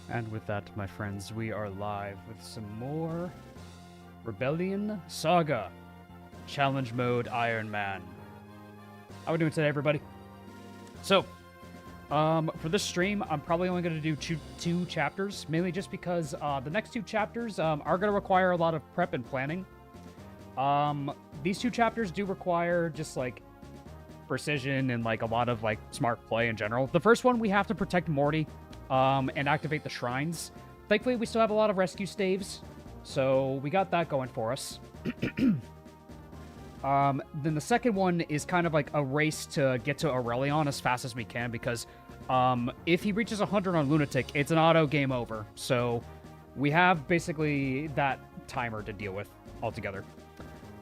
And with that, my friends, we are live with some more Rebellion Saga Challenge Mode Ironman. How are we doing today, everybody? So, for this stream, I'm probably only going to do two chapters, mainly just because the next two chapters are going to require a lot of prep and planning. These two chapters do require just, like, precision and, like, a lot of, like, smart play in general. The first one, we have to protect Morty and activate the shrines. Thankfully, we still have a lot of rescue staves, so we got that going for us. Then the second one is kind of like a race to get to Aurelion as fast as we can, because if he reaches 100 on Lunatic, it's an auto game over. So we have basically that timer to deal with altogether.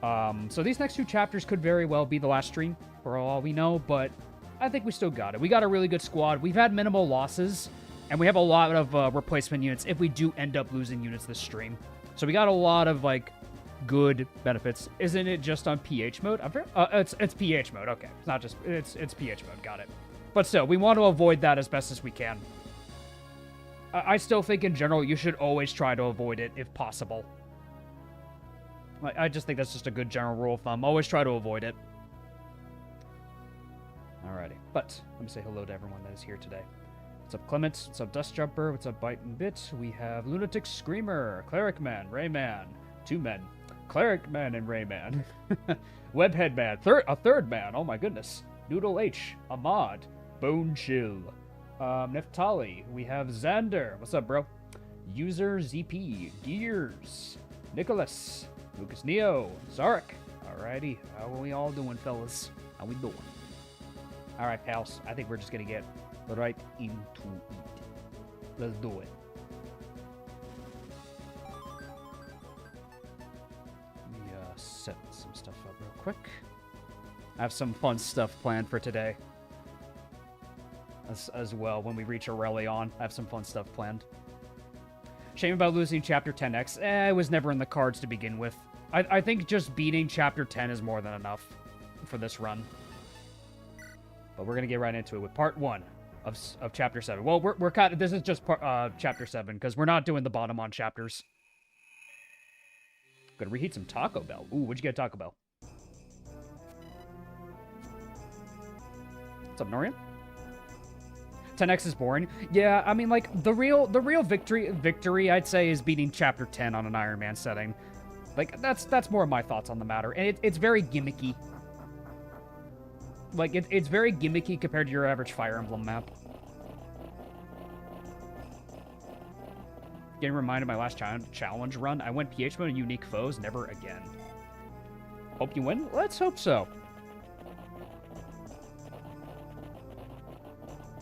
So these next two chapters could very well be the last stream, for all we know, but I think we still got it. We got a really good squad. We've had minimal losses, and we have a lot of replacement units if we do end up losing units this stream. So we got a lot of, like, good benefits. Isn't it just on PH mode? It's PH mode. Okay, it's not just it's PH mode. Got it. But still, we want to avoid that as best as we can. I still think in general you should always try to avoid it if possible. I just think that's just a good general rule of thumb. Always try to avoid it. Alrighty, but let me say hello to everyone that is here today. What's up, Clement? What's up, Dust Jumper? What's up, Bite and Bit? We have Lunatic Screamer, Cleric Man, Rayman, two men, Cleric Man and Rayman, Webhead Man, a third man. Oh my goodness, Noodle H, Ahmad, Bone Chill, Neftali. We have Xander. What's up, bro? User ZP, Gears, Nicholas, Lucas Neo, Zarek. Alrighty, how are we all doing, fellas? How we doing? All right, pals. I think we're just gonna get right into it. Let's do it. Let me set some stuff up real quick. I have some fun stuff planned for today. As well, when we reach Aurelion, I have some fun stuff planned. Shame about losing Chapter 10X. It was never in the cards to begin with. I think just beating Chapter 10 is more than enough for this run. But we're gonna get right into it with part 1 of Chapter 7. Well, we're kind of, this is just Chapter 7 because we're not doing the Baudimon chapters. Gonna reheat some Taco Bell. Ooh, what'd you get at Taco Bell? What's up, Norian? 10X is boring. Yeah, I mean, like the real victory I'd say is beating Chapter 10 on an Ironman setting. Like that's more of my thoughts on the matter, and it's very gimmicky. Like, it's very gimmicky compared to your average Fire Emblem map. Getting reminded of my last challenge run. I went PH mode and unique foes. Never again. Hope you win? Let's hope so.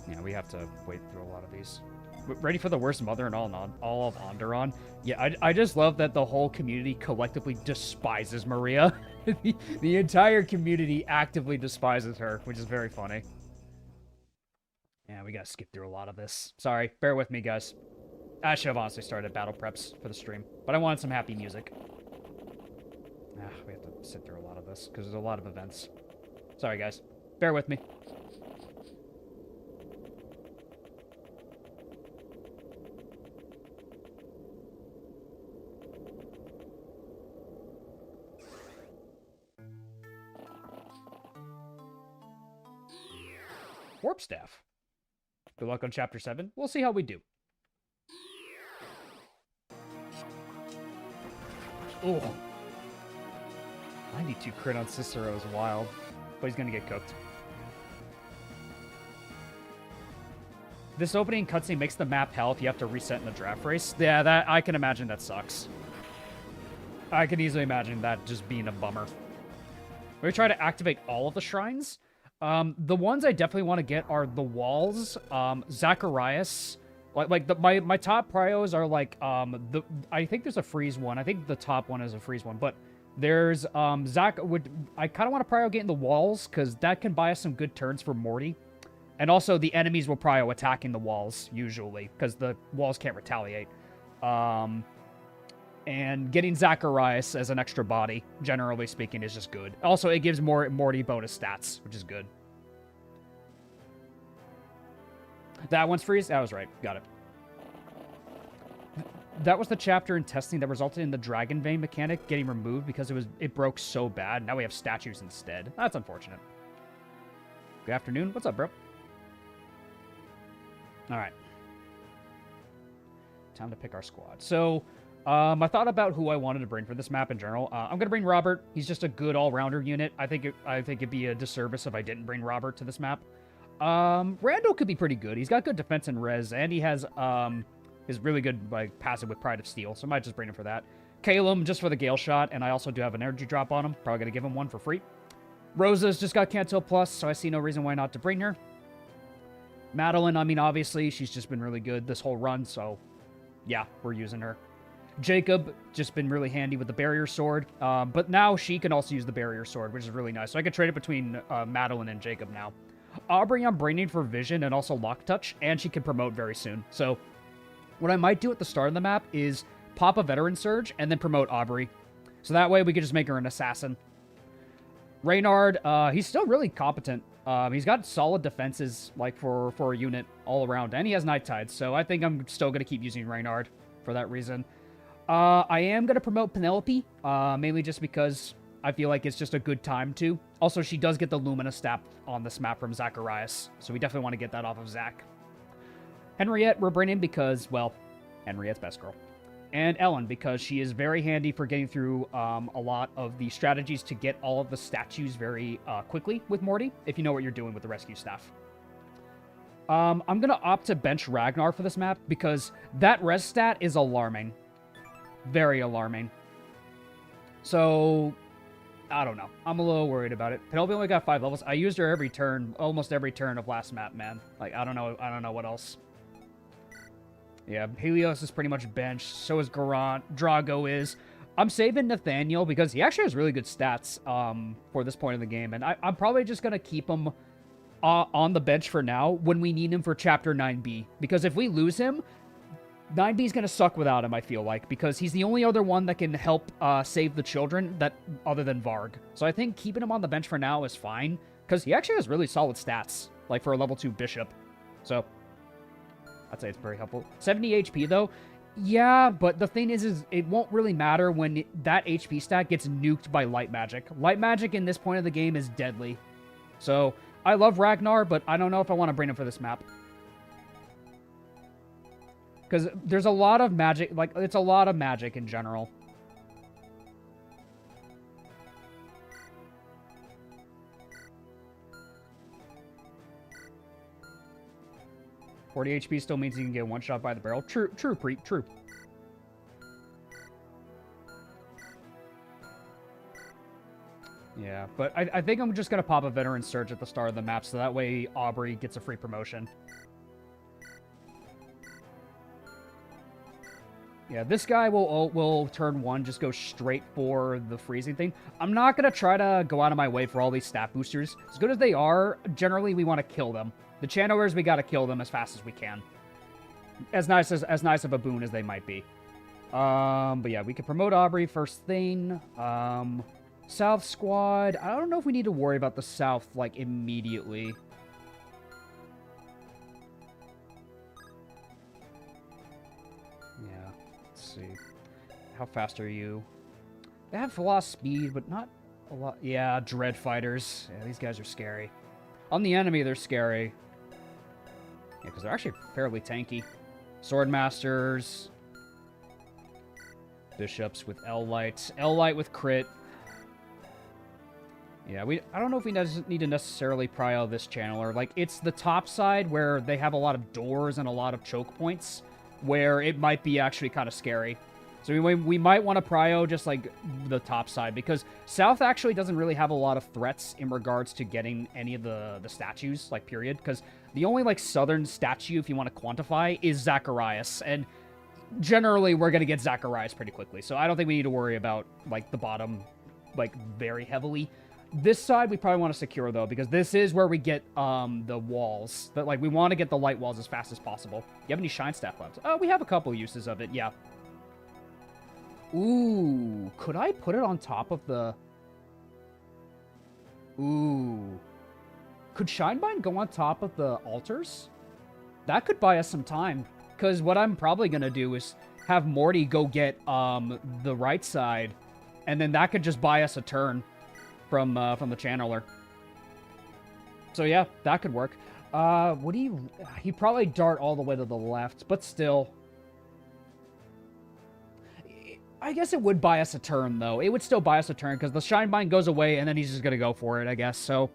Yeah, we have to wait through a lot of these. Ready for the worst mother in all of Onderon? Yeah, I just love that the whole community collectively despises Maria. the entire community actively despises her, which is very funny. Yeah, we gotta skip through a lot of this. Sorry, bear with me, guys. I should have honestly started battle preps for the stream, but I wanted some happy music. We have to sit through a lot of this, because there's a lot of events. Sorry, guys. Bear with me. Warp Staff. Good luck on Chapter 7. We'll see how we do. Oh. 92 crit on Cicero is wild. But he's gonna get cooked. This opening cutscene makes the map hell if you have to reset in the draft race. Yeah, that I can imagine that sucks. I can easily imagine that just being a bummer. We try to activate all of the shrines. The ones I definitely want to get are the walls, Zacharias. My top prios are like, I think there's a freeze one. I think the top one is a freeze one, but there's, I kind of want to prio get in the walls, because that can buy us some good turns for Morty. And also, the enemies will prio attacking the walls, usually, because the walls can't retaliate. And getting Zacharias as an extra body, generally speaking, is just good. Also, it gives Morty bonus stats, which is good. That one's freeze? That was right. Got it. that was the chapter in testing that resulted in the Dragon Vein mechanic getting removed because it broke so bad. Now we have statues instead. That's unfortunate. Good afternoon. What's up, bro? All right. Time to pick our squad. So, I thought about who I wanted to bring for this map in general. I'm gonna bring Robert. He's just a good all-rounder unit. I think it'd be a disservice if I didn't bring Robert to this map. Randall could be pretty good. He's got good defense and res, and he has is really good like passive with Pride of Steel. So I might just bring him for that. Calum just for the Gale Shot, and I also do have an energy drop on him. Probably gonna give him one for free. Rosa's just got Cantil Plus, so I see no reason why not to bring her. Madeline, I mean, obviously, she's just been really good this whole run, so yeah, we're using her. Jacob, just been really handy with the Barrier Sword, but now she can also use the Barrier Sword, which is really nice. So I can trade it between Madeline and Jacob now. Aubrey, I'm bringing for Vision and also Lock Touch, and she can promote very soon. So what I might do at the start of the map is pop a Veteran Surge and then promote Aubrey. So that way we could just make her an Assassin. Reynard, he's still really competent. He's got solid defenses, like, for a unit all around, and he has Night Tides, so I think I'm still going to keep using Reynard for that reason. I am going to promote Penelope, mainly just because I feel like it's just a good time to. Also, she does get the Lumina Staff on this map from Zacharias, so we definitely want to get that off of Zach. Henriette, we're bringing because, well, Henriette's best girl. And Ellen, because she is very handy for getting through a lot of the strategies to get all of the statues very quickly with Morty, if you know what you're doing with the rescue staff. I'm going to opt to bench Ragnar for this map, because that res stat is alarming. Very alarming. So, I don't know. I'm a little worried about it. Penelope only got 5 levels. I used her every turn, almost every turn of last map, man. Like, I don't know what else. Yeah, Helios is pretty much benched. So is Garant. Drago is. I'm saving Nathaniel because he actually has really good stats for this point in the game. And I'm probably just going to keep him on the bench for now when we need him for Chapter 9B. Because if we lose him, 9B is going to suck without him, I feel like. Because he's the only other one that can help save the children other than Varg. So I think keeping him on the bench for now is fine. Because he actually has really solid stats. Like for a level 2 bishop. So I'd say it's very helpful. 70 HP, though. Yeah, but the thing is it won't really matter when that HP stat gets nuked by light magic. Light magic in this point of the game is deadly. So, I love Ragnar, but I don't know if I want to bring him for this map. Because there's a lot of magic, like, it's a lot of magic in general. 40 HP still means you can get one shot by the barrel. True, Preet, true. Yeah, but I think I'm just going to pop a Veteran Surge at the start of the map, so that way Aubrey gets a free promotion. Yeah, this guy will turn 1, just go straight for the freezing thing. I'm not going to try to go out of my way for all these stat boosters. As good as they are, generally we want to kill them. The channelers, we got to kill them as fast as we can. As nice of a boon as they might be. But yeah, we can promote Aubrey first thing. South squad, I don't know if we need to worry about the South, like, immediately. Yeah, let's see. How fast are you? They have a lot of speed, but not a lot. Yeah, Dread Fighters. Yeah, these guys are scary. On the enemy, they're scary. Yeah, because they're actually fairly tanky. Swordmasters. Bishops with L-Light. L-Light with crit. Yeah, I don't know if we need to necessarily prio this channeler. Like, it's the top side where they have a lot of doors and a lot of choke points, where it might be actually kind of scary. So we might want to prio just, like, the top side, because South actually doesn't really have a lot of threats in regards to getting any of the statues, like, period. Because the only, like, southern statue, if you want to quantify, is Zacharias. And generally, we're going to get Zacharias pretty quickly. So I don't think we need to worry about, like, the bottom, like, very heavily. This side we probably want to secure, though, because this is where we get the walls. That, like, we want to get the light walls as fast as possible. You have any Shine Staff left? Oh, we have a couple uses of it, yeah. Ooh, could I put it on top of the... Ooh. Could Shinebind go on top of the altars? That could buy us some time. Because what I'm probably going to do is have Morty go get the right side, and then that could just buy us a turn from the channeler. So yeah, that could work. Would he? He'd probably dart all the way to the left, but still. I guess it would buy us a turn, though. It would still buy us a turn, because the Shine Bind goes away, and then he's just going to go for it, I guess. So,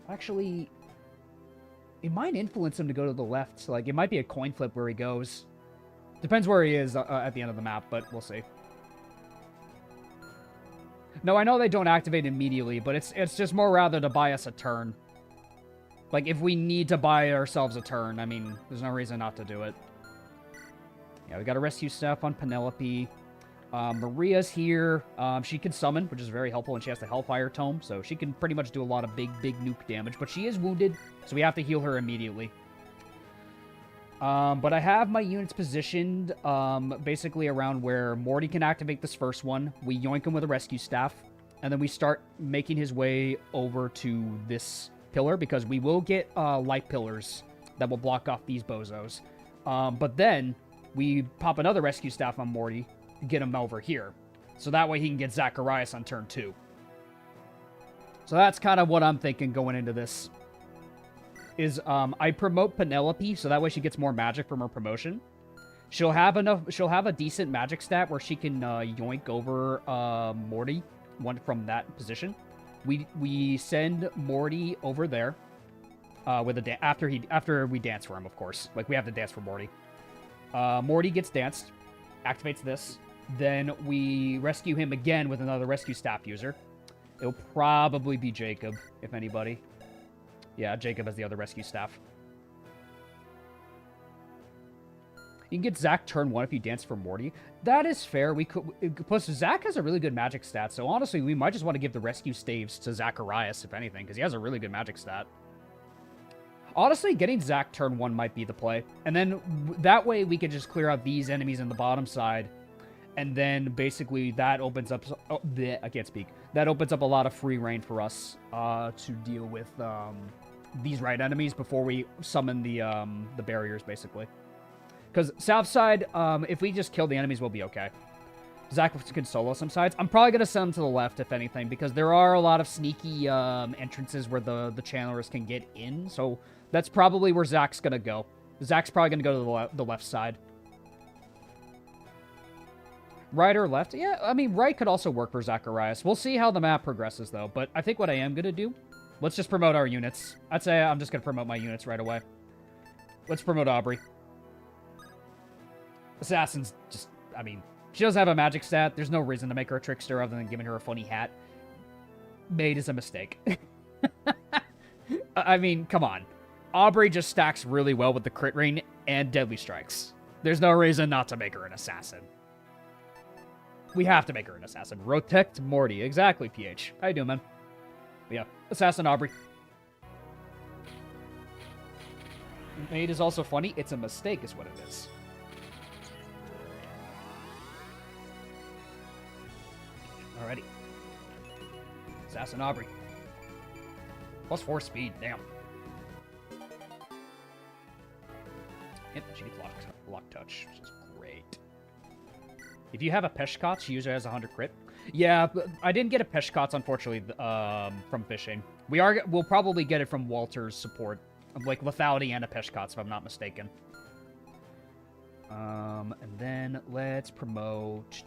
actually, it might influence him to go to the left. So, like, it might be a coin flip where he goes. Depends where he is at the end of the map, but we'll see. No, I know they don't activate immediately, but it's just more rather to buy us a turn. Like, if we need to buy ourselves a turn, I mean, there's no reason not to do it. Yeah, we got a rescue staff on Penelope. Maria's here. She can summon, which is very helpful, and she has the Hellfire Tome, so she can pretty much do a lot of big nuke damage, but she is wounded, so we have to heal her immediately. But I have my units positioned basically around where Morty can activate this first one. We yoink him with a rescue staff, and then we start making his way over to this pillar, because we will get light pillars that will block off these bozos. But then we pop another rescue staff on Morty and get him over here. So that way he can get Zacharias on turn 2. So that's kind of what I'm thinking going into this. Is I promote Penelope, so that way she gets more magic from her promotion. She'll have a decent magic stat where she can yoink over Morty from that position. We send Morty over there with a after we dance for him, of course. Like, we have to dance for Morty. Morty gets danced, activates this, then we rescue him again with another rescue staff user. It'll probably be Jacob, if anybody. Yeah, Jacob has the other rescue staff. You can get Zach turn 1 if you dance for Morty. That is fair. We could, plus Zach has a really good magic stat, so honestly, we might just want to give the rescue staves to Zacharias, if anything, because he has a really good magic stat. Honestly, getting Zach turn 1 might be the play. And then that way we can just clear out these enemies in the bottom side. And then basically that opens up... Oh, bleh, I can't speak. That opens up a lot of free reign for us to deal with these right enemies before we summon the barriers, basically. Because south side, if we just kill the enemies, we'll be okay. Zach can solo some sides. I'm probably going to send him to the left, if anything, because there are a lot of sneaky entrances where the channelers can get in. So that's probably where Zach's going to go. Zach's probably going to go to the left side. Right or left? Yeah, I mean, right could also work for Zacharias. We'll see how the map progresses, though. But I think what I am going to do, let's just promote our units. I'd say I'm just going to promote my units right away. Let's promote Aubrey. Assassin's just, I mean, she doesn't have a magic stat. There's no reason to make her a trickster other than giving her a funny hat. Maid is a mistake. I mean, come on. Aubrey just stacks really well with the crit rate and deadly strikes. There's no reason not to make her an assassin. We have to make her an assassin. Protect Morty. Exactly, PH. How you doing, man? But yeah, assassin Aubrey. Maid is also funny. It's a mistake is what it is. Alrighty. Assassin Aubrey. Plus 4 speed, damn. Yep, she gets lock touch, which is great. If you have a Peshkot, she usually has 100 crit. Yeah, but I didn't get a Peshkot, unfortunately, from fishing. We'll probably get it from Walter's support. Like, lethality and a Peshkot, if I'm not mistaken. And then let's promote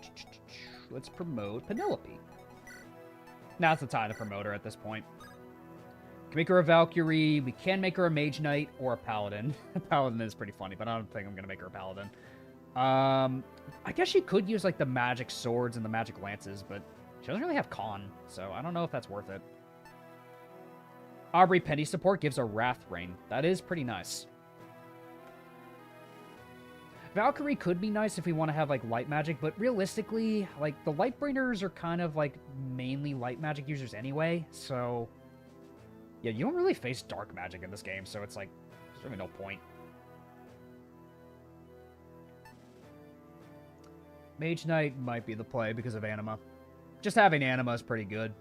Penelope. Now's the time to promote her at this point. We can make her a Valkyrie, we can make her a Mage Knight, or a Paladin. A Paladin is pretty funny, but I don't think I'm going to make her a Paladin. I guess she could use, like, the magic swords and the magic lances, but she doesn't really have con, so I don't know if that's worth it. Aubrey Penny support gives a Wrath Rain. That is pretty nice. Valkyrie could be nice if we want to have, like, light magic, but realistically, like, the Lightbringers are kind of, like, mainly light magic users anyway, so... Yeah, you don't really face dark magic in this game, so it's like, there's really no point. Mage Knight might be the play because of Anima. Just having Anima is pretty good.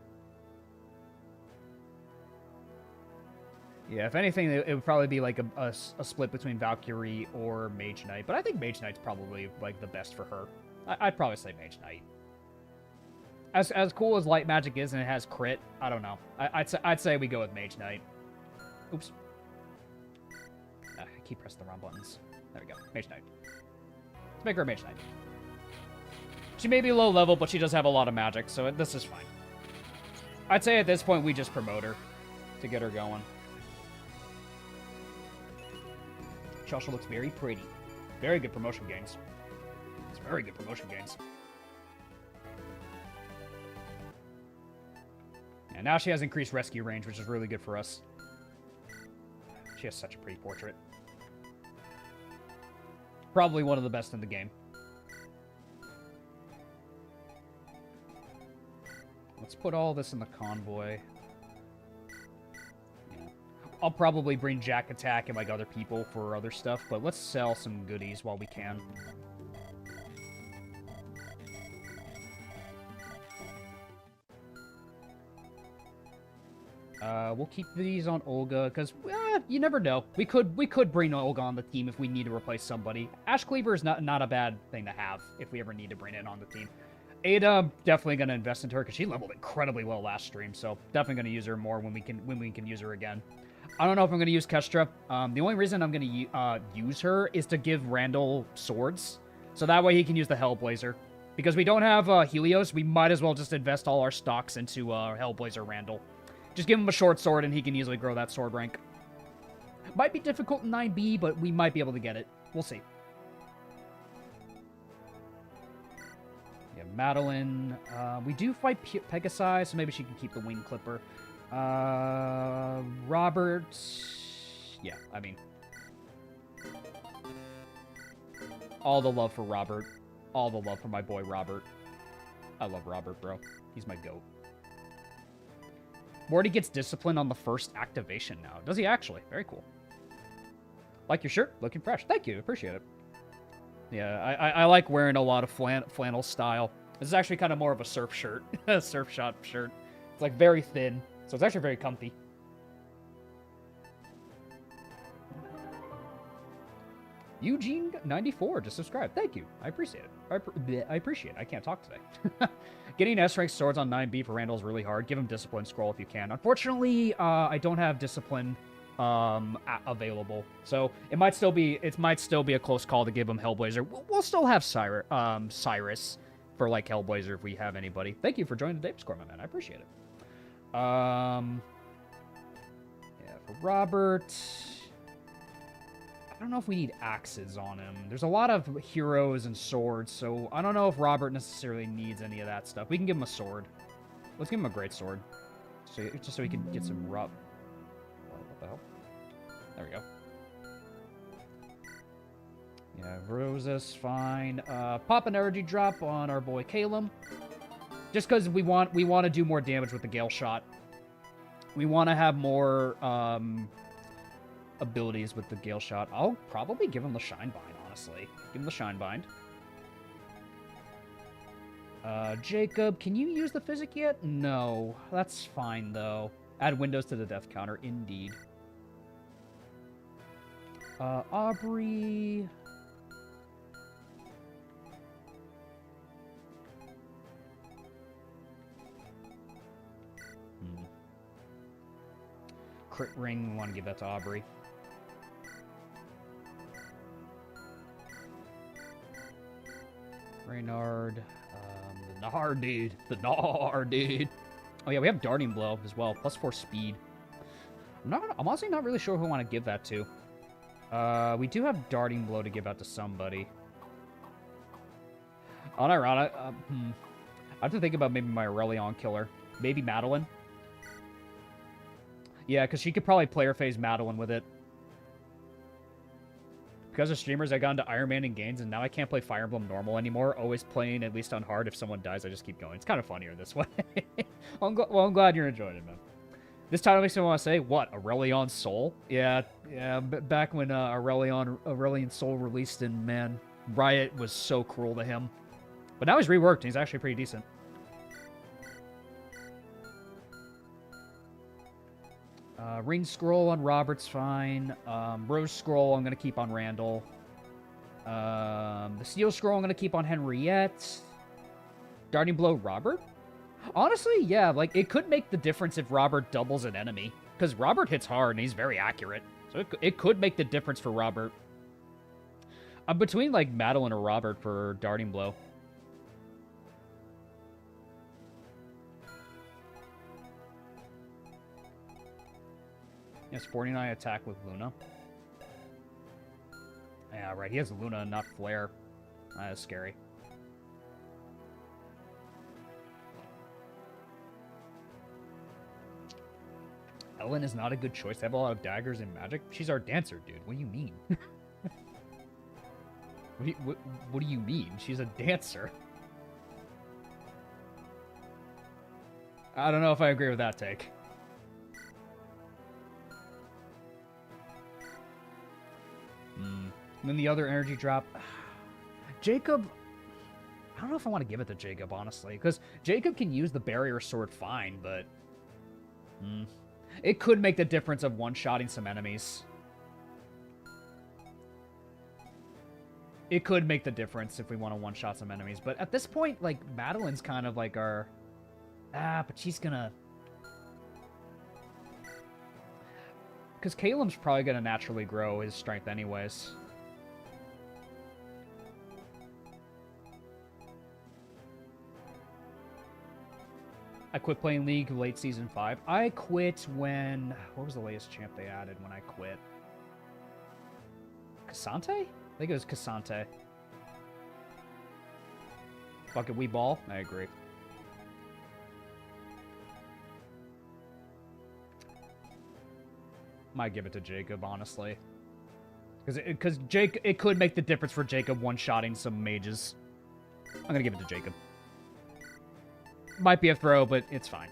Yeah, if anything, it would probably be like a split between Valkyrie or Mage Knight. But I think Mage Knight's probably like the best for her. I'd probably say Mage Knight. As cool as light magic is and it has crit, I don't know. I'd say we go with Mage Knight. Oops. I keep pressing the wrong buttons. There we go. Mage Knight. Let's make her a Mage Knight. She may be low level, but she does have a lot of magic, so this is fine. I'd say at this point we just promote her to get her going. She also looks very pretty. Very good promotion gains. It's very good promotion gains. And now she has increased rescue range, which is really good for us. She has such a pretty portrait. Probably one of the best in the game. Let's put all this in the convoy. Yeah. I'll probably bring Jack Attack and like other people for other stuff, but let's sell some goodies while we can. We'll keep these on Olga, because, you never know. We could bring Olga on the team if we need to replace somebody. Ash Cleaver is not a bad thing to have if we ever need to bring it on the team. Ada, definitely going to invest into her, because she leveled incredibly well last stream, so definitely going to use her more when we can use her again. I don't know if I'm going to use Kestra. The only reason I'm going to use her is to give Randall swords, so that way he can use the Hellblazer. Because we don't have Helios, we might as well just invest all our stocks into Hellblazer Randall. Just give him a short sword, and he can easily grow that sword rank. Might be difficult in 9B, but we might be able to get it. We'll see. Yeah, Madeline. We do fight Pegasi, so maybe she can keep the Wing Clipper. Robert. Yeah, I mean. All the love for Robert. All the love for my boy Robert. I love Robert, bro. He's my goat. Morty gets discipline on the first activation now. Does he actually? Very cool. Like your shirt? Looking fresh. Thank you. Appreciate it. Yeah, I like wearing a lot of flannel style. This is actually kind of more of a surf shirt. A surf shop shirt. It's like very thin, so it's actually very comfy. Eugene94 just subscribed. Thank you. I appreciate it. I appreciate it. I can't talk today. Getting S-rank swords on 9B for Randall is really hard. Give him Discipline Scroll if you can. Unfortunately, I don't have Discipline available, so it might still be a close call to give him Hellblazer. We'll still have Cyrus for like Hellblazer if we have anybody. Thank you for joining the Discord, my man. I appreciate it. Yeah, for Robert. I don't know if we need axes on him. There's a lot of heroes and swords, so I don't know if Robert necessarily needs any of that stuff. We can give him a sword. Let's give him a great sword. So, just so he can get some rub. What the hell? There we go. Yeah, Rosa's fine. Pop an energy drop on our boy Calum. Just because we want to do more damage with the Gale Shot. We want to have more, abilities with the Gale Shot. I'll probably give him the Shine Bind, honestly. Give him the Shine Bind. Jacob, can you use the Physic yet? No. That's fine, though. Add windows to the death counter, indeed. Aubrey... Crit Ring, we want to give that to Aubrey. Reynard, the Nard dude. The Nard dude. Oh yeah, we have Darting Blow as well. Plus 4 speed. I'm honestly not really sure who I want to give that to. We do have Darting Blow to give out to somebody. Unironic. I have to think about maybe my Aurelion killer. Maybe Madeline. Yeah, because she could probably player phase Madeline with it. Because of streamers, I got into Ironman and gains, and now I can't play Fire Emblem normal anymore. Always playing, at least on hard. If someone dies, I just keep going. It's kind of funnier this way. I'm glad you're enjoying it, man. This title makes me want to say, what, Aurelion Soul? Yeah, back when Aurelion Soul released, and man, Riot was so cruel to him. But now he's reworked, and he's actually pretty decent. Ring Scroll on Robert's fine. Rose Scroll I'm going to keep on Randall. The Steel Scroll I'm going to keep on Henriette. Darting Blow Robert? Honestly, yeah, like, it could make the difference if Robert doubles an enemy. Because Robert hits hard and he's very accurate. So it could make the difference for Robert. I'm between, like, Madeline or Robert for Darting Blow. Yeah, Sporting Eye attack with Luna. Yeah, right. He has Luna, not Flare. That is scary. Ellen is not a good choice. They have a lot of daggers and magic. She's our dancer, dude. What do you mean? What do you mean? She's a dancer. I don't know if I agree with that take. And then the other energy drop. Jacob. I don't know if I want to give it to Jacob, honestly. Because Jacob can use the barrier sword fine, but... It could make the difference of one-shotting some enemies. It could make the difference if we want to one-shot some enemies. But at this point, like, Madeline's kind of like our... but she's gonna... Because Caleb's probably gonna naturally grow his strength anyways. I quit playing League late Season 5. I quit when... What was the latest champ they added when I quit? Cassante? I think it was Cassante. Fuck it, we ball? I agree. Might give it to Jacob, honestly. Because it could make the difference for Jacob one-shotting some mages. I'm gonna give it to Jacob. Might be a throw, but it's fine.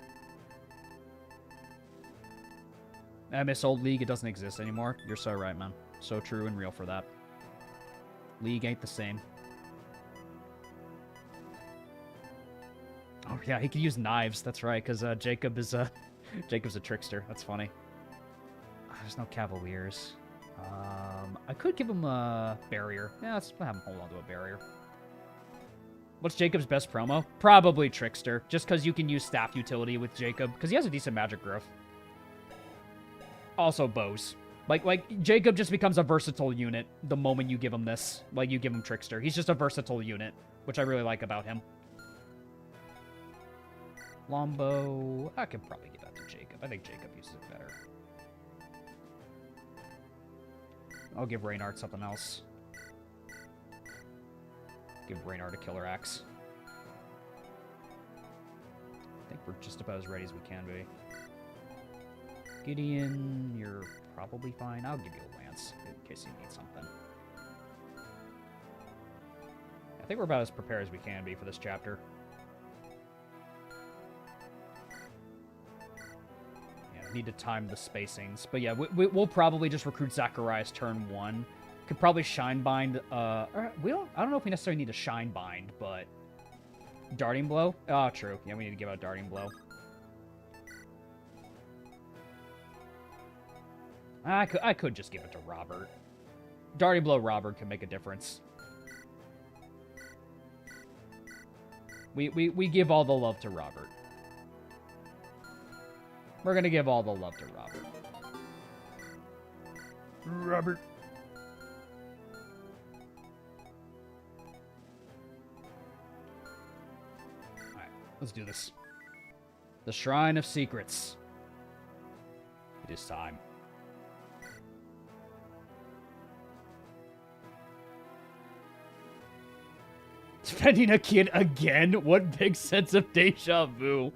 I miss old League. It doesn't exist anymore. You're so right, man. So true and real for that. League ain't the same. Oh, yeah, he can use knives. That's right, because Jacob is Jacob's a trickster. That's funny. There's no Cavaliers. I could give him a barrier. Yeah, let's have him hold on to a barrier. What's Jacob's best promo? Probably Trickster, just because you can use staff utility with Jacob, because he has a decent magic growth. Also bows. Like Jacob just becomes a versatile unit the moment you give him this. Like, you give him Trickster. He's just a versatile unit, which I really like about him. Lombo... I could probably give that to Jacob. I think Jacob uses it better. I'll give Reynard something else. Give Reynard a killer axe. I think we're just about as ready as we can be. Gideon, you're probably fine. I'll give you a lance in case you need something. I think we're about as prepared as we can be for this chapter. Yeah, need to time the spacings. But yeah, we'll probably just recruit Zacharias turn 1. Could probably Shine Bind, I don't know if we necessarily need a Shine Bind, but... Darting Blow? Oh, true. Yeah, we need to give out Darting Blow. I could just give it to Robert. Darting Blow Robert can make a difference. We give all the love to Robert. We're gonna give all the love to Robert. Robert. Let's do this. The Shrine of Secrets. It is time. Defending a kid again? What big sense of deja vu.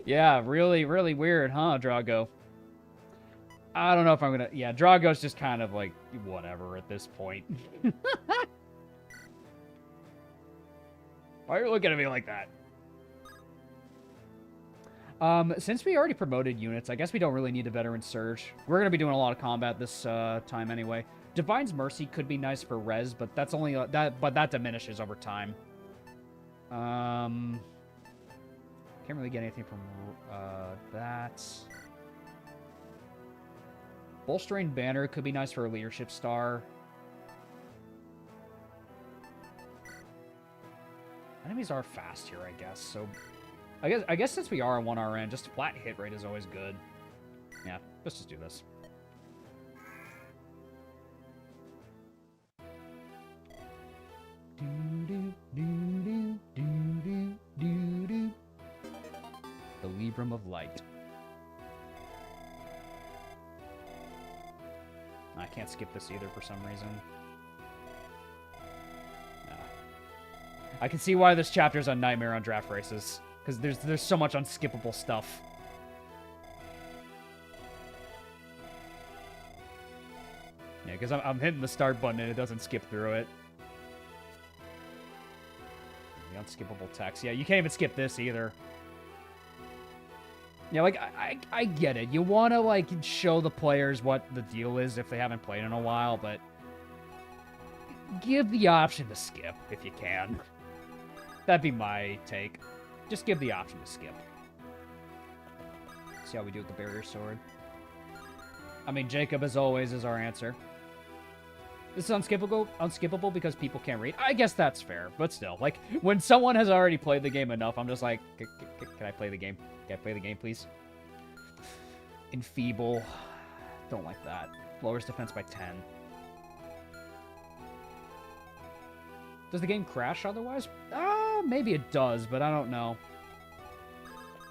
Yeah, really, really weird, huh, Drago? I don't know if I'm gonna... Yeah, Drago's just kind of like, whatever at this point. Why are you looking at me like that? Since we already promoted units, I guess we don't really need a Veteran Surge. We're going to be doing a lot of combat this time anyway. Divine's Mercy could be nice for res, but that's only but that diminishes over time. Can't really get anything from that. Bolstering Banner could be nice for a leadership star. Enemies are fast here, I guess. So, I guess since we are on 1 RN, just flat hit rate is always good. Yeah, let's just do this. The Librum of Light. I can't skip this either for some reason. I can see why this chapter's a nightmare on draft races, because there's so much unskippable stuff. Yeah, because I'm hitting the start button and it doesn't skip through it. The unskippable text. Yeah, you can't even skip this either. Yeah, like, I get it. You want to, like, show the players what the deal is if they haven't played in a while, but give the option to skip if you can. That'd be my take. Just give the option to skip. See how we do with the barrier sword. I mean, Jacob, as always, is our answer. This is unskippable because people can't read. I guess that's fair, but still. Like, when someone has already played the game enough, I'm just like, can I play the game? Can I play the game, please? Enfeeble. Don't like that. Lowers defense by 10. Does the game crash otherwise? Maybe it does, but I don't know.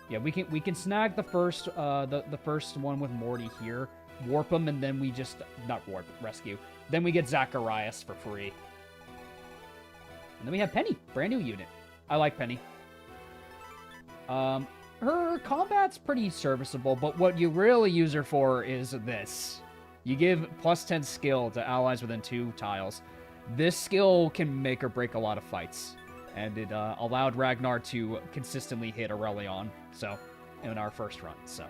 Yeah, we can snag the first the first one with Morty here, warp him, and then we just not warp, rescue. Then we get Zacharias for free. And then we have Penny, brand new unit. I like Penny. Her combat's pretty serviceable, but what you really use her for is this. You give plus 10 skill to allies within 2 tiles. This skill can make or break a lot of fights. And it allowed Ragnar to consistently hit Aurelion, so, in our first run, so.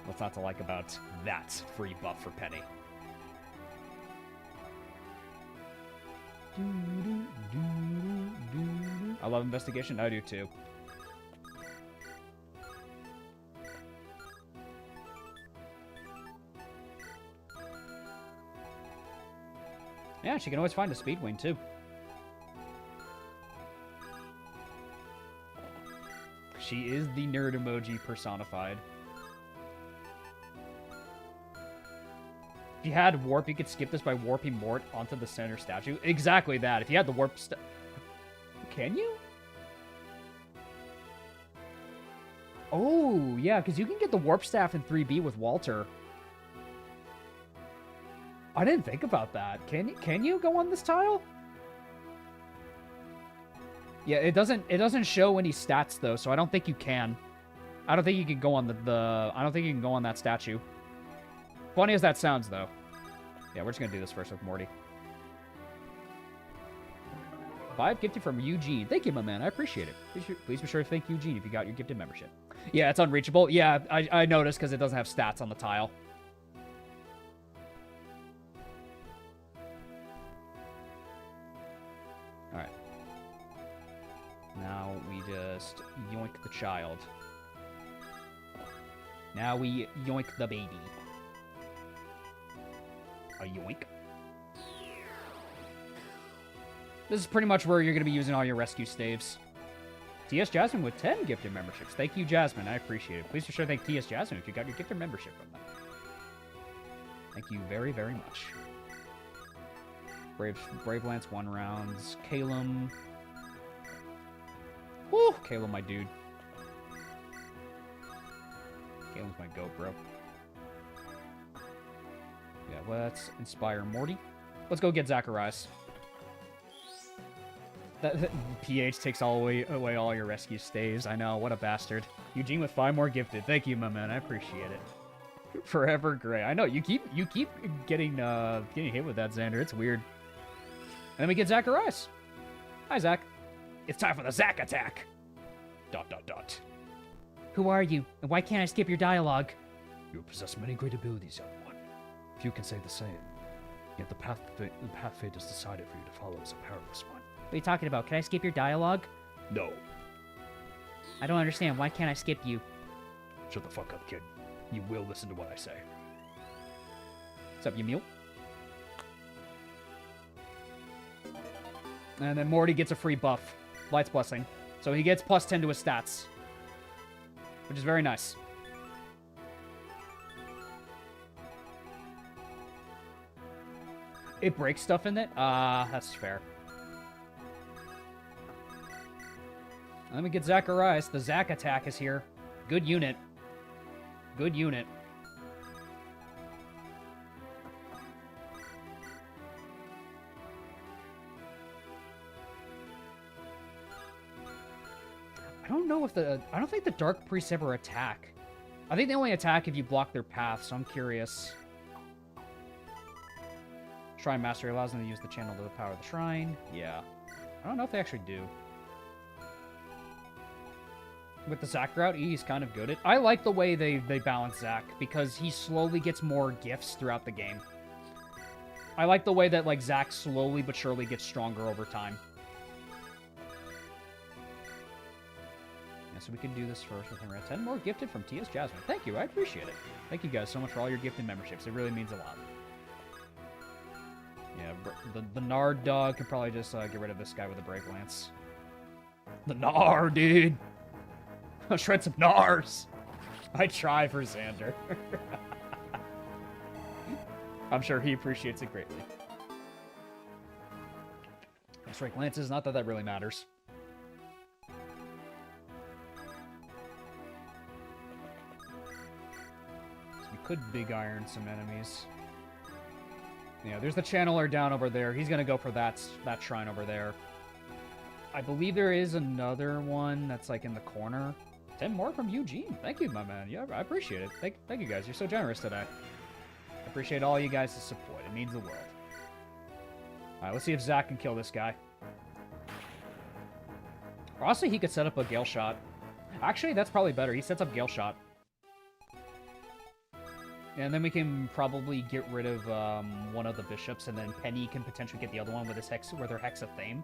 What's not to like about that free buff for Penny? I love investigation. I do too. Yeah, she can always find a speed wing too. She is the nerd emoji personified. If you had warp, you could skip this by warping Mort onto the center statue. Exactly that. If you had the warp... Can you? Oh, yeah, because you can get the warp staff in 3B with Walter. I didn't think about that. Can you go on this tile? Yeah, it doesn't show any stats though, so I don't think you can. I don't think you can go on I don't think you can go on that statue. Funny as that sounds though. Yeah, we're just gonna do this first with Morty. 5 gifted from Eugene. Thank you, my man. I appreciate it. Please be sure to thank Eugene if you got your gifted membership. Yeah, it's unreachable. Yeah, I noticed because it doesn't have stats on the tile. Alright. Now we just yoink the child. Now we yoink the baby. A yoink. This is pretty much where you're going to be using all your rescue staves. TS Jasmine with 10 gifted memberships. Thank you, Jasmine. I appreciate it. Please be sure to thank TS Jasmine if you got your gifted membership from them. Thank you very, very much. Brave Lance 1 rounds. Calum. Woo! Calum, my dude. Calum's my goat, bro. Yeah, let's inspire Morty. Let's go get Zacharias. That PH takes away all your rescue staves. I know, what a bastard. Eugene with 5 more gifted. Thank you, my man. I appreciate it. Forever Gray. I know, you keep getting hit with that, Xander. It's weird. And then we get Zacharias. Hi, Zach. It's time for the Zach attack. ... Who are you, and why can't I skip your dialogue? You possess many great abilities, young one. Few can say the same. Yet the path fate has decided for you to follow is a perilous one. What are you talking about? Can I skip your dialogue? No. I don't understand. Why can't I skip you? Shut the fuck up, kid. You will listen to what I say. What's up, you mule? And then Morty gets a free buff. Light's Blessing. So he gets plus 10 to his stats. Which is very nice. It breaks stuff in it? That's fair. Let me get Zacharias. The Zach attack is here. Good unit. Good unit. I don't know if I don't think the Dark Priests ever attack. I think they only attack if you block their path, so I'm curious. Shrine Master allows them to use the channel to the power of the shrine. Yeah. I don't know if they actually do. With the Zac route, he's kind of good at... I like the way they balance Zac, because he slowly gets more gifts throughout the game. I like the way that, like, Zac slowly but surely gets stronger over time. Yeah, so we can do this first with him. 10 more gifted from T.S. Jasmine. Thank you, I appreciate it. Thank you guys so much for all your gifted memberships. It really means a lot. Yeah, the Nard dog could probably just get rid of this guy with a Brave Lance. The Nard, dude! I'll shred some Nars! I try for Xander. I'm sure he appreciates it greatly. Strike Lances, not that that really matters. So we could Big Iron some enemies. Yeah, there's the Channeler down over there. He's gonna go for that shrine over there. I believe there is another one that's like in the corner. 10 more from Eugene. Thank you, my man. Yeah, I appreciate it. Thank you guys. You're so generous today. I appreciate all you guys' support. It means the world. Alright, let's see if Zac can kill this guy. Honestly, he could set up a Gale Shot. Actually, that's probably better. He sets up Gale Shot. And then we can probably get rid of one of the bishops, and then Penny can potentially get the other one with his with her Hex of Fame.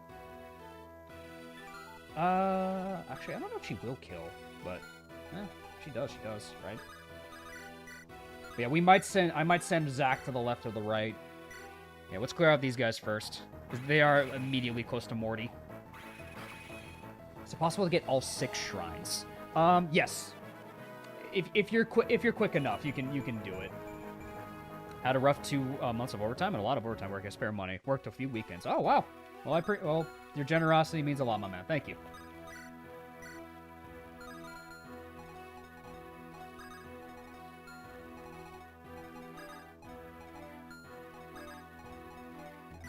Actually, I don't know if she will kill, but she does, right? But yeah, I might send Zac to the left or the right. Yeah, let's clear out these guys first, because they are immediately close to Morty. Is it possible to get all 6 shrines? Yes. If you're quick enough, you can do it. Had a rough 2 months of overtime and a lot of overtime work. I spare money. Worked a few weekends. Oh wow. Well, your generosity means a lot, my man. Thank you.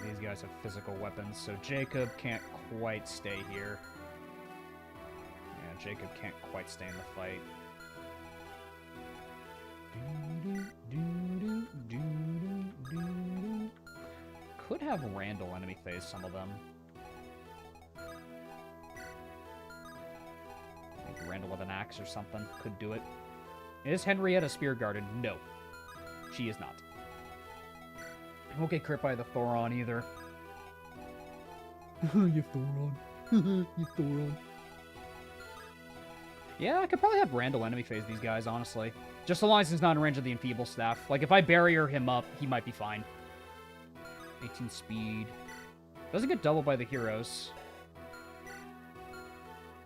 These guys have physical weapons, so Jacob can't quite stay here. Yeah, Jacob can't quite stay in the fight. Could have Randall enemy phase some of them. Like Randall with an axe or something. Could do it. Is Henrietta Spear Guarded? No. She is not. Won't get crit by the Thoron either. You Thoron. You Thoron. Yeah, I could probably have Randall enemy phase these guys, honestly. Just so long as he's not in range of the Enfeeble Staff. Like, if I barrier him up, he might be fine. 18 speed. Doesn't get doubled by the heroes.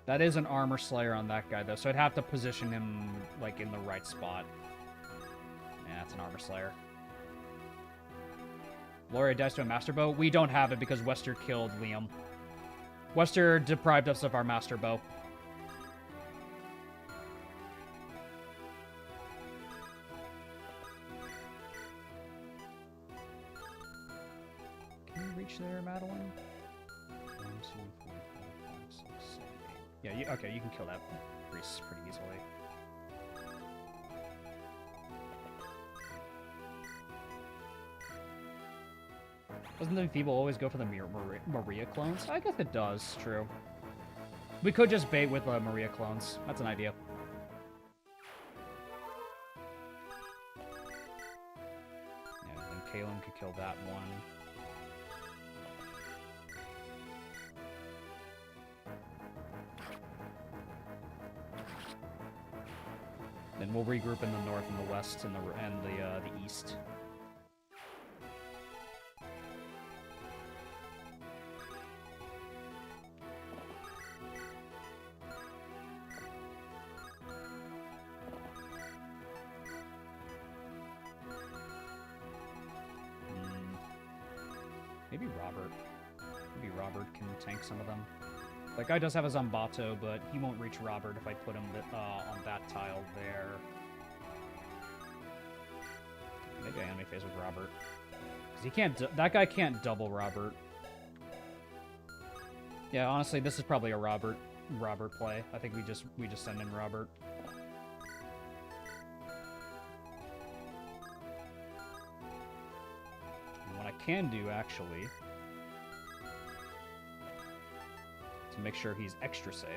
That is an Armor Slayer on that guy, though, so I'd have to position him, like, in the right spot. Yeah, that's an Armor Slayer. Gloria dies to a Master Bow. We don't have it because Wester killed Liam. Wester deprived us of our Master Bow. Can you reach there, Madeline? 1, 2, 3, 4, 5, 6, 7, 8. Yeah, okay, you can kill that priest pretty easily. Doesn't the Enfeeble always go for the Maria clones? I guess it does, true. We could just bait with Maria clones. That's an idea. Yeah, then Kalem could kill that one. Then we'll regroup in the north and the west and the east. Robert. Maybe Robert can tank some of them. That guy does have a Zombato, but he won't reach Robert if I put him on that tile there. Maybe I enemy phase with Robert. Because he can't... that guy can't double Robert. Yeah, honestly, this is probably a Robert play. I think we just send in Robert. And what I can do, actually, to make sure he's extra safe.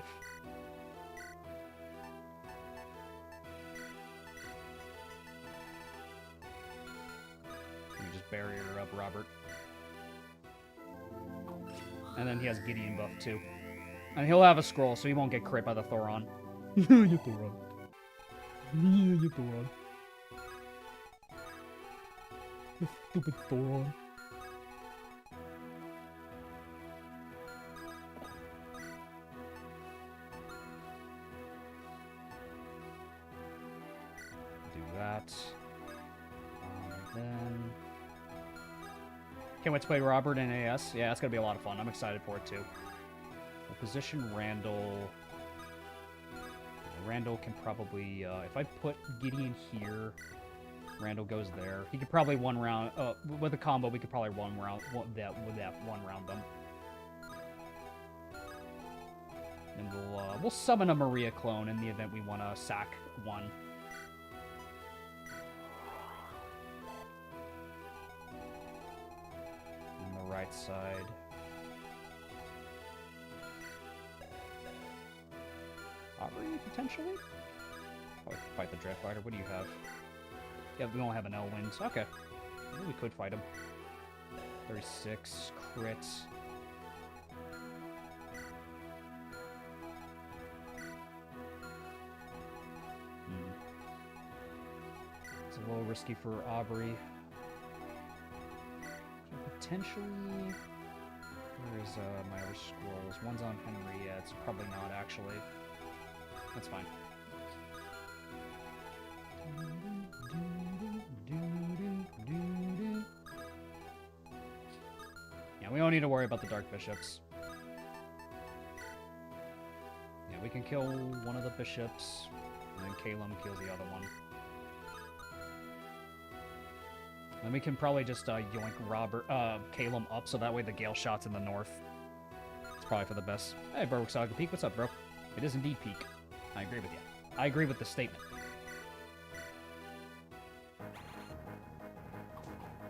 Let me just barrier up Robert. And then he has Gideon buff too. And he'll have a scroll, so he won't get crit by the Thoron. You have to run. You have to run. You stupid Thoron. Then... can't wait to play Robert in AS. Yeah, it's going to be a lot of fun. I'm excited for it, too. We'll position Randall. Randall can probably... if I put Gideon here, Randall goes there. He could probably one round... with a combo, we could probably one round them. And we'll summon a Maria clone in the event we want to sack one. Right side. Aubrey, potentially? Oh, fight the Dread Fighter. What do you have? Yeah, we don't have an L-Wings. Okay. Maybe we could fight him. 36 crits. It's a little risky for Aubrey. Potentially... where's my other scrolls? One's on Henry. Yeah, it's probably not, actually. That's fine. Yeah, we don't need to worry about the Dark Bishops. Yeah, we can kill one of the Bishops, and then Calum kills the other one. Then we can probably just yoink Calum up, so that way the Gale shot's in the north. It's probably for the best. Hey, Berwick Saga Peak, what's up, bro? It is indeed peak. I agree with you. I agree with the statement.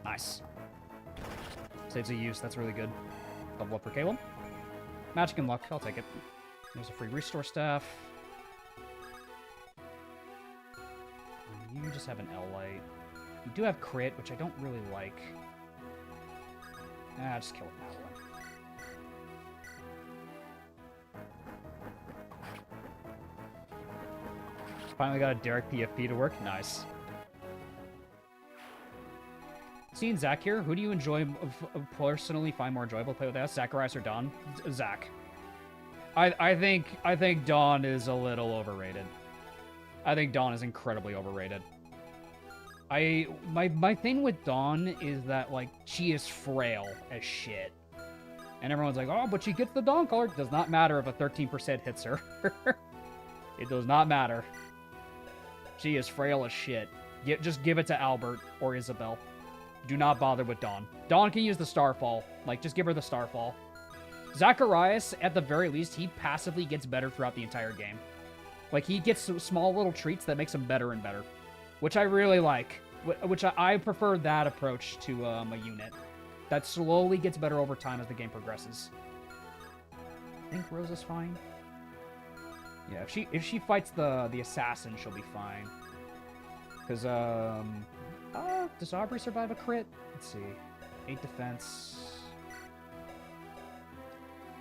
Nice. Saves a use, that's really good. Level up for Calum. Magic and luck, I'll take it. There's a free restore staff. And you just have an L-Light. You do have crit, which I don't really like. Ah, just kill it that one. Finally got a Derek PFP to work. Nice. Seeing Zach here, who do you personally find more enjoyable to play with? Zacharias or Dawn? Zach. I think Dawn is a little overrated. I think Dawn is incredibly overrated. My thing with Dawn is that, like, she is frail as shit. And everyone's like, oh, but she gets the Dawn color. Does not matter if a 13% hits her. It does not matter. She is frail as shit. Just give it to Albert or Isabel. Do not bother with Dawn. Dawn can use the Starfall. Like, just give her the Starfall. Zacharias, at the very least, he passively gets better throughout the entire game. Like, he gets some small little treats that makes him better and better. Which I really like. Which I prefer that approach to a unit. That slowly gets better over time as the game progresses. I think Rosa's fine. Yeah, if she fights the assassin, she'll be fine. Because, does Aubrey survive a crit? Let's see. 8 defense.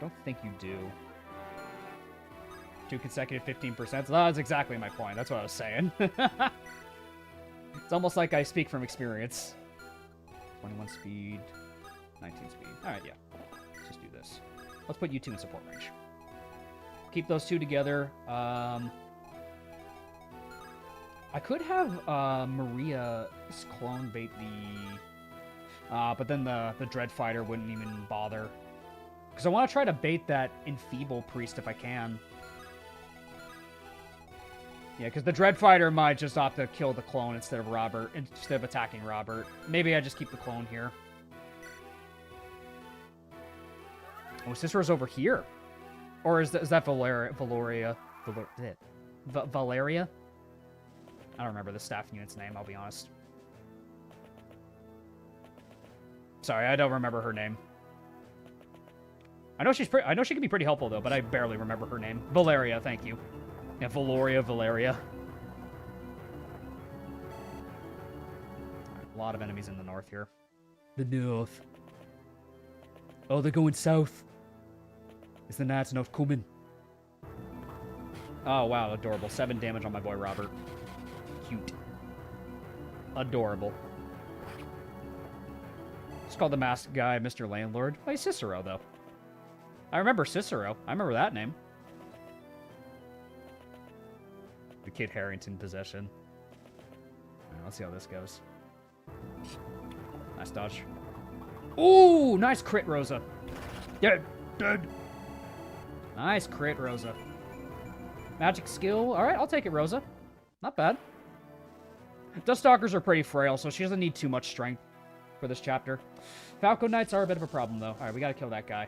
Don't think you do. 2 consecutive 15%. So that's exactly my point. That's what I was saying. It's almost like I speak from experience. 21 speed, 19 speed. Alright, yeah. Let's just do this. Let's put you two in support range. Keep those two together. I could have Maria's clone bait the... But then the Dread Fighter wouldn't even bother. Because I want to try to bait that Enfeeble Priest if I can. Yeah, because the Dread Fighter might just opt to kill the clone instead of attacking Robert. Maybe I just keep the clone here. Oh, Cicero's over here. Or is that Valeria? Valeria? I don't remember the staff unit's name, I'll be honest. Sorry, I don't remember her name. I know she can be pretty helpful though, but I barely remember her name. Valeria, thank you. Yeah, Valeria. A lot of enemies in the north here. The north. Oh, they're going south. Is the Nats not coming? Oh, wow, adorable. 7 damage on my boy Robert. Cute. Adorable. It's called the masked guy, Mr. Landlord. Oh, he's Cicero, though. I remember Cicero. I remember that name. The Kid Harrington possession. Right, let's see how this goes. Nice dodge. Ooh, nice crit, Rosa. Yeah, dead. Nice crit, Rosa. Magic skill. All right, I'll take it, Rosa. Not bad. Duststalkers are pretty frail, so she doesn't need too much strength for this chapter. Falco Knights are a bit of a problem, though. All right, we got to kill that guy.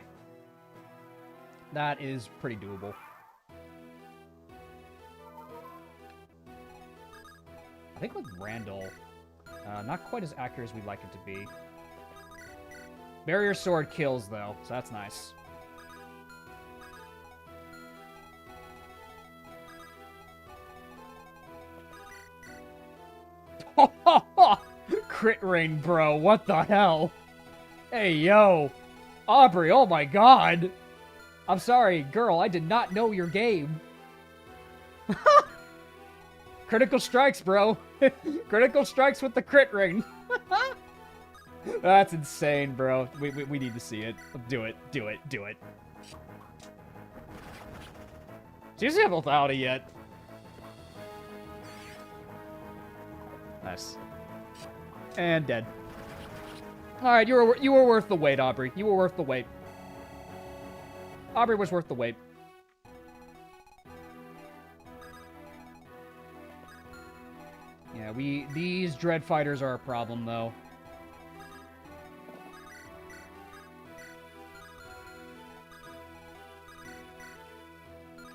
That is pretty doable. I think with Randall, not quite as accurate as we'd like it to be. Barrier Sword kills, though, so that's nice. Crit rain, bro. What the hell? Hey, yo. Aubrey, oh my god. I'm sorry, girl. I did not know your game. Critical strikes, bro. Critical strikes with the crit ring. That's insane, bro. We need to see it. Do it. Do it. Do it. She doesn't have lethality yet. Nice. And dead. Alright, you were worth the wait, Aubrey. You were worth the wait. Aubrey was worth the wait. Yeah, these Dread Fighters are a problem, though.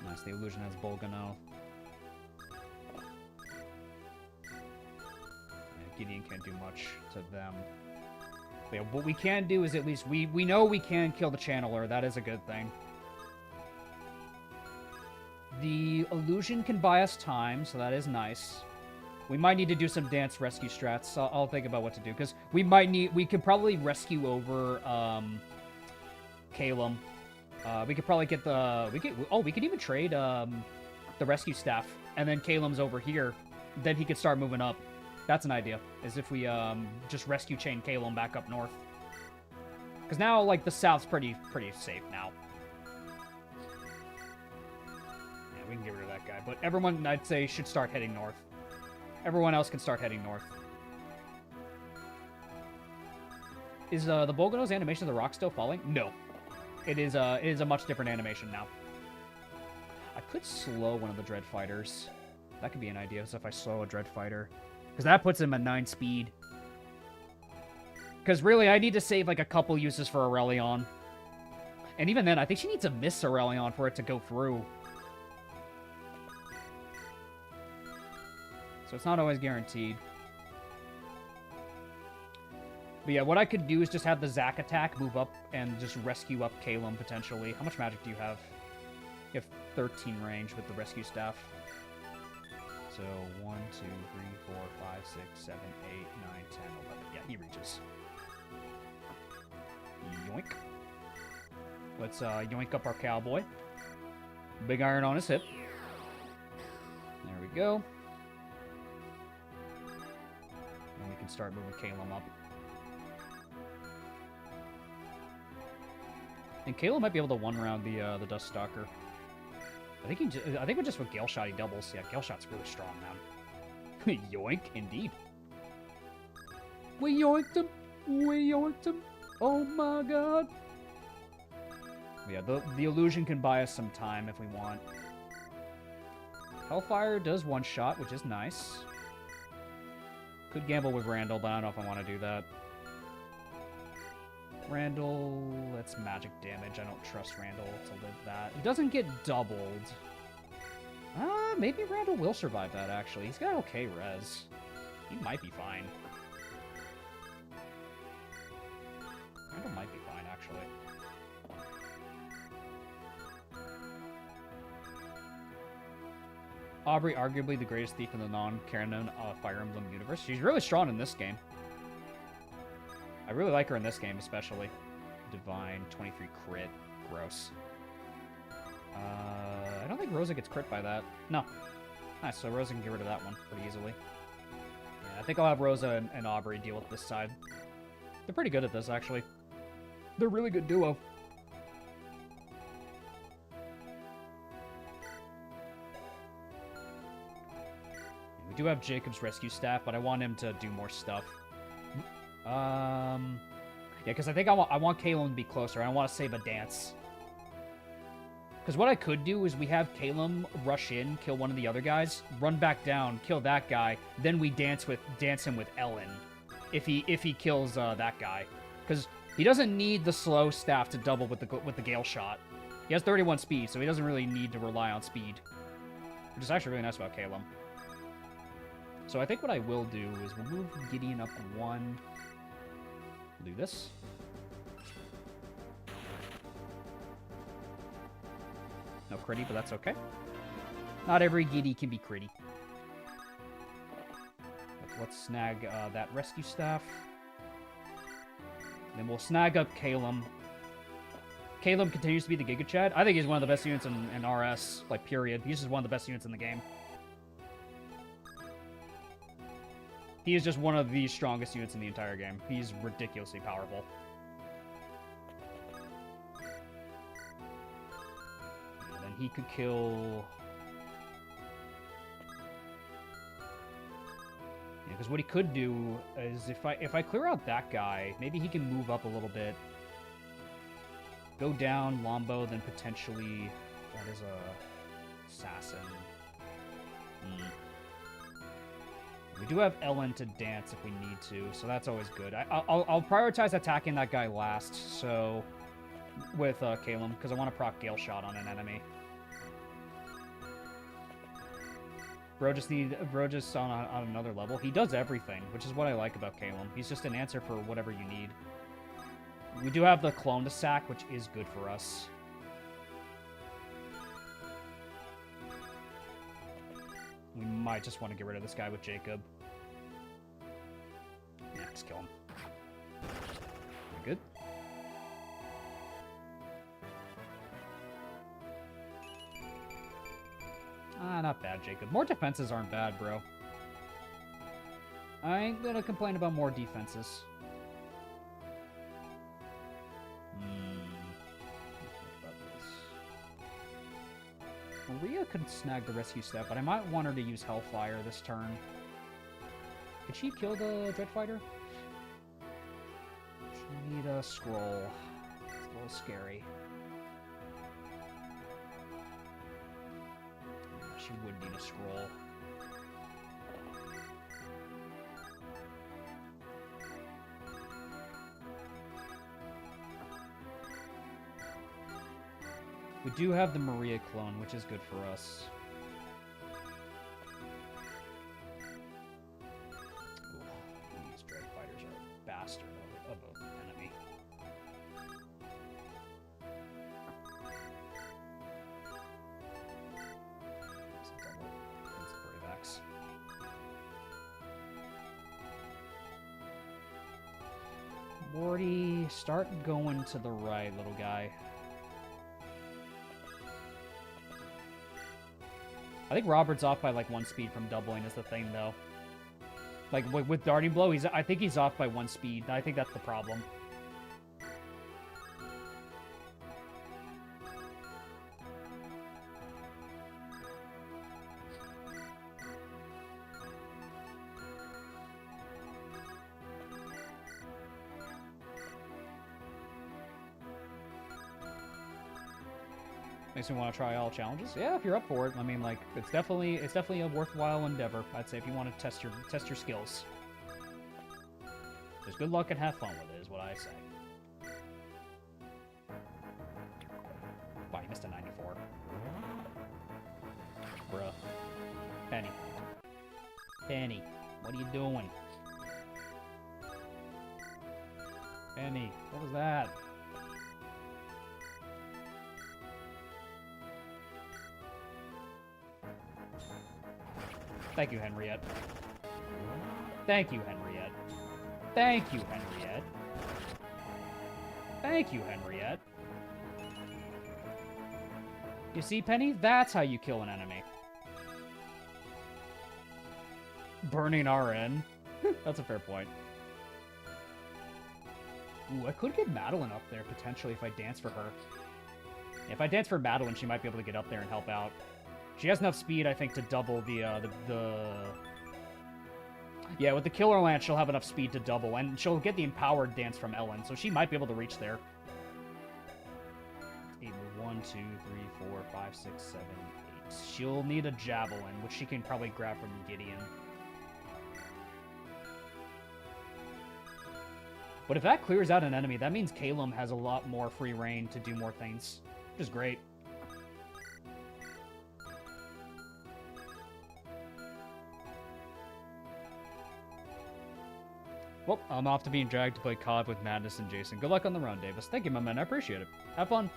Nice, the illusion has Bolgano. Gideon can't do much to them. But yeah, what we can do is at least we know we can kill the Channeler. That is a good thing. The illusion can buy us time, so that is nice. We might need to do some dance rescue strats. I'll think about what to do, because we could probably rescue over Calum. We could probably get we could even trade the rescue staff, and then Calum's over here. Then he could start moving up. That's an idea, is if we just rescue chain Calum back up north. Because now, like, the south's pretty safe now. Yeah, we can get rid of that guy. But everyone, I'd say, should start heading north. Everyone else can start heading north. Is the Bolgano's animation of the rock still falling? No. It is a much different animation now. I could slow one of the Dread Fighters. That could be an idea, so if I slow a Dread Fighter. Because that puts him at 9 speed. Because really, I need to save like a couple uses for Aurelion. And even then, I think she needs to miss Aurelion for it to go through. So it's not always guaranteed. But yeah, what I could do is just have the Zac attack move up and just rescue up Calum, potentially. How much magic do you have? You have 13 range with the rescue staff. So 1, 2, 3, 4, 5, 6, 7, 8, 9, 10, 11. Yeah, he reaches. Yoink. Let's yoink up our cowboy. Big iron on his hip. There we go. And we can start moving Calum up. And Calum might be able to one-round the Duststalker. I think with just with Gale Shot he doubles. Yeah, Gale Shot's really strong, man. Yoink, indeed. We yoinked him. We yanked him. Oh my god. Yeah, the illusion can buy us some time if we want. Hellfire does one shot, which is nice. Could gamble with Randall, but I don't know if I want to do that. Randall, that's magic damage. I don't trust Randall to live that. He doesn't get doubled. Maybe Randall will survive that, actually. He's got okay res. He might be fine. Randall might be fine, actually. Aubrey, arguably the greatest thief in the non-canon Fire Emblem universe. She's really strong in this game. I really like her in this game, especially. Divine, 23 crit. Gross. I don't think Rosa gets crit by that. No. Nice, so Rosa can get rid of that one pretty easily. Yeah, I think I'll have Rosa and Aubrey deal with this side. They're pretty good at this, actually. They're a really good duo. We do have Jacob's rescue staff, but I want him to do more stuff. Yeah, because I think I want Calum to be closer. I want to save a dance. Because what I could do is we have Calum rush in, kill one of the other guys, run back down, kill that guy, then we dance him with Ellen. If he kills that guy, because he doesn't need the slow staff to double with the Gale shot. He has 31 speed, so he doesn't really need to rely on speed, which is actually really nice about Calum. So I think what I will do is we'll move Gideon up 1. We'll do this. No critty, but that's okay. Not every Giddy can be critty. Let's snag that rescue staff. Then we'll snag up Calum. Calum continues to be the Giga Chad. I think he's one of the best units in RS, like, period. He's just one of the best units in the game. He is just one of the strongest units in the entire game. He's ridiculously powerful. And then he could kill... Yeah, because what he could do is if I clear out that guy, maybe he can move up a little bit. Go down, Lombo, then potentially... That is a... Assassin. We do have Ellen to dance if we need to, so that's always good. I'll prioritize attacking that guy last, so... With Calum, because I want to proc Gale Shot on an enemy. Bro just on another level. He does everything, which is what I like about Calum. He's just an answer for whatever you need. We do have the clone to sack, which is good for us. We might just want to get rid of this guy with Jacob. Yeah, just kill him. Good. Not bad, Jacob. More defenses aren't bad, bro. I ain't gonna complain about more defenses. Maria could snag the rescue step, but I might want her to use Hellfire this turn. Could she kill the Dreadfighter? She need a scroll. It's a little scary. She would need a scroll. We do have the Maria clone, which is good for us. Ooh, these Dread Fighters are a bastard of an enemy. That's a double. That's a Brave Axe. Morty, start going to the right, little guy. I think Robert's off by like 1 speed from doubling is the thing, though. Like with Darting Blow, I think he's off by 1 speed. I think that's the problem. Makes me want to try all challenges. Yeah, if you're up for it. I mean, like, it's definitely a worthwhile endeavor. I'd say if you want to test your skills. Just good luck and have fun with it, is what I say. Wow, you missed a 94. Bruh. Penny. Penny, what are you doing? Penny, what was that? Thank you, Henriette. Thank you, Henriette. Thank you, Henriette. Thank you, Henriette. You see, Penny? That's how you kill an enemy. Burning RN. That's a fair point. Ooh, I could get Madeline up there, potentially, if I dance for her. If I dance for Madeline, she might be able to get up there and help out. She has enough speed, I think, to double the... Yeah, with the Killer Lance, she'll have enough speed to double, and she'll get the Empowered Dance from Ellen, so she might be able to reach there. 1, 2, 3, 4, 5, 6, 7, 8. She'll need a Javelin, which she can probably grab from Gideon. But if that clears out an enemy, that means Calum has a lot more free reign to do more things, which is great. Well, I'm off to being dragged to play COD with Madness and Jason. Good luck on the run, Davis. Thank you, my man. I appreciate it. Have fun.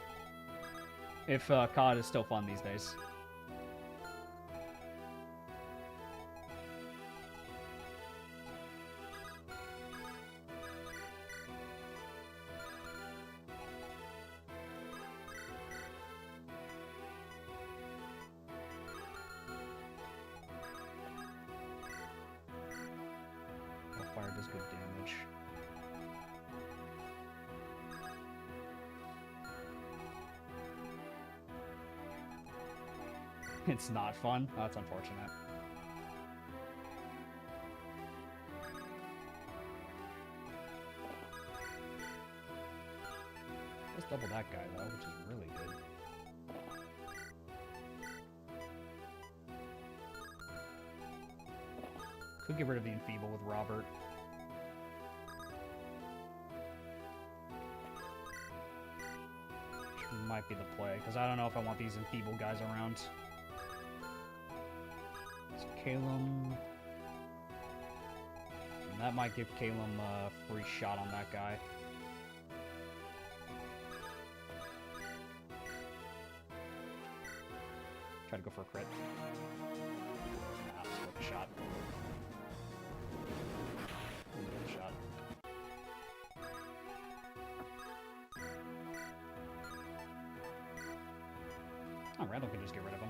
If COD is still fun these days. Fire does good damage. It's not fun. Oh, that's unfortunate. Let's double that guy, though, which is really good. Could get rid of the Enfeeble with Robert. Which might be the play, because I don't know if I want these Enfeeble guys around. It's Calum. And that might give Calum a free shot on that guy. Try to go for a crit. Nah, just worth a shot. Worth a shot. Oh, Randall can just get rid of him.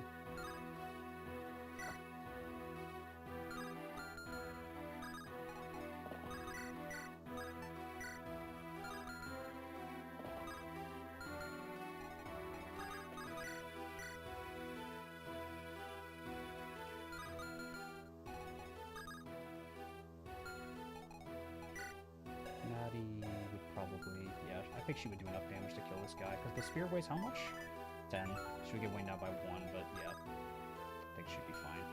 Natty would probably... Yeah, I think she would do enough damage to kill this guy, because the spear weighs how much? 10. She would get weighed down by 1, but yeah. I think she'd be fine.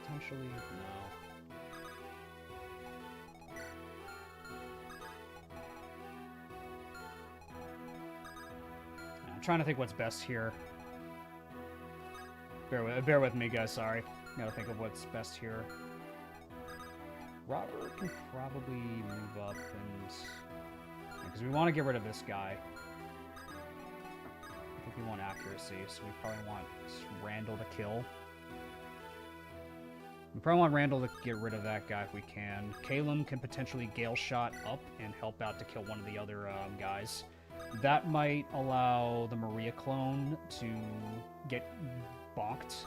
Potentially, no. I'm trying to think what's best here. Bear with me, guys. Sorry, gotta think of what's best here. Robert can probably move up and because we want to get rid of this guy. I think we want accuracy, so we probably want Randall to kill. We probably want Randall to get rid of that guy if we can. Calum can potentially Gale Shot up and help out to kill one of the other guys. That might allow the Maria clone to get bonked.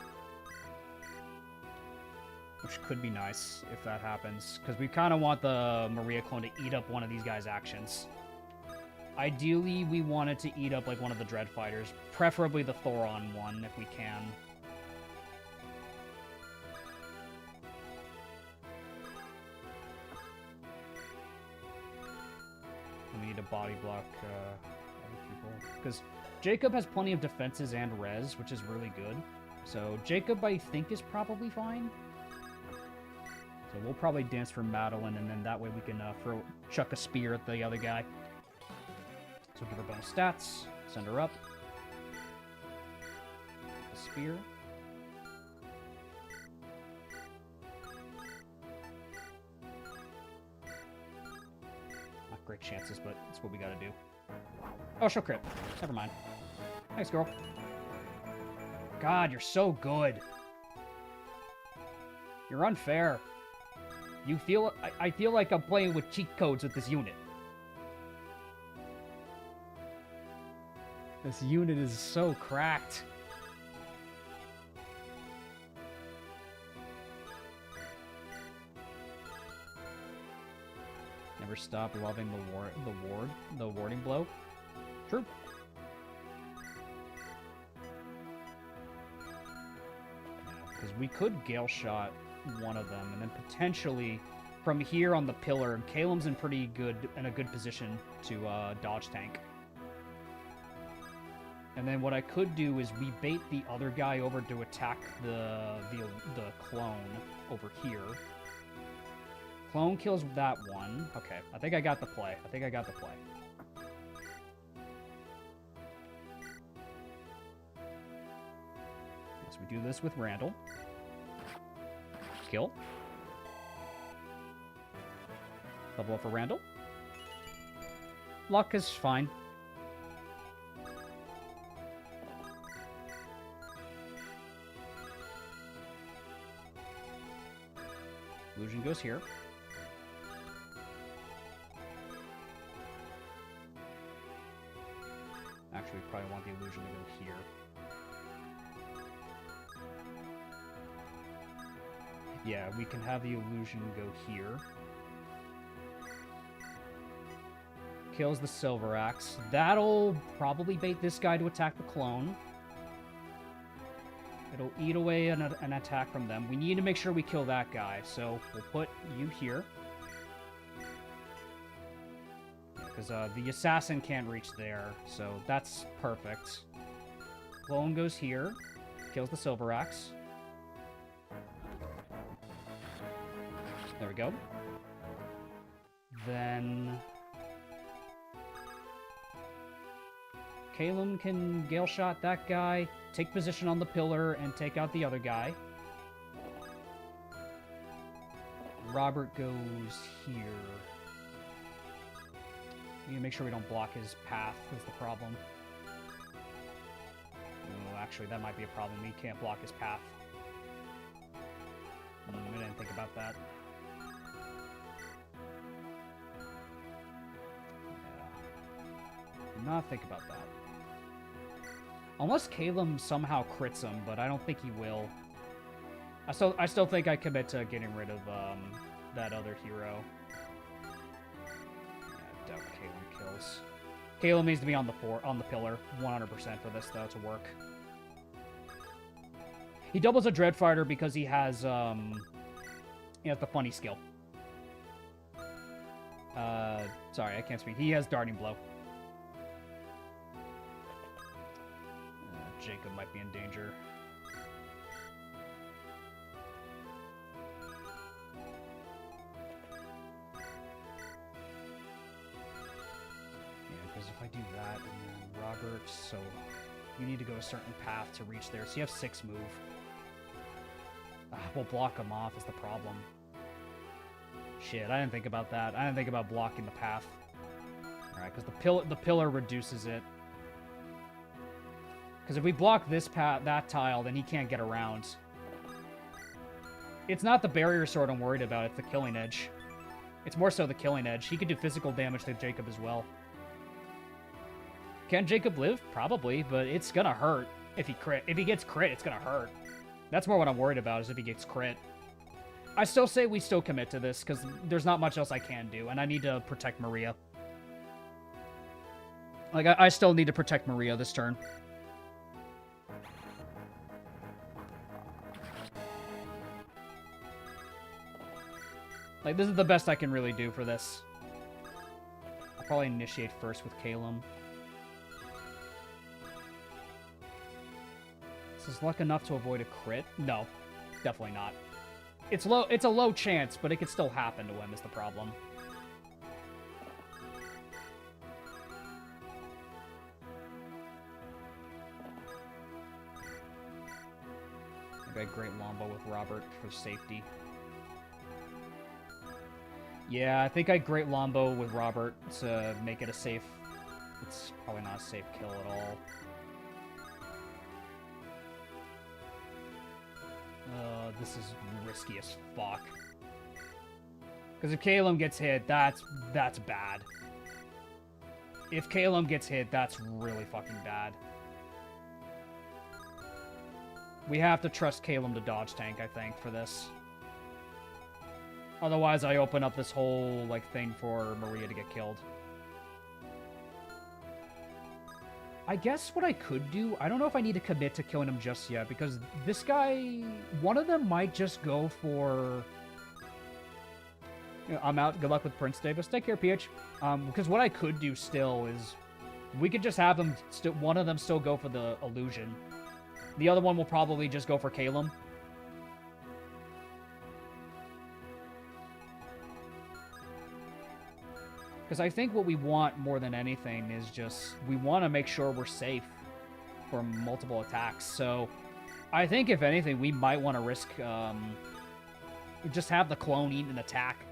Which could be nice if that happens. Because we kind of want the Maria clone to eat up one of these guys' actions. Ideally, we wanted to eat up, like, one of the Dread Fighters. Preferably the Thoron one, if we can. We need to body block other people. Because Jacob has plenty of defenses and res, which is really good. So Jacob, I think, is probably fine. So we'll probably dance for Madeline, and then that way we can chuck a spear at the other guy. So give her bonus stats, send her up. A spear. Not great chances, but it's what we gotta do. Oh, she'll crit. Never mind. Thanks, girl. God, you're so good. You're unfair. You feel... I feel like I'm playing with cheat codes with this unit. This unit is so cracked. Never stop loving the warding blow. True. Because we could Gale Shot one of them, and then potentially from here on the pillar, Calum's in a good position to dodge tank. And then what I could do is we bait the other guy over to attack the clone over here. Clone kills that one. Okay, I think I got the play. So we do this with Randall. Kill. Level up for Randall. Luck is fine. Illusion goes here. Actually, we probably want the illusion to go here. Yeah, we can have the illusion go here. Kills the Silver Axe. That'll probably bait this guy to attack the clone. It'll eat away an attack from them. We need to make sure we kill that guy, so we'll put you here. Because the assassin can't reach there, so that's perfect. Clone goes here. Kills the Silver Axe. There we go. Then... Calum can Gale Shot that guy, take position on the pillar, and take out the other guy. Robert goes here. We need to make sure we don't block his path, is the problem. Oh, actually, that might be a problem. We can't block his path. I didn't think about that. Yeah. Not think about that. Unless Calum somehow crits him, but I don't think he will. I still think I commit to getting rid of that other hero. Yeah, I doubt Calum kills. Calum needs to be on the pillar 100% for this though to work. He doubles a Dreadfighter because he has the funny skill. Sorry, I can't speak. He has Darting Blow. Jacob might be in danger. Yeah, because if I do that, and then Robert, so you need to go a certain path to reach there. So you have 6 move. We'll block him off is the problem. Shit, I didn't think about that. I didn't think about blocking the path. Alright, because the pillar reduces it. Because if we block this that tile, then he can't get around. It's not the barrier sword I'm worried about, it's the killing edge. It's more so the killing edge. He could do physical damage to Jacob as well. Can Jacob live? Probably, but it's gonna hurt if he crit. If he gets crit, it's gonna hurt. That's more what I'm worried about, is if he gets crit. I still say we still commit to this, because there's not much else I can do, and I need to protect Maria. Like, I still need to protect Maria this turn. Like, this is the best I can really do for this. I'll probably initiate first with Calum. Is luck enough to avoid a crit? No, definitely not. It's low. It's a low chance, but it could still happen to him is the problem. Maybe a great Lombo with Robert for safety. Yeah, I think I great Lombo with Robert to make it a safe. It's probably not a safe kill at all. This is risky as fuck. Because if Calum gets hit, that's bad. If Calum gets hit, that's really fucking bad. We have to trust Calum to dodge tank, I think, for this. Otherwise, I open up this whole, like, thing for Maria to get killed. I guess what I could do, I don't know if I need to commit to killing him just yet, because this guy, one of them might just go for... You know, I'm out, good luck with Prince Davis. Take care, PH. Because what I could do still is, we could just have them, one of them still go for the illusion. The other one will probably just go for Calum. Because I think what we want more than anything is just, we want to make sure we're safe from multiple attacks. So I think if anything, we might want to risk, just have the clone eat an attack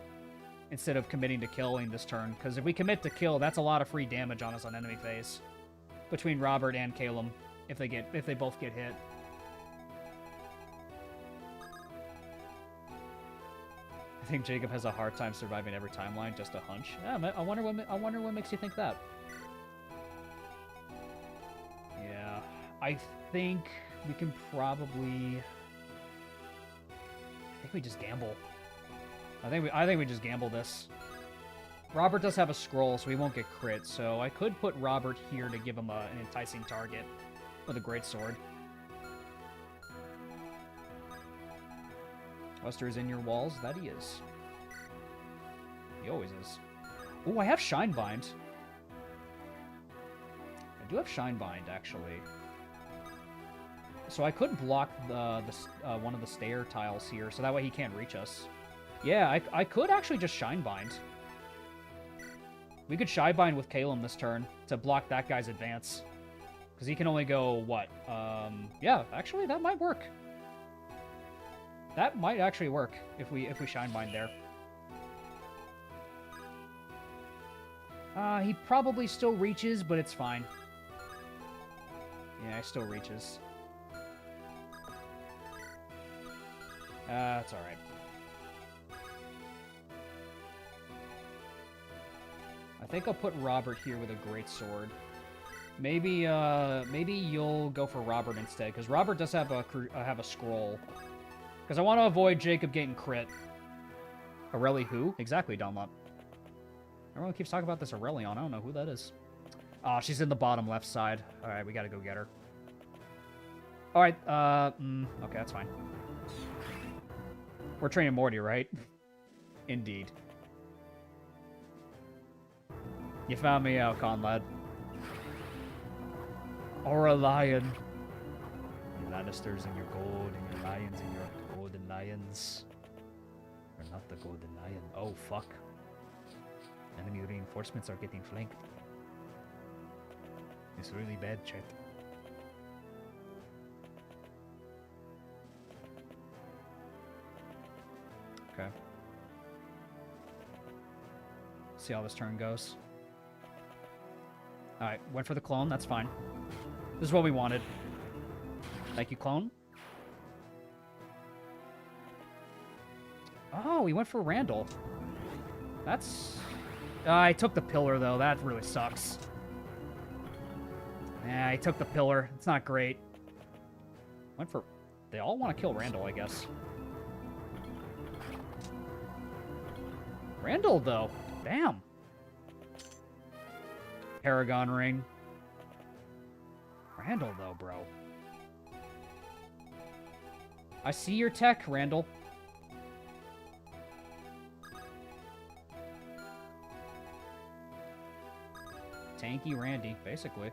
instead of committing to killing this turn. Because if we commit to kill, that's a lot of free damage on us on enemy phase. Between Robert and Calum, if they both get hit. I think Jacob has a hard time surviving every timeline, just a hunch. Yeah, I wonder what makes you think that. Yeah, I think we can probably. I think we just gamble. I think we just gamble this. Robert does have a scroll, so he won't get crit. So I could put Robert here to give him an enticing target with a greatsword. Lester is in your walls. That he is. He always is. Oh, I have Shinebind. I do have Shinebind, actually. So I could block one of the stair tiles here, so that way he can't reach us. Yeah, I could actually just Shinebind. We could Shinebind with Calum this turn to block that guy's advance. Because he can only go, what? Yeah, actually, that might work. That might actually work if we Shinebind there. He probably still reaches, but it's fine. Yeah, he still reaches. It's alright. I think I'll put Robert here with a greatsword. Maybe you'll go for Robert instead, because Robert does have a scroll. Because I want to avoid Jacob getting crit. Aureli who? Exactly, Dunlop. Everyone keeps talking about this Aurelion. I don't know who that is. She's in the bottom left side. Alright, we gotta go get her. Alright, okay, that's fine. We're training Morty, right? Indeed. You found me out, Conlad. Aurelion. Your Lannisters and your gold, and your lions and your golden lions. Or not the golden lion. Oh, fuck. Enemy reinforcements are getting flanked. It's really bad, chat. Okay. See how this turn goes. Alright, went for the clone, that's fine. This is what we wanted. Thank you, clone. Oh, he went for Randall. That's... I took the pillar, though. That really sucks. Yeah, I took the pillar. It's not great. Went for... They all want to kill Randall, I guess. Randall, though. Damn. Paragon ring. Randall, though, bro. I see your tech, Randall. Tanky Randy, basically.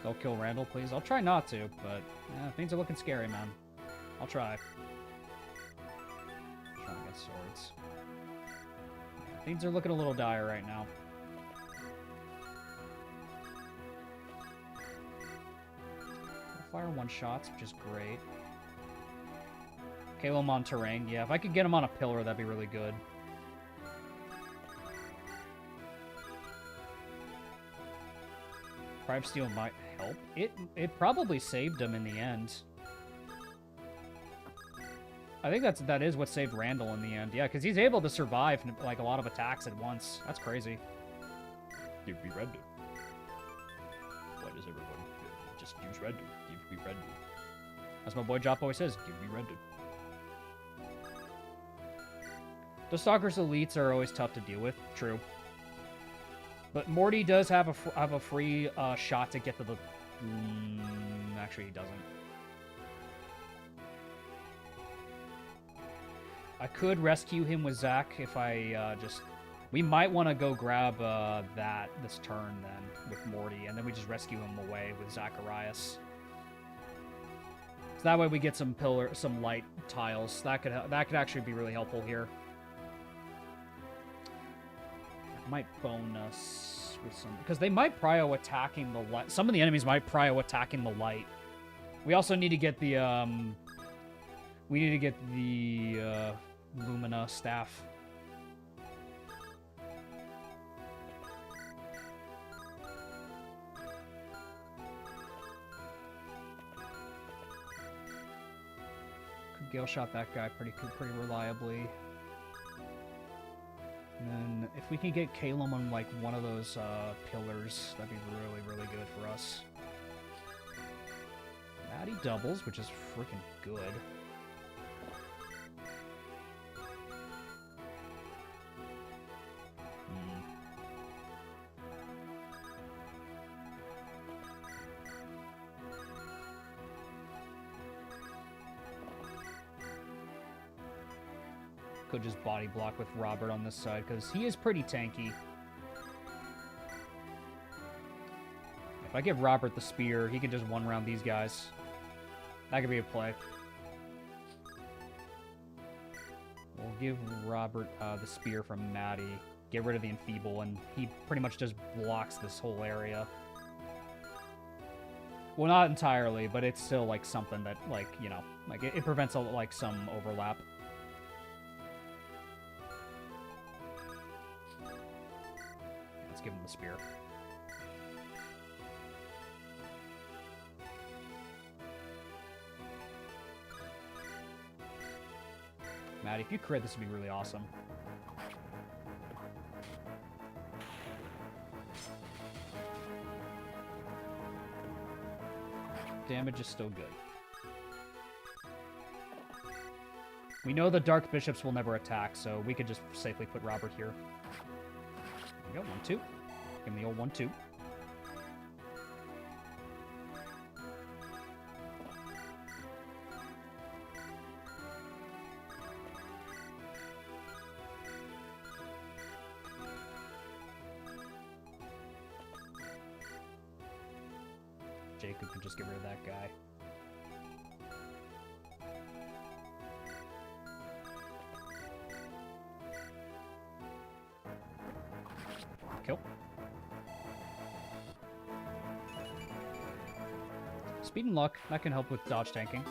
Don't kill Randall, please. I'll try not to, but things are looking scary, man. I'll try. Trying to get swords. Yeah, things are looking a little dire right now. Fire one-shots, which is great. Kill him on terrain. Yeah, if I could get him on a pillar, that'd be really good. Prime Steel might help. It probably saved him in the end. I think that is what saved Randall in the end. Yeah, because he's able to survive like a lot of attacks at once. That's crazy. Give me Randall. Why does everyone just use Randall? Give me Randall. As my boy Jop always says, Give me Randall. the Stalker's elites are always tough to deal with. True. But Morty does have a free shot to get to the... actually, he doesn't. I could rescue him with Zac if I just... We might want to go grab this turn then with Morty, and then we just rescue him away with Zacharias. So that way we get some light tiles. That could actually be really helpful here. Might bone us with some, because they might prio attacking the light. Some of the enemies might prio attacking the light. We also need to get the Lumina staff. Could Gale shot that guy pretty reliably. And then if we can get Calum on like one of those pillars, that'd be really good for us. Maddie doubles, which is freaking good. Could just body block with Robert on this side, because he is pretty tanky. If I give Robert the spear, he can just one-round these guys. That could be a play. We'll give Robert the spear from Maddie, get rid of the Enfeeble, and he pretty much just blocks this whole area. Well, not entirely, but it's still, like, something that, like, you know, like, it prevents, like, some overlap. Give him the spear. Maddie, if you crit, this would be really awesome. Damage is still good. We know the Dark Bishops will never attack, so we could just safely put Robert here. There we go, 1-2. Give him the old 1-2. Jacob can just get rid of that guy. Kill. Speed and luck, that can help with dodge tanking.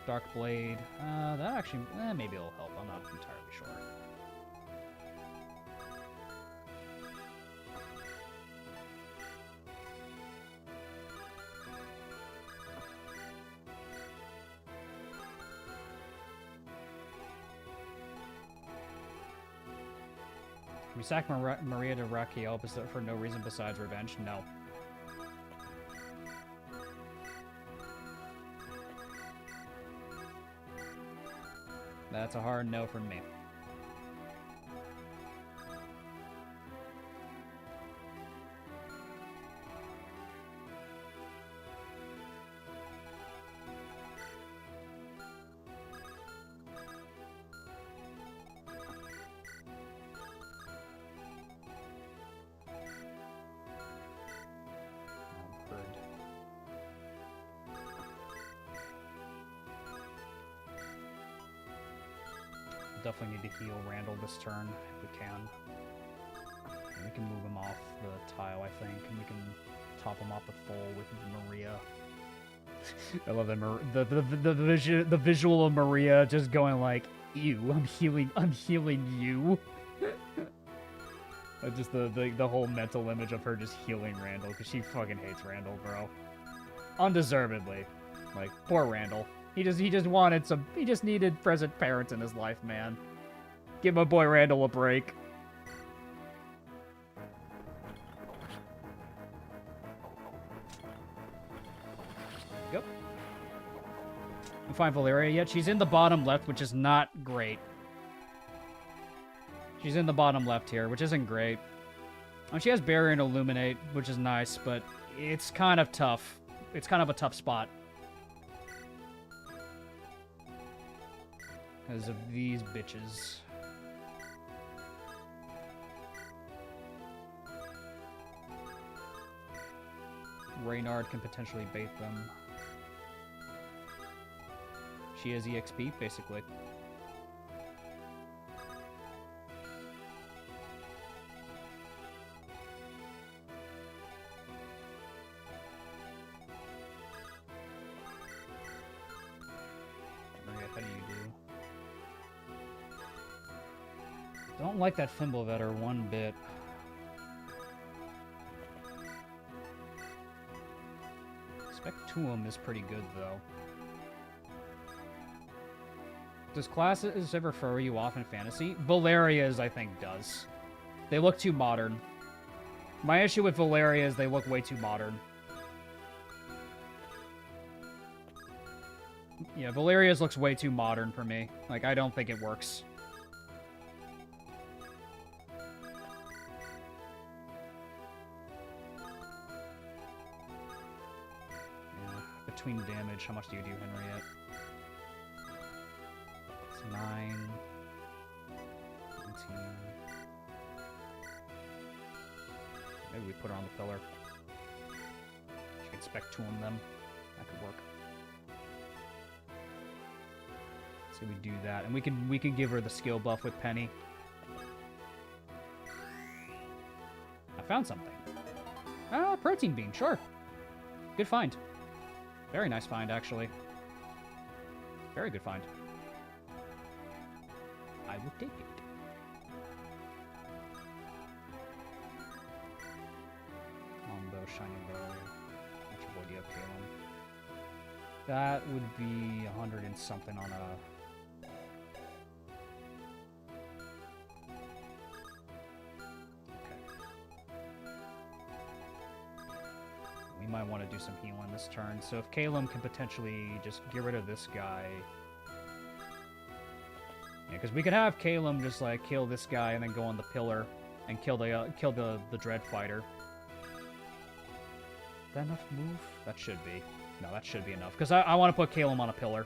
Dark Blade, that actually, maybe it'll help, I'm not entirely sure. we sack Maria to Raquel for no reason besides revenge? No. That's a hard no from me. Definitely need to heal Randall this turn if we can. And we can move him off the tile, I think, and we can top him off with full with Maria. I love that the visual of Maria just going like, "Ew, I'm healing you." Just the whole mental image of her just healing Randall because she fucking hates Randall, bro. Undeservedly, like poor Randall. He just needed present parents in his life, man. Give my boy Randall a break. Go. We find Valeria yet. She's in the bottom left, which is not great. She's in the bottom left here, which isn't great. And she has Barrier and Illuminate, which is nice, but it's kind of tough. It's kind of a tough spot. Because of these bitches. Reynard can potentially bait them. She has EXP, basically. How do you do? Don't like that Fimbulvetter one bit. Spectuum is pretty good, though. Does classes ever throw you off in fantasy? Valeria's, I think, does. They look too modern. My issue with Valeria is they look way too modern. Yeah, Valeria's looks way too modern for me. Like, I don't think it works. Between damage, how much do you do, Henriette? It's 9, 19. Maybe we put her on the pillar. She can Spectuum them. That could work. So we do that, and we can give her the skill buff with Penny. I found something. Ah, protein beam, sure. Good find. Very nice find, actually. Very good find. I will take it. Combo, Shining Bow. Which boy do you have, Caleb? That would be 100 and something on a... We might want to do some healing this turn. So if Caleb can potentially just get rid of this guy... Yeah, because we could have Caleb just, like, kill this guy and then go on the pillar and kill the Dread Fighter. Is that enough move? That should be. No, that should be enough. Because I want to put Caleb on a pillar.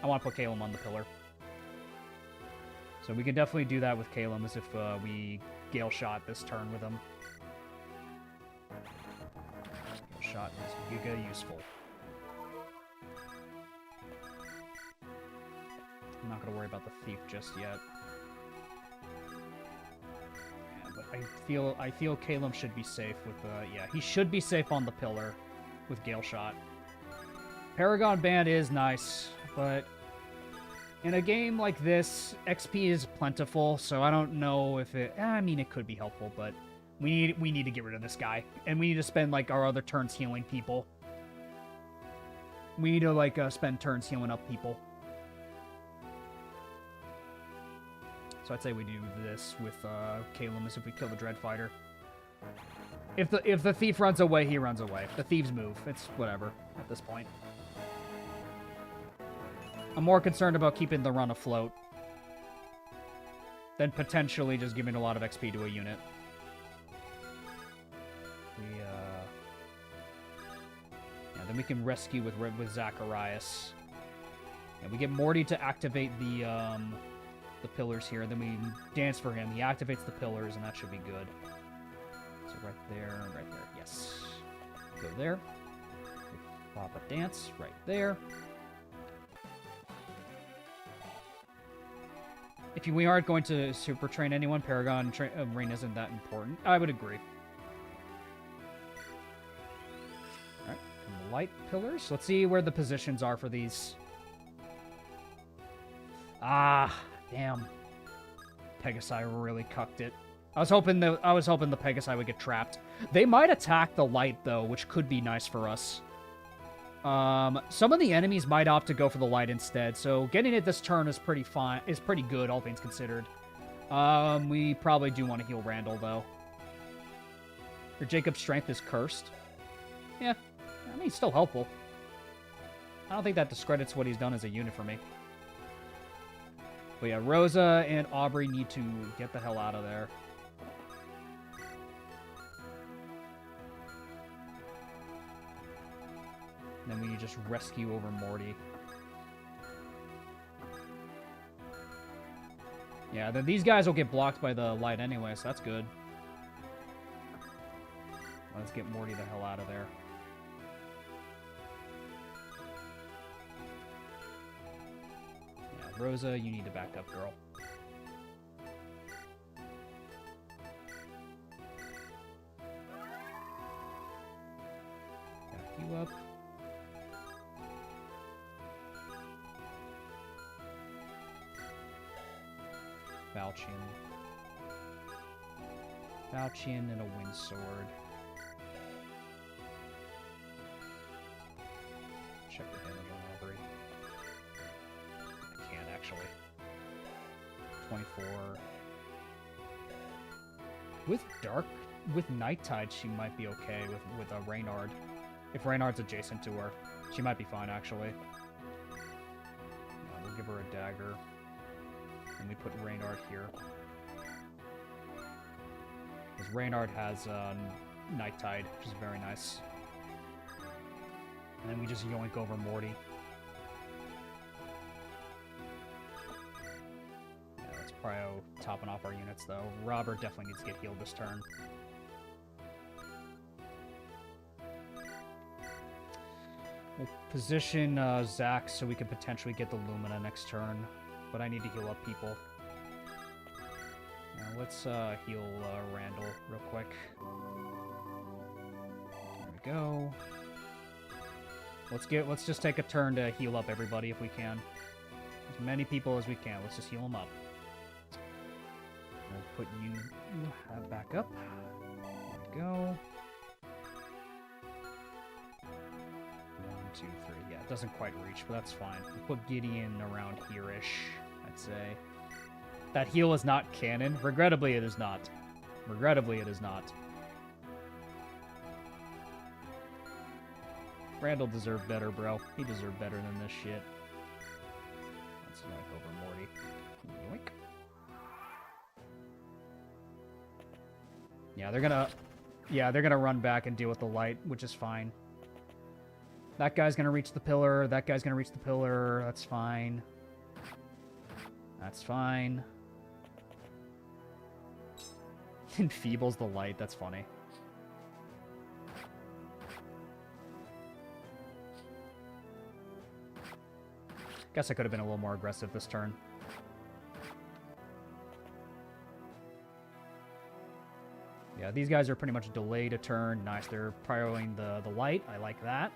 I want to put Caleb on the pillar. So we can definitely do that with Caleb as if we Gale Shot this turn with him. Shot is giga useful. I'm not gonna worry about the thief just yet. Yeah, but I feel Caleb should be safe with yeah, he should be safe on the pillar with Gale Shot. Paragon Band is nice, but in a game like this, XP is plentiful, so I don't know if it I mean it could be helpful, but we need to get rid of this guy, and we need to spend, like, our other turns healing people. We need to, like, spend turns healing up people. So So I'd say we do this with Kalamus if we kill the Dread Fighter. If the thief runs away, he runs away. The thieves move. It's whatever at this point. I'm more concerned about keeping the run afloat than potentially just giving a lot of XP to a unit. Yeah, then we can rescue with Zacharias. And we get Morty to activate the pillars here. Then we dance for him. He activates the pillars, and that should be good. So right there, yes. Go there. Pop a dance right there. If we aren't going to super train anyone, Paragon Rain isn't that important. I would agree. Alright, light pillars. Let's see where the positions are for these. Ah, damn. Pegasi really cucked it. I was hoping the Pegasi would get trapped. They might attack the light though, which could be nice for us. Some of the enemies might opt to go for the light instead, so getting it this turn is pretty fine. Is pretty good, all things considered. We probably do want to heal Randall though. Your Jacob's strength is cursed. Yeah, I mean, it's still helpful. I don't think that discredits what he's done as a unit for me. But yeah, Rosa and Aubrey need to get the hell out of there. And then we just rescue over Morty. Yeah, then these guys will get blocked by the light anyway, so that's good. Let's get Morty the hell out of there. Yeah, Rosa, you need to back up, girl. Back you up. Falchion and a wind sword. Check the damage on Aubrey. I can't actually. 24. With Night Tide, she might be okay with Reynard. If Reynard's adjacent to her, she might be fine actually. We'll give her a dagger. And we put Reynard here. Because Reynard has Night Tide, which is very nice. And then we just yoink over Morty. Yeah, that's prio topping off our units, though. Robert definitely needs to get healed this turn. We'll position Zach so we can potentially get the Lumina next turn. But I need to heal up people. Now let's heal Randall real quick. There we go. Let's just take a turn to heal up everybody if we can. As many people as we can. Let's just heal them up. We'll put you back up. There we go. 1, 2, 3. Yeah, it doesn't quite reach, but that's fine. We'll put Gideon around here-ish, I'd say. That heal is not canon. Regrettably, it is not. Regrettably, it is not. Randall deserved better, bro. He deserved better than this shit. Let's yoink over Morty. Yoink. Yeah, they're gonna run back and deal with the light, which is fine. That guy's gonna reach the pillar. That guy's gonna reach the pillar. That's fine. That's fine. Enfeebles the light. That's funny. Guess I could have been a little more aggressive this turn. Yeah, these guys are pretty much delayed a turn. Nice, they're prioring the light. I like that.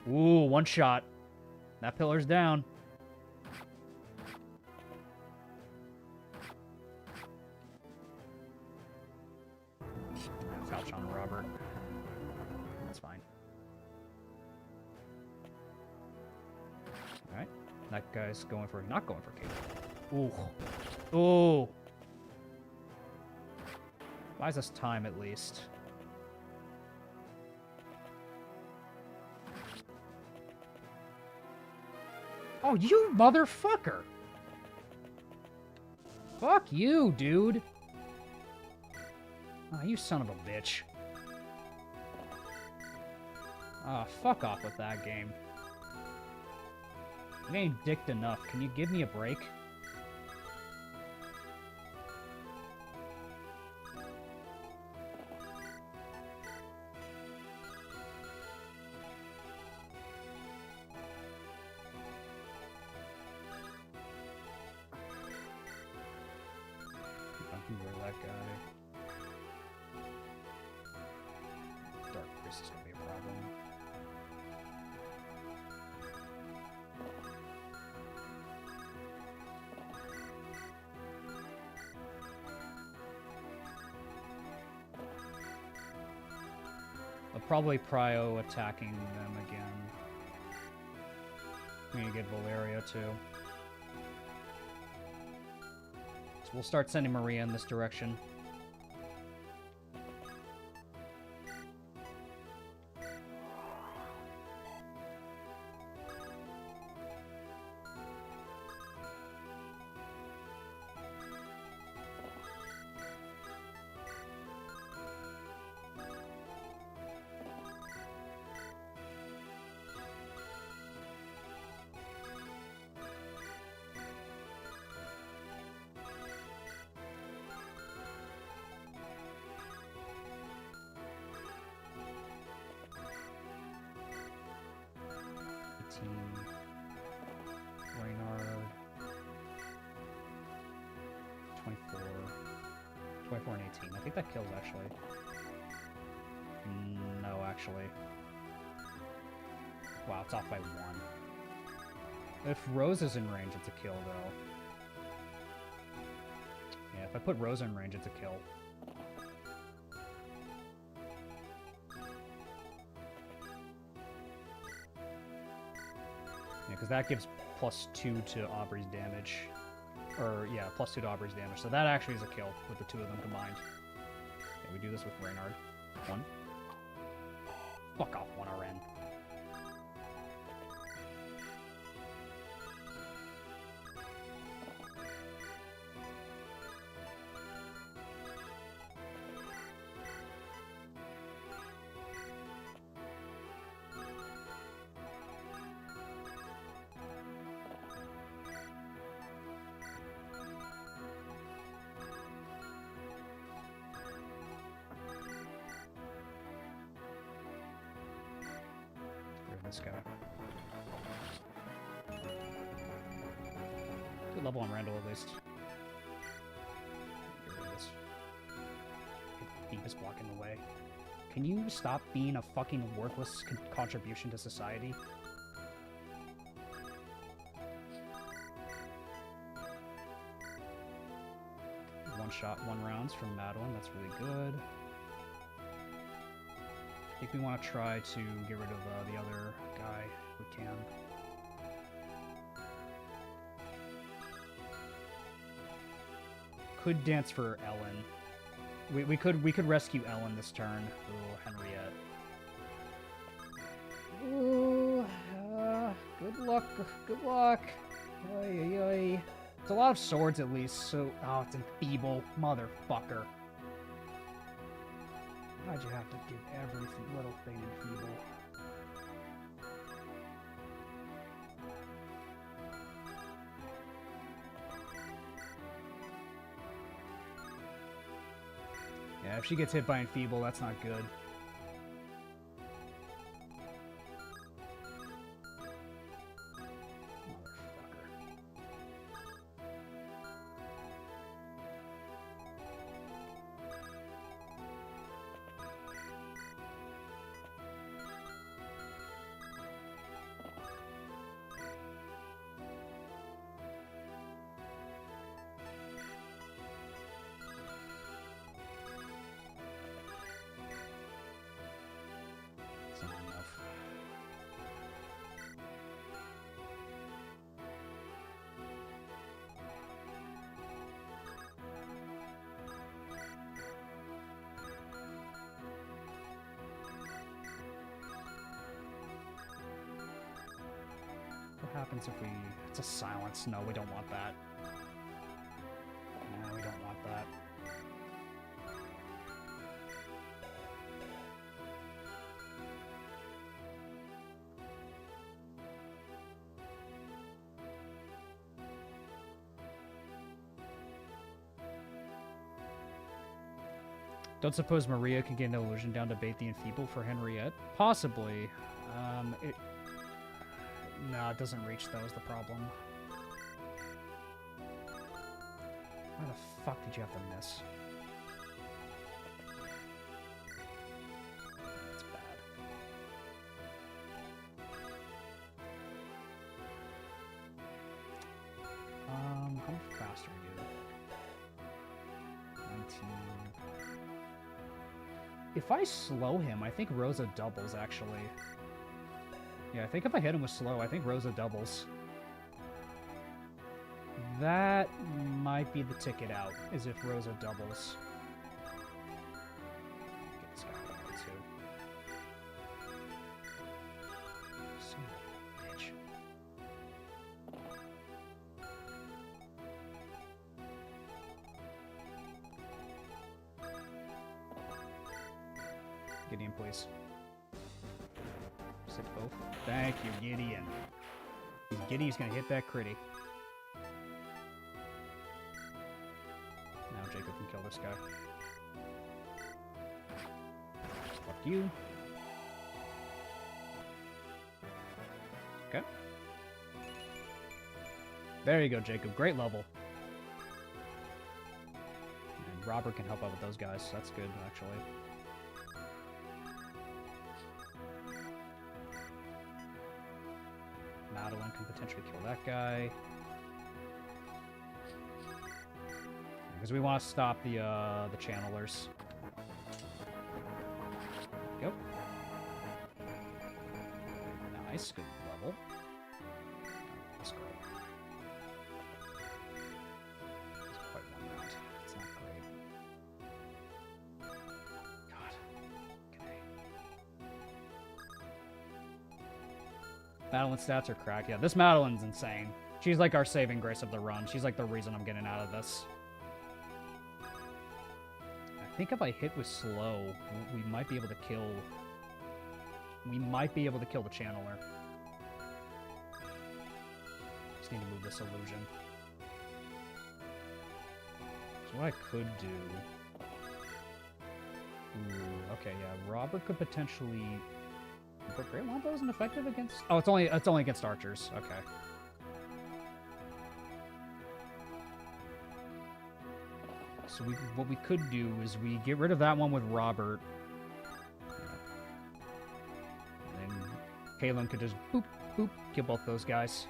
Ooh, one shot. That pillar's down. Couch on Robert. That's fine. Alright. That guy's not going for Kate. Ooh. Ooh. Buys us time at least. Oh, you motherfucker! Fuck you, dude! Oh, you son of a bitch. Ah, fuck off with that game. I'm getting dicked enough. Can you give me a break? That guy. Dark Priest is gonna be a problem. I'll probably prio attacking them again. I'm gonna get Valeria too. So we'll start sending Maria in this direction. Reynard. 24. 24 and 18. I think that kills, actually. No, actually. Wow, it's off by 1. If Rose is in range, it's a kill, though. Yeah, if I put Rose in range, it's a kill. Yeah, because that gives +2 to Aubrey's damage. Or, yeah, +2 to Aubrey's damage. So that actually is a kill with the two of them combined. Yeah, we do this with Reynard. 1. Fuck off, 1 RN. This guy. Good level on Randall, at least. Get rid of this. Thief is blocking the way. Can you stop being a fucking worthless contribution to society? One shot, 1 rounds from Madeline. That's really good. I think we want to try to get rid of the other guy if we can. Could dance for Ellen. We could rescue Ellen this turn. Ooh, Henriette. Ooh, good luck. Good luck. Oy, oy, oy. It's a lot of swords at least. So, oh, it's enfeeble, motherfucker. Why'd you have to give every little thing enfeeble? Yeah, if she gets hit by enfeeble, that's not good. happens if we... It's a silence. No, we don't want that. No, we don't want that. Don't suppose Maria can get an illusion down to bait the enfeeble for Henriette? Possibly. No, it doesn't reach, though, is the problem. Why the fuck did you have to miss? That's bad. How much faster are you? 19. If I slow him, I think Rosa doubles, actually. Yeah, I think if I hit him with slow, I think Rosa doubles. That might be the ticket out, is if Rosa doubles. Get this guy out of there, too. Son of a bitch. Gideon, please. Just hit both. Thank you, Gideon. Gideon's gonna hit that critty. Now Jacob can kill this guy. Fuck you. Okay. There you go, Jacob. Great level. And Robert can help out with those guys, so that's good, actually. Madeline can potentially kill that guy. Because we want to stop the channelers. Go. Nice, good level. Let's go. It's quite one round. It's not great. God. Okay. Madeline's stats are cracked. Yeah, this Madeline's insane. She's like our saving grace of the run. She's like the reason I'm getting out of this. I think if I hit with slow, we might be able to kill... We might be able to kill the channeler. Just need to move this illusion. So what I could do... Ooh, okay, yeah, Robert could potentially... But Great Longbow isn't effective against... Oh, it's only against archers. Okay. So what we could do is we get rid of that one with Robert. And then Kalen could just boop, boop, kill both those guys.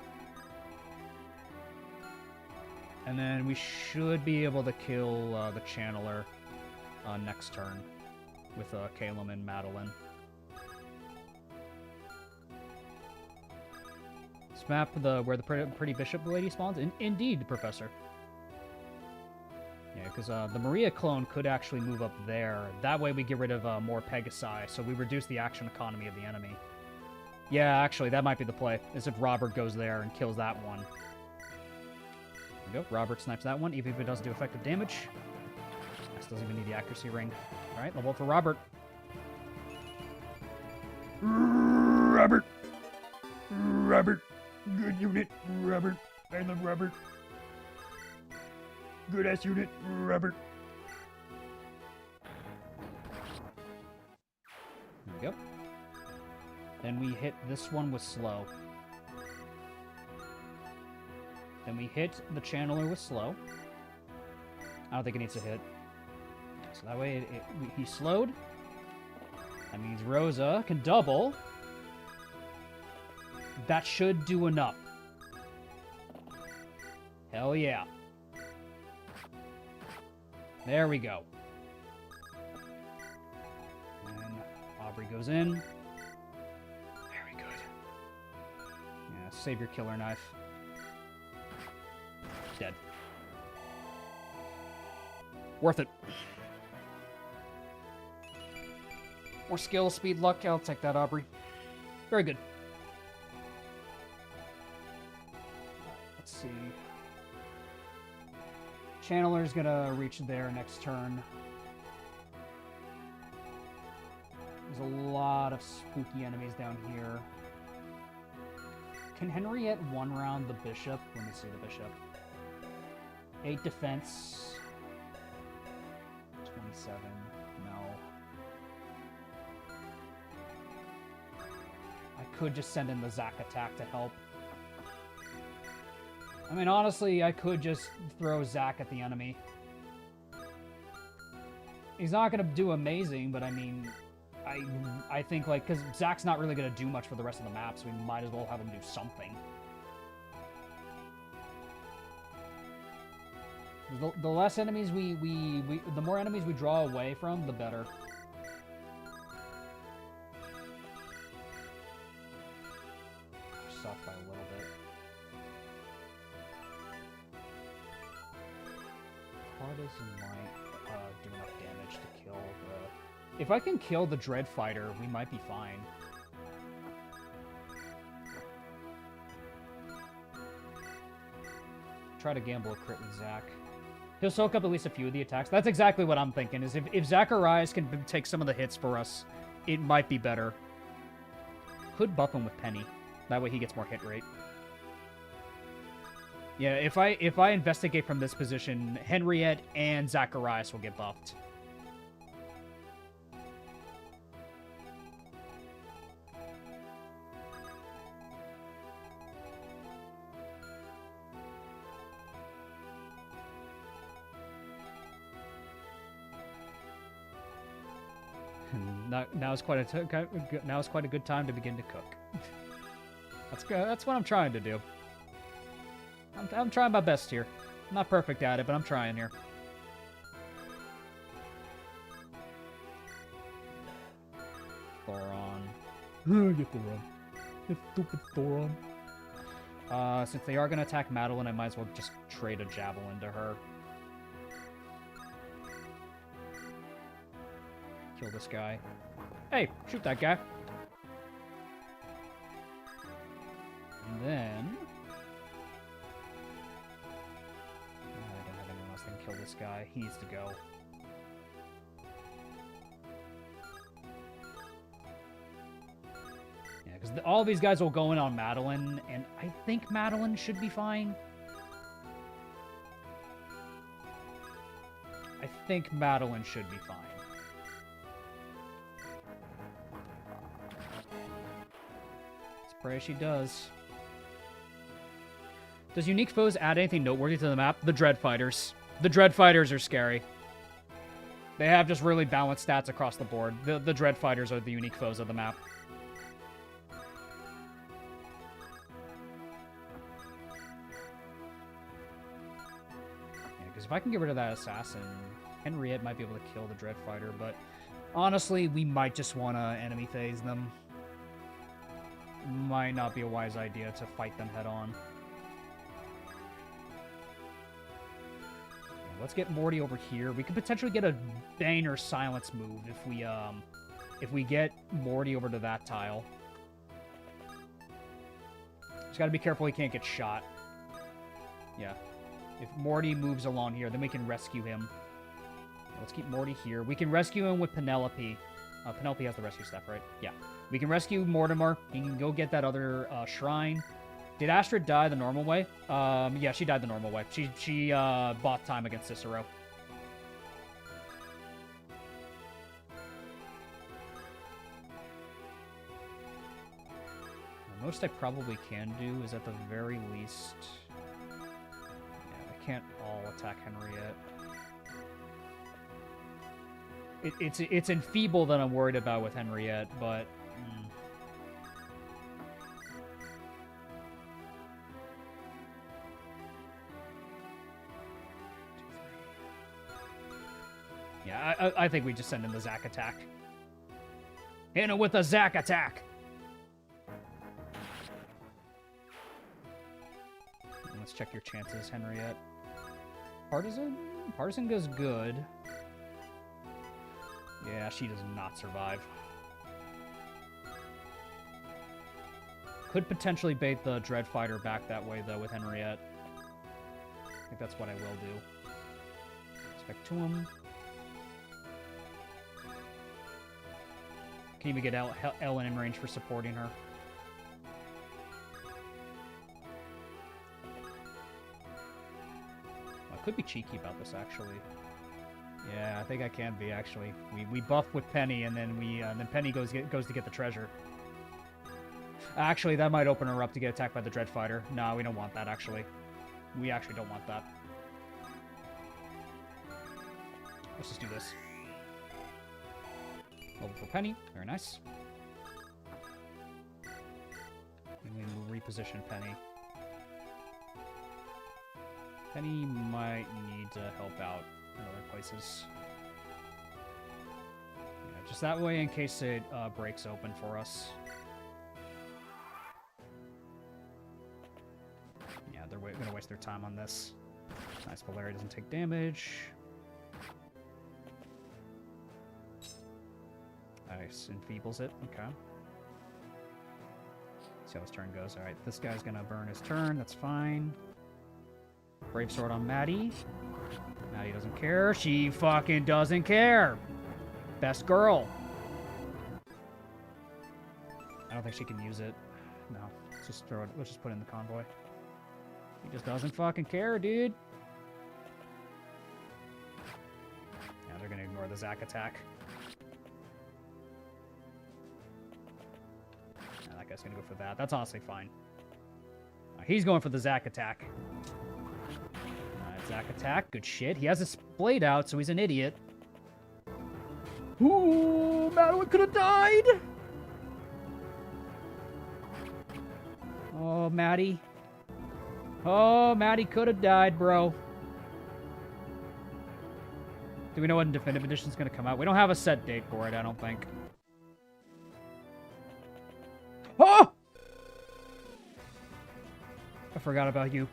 And then we should be able to kill the Channeler next turn with Calum and Madeline. This map where the pretty bishop lady spawns? Indeed, Professor. Yeah, because the Maria clone could actually move up there. That way we get rid of more Pegasi, so we reduce the action economy of the enemy. Yeah, actually, that might be the play, is if Robert goes there and kills that one. There we go. Robert snipes that one, even if it doesn't do effective damage. This doesn't even need the accuracy ring. Alright, level up for Robert. Robert! Robert! Good unit, Robert. I love Robert. Good ass unit, Robert. There we go. Then we hit this one with slow. Then we hit the channeler with slow. I don't think it needs to hit. So that way he slowed. That means Rosa can double. That should do enough. Hell yeah. There we go. And Aubrey goes in. Very good. Yeah, save your killer knife. Dead. Worth it. More skill, speed, luck. I'll take that, Aubrey. Very good. Channeler's gonna reach there next turn. There's a lot of spooky enemies down here. Can Henriette one round the bishop? Let me see the bishop. 8 defense. 27. No. I could just send in the Zac attack to help. I mean, honestly, I could just throw Zac at the enemy. He's not going to do amazing, but I mean, I think, like, because Zac's not really going to do much for the rest of the map, so we might as well have him do something. The less enemies the more enemies we draw away from, the better. Suck by a little bit. Partisan might do enough damage to kill the... If I can kill the Dread Fighter, we might be fine. Try to gamble a crit with Zac. He'll soak up at least a few of the attacks. That's exactly what I'm thinking, is if Zacharias can take some of the hits for us, it might be better. Could buff him with Penny. That way he gets more hit rate. Yeah, if I investigate from this position, Henriette and Zacharias will get buffed. Now is quite a good time to begin to cook. That's good. That's what I'm trying to do. I'm trying my best here. I'm not perfect at it, but I'm trying here. Thoron. Get Thoron. Get stupid Thoron. Since they are going to attack Madeline, I might as well just trade a Javelin to her. Kill this guy. Hey, shoot that guy. And then... I don't have anyone else that can kill this guy. He needs to go. Yeah, because all these guys will go in on Madeline, and I think Madeline should be fine. I think Madeline should be fine. Pray she does. Does unique foes add anything noteworthy to the map? The Dread Fighters. The Dread Fighters are scary. They have just really balanced stats across the board. The Dread Fighters are the unique foes of the map. Yeah, because if I can get rid of that assassin, Henriette might be able to kill the Dread Fighter, but honestly, we might just want to enemy phase them. Might not be a wise idea to fight them head on. Let's get Morty over here. We could potentially get a Bane or Silence move if we get Morty over to that tile. Just gotta be careful he can't get shot. Yeah. If Morty moves along here, then we can rescue him. Let's keep Morty here. We can rescue him with Penelope. Penelope has the rescue stuff, right? Yeah. We can rescue Mortimer. He can go get that other shrine. Did Astrid die the normal way? Yeah, she died the normal way. She bought time against Cicero. The most I probably can do is at the very least... Yeah, I can't all attack Henriette. It's enfeeble that I'm worried about with Henriette, but... Yeah, I think we just send in the Zac attack. Hit him with a Zac attack! Let's check your chances, Henriette. Partisan? Partisan goes good. Yeah, she does not survive. Could potentially bait the Dread Fighter back that way, though, with Henriette. I think that's what I will do. Back to him. Can even get Ellen in range for supporting her. I could be cheeky about this, actually. Yeah, I think I can be, actually. We buff with Penny, and then then Penny goes to get the treasure. Actually, that might open her up to get attacked by the Dread Fighter. No, we don't want that, actually. We actually don't want that. Let's just do this. Level for Penny. Very nice. And we will reposition Penny. Penny might need to help out in other places. Yeah, just that way in case it breaks open for us. Yeah, they're gonna waste their time on this. Nice, Valeria doesn't take damage. Nice, enfeebles it. Okay. See how his turn goes. Alright, this guy's gonna burn his turn. That's fine. Brave Sword on Maddie. Maddie doesn't care. She fucking doesn't care. Best girl. I don't think she can use it. No. Let's just throw it. Let's just put it in the convoy. He just doesn't fucking care, dude. Yeah, they're gonna ignore the Zac attack. Yeah, that guy's gonna go for that. That's honestly fine. He's going for the Zac attack. Zac attack. Good shit. He has his blade out, so he's an idiot. Ooh, Madeline could have died. Oh, Maddie. Oh, Maddie could have died, bro. Do we know when Definitive Edition is going to come out? We don't have a set date for it, I don't think. Oh! I forgot about you.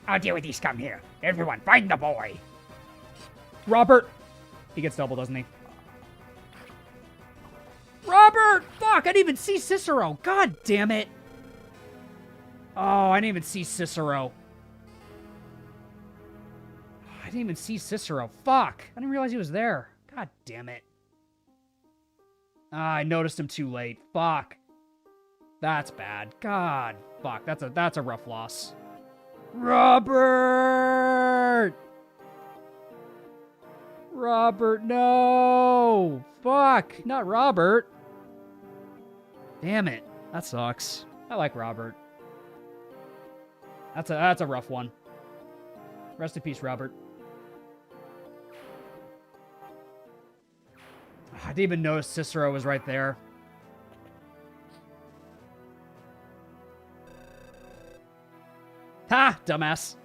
I'll deal with these scum here. Everyone, find the boy. Robert! He gets double, doesn't he? Robert! Fuck, I didn't even see Cicero. God damn it. Oh, I didn't even see Cicero. I didn't even see Cicero. Fuck. I didn't realize he was there. God damn it. I noticed him too late. Fuck. That's bad. God. Fuck, that's a rough loss. Robert! Robert, no! Fuck! Not Robert! Damn it. That sucks. I like Robert. That's a rough one. Rest in peace, Robert. I didn't even notice Cicero was right there. Ha! Dumbass.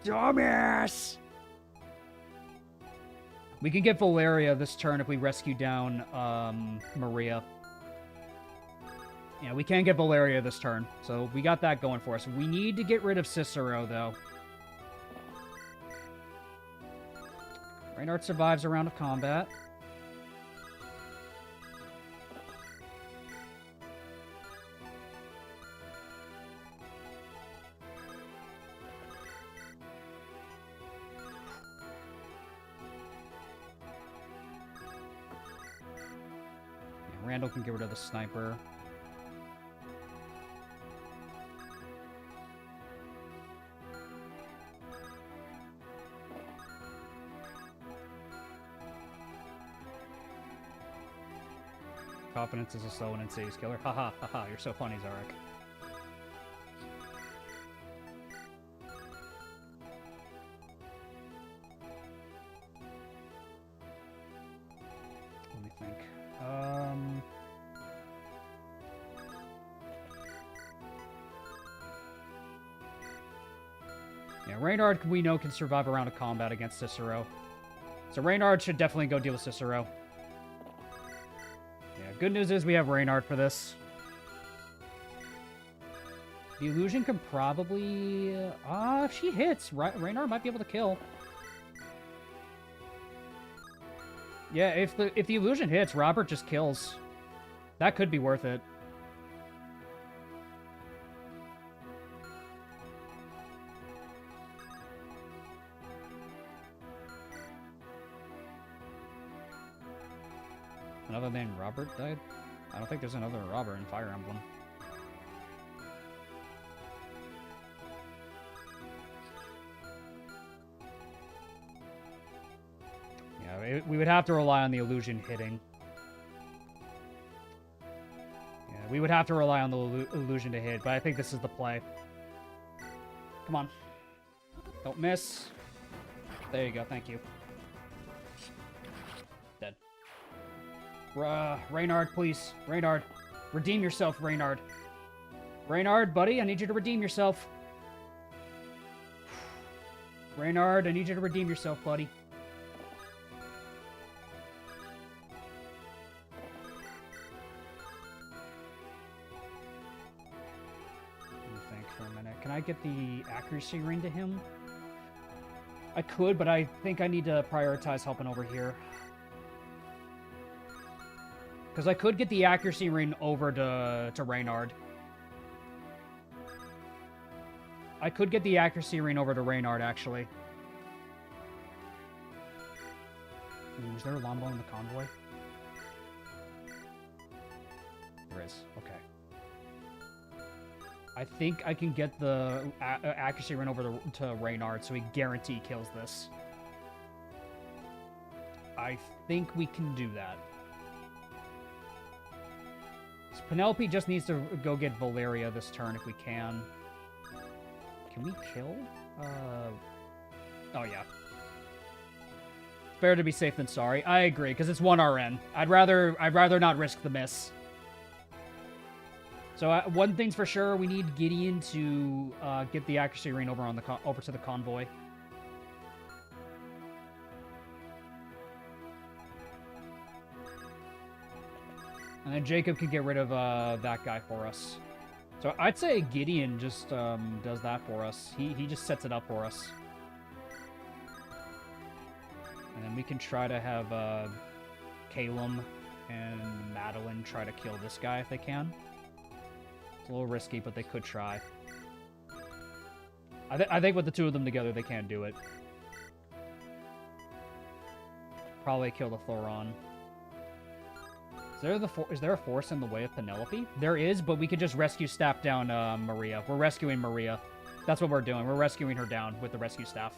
Dumbass! We can get Valeria this turn if we rescue down, Maria. Yeah, we can get Valeria this turn, so we got that going for us. We need to get rid of Cicero, though. Reinhardt survives a round of combat. Randall can get rid of the sniper. Confidence is a slow and insidious killer. Haha, haha, you're so funny, Zarek. Let me think. Yeah, Reynard, we know, can survive a round of combat against Cicero. So Reynard should definitely go deal with Cicero. Yeah, good news is we have Reynard for this. The illusion can probably... if she hits, Reynard might be able to kill. Yeah, if the illusion hits, Robert just kills. That could be worth it. Another named Robert died? I don't think there's another Robert in Fire Emblem. Yeah, we would have to rely on the illusion hitting. Yeah, we would have to rely on the illusion to hit, but I think this is the play. Come on. Don't miss. There you go, thank you. Dead. Reynard, please. Reynard. Redeem yourself, Reynard. Reynard, buddy, I need you to redeem yourself. Reynard, I need you to redeem yourself, buddy. Let me think for a minute. Can I get the accuracy ring to him? I could, but I think I need to prioritize helping over here. Because I could get the accuracy ring over to Reynard. I could get the accuracy ring over to Reynard, actually. Ooh, is there a Lombo in the convoy? There is. Okay. I think I can get the accuracy ring over to Reynard, so he guarantee kills this. I think we can do that. So Penelope just needs to go get Valeria this turn if we can. Can we kill? Oh yeah. Better to be safe than sorry. I agree, because it's 1 RN. I'd rather not risk the miss. So one thing's for sure, we need Gideon to get the accuracy ring over on the over to the convoy. And then Jacob can get rid of that guy for us. So I'd say Gideon just does that for us. He just sets it up for us. And then we can try to have Calum and Madeline try to kill this guy if they can. It's a little risky, but they could try. I think with the two of them together, they can't do it. Probably kill the Thoron. Is there a force in the way of Penelope? There is, but we could just rescue staff down Maria. We're rescuing Maria. That's what we're doing. We're rescuing her down with the rescue staff.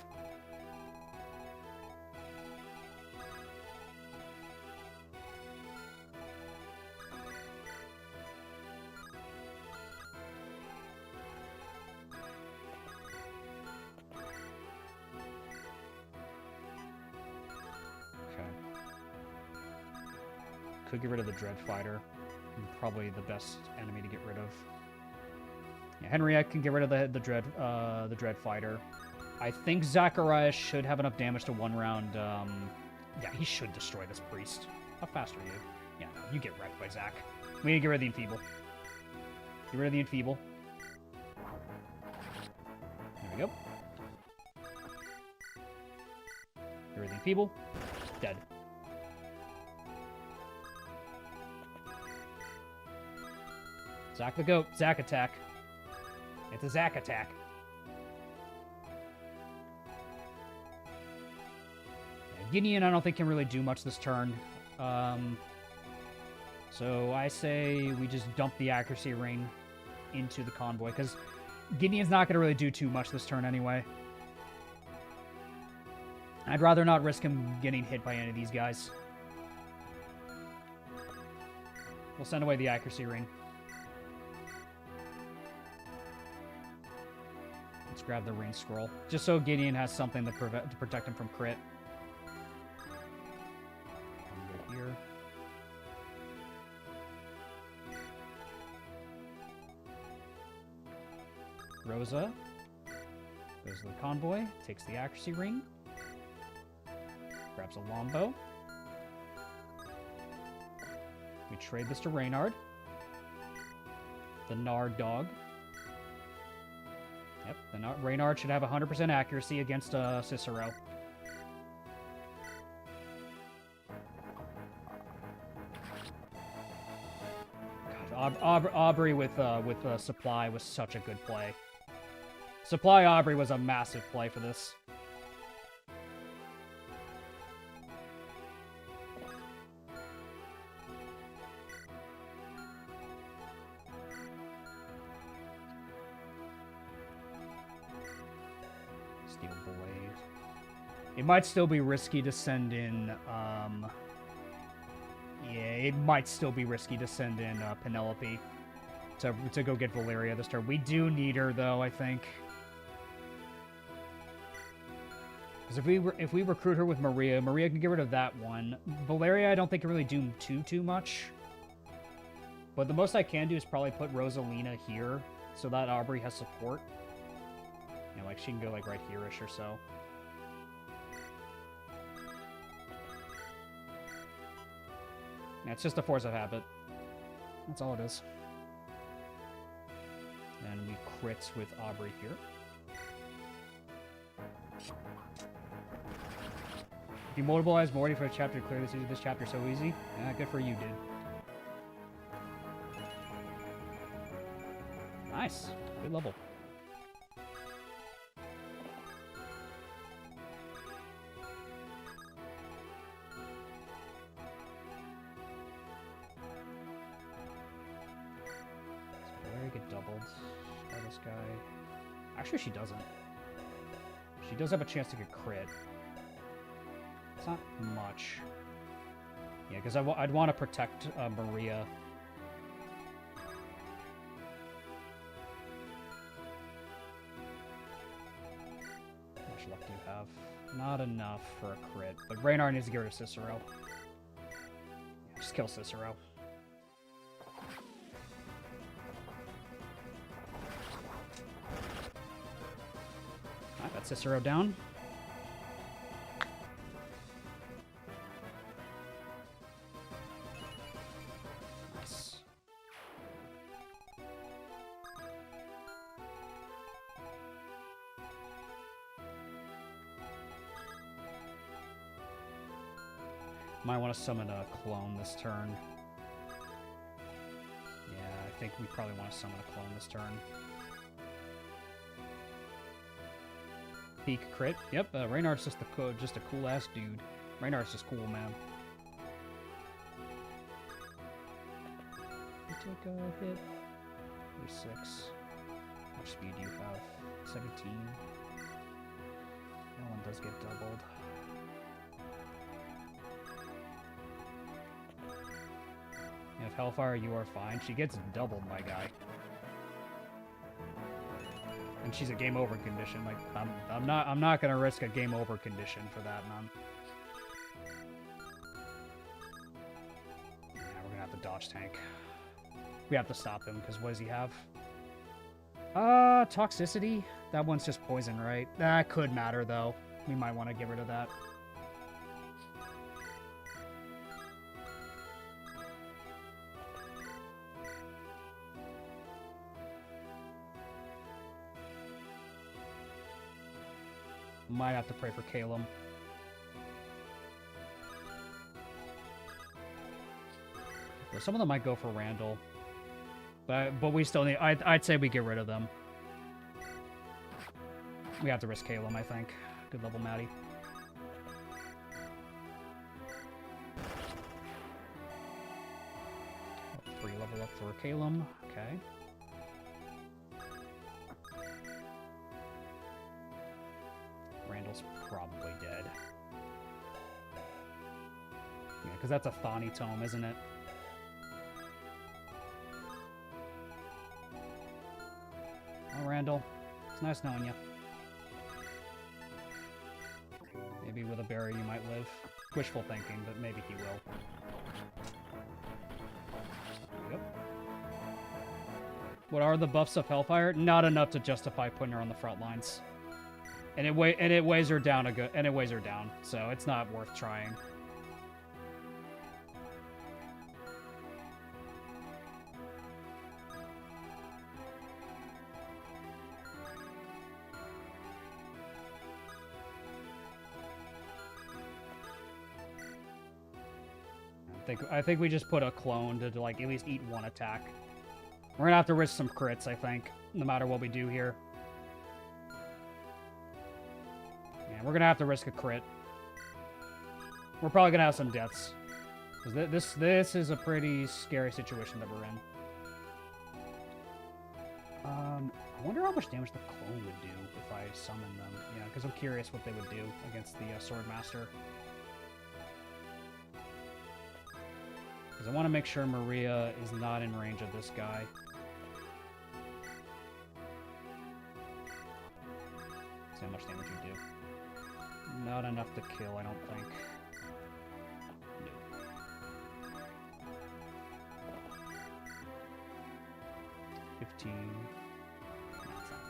Could get rid of the Dread Fighter. Probably the best enemy to get rid of. Yeah, Henriette can get rid of the Dread Fighter. I think Zacharias should have enough damage to one round. Yeah, he should destroy this priest. How fast are you? Yeah, no, you get wrecked by Zach. We need to get rid of the Enfeeble. Get rid of the Enfeeble. There we go. Get rid of the Enfeeble. Dead. Zack the Goat. Zack attack. It's a Zack attack. Yeah, Gideon, I don't think can really do much this turn. So I say we just dump the accuracy ring into the convoy, because Gideon's not going to really do too much this turn anyway. I'd rather not risk him getting hit by any of these guys. We'll send away the accuracy ring. Let's grab the ring scroll, just so Gideon has something to protect him from crit. Come here. Rosa goes to the convoy, takes the accuracy ring, grabs a longbow. We trade this to Reynard. The Nard dog. Yep, the Reynard should have 100% accuracy against Cicero. God, Aubrey with Supply was such a good play. Supply Aubrey was a massive play for this. Steel Blade. It might still be risky to send in, yeah, it might still be risky to send in Penelope to go get Valeria this turn. We do need her, though, I think. Because if we recruit her with Maria, Maria can get rid of that one. Valeria, I don't think can really do too much. But the most I can do is probably put Rosalina here, so that Aubrey has support. You know, like, she can go, like, right here-ish or so. Yeah, it's just a force of habit. That's all it is. And we crits with Aubrey here. If you mobilize Morty for a chapter, clear this chapter so easy. Yeah, good for you, dude. Nice. Good level. Get doubled by this guy. Actually, she doesn't. She does have a chance to get crit. It's not much. Yeah, because I'd want to protect Maria. How much luck do you have? Not enough for a crit, but Raynar needs to get rid of Cicero. Yeah, just kill Cicero. Got Cicero down. Nice. Might want to summon a clone this turn. Yeah, I think we probably want to summon a clone this turn. Peak crit. Yep, Raynar's just a cool ass dude. Raynar's just cool, man. You take a hit. You're 6. How much speed do you have? 17. That one does get doubled. Yeah, if Hellfire, you are fine. She gets doubled, my guy. And she's a game over condition. Like I'm not gonna risk a game over condition for that, man. Yeah, we're gonna have to dodge tank. We have to stop him because what does he have? Toxicity. That one's just poison, right? That could matter though. We might want to get rid of that. Might have to pray for Calum. Well, some of them might go for Randall. But we still need... I'd say we get rid of them. We have to risk Calum, I think. Good level, Maddie. Oh, 3 level up for Calum. Okay. Randall's probably dead. Yeah, because that's a Thani tome, isn't it? Oh, Randall. It's nice knowing you. Maybe with a berry you might live. Wishful thinking, but maybe he will. Yep. What are the buffs of Hellfire? Not enough to justify putting her on the front lines. And it weighs her down so it's not worth trying. I think we just put a clone to like at least eat 1 attack. We're gonna have to risk some crits, I think, no matter what we do here. Yeah, we're gonna have to risk a crit. We're probably gonna have some deaths. Because this is a pretty scary situation that we're in. I wonder how much damage the clone would do if I summon them. Yeah, because I'm curious what they would do against the Swordmaster. Because I want to make sure Maria is not in range of this guy. See how much damage you do. Not enough to kill, I don't think. No. 15. That's not enough.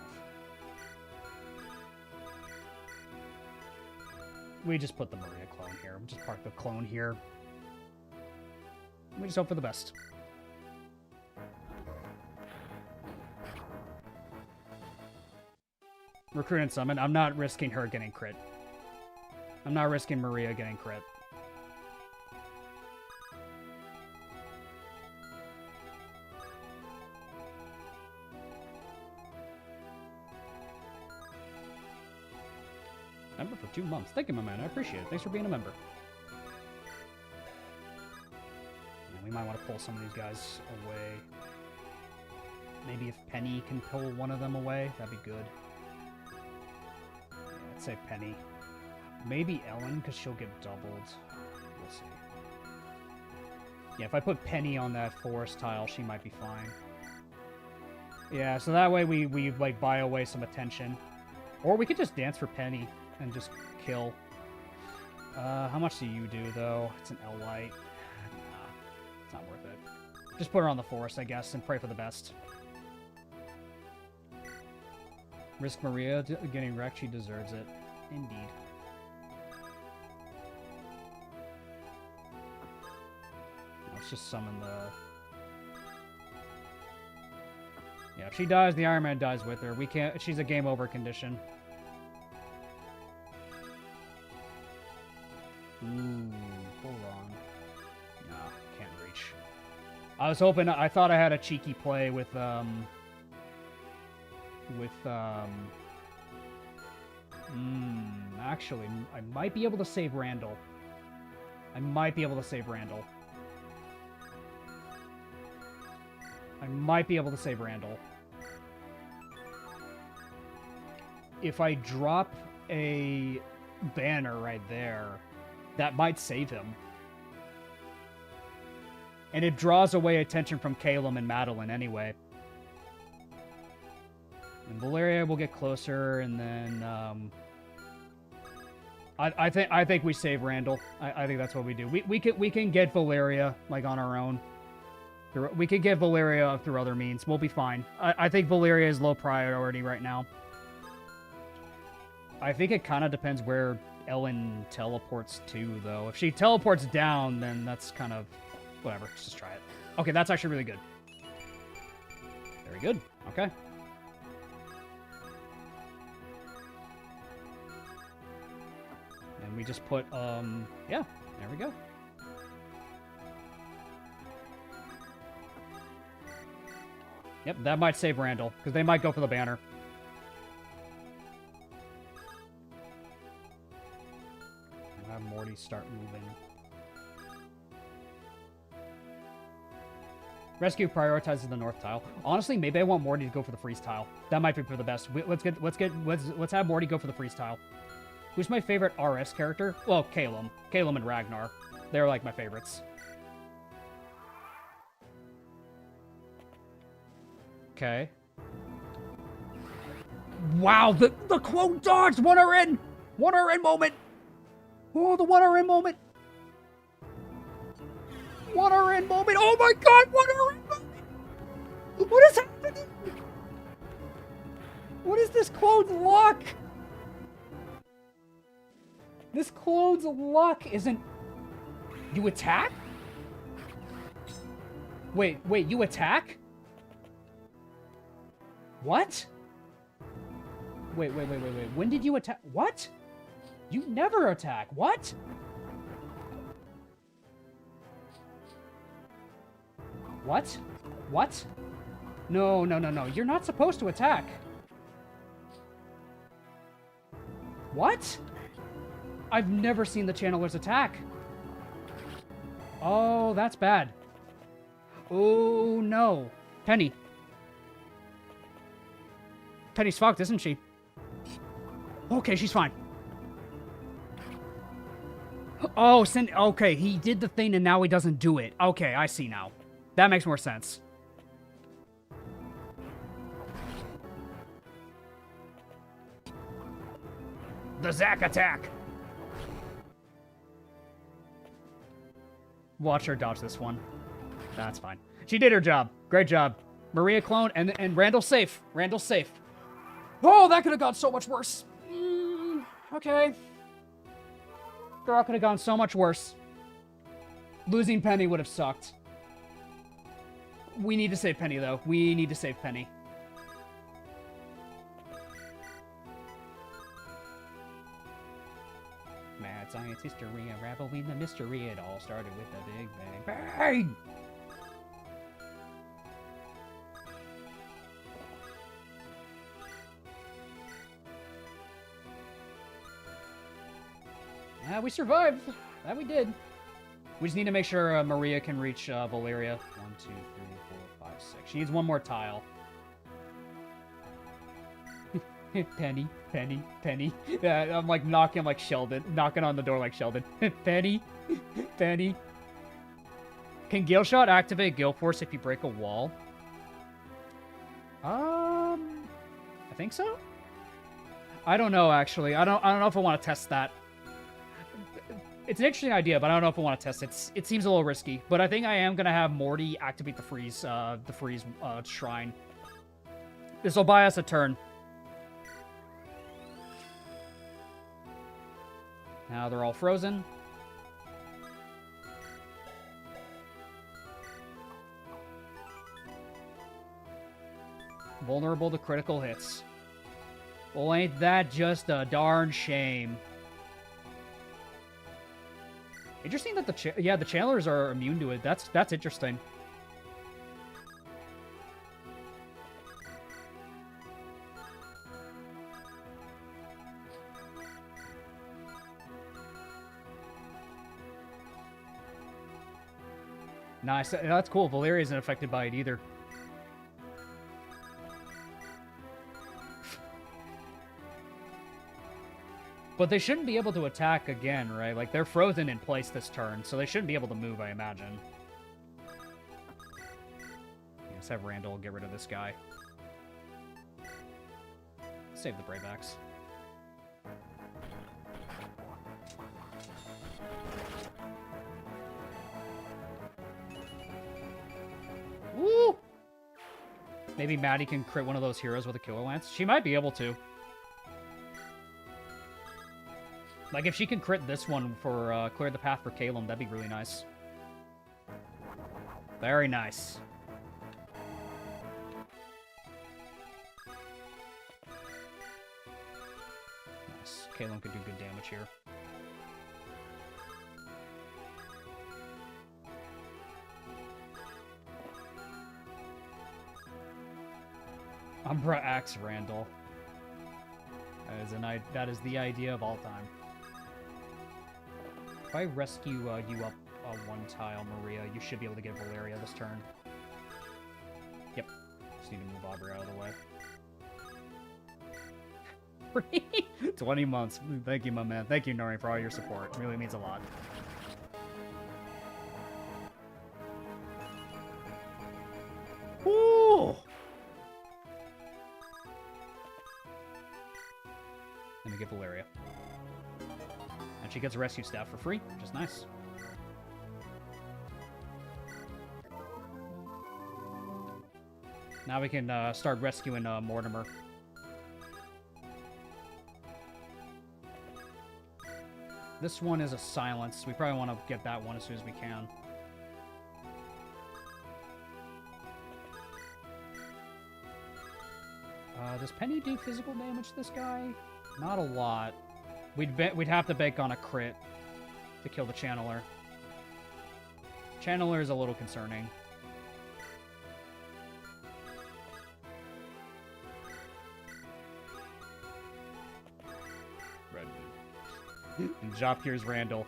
We just put the Maria clone here. We just park the clone here. We just hope for the best. Recruit and summon. I'm not risking her getting crit. I'm not risking Maria getting crit. Member for 2 months. Thank you, my man. I appreciate it. Thanks for being a member. We might want to pull some of these guys away. Maybe if Penny can pull one of them away, that'd be good. Yeah, I'd say Penny. Maybe Ellen, because she'll get doubled. We'll see. Yeah, if I put Penny on that forest tile, she might be fine. Yeah, so that way we like, buy away some attention. Or we could just dance for Penny and just kill. How much do you do, though? It's an L-Light. It's not worth it. Just put her on the forest, I guess, and pray for the best. Risk Maria getting wrecked. She deserves it. Indeed. Let's just summon the... Yeah, if she dies, the Iron Man dies with her. We can't... She's a game over condition. Ooh, hold on. No, can't reach. I was hoping... I thought I had a cheeky play with actually, I might be able to save Randall. I might be able to save Randall. If I drop a banner right there, that might save him. And it draws away attention from Calum and Madeline anyway. And Valeria will get closer, and then I think we save Randall. I think that's what we do. We can get Valeria like on our own. We could get Valeria through other means. We'll be fine. I think Valeria is low priority right now. I think it kind of depends where Ellen teleports to, though. If she teleports down, then that's kind of whatever. Let's just try it. Okay, that's actually really good. Very good. Okay. And we just put, yeah, there we go. Yep, that might save Randall, because they might go for the banner. And have Morty start moving. Rescue prioritizes the north tile. Honestly, maybe I want Morty to go for the freeze tile. That might be for the best. Let's have Morty go for the freeze tile. Who's my favorite RS character? Well, Calum. Calum and Ragnar. They're like my favorites. Okay. Wow, the quote dodged! One are in! One are in moment! Oh, the one are in moment! One are in moment! Oh my god, one are in moment! What is happening? What is this clone's luck? This clone's luck isn't... You attack? Wait, you attack? What? Wait. When did you attack? What? You never attack. What? What? What? No. You're not supposed to attack. What? I've never seen the channelers attack. Oh, that's bad. Oh, no. Penny's fucked, isn't she? Okay, she's fine. Oh, okay, he did the thing and now he doesn't do it. Okay, I see now. That makes more sense. The Zack attack. Watch her dodge this one. That's fine. She did her job. Great job. Maria clone and Randall's safe. Randall's safe. Oh, that could have gone so much worse. Okay. Girl, could have gone so much worse. Losing Penny would have sucked. We need to save Penny, though. We need to save Penny. Mad science history, unraveling the mystery. It all started with a big bang. Bang! We survived. That we did. We just need to make sure Maria can reach Valeria. 1, 2, 3, 4, 5, 6. She needs one more tile. Penny, Penny, Penny. I'm like knocking like Sheldon. Knocking on the door like Sheldon. Penny, Penny. Can Gale Shot activate Gale Force if you break a wall? I think so. I don't know actually. I don't know if I want to test that. It's an interesting idea, but I don't know if I want to test it. It seems a little risky, but I think I am gonna have Morty activate the freeze shrine. This will buy us a turn. Now they're all frozen. Vulnerable to critical hits. Well, ain't that just a darn shame? Interesting that the channelers are immune to it. That's interesting. Nice. That's cool. Valeria isn't affected by it either. But they shouldn't be able to attack again, right? Like, they're frozen in place this turn, so they shouldn't be able to move, I imagine. Let's have Randall get rid of this guy. Save the Brave Axe. Woo! Maybe Maddie can crit one of those heroes with a Killer Lance. She might be able to. Like, if she can crit this one for clear the path for Calum, that'd be really nice. Very nice. Nice. Calum could do good damage here. Umbra Axe Randall. That is the idea of all time. If I rescue you up one tile, Maria, you should be able to get Valeria this turn. Yep. Just need to move Aubrey out of the way. 20 months. Thank you, my man. Thank you, Nori, for all your support. It really means a lot. Woo! Let me get Valeria. And she gets a rescue staff for free, which is nice. Now we can start rescuing Mortimer. This one is a silence. We probably want to get that one as soon as we can. Does Penny do physical damage to this guy? Not a lot. We'd have to bank on a crit to kill the Channeler. Channeler is a little concerning. Red. And Jopier's Randall.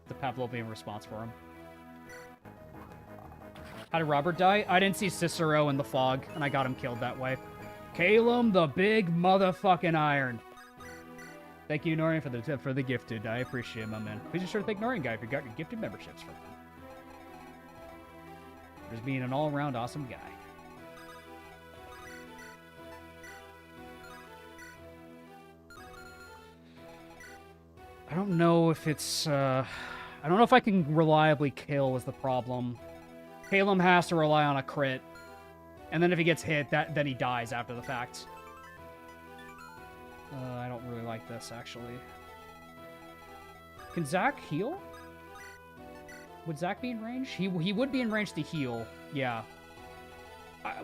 The Pavlovian response for him. How did Robert die? I didn't see Cicero in the fog, and I got him killed that way. Calum the big motherfucking iron. Thank you, Norian, for the gifted. I appreciate it, my man. Please be sure to thank Norian guy if you got your gifted memberships from him. Just being an all-around awesome guy. I don't know if it's, I don't know if I can reliably kill is the problem. Calum has to rely on a crit. And then if he gets hit, then he dies after the fact. I don't really like this, actually. Can Zach heal? Would Zach be in range? He would be in range to heal. Yeah.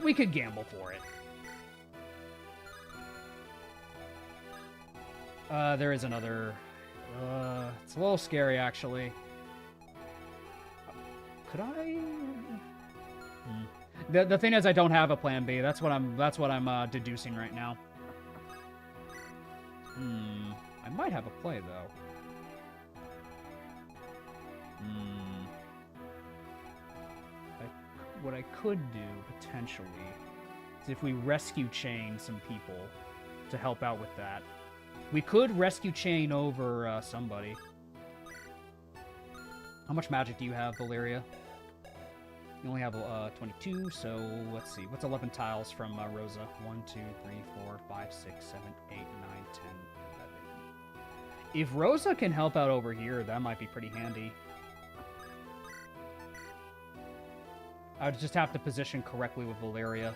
We could gamble for it. There is another... it's a little scary, actually. Could I... The thing is, I don't have a plan B. That's what I'm deducing right now. I might have a play, though. What I could do, potentially, is if we rescue chain some people to help out with that. We could rescue chain over somebody. How much magic do you have, Valeria? You only have 22, so let's see. What's 11 tiles from Rosa? 1, 2, 3, 4, 5, 6, 7, 8, 9, 10, 11. If Rosa can help out over here, that might be pretty handy. I would just have to position correctly with Valeria.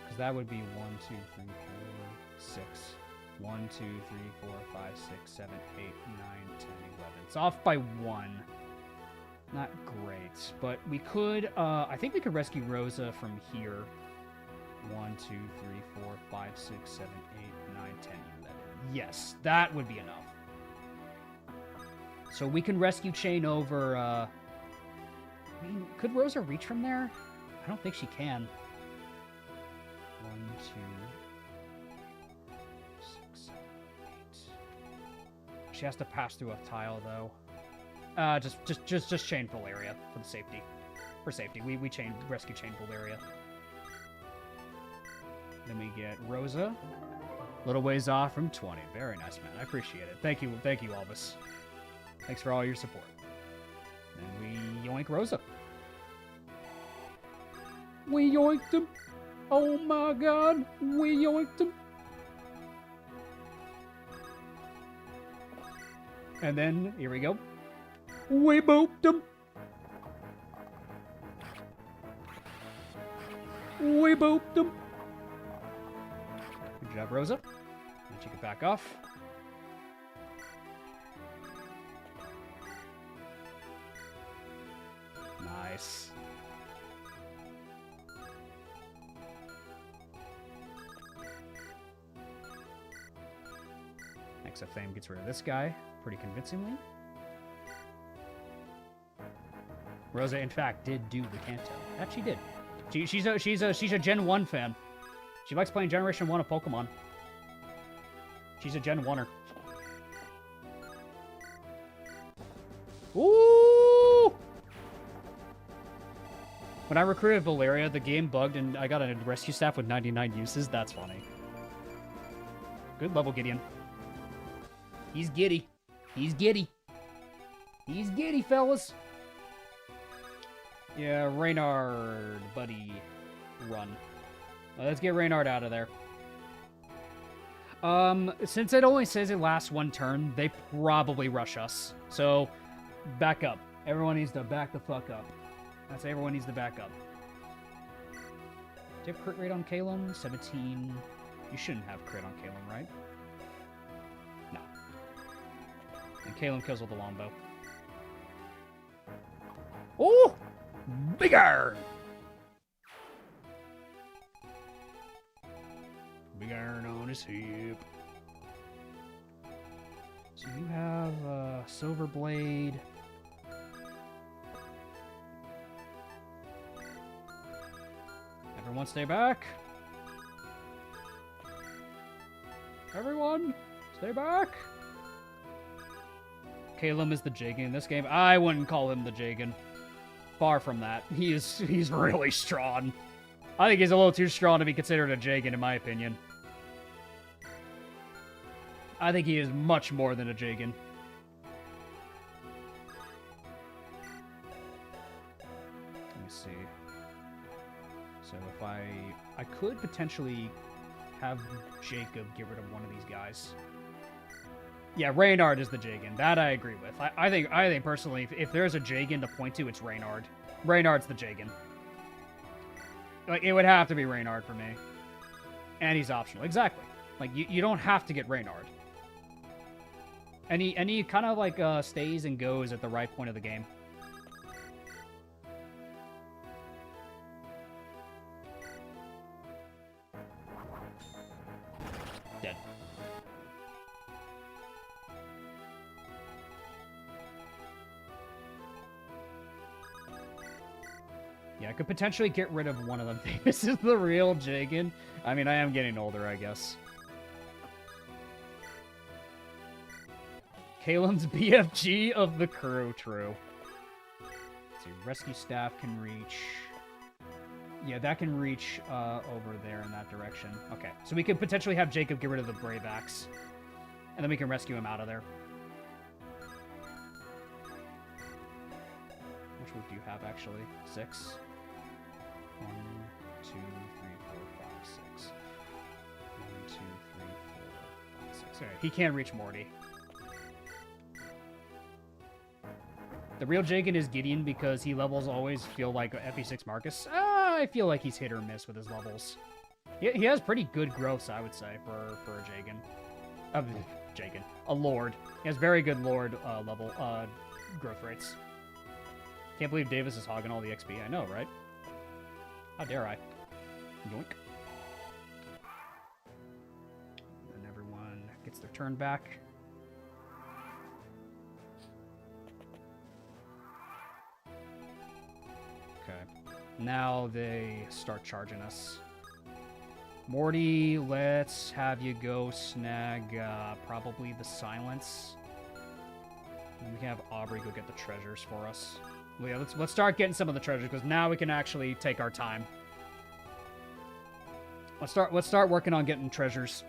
Because that would be 1, 2, 3, 4, 6. 1, 2, 3, 4, 5, 6, 7, 8, 9, 10, 11. It's off by 1. Not great. But we could, I think we could rescue Rosa from here. 1, 2, 3, 4, 5, 6, 7, 8, 9, 10, 11. Yes, that would be enough. So we can rescue chain over, I mean, could Rosa reach from there? I don't think she can. 1, 2, 6, 7, 8. She has to pass through a tile, though. Just chain Valeria for the safety. For safety, we rescue chain Valeria. Then we get Rosa. Little ways off from 20. Very nice, man. I appreciate it. Thank you, Elvis. Thanks for all your support. And we yoink Rosa. We yoinked him. Oh my god, we yoinked him. And then, here we go. We booped him. We booped him. Good job, Rosa. And she can back off. Nice. Next up, Fame gets rid of this guy pretty convincingly. Rosa, in fact, did do the Kanto. That she did. She's a Gen 1 fan. She likes playing Generation 1 of Pokemon. She's a Gen 1er. Ooh! When I recruited Valeria, the game bugged and I got a rescue staff with 99 uses. That's funny. Good level, Gideon. He's giddy. He's giddy. He's giddy, fellas. Yeah, Reynard, buddy. Run. Let's get Reynard out of there. Since it only says it lasts one turn, they probably rush us. So, back up. Everyone needs to back the fuck up. That's everyone needs to back up. Do you have crit rate on Calum? 17. You shouldn't have crit on Calum, right? No. And Calum kills with the longbow. Oh! Big iron! Big iron on his hip. So you have Silver Blade. Everyone stay back. Everyone, stay back. Calum is the Jagan in this game. I wouldn't call him the Jagan. Far from that. He's really strong. I think he's a little too strong to be considered a Jagan, in my opinion. I think he is much more than a Jagan. Let me see. So if I could potentially have Jacob get rid of one of these guys. Yeah, Reynard is the Jagan. That I agree with. I think personally, if there's a Jagan to point to, it's Reynard. Reynard's the Jagan. Like, it would have to be Reynard for me. And he's optional. Exactly. Like, you don't have to get Reynard. And he kind of, like, stays and goes at the right point of the game. Dead. Yeah, I could potentially get rid of one of them. This is the real Jagan. I mean, I am getting older, I guess. Kalen's BFG of the crew, true. Let's see, rescue staff can reach... Yeah, that can reach over there in that direction. Okay, so we could potentially have Jacob get rid of the Brave Axe. And then we can rescue him out of there. Which one do you have, actually? 6? 1, 2, 3, 4, 5, 6. 1, 2, 3, 4, 5, 6. Alright, he can't reach Morty. The real Jagan is Gideon because he levels always feel like FE6 Marcus. I feel like he's hit or miss with his levels. He has pretty good growths, I would say, for a Jagan. Jagan. A Lord. He has very good Lord level growth rates. Can't believe Davis is hogging all the XP. I know, right? How dare I? Yoink. And everyone gets their turn back. Okay. Now they start charging us. Morty, let's have you go snag probably the silence. And we can have Aubrey go get the treasures for us. Well, yeah, let's start getting some of the treasures because now we can actually take our time. Let's start working on getting treasures.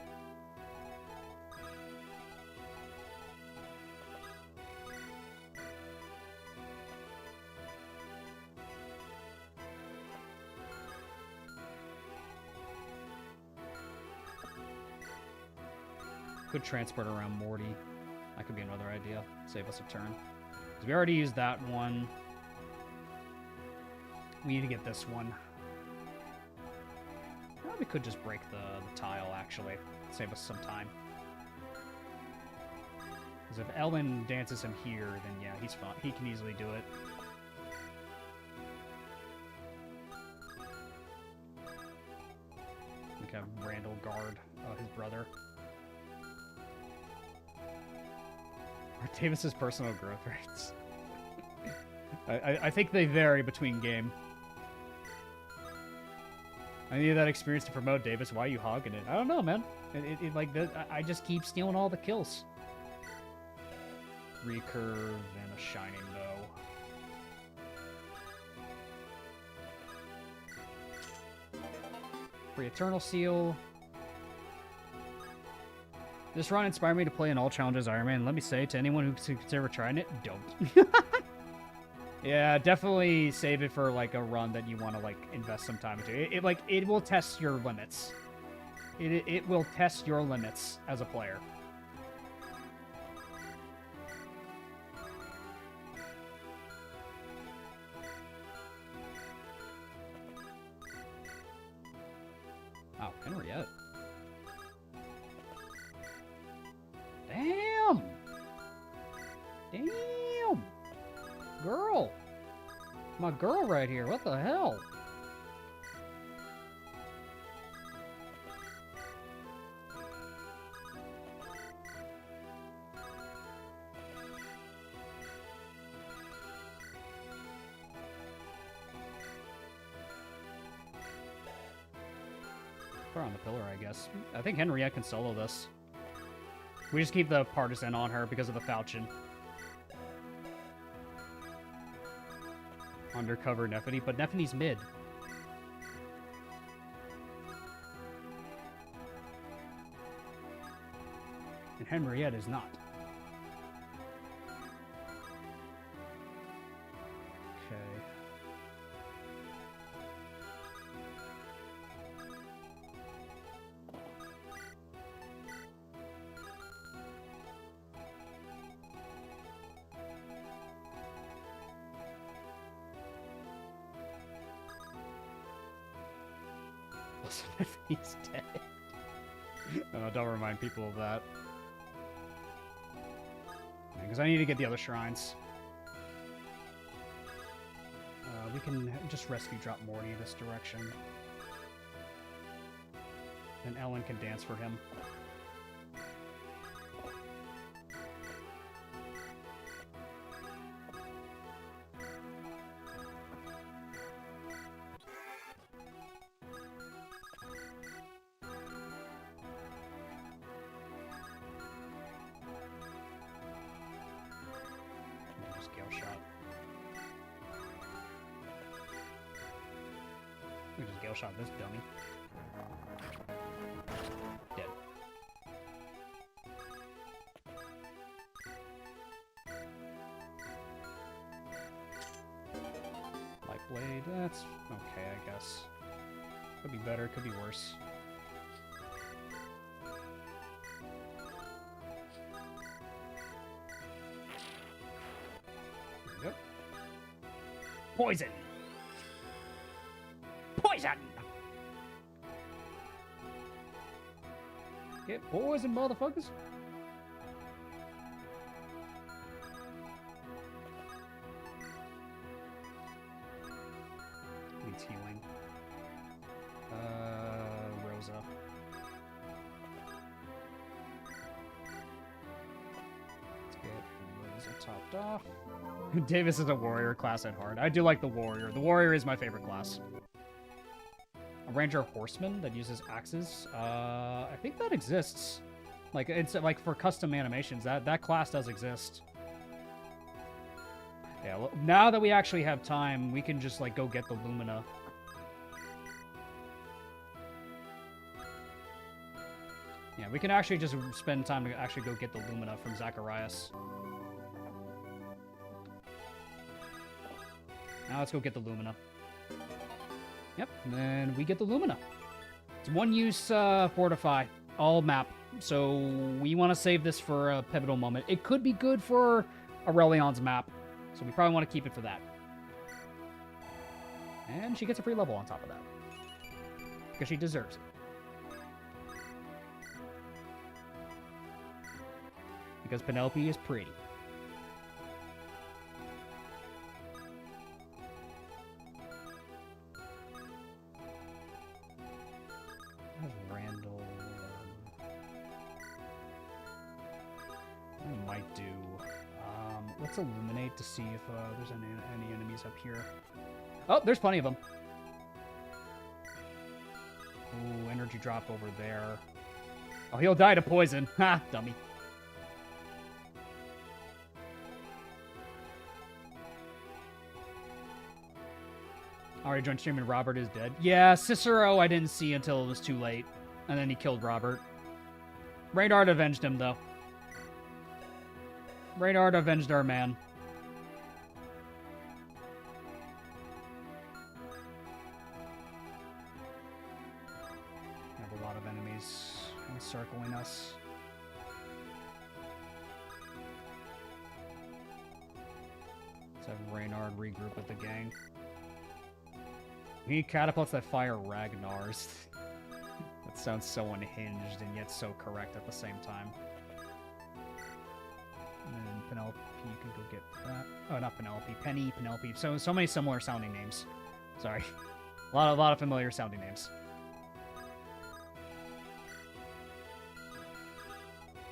Could transport around Morty. That could be another idea. Save us a turn. Because we already used that one. We need to get this one. Well, we could just break the tile, actually. Save us some time. Because if Ellen dances him here, then yeah, he's fine. He can easily do it. We can have Randall guard his brother. Or Davis's personal growth rates. I think they vary between game. I need that experience to promote Davis. Why are you hogging it? I don't know, man. I just keep stealing all the kills. Recurve and a shining bow. Free Eternal Seal. This run inspired me to play an all challenges Ironman. Let me say to anyone who's ever trying it, don't. Yeah, definitely save it for like a run that you want to like invest some time into. It will test your limits. It will test your limits as a player. Wow, Henriette. Damn! Damn! Girl! My girl right here, what the hell? Put her on the pillar, I guess. I think Henriette can solo this. We just keep the partisan on her because of the falchion. Undercover Nephany, but Nephany's mid. Henriette is not. Okay. Listen, if he's dead. Oh, don't remind people of that. Because I need to get the other shrines. We can just rescue drop Morty this direction. And Ellen can dance for him. We just gale shot this dummy. Dead. Light blade, that's okay, I guess. Could be better, could be worse. There we go. Poison! Poison! Get poison, motherfuckers! Needs healing. Rosa. Let's get Rosa topped off. Davis is a warrior class at heart. I do like the warrior. The warrior is my favorite class. A ranger horseman that uses axes. I think that exists. Like, it's like for custom animations. That class does exist. Yeah, well, now that we actually have time, we can just like go get the Lumina. Yeah, we can actually just spend time to actually go get the Lumina from Zacharias. Now let's go get the Lumina. Yep, and then we get the Lumina. It's one use fortify, all map. So we want to save this for a pivotal moment. It could be good for Aurelion's map, so we probably want to keep it for that. And she gets a free level on top of that. Because she deserves it. Because Penelope is pretty. Randall. I might do. Let's illuminate to see if there's any enemies up here. Oh, there's plenty of them. Ooh, energy drop over there. Oh, he'll die to poison. Ha, dummy. Already joined stream and Robert is dead. Yeah, Cicero I didn't see until it was too late. And then he killed Robert. Reynard avenged him, though. Reynard avenged our man. We have a lot of enemies encircling us. Let's have Reynard regroup with the gang. He catapults that fire Ragnar's. That sounds so unhinged and yet so correct at the same time. And then Penelope, you can go get that. Oh, not Penelope. Penny, Penelope. So many similar sounding names. Sorry. A lot of familiar sounding names.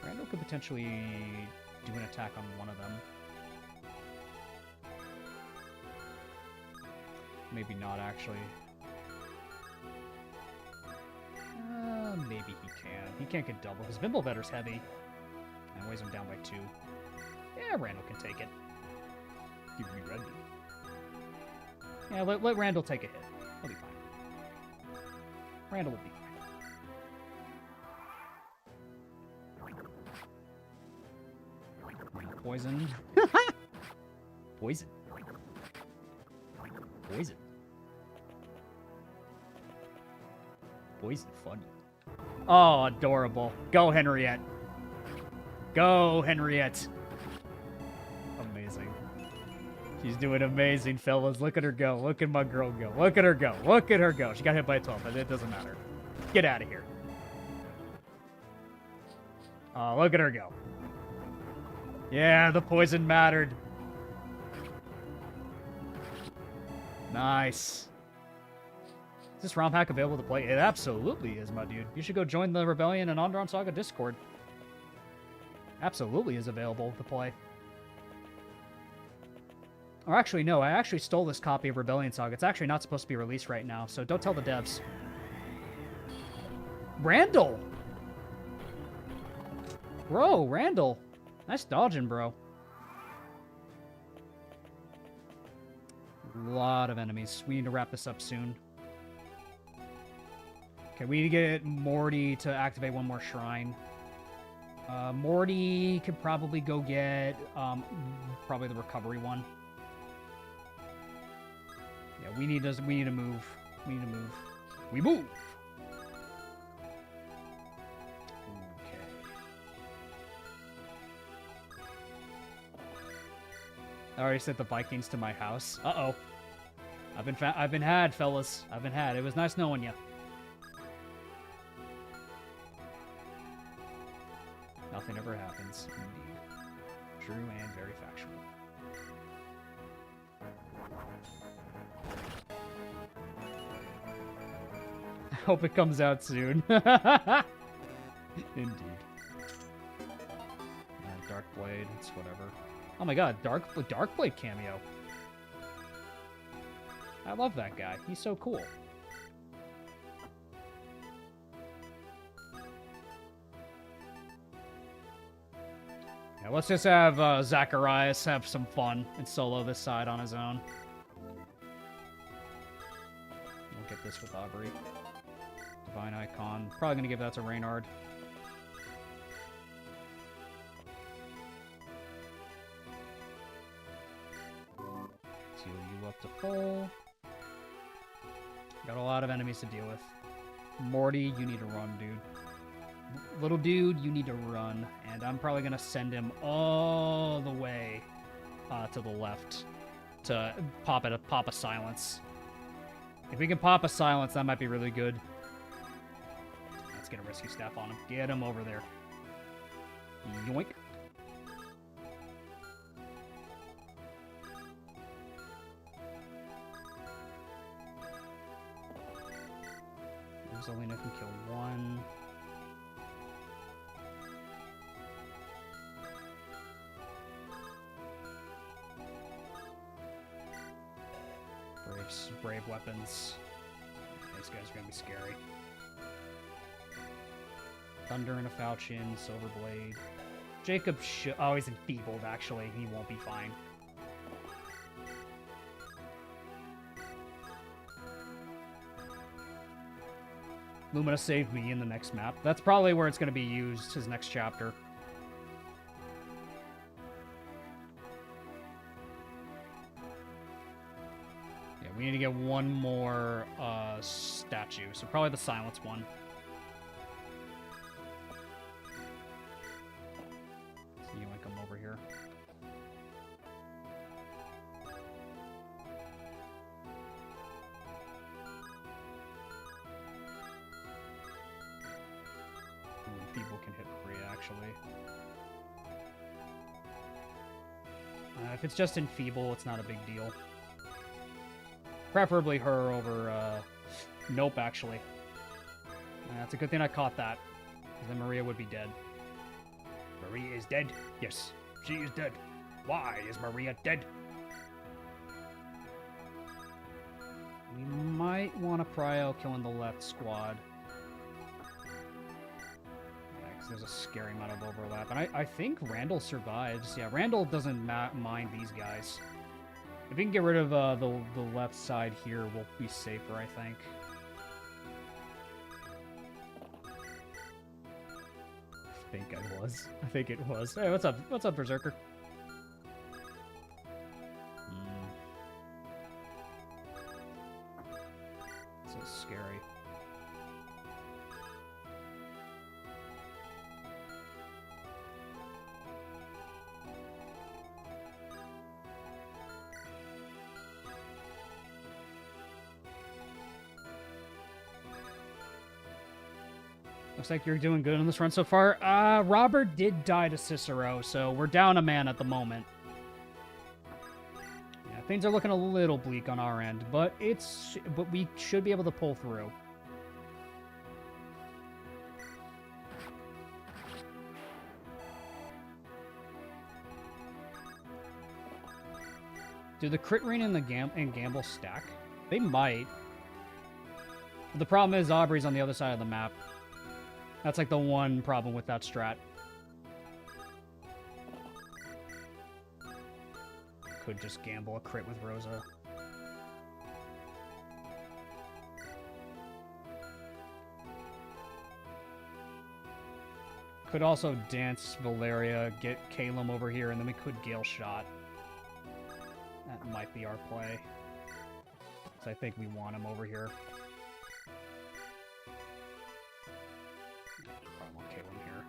Randall could potentially do an attack on one of them. Maybe not, actually. Maybe he can. He can't get double, because Vimblevetter's heavy. And weighs him down by 2. Yeah, Randall can take it. Give me Red. Yeah, let Randall take a hit. He'll be fine. Randall will be fine. poison. Poison. Poison. Poison funny. Oh, adorable. Go, Henriette. Go, Henriette. Amazing. She's doing amazing, fellas. Look at her go. Look at my girl go. Look at her go. Look at her go. She got hit by a 12, but it doesn't matter. Get out of here. Oh, look at her go. Yeah, the poison mattered. Nice. Is this ROM hack available to play? It absolutely is, my dude. You should go join the Rebellion and Rebellion Saga Discord. Absolutely is available to play. Or actually, no, I actually stole this copy of Rebellion Saga. It's actually not supposed to be released right now, so don't tell the devs. Randall! Bro, Randall. Nice dodging, bro. A lot of enemies. We need to wrap this up soon. Okay, we need to get Morty to activate one more shrine. Morty could probably go get probably the recovery one. Yeah, we need to move. We need to move. We move. Okay. I already sent the Vikings to my house. Uh-oh. I've been had, fellas. I've been had. It was nice knowing you. Nothing ever happens, indeed. True and very factual. I hope it comes out soon. Indeed. Yeah, Darkblade, it's whatever. Oh my god, Darkblade cameo. I love that guy. He's so cool. Yeah, let's just have Zacharias have some fun and solo this side on his own. We'll get this with Aubrey. Divine Icon. Probably gonna give that to Reynard. Heal you up to full. Got a lot of enemies to deal with. Morty, you need to run, dude. Little dude, you need to run. And I'm probably going to send him all the way to the left to pop a silence. If we can pop a silence, that might be really good. Let's get a rescue staff on him. Get him over there. Yoink. Zelina can kill one. Brave weapons. These guys are gonna be scary. Thunder and a falchion, silver blade. Jacob oh, he's enfeebled, actually. He won't be fine. Lumina saved me in the next map. That's probably where it's going to be used, his next chapter. Yeah, we need to get one more statue, so probably the silence one. So you want to come over here. People can hit free, actually. If it's just enfeeble, it's not a big deal. Preferably her over, Nope, actually. It's a good thing I caught that. Because then Maria would be dead. Maria is dead? Yes, she is dead. Why is Maria dead? We might want to prio killing the left squad. There's a scary amount of overlap. And I think Randall survives. Yeah, Randall doesn't mind these guys. If we can get rid of the left side here, we'll be safer, I think. I think it was. Hey, what's up? What's up, Berserker? Looks like you're doing good on this run so far. Robert did die to Cicero, so we're down a man at the moment. Yeah, things are looking a little bleak on our end, but we should be able to pull through. Do the crit rate and the gamble stack? They might. But the problem is Aubrey's on the other side of the map. That's like the one problem with that strat. Could just gamble a crit with Rosa. Could also dance Valeria, get Calum over here, and then we could Gale Shot. That might be our play. So I think we want him over here. Probably want Calum here.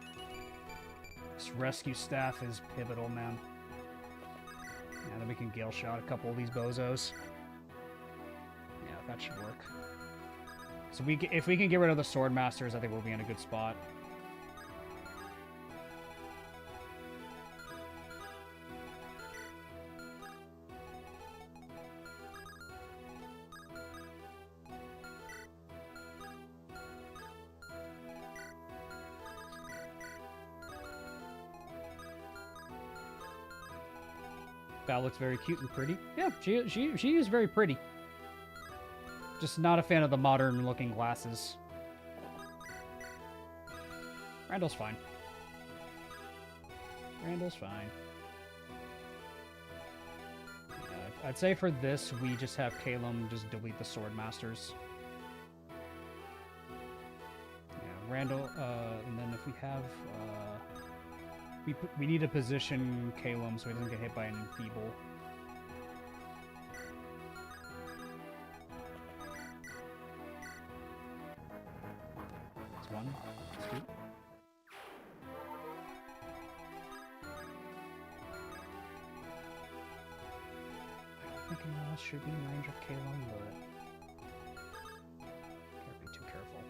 This rescue staff is pivotal, man. Yeah, then we can Gale Shot a couple of these bozos. Yeah, that should work. So if we can get rid of the Sword Masters, I think we'll be in a good spot. Val looks very cute and pretty. Yeah, she is very pretty. Just not a fan of the modern looking glasses. Randall's fine. Randall's fine. I'd say for this, we just have Calum just delete the Sword Masters. Yeah, Randall, and then if we have, we need to position Calum so he doesn't get hit by an Enfeeble. That's one. That's two. I think anyone else should be in range of Calum, but can't be too careful.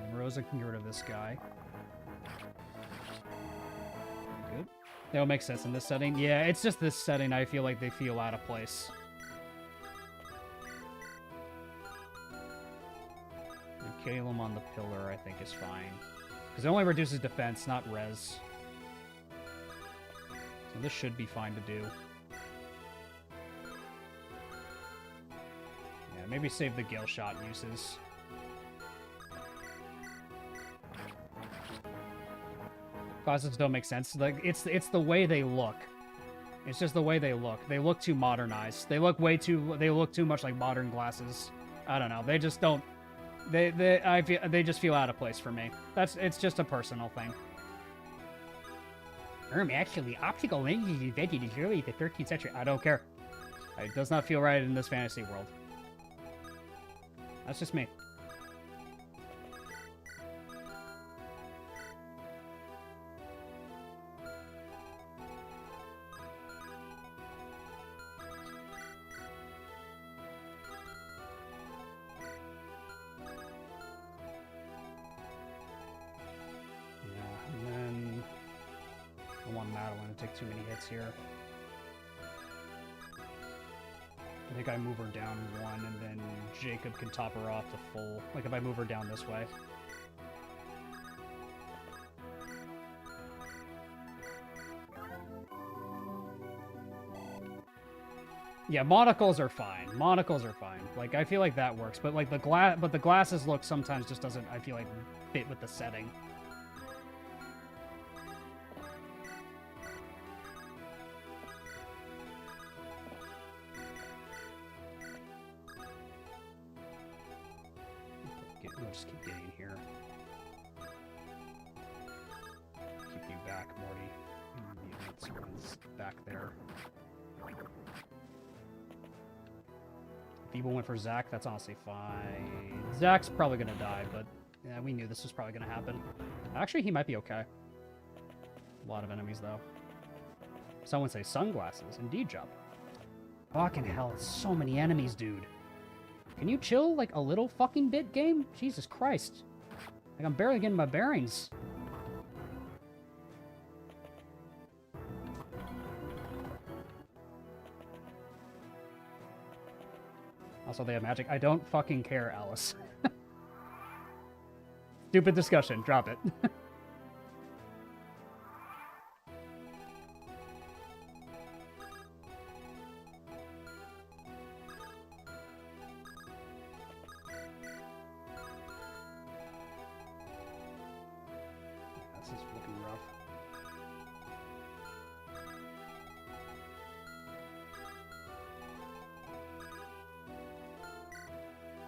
And Rosa can get rid of this guy. Good. That would make sense in this setting. Yeah, it's just this setting I feel like they feel out of place. And Calum on the pillar I think is fine. Because it only reduces defense, not res. So this should be fine to do. Yeah, maybe save the Gale Shot uses. Classes don't make sense. Like it's the way they look. It's just the way they look. They look too modernized. They look too much like modern glasses. I don't know. They just don't. They just feel out of place for me. It's just a personal thing. Actually, optical lenses invented as early as the 13th century. I don't care. It does not feel right in this fantasy world. That's just me. Too many hits here. I think I move her down one, and then Jacob can top her off to full. Like if I move her down this way. Yeah, monocles are fine. Monocles are fine. Like I feel like that works, but like the glasses look sometimes just doesn't. I feel like fit with the setting. We'll just keep getting here. Keep you back, Morty. Someone's back there. Feeble went for Zach. That's honestly fine. Zach's probably gonna die, but yeah, we knew this was probably gonna happen. Actually, he might be okay. A lot of enemies, though. Someone say sunglasses. Indeed, job. Fucking hell, it's so many enemies, dude. Can you chill, like, a little fucking bit, game? Jesus Christ. Like, I'm barely getting my bearings. Also, they have magic. I don't fucking care, Alice. Stupid discussion. Drop it. This is looking rough.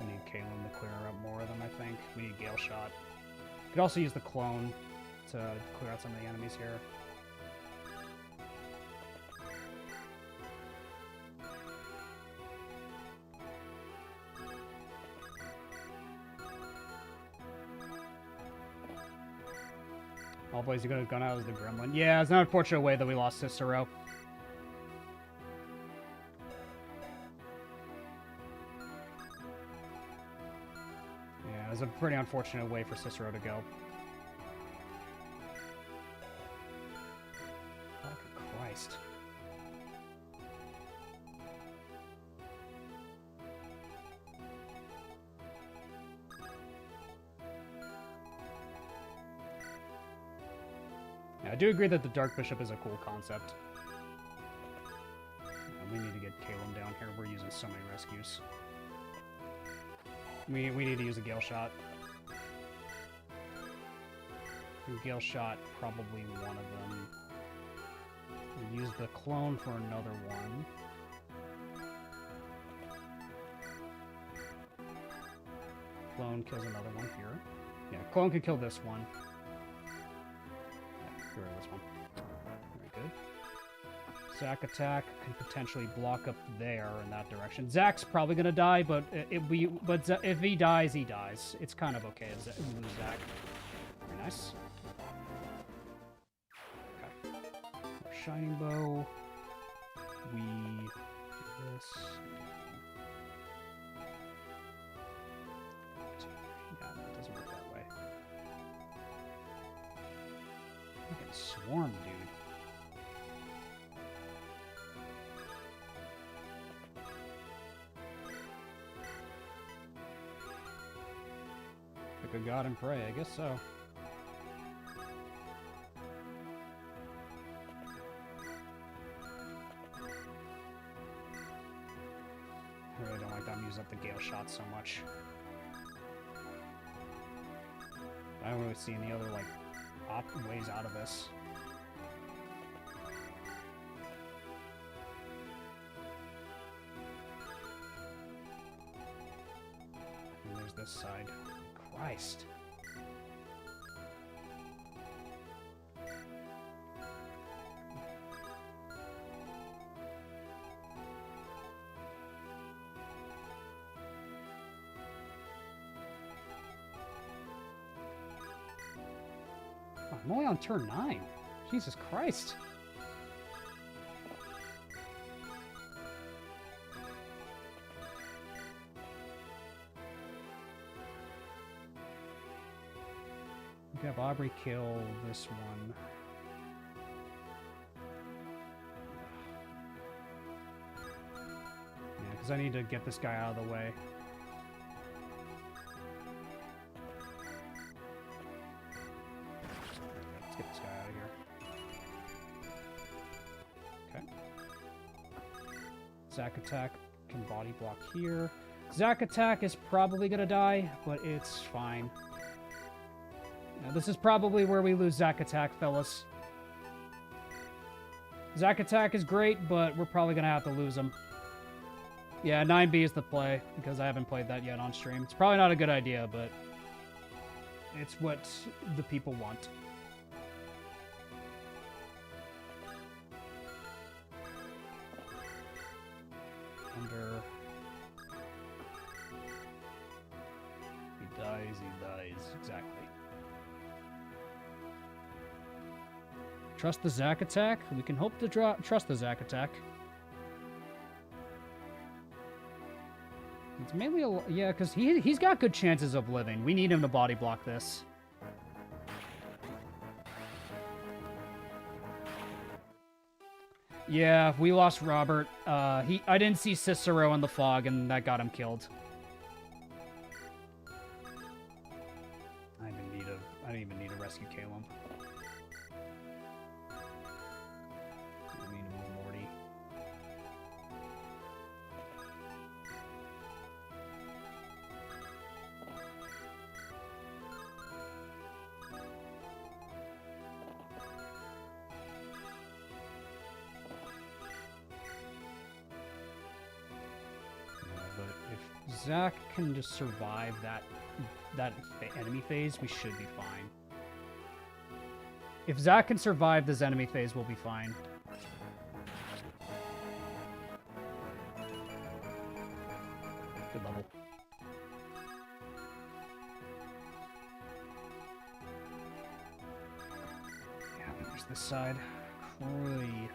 I need Kalen to clear up more of them, I think. We need Gale Shot. Could also use the clone to clear out some of the enemies here. All boys, you're gonna gun out as the gremlin. Yeah, it's an unfortunate way that we lost Cicero. Yeah, it was a pretty unfortunate way for Cicero to go. Fucking Christ. Yeah, I do agree that the Dark Bishop is a cool concept. We need to get Caleb down here. We're using so many rescues. We need to use a Gale Shot. Gale Shot, probably one of them. We use the clone for another one. Clone kills another one here. Yeah, clone could kill this one. Yeah, get rid of this one. Very good. Zac attack can potentially block up there in that direction. Zac's probably gonna die, but if he dies, he dies. It's kind of okay if we lose Zac. Very nice. Okay. Shining bow. We do this. Yeah, that doesn't work that way. Look at Swarm, dude. Pick a god and pray, I guess so. I really don't like them use up the Gale Shot so much. I don't really see any other, like, ways out of this. And there's this side. Christ. Oh, I'm only on turn 9. Jesus Christ. We have Aubrey kill this one. Yeah, because I need to get this guy out of the way. Let's get this guy out of here. Okay. Zac attack can body block here. Zac attack is probably gonna die, but it's fine. Now, this is probably where we lose Zac attack, fellas. Zac attack is great, but we're probably gonna have to lose him. Yeah, 9B is the play, because I haven't played that yet on stream. It's probably not a good idea, but it's what the people want. Under. He dies, exactly. Trust the Zac attack? We can hope to trust the Zac attack. It's mainly yeah, because he's got good chances of living. We need him to body block this. Yeah, we lost Robert. I didn't see Cicero in the fog, and that got him killed. I didn't even need to rescue Caleb. I mean, Morty. Zach can just survive that enemy phase, we should be fine. If Zach can survive this enemy phase, we'll be fine. Good level. Yeah, there's this side. Cree.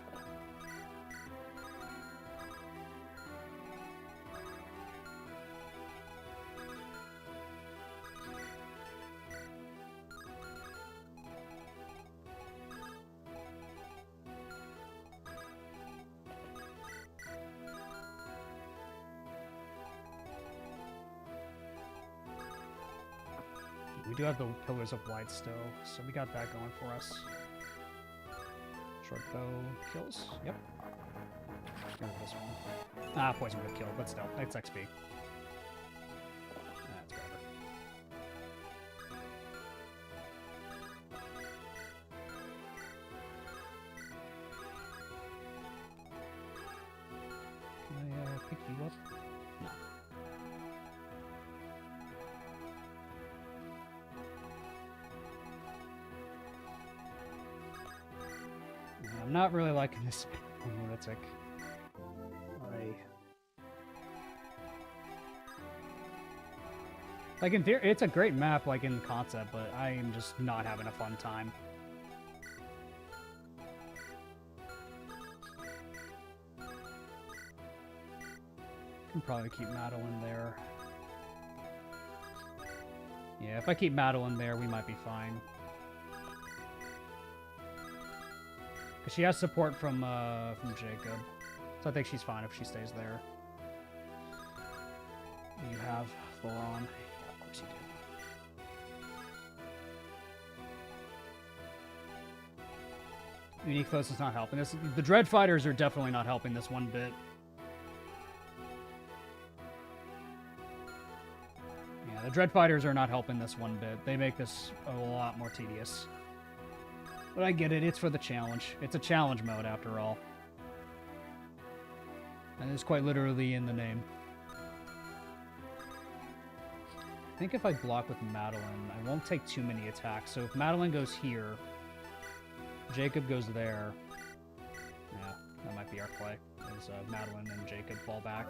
We do have the Pillars of Light still, so we got that going for us. Short bow kills. Yep. Get rid of this one. Ah, poison would have killed, but still, it's XP. That's better. Can I pick you up? No. I'm not really liking this Lunatic. Like, in theory, it's a great map, like, in concept, but I am just not having a fun time. Can probably keep Madeline there. Yeah, if I keep Madeline there, we might be fine. Because she has support from Jacob. So I think she's fine if she stays there. You have Thoron. Yeah, of course you do. Unique Foes is not helping this. The Dread Fighters are definitely not helping this one bit. Yeah, the Dread Fighters are not helping this one bit. They make this a lot more tedious. But I get it, it's for the challenge. It's a challenge mode, after all. And it's quite literally in the name. I think if I block with Madeline, I won't take too many attacks. So if Madeline goes here, Jacob goes there. Yeah, that might be our play. Is Madeline and Jacob fall back.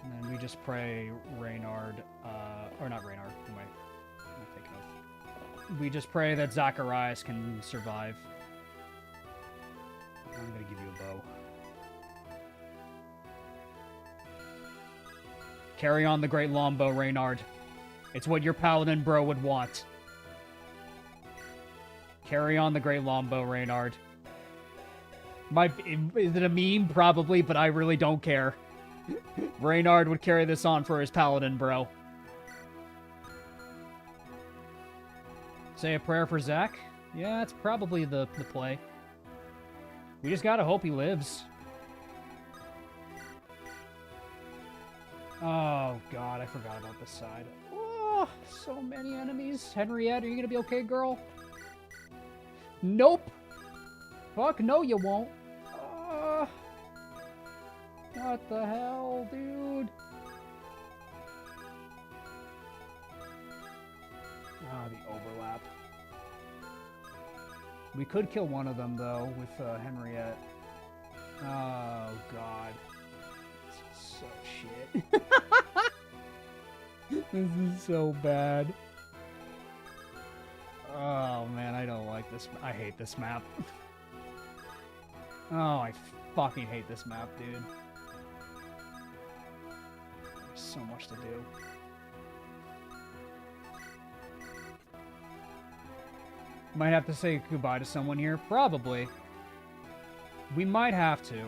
And then we just pray Reynard, or not Reynard, who am I thinking of? We just pray that Zacharias can survive. I'm gonna give you a bow. Carry on the great longbow, Reynard. It's what your paladin bro would want. Carry on the great longbow, Reynard. Is it a meme? Probably, but I really don't care. Reynard would carry this on for his paladin bro. Say a prayer for Zach? Yeah, that's probably the play. We just gotta hope he lives. Oh, God, I forgot about this side. Oh, so many enemies. Henriette, are you gonna be okay, girl? Nope. Fuck, no, you won't. What the hell, dude? Ah, the overlap. We could kill one of them, though, with Henriette. Oh, God. This is so shit. This is so bad. Oh, man, I don't like this. I hate this map. Oh, I fucking hate this map, dude. so much to do. Might have to say goodbye to someone here. Probably. We might have to.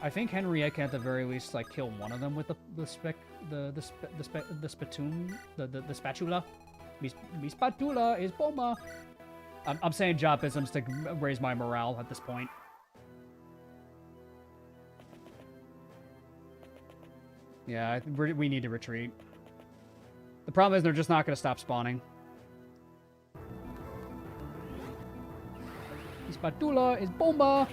I think Henriette can at the very least like kill one of them with the spatula. Mi spatula is bomba. I'm saying Jopisms to raise my morale at this point. Yeah, we need to retreat. The problem is they're just not going to stop spawning. Spatula is bomba.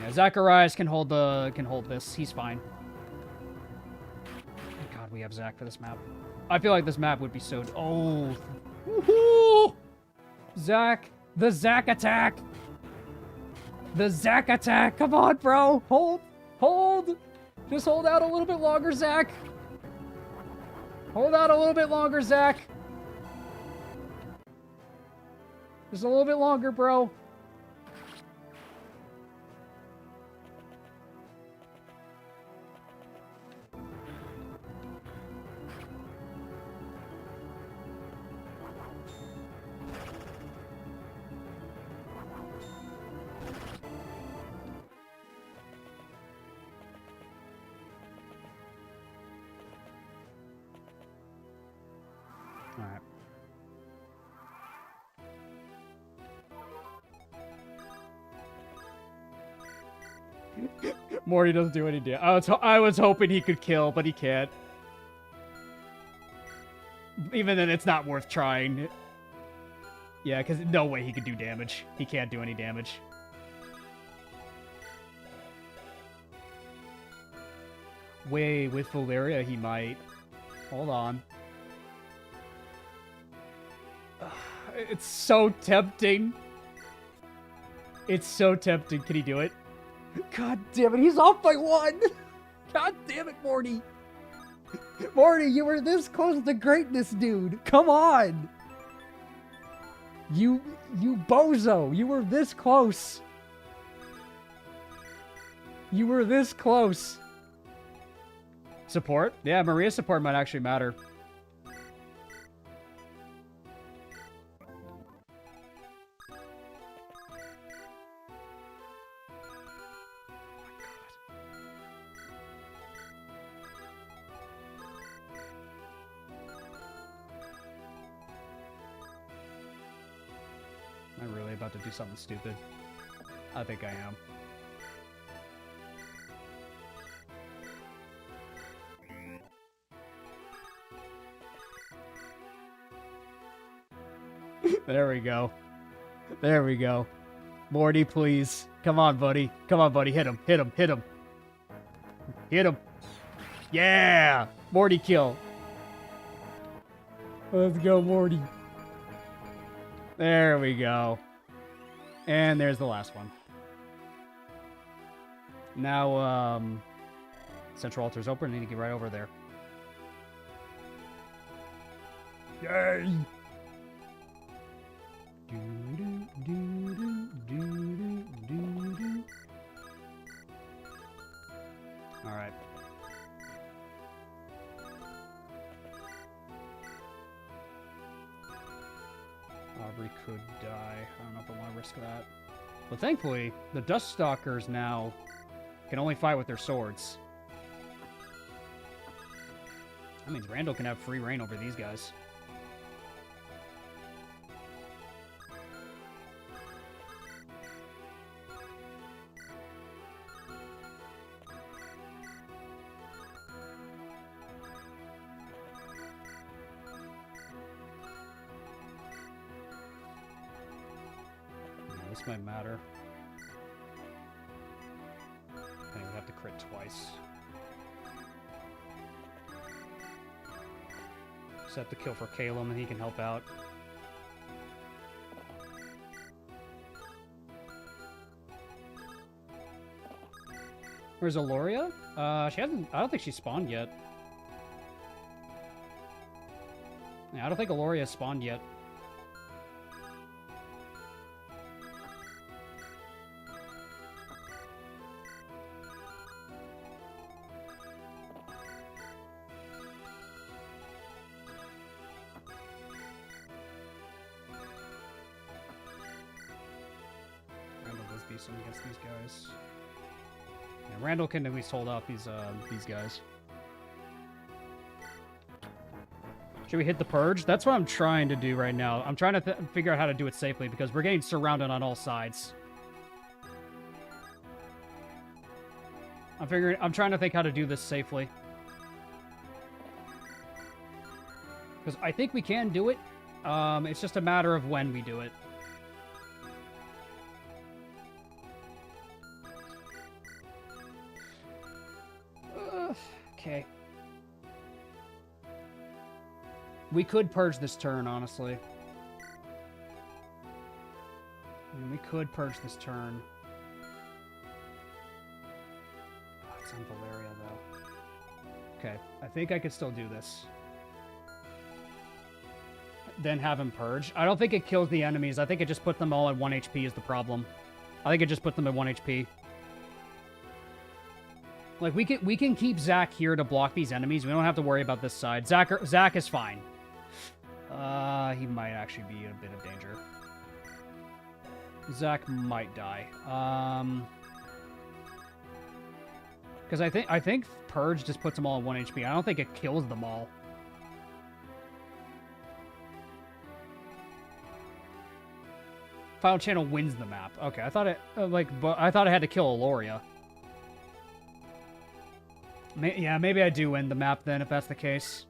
Yeah, Zacharias can hold this. He's fine. God, we have Zach for this map. I feel like this map would be so. Oh, woohoo! Zach, the Zach attack. The Zach attack. Come on, bro. Hold. Just hold out a little bit longer, Zach. Hold out a little bit longer, Zach. Just a little bit longer, bro. Alright. Morty doesn't do any damage. I was hoping he could kill, but he can't. Even then, it's not worth trying. Yeah, because no way he could do damage. He can't do any damage. Wait, with Valeria he might. Hold on. It's so tempting. It's so tempting. Can he do it? God damn it, he's off by 1! God damn it, Morty! Morty, you were this close to greatness, dude! Come on! You bozo! You were this close! You were this close! Support? Yeah, Maria's support might actually matter. Am I really about to do something stupid? I think I am. There we go. There we go. Morty, please. Come on, buddy. Come on, buddy. Hit him. Hit him. Hit him. Hit him. Yeah! Morty kill. Let's go, Morty. There we go. And there's the last one. Now, Central Altar's open. I need to get right over there. Yay! Alright. Aubrey could die. I don't know if I want to risk that. But thankfully, the Duststalkers now can only fight with their swords. That means Randall can have free reign over these guys. This might matter. I would have to crit twice. Set the kill for Calum and he can help out. Where's Aloria? She hasn't. I don't think she's spawned yet. Yeah, I don't think Aloria has spawned yet. decent against these guys. Yeah, Randall can at least hold off these guys. Should we hit the purge? That's what I'm trying to do right now. I'm trying to figure out how to do it safely because we're getting surrounded on all sides. I'm trying to think how to do this safely. Because I think we can do it. It's just a matter of when we do it. Okay. We could purge this turn, honestly. We could purge this turn. Oh, it's on Valeria, though. Okay, I think I could still do this. Then have him purge. I don't think it kills the enemies. I think it just puts them all at 1 HP is the problem. I think it just put them at 1 HP. Like, we can keep Zach here to block these enemies. We don't have to worry about this side. Zach is fine. He might actually be in a bit of danger. Zach might die. Because I think Purge just puts them all at 1 HP. I don't think it kills them all. Final Channel wins the map. Okay, I thought it I thought I had to kill Aloria. Yeah, maybe I do win the map then if that's the case.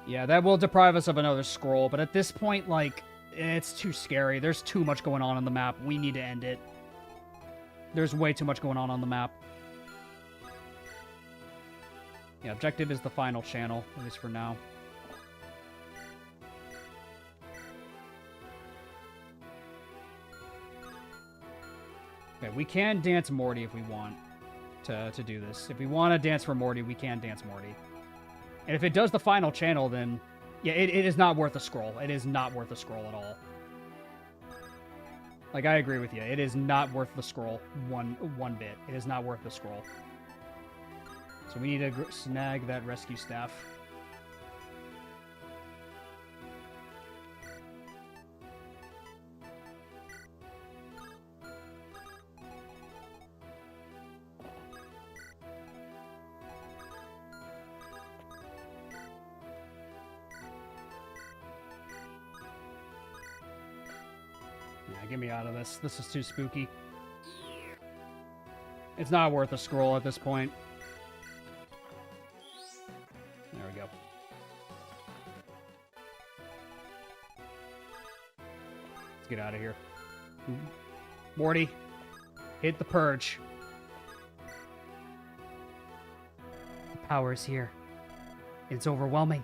Yeah, that will deprive us of another scroll, but at this point, like, it's too scary. There's too much going on the map. We need to end it. There's way too much going on the map. Yeah, objective is the final channel, at least for now. Okay, we can dance Morty if we want to do this. If we want to dance for Morty, we can dance Morty. And if it does the final channel, then... Yeah, it is not worth a scroll. It is not worth a scroll at all. Like, I agree with you. It is not worth the scroll one bit. It is not worth the scroll. So we need to snag that rescue staff. Get me out of this. This is too spooky. It's not worth a scroll at this point. There we go. Let's get out of here. Morty, hit the purge. The power is here. It's overwhelming.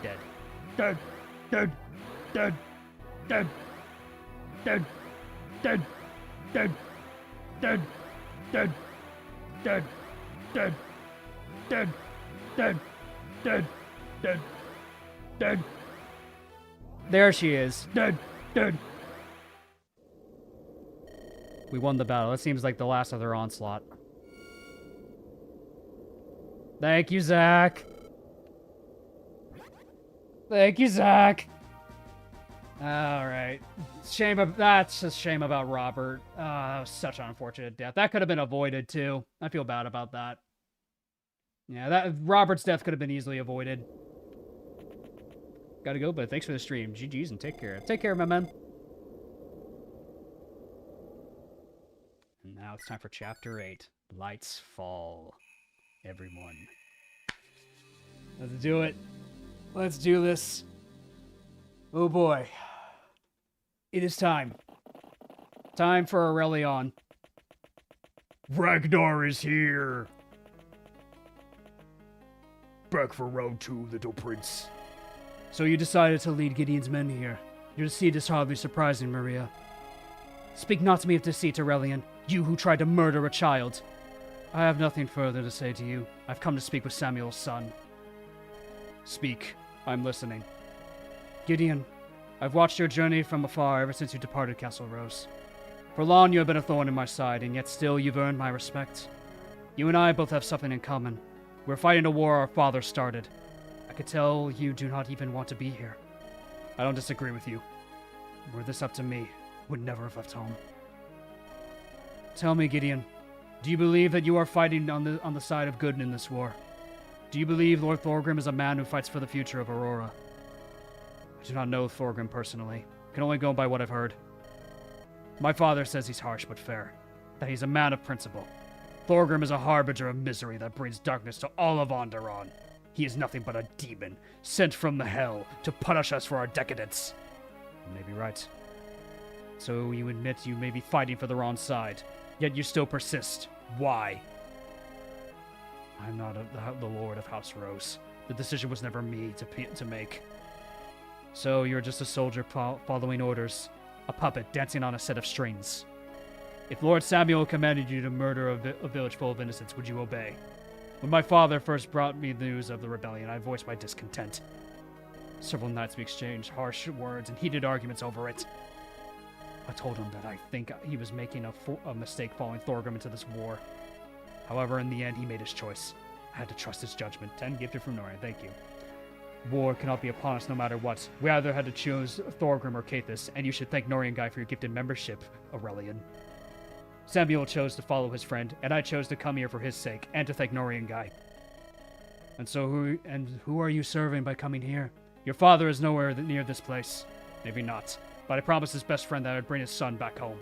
Dead. Dead. Dead, dead, dead, dead, dead, dead, dead, dead, dead, dead, dead, dead, dead, dead, dead. There she is. Dead, dead. We won the battle. It seems like the last of their onslaught. Thank you, Zach. Thank you, Zach. Alright. That's a shame about Robert. That was such an unfortunate death. That could have been avoided, too. I feel bad about that. Yeah, Robert's death could have been easily avoided. Gotta go, but thanks for the stream. GG's and take care. Take care, my man. And now it's time for Chapter 8. Lights Fall. Everyone. Let's do it. Let's do this. Oh boy. It is time. Time for Aurelion. Ragnar is here. Back for round 2, little prince. So you decided to lead Gideon's men here. Your deceit is hardly surprising, Maria. Speak not to me of deceit, Aurelion. You who tried to murder a child. I have nothing further to say to you. I've come to speak with Samuel's son. Speak. I'm listening. Gideon, I've watched your journey from afar ever since you departed Castle Rose. For long you have been a thorn in my side, and yet still you've earned my respect. You and I both have something in common. We're fighting a war our father started. I could tell you do not even want to be here. I don't disagree with you. Were this up to me, would never have left home. Tell me, Gideon, do you believe that you are fighting on the side of good in this war? Do you believe Lord Thorgrim is a man who fights for the future of Aurora? I do not know Thorgrim personally. I can only go by what I've heard. My father says he's harsh but fair, that he's a man of principle. Thorgrim is a harbinger of misery that brings darkness to all of Onderon. He is nothing but a demon, sent from the hell to punish us for our decadence. You may be right. So you admit you may be fighting for the wrong side, yet you still persist. Why? I'm not the Lord of House Rose. The decision was never me to make. So you're just a soldier following orders, a puppet dancing on a set of strings. If Lord Samuel commanded you to murder a village full of innocents, would you obey? When my father first brought me the news of the rebellion, I voiced my discontent. Several nights we exchanged harsh words and heated arguments over it. I told him that I think he was making a mistake following Thorgrim into this war. However, in the end, he made his choice. I had to trust his judgment. 10 gifted from Norian, thank you. War cannot be upon us no matter what. We either had to choose Thorgrim or Cathis, and you should thank Norian Guy for your gifted membership, Aurelion. Samuel chose to follow his friend, and I chose to come here for his sake, and to thank Norian Guy. And so who are you serving by coming here? Your father is nowhere near this place. Maybe not, but I promised his best friend that I'd bring his son back home.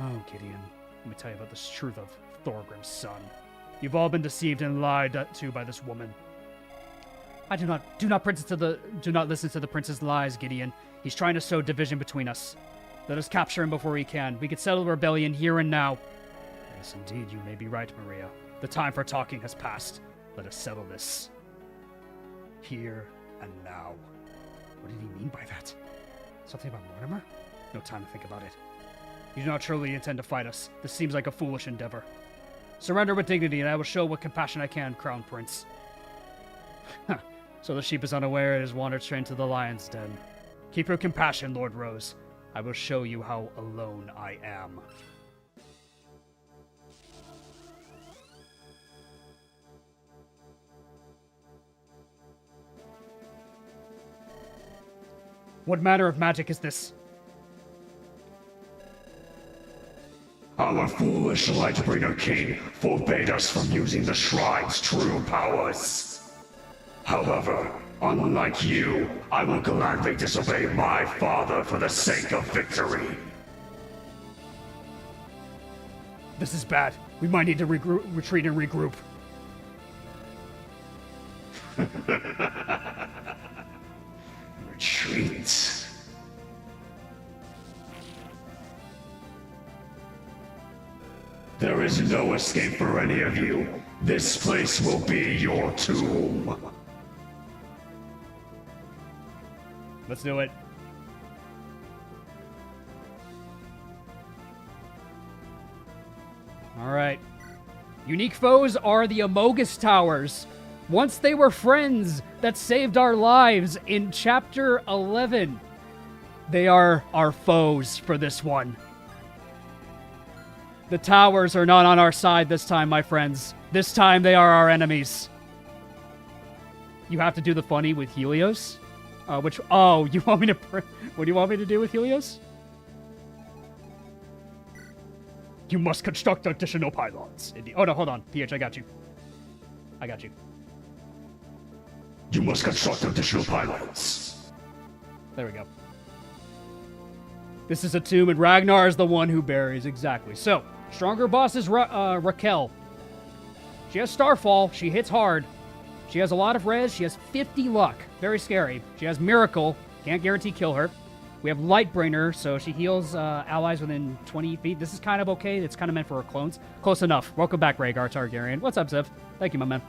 Oh, Gideon, let me tell you about the truth of Thorgrim's son. You've all been deceived and lied to by this woman. Do not listen to the prince's lies, Gideon. He's trying to sow division between us. Let us capture him before we can. We can settle the rebellion here and now. Yes, indeed, you may be right, Maria. The time for talking has passed. Let us settle this. Here and now. What did he mean by that? Something about Mortimer? No time to think about it. You do not truly intend to fight us. This seems like a foolish endeavor. Surrender with dignity, and I will show what compassion I can, Crown Prince. So the sheep is unaware it has wandered straight to the lion's den. Keep your compassion, Lord Rose. I will show you how alone I am. What manner of magic is this? Our foolish Lightbringer King forbade us from using the shrine's true powers. However, unlike you, I will gladly disobey my father for the sake of victory. This is bad. We might need to retreat and regroup. Retreat. There is no escape for any of you. This place will be your tomb. Let's do it. Alright. Unique foes are the Amogus Towers. Once they were friends that saved our lives in Chapter 11. They are our foes for this one. The towers are not on our side this time, my friends. This time they are our enemies. You have to do the funny with Helios? You want me to... What do you want me to do with Helios? You must construct additional pylons. Oh, no, hold on. PH, I got you. You must construct additional pylons. There we go. This is a tomb, and Ragnar is the one who buries. Exactly. So, stronger boss is Raquel. She has Starfall. She hits hard. She has a lot of res. She has 50 luck. Very scary. She has Miracle. Can't guarantee kill her. We have Lightbringer, so she heals allies within 20 feet. This is kind of okay. It's kind of meant for her clones. Close enough. Welcome back, Rhaegar Targaryen. What's up, Zev? Thank you, my man.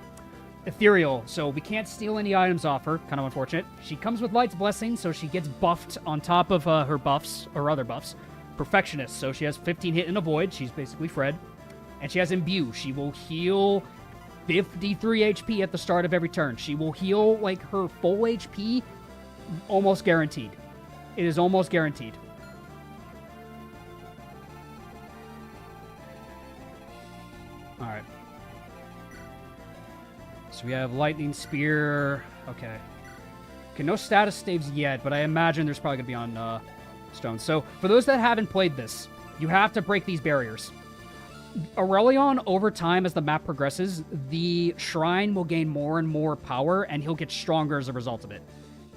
Ethereal, so we can't steal any items off her. Kind of unfortunate. She comes with Light's Blessing, so she gets buffed on top of her buffs, or other buffs. Perfectionist, so she has 15 hit and avoid. She's basically Fred. And she has Imbue. She will heal 53 HP at the start of every turn. She will heal, like, her full HP almost guaranteed. It is almost guaranteed. Alright. So we have Lightning Spear. Okay. Okay, no status saves yet, but I imagine there's probably going to be on stone. So for those that haven't played this, you have to break these barriers. Aurelion, over time, as the map progresses, the shrine will gain more and more power, and he'll get stronger as a result of it.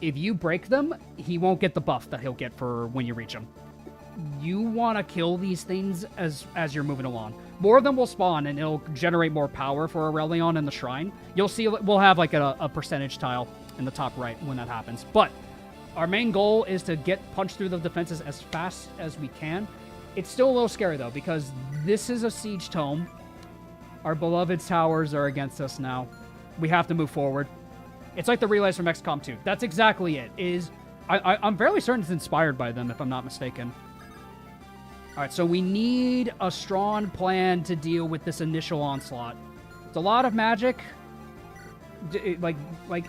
If you break them, he won't get the buff that he'll get for when you reach him. You want to kill these things as you're moving along. More of them will spawn, and it'll generate more power for Aurelion in the shrine. You'll see we'll have like a percentage tile in the top right when that happens. But our main goal is to get punched through the defenses as fast as we can. It's still a little scary, though, because this is a siege tome. Our beloved towers are against us now. We have to move forward. It's like the relays from XCOM 2. That's exactly it. I'm fairly certain it's inspired by them, if I'm not mistaken. All right, so we need a strong plan to deal with this initial onslaught. It's a lot of magic. Like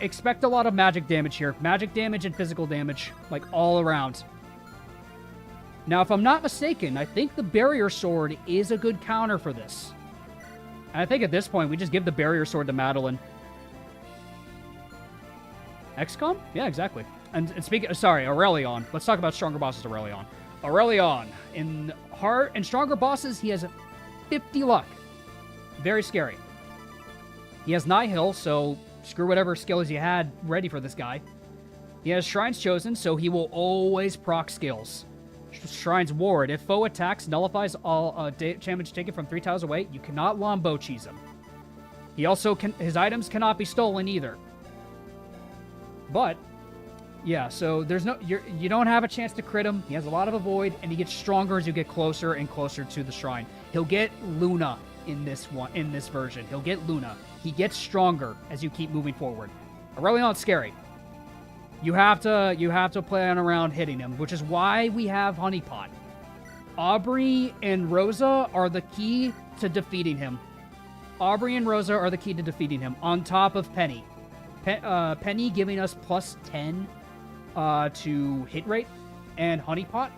expect a lot of magic damage here. Magic damage and physical damage, like, all around. Now, if I'm not mistaken, I think the Barrier Sword is a good counter for this. And I think at this point, we just give the Barrier Sword to Madeline. XCOM? Yeah, exactly. And speaking, sorry, Aurelion. Let's talk about stronger bosses, Aurelion. Aurelion, in hard and stronger bosses, he has 50 luck. Very scary. He has Nihil, so screw whatever skills you had ready for this guy. He has Shrines Chosen, so he will always proc skills. Shrine's Ward. If foe attacks, nullifies all damage taken from 3 tiles away, you cannot Lombo cheese him. He also his items cannot be stolen either. But yeah, so there's you don't have a chance to crit him. He has a lot of avoid, and he gets stronger as you get closer and closer to the shrine. He'll get Luna in this version. He'll get Luna. He gets stronger as you keep moving forward. Aurelion's scary. You have to plan around hitting him, which is why we have Honeypot. Aubrey and Rosa are the key to defeating him. Aubrey and Rosa are the key to defeating him, on top of Penny. Penny giving us +10 to hit rate, and Honeypot,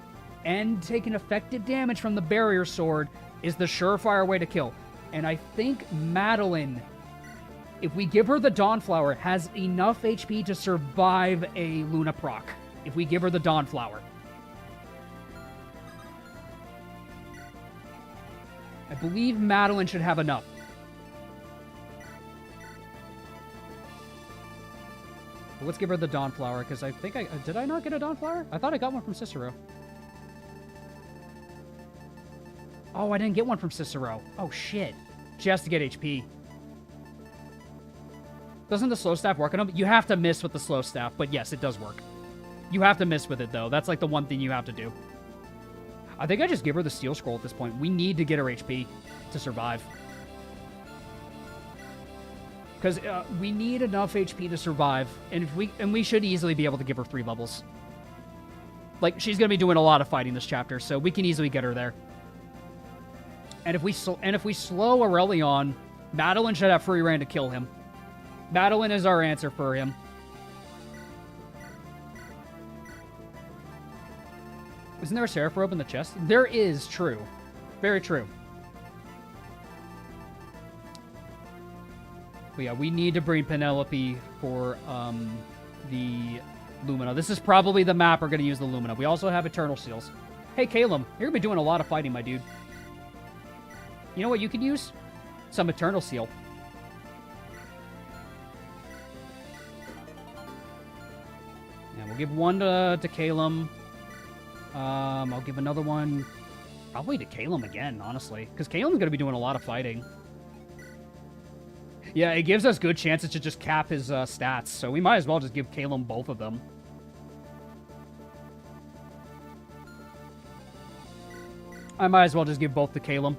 and taking effective damage from the Barrier Sword is the surefire way to kill. And I think Madeline, if we give her the Dawnflower, has enough HP to survive a Luna proc. If we give her the Dawnflower. I believe Madeline should have enough. But let's give her the Dawnflower, because I think did I not get a Dawnflower? I thought I got one from Cicero. Oh, I didn't get one from Cicero. Oh, shit. She has to get HP. Doesn't the slow staff work on him? You have to miss with the slow staff, but yes, it does work. You have to miss with it, though. That's like the one thing you have to do. I think I just give her the Steel Scroll at this point. We need to get her HP to survive. Because we need enough HP to survive, and we should easily be able to give her 3 levels. Like, she's going to be doing a lot of fighting this chapter, so we can easily get her there. And if we slow Aurelion, Madeline should have free reign to kill him. Madeline is our answer for him. Isn't there a Seraph Robe in the chest? There is, true. Very true. But yeah, we need to bring Penelope for the Lumina. This is probably the map we're going to use the Lumina. We also have Eternal Seals. Hey, Caleb, you're going to be doing a lot of fighting, my dude. You know what you could use? Some Eternal Seal. Yeah, we'll give one to Caleb. I'll give another one probably to Caleb again, honestly. Because Caleb's going to be doing a lot of fighting. Yeah, it gives us good chances to just cap his stats. So we might as well just give Caleb both of them. I might as well just give both to Caleb.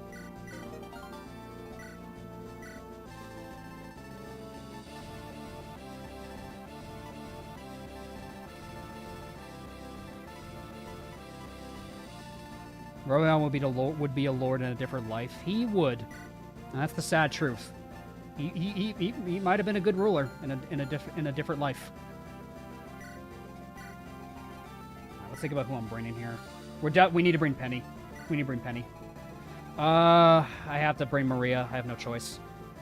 Aurelion would be a lord in a different life. He would. And that's the sad truth. He might have been a good ruler in a different life. Right, let's think about who I'm bringing here. We need to bring Penny. We need to bring Penny. I have to bring Maria. I have no choice.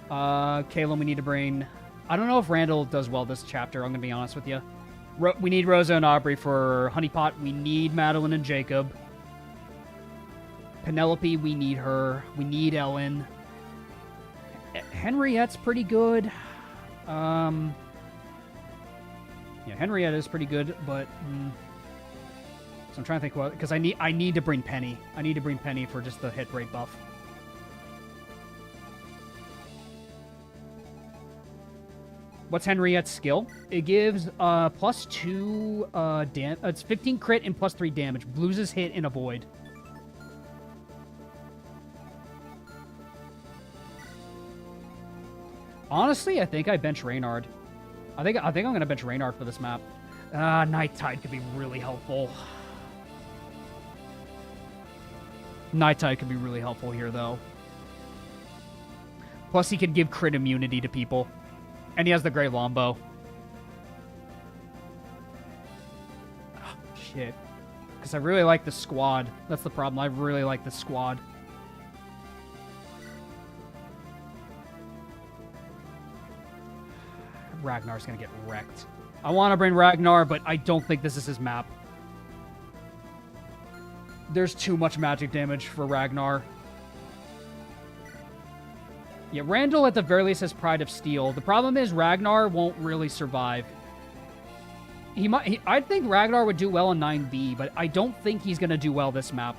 Caleb, we need to bring. I don't know if Randall does well this chapter, I'm going to be honest with you. We need Rosa and Aubrey for Honeypot. We need Madeline and Jacob. Penelope, we need her. We need Ellen. Henriette's pretty good. Yeah, Henriette is pretty good, but... So I'm trying to think what... Because I need to bring Penny. I need to bring Penny for just the hit rate buff. What's Henriette's skill? It gives +2 it's 15 crit and +3 damage. Blues hit and avoid. Honestly, I think I bench Reynard. I think I'm gonna bench Reynard for this map. Night Tide could be really helpful. Night Tide could be really helpful here, though. Plus, he can give crit immunity to people. And he has the Grey Lombo. Oh, shit. Because I really like the squad. That's the problem. I really like the squad. Ragnar's going to get wrecked. I want to bring Ragnar, but I don't think this is his map. There's too much magic damage for Ragnar. Yeah, Randall at the very least has Pride of Steel. The problem is Ragnar won't really survive. I think Ragnar would do well in 9B, but I don't think he's going to do well this map.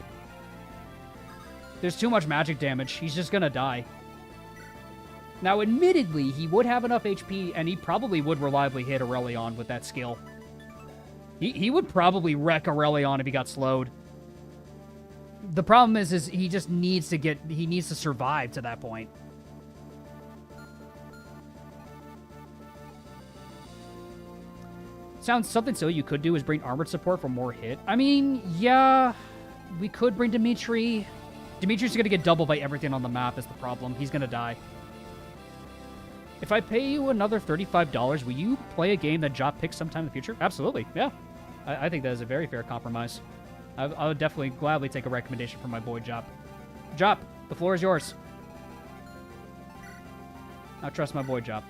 There's too much magic damage. He's just going to die. Now, admittedly, he would have enough HP, and he probably would reliably hit Aurelion with that skill. He would probably wreck Aurelion if he got slowed. The problem is he just needs to he needs to survive to that point. Sounds something silly you could do is bring armored support for more hit. I mean, yeah, we could bring Dimitri. Dimitri's going to get doubled by everything on the map is the problem. He's going to die. If I pay you another $35, will you play a game that Jop picks sometime in the future? Absolutely, yeah. I think that is a very fair compromise. I would definitely gladly take a recommendation from my boy Jop. Jop, the floor is yours. I trust my boy Jop.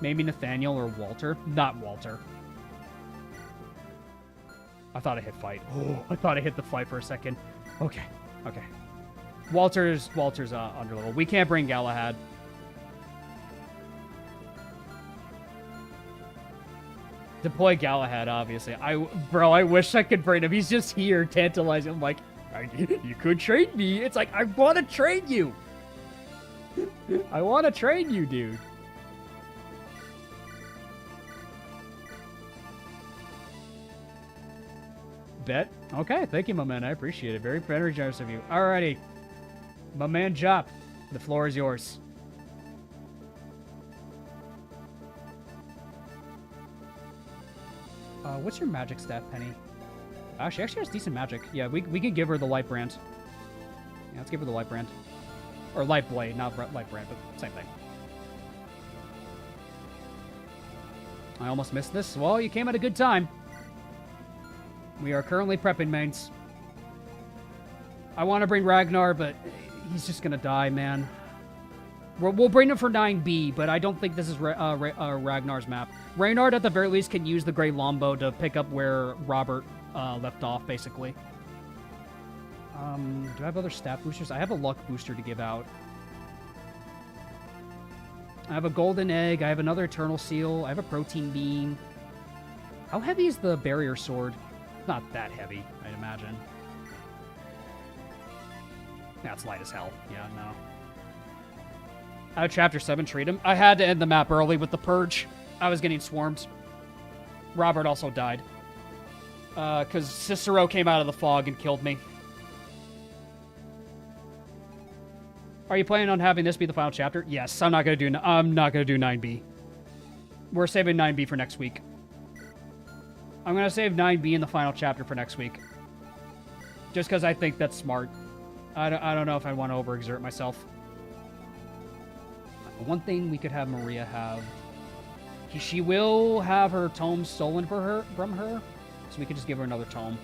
Maybe Nathaniel or Walter. Not Walter. I thought I hit fight. Oh, I thought I hit the fight for a second. Okay, okay. Walter's underlevel. We can't bring Galahad. Deploy Galahad, obviously. Bro, I wish I could bring him. He's just here, tantalizing. I'm like, you could trade me. It's like, I want to trade you. I want to trade you, dude. Bet. Okay, thank you, my man. I appreciate it. Very generous of you. Alrighty. My man Jop, the floor is yours. What's your magic stat, Penny? She actually has decent magic. Yeah, we can give her the light brand. Yeah, let's give her the light brand. Or light blade, not light brand, but same thing. I almost missed this. Well, you came at a good time. We are currently prepping mains. I want to bring Ragnar, but he's just going to die, man. We'll bring him for 9B, but I don't think this is Ragnar's map. Reynard, at the very least, can use the Grey Lombo to pick up where Robert left off, basically. Do I have other stat boosters? I have a luck booster to give out. I have a golden egg. I have another eternal seal. I have a protein bean. How heavy is the barrier sword? Not that heavy, I'd imagine. That's light as hell. Yeah, no. How Chapter 7 treat him? I had to end the map early with the purge. I was getting swarmed. Robert also died. Because Cicero came out of the fog and killed me. Are you planning on having this be the final chapter? Yes, I'm not gonna do 9B. We're saving 9B for next week. I'm gonna save 9B in the final chapter for next week. Just because I think that's smart. I don't know if I want to overexert myself. One thing we could have Maria have. She will have her tome stolen from her. So we could just give her another tome.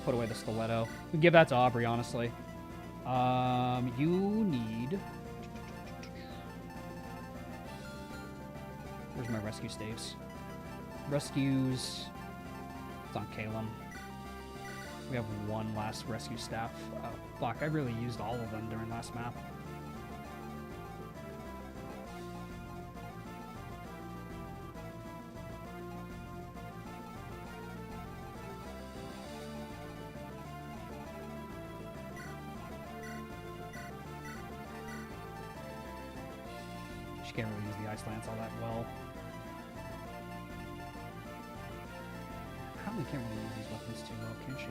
Put away the stiletto. We give that to Aubrey, honestly. You need... Where's my rescue staves? Rescues. It's on Calum. We have one last rescue staff. Oh, fuck, I really used all of them during last map. She can't really use the Ice Lance all that well. Probably can't really use these weapons too well, can she?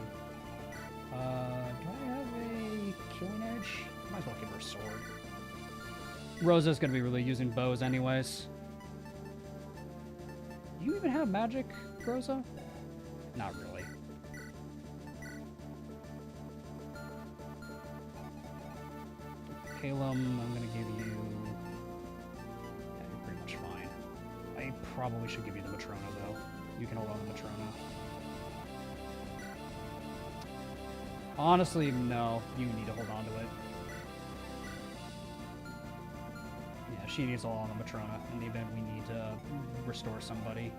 Do I have a killing edge? Might as well give her a sword. Rosa's gonna be really using bows anyways. Do you even have magic, Rosa? Not really. Calum, I'm gonna give you... Yeah, you're pretty much fine. I probably should give you the Matrona, though. You can hold on to the Matrona. Honestly, no. You need to hold on to it. Yeah, she needs to hold on to Matrona in the event we need to restore somebody.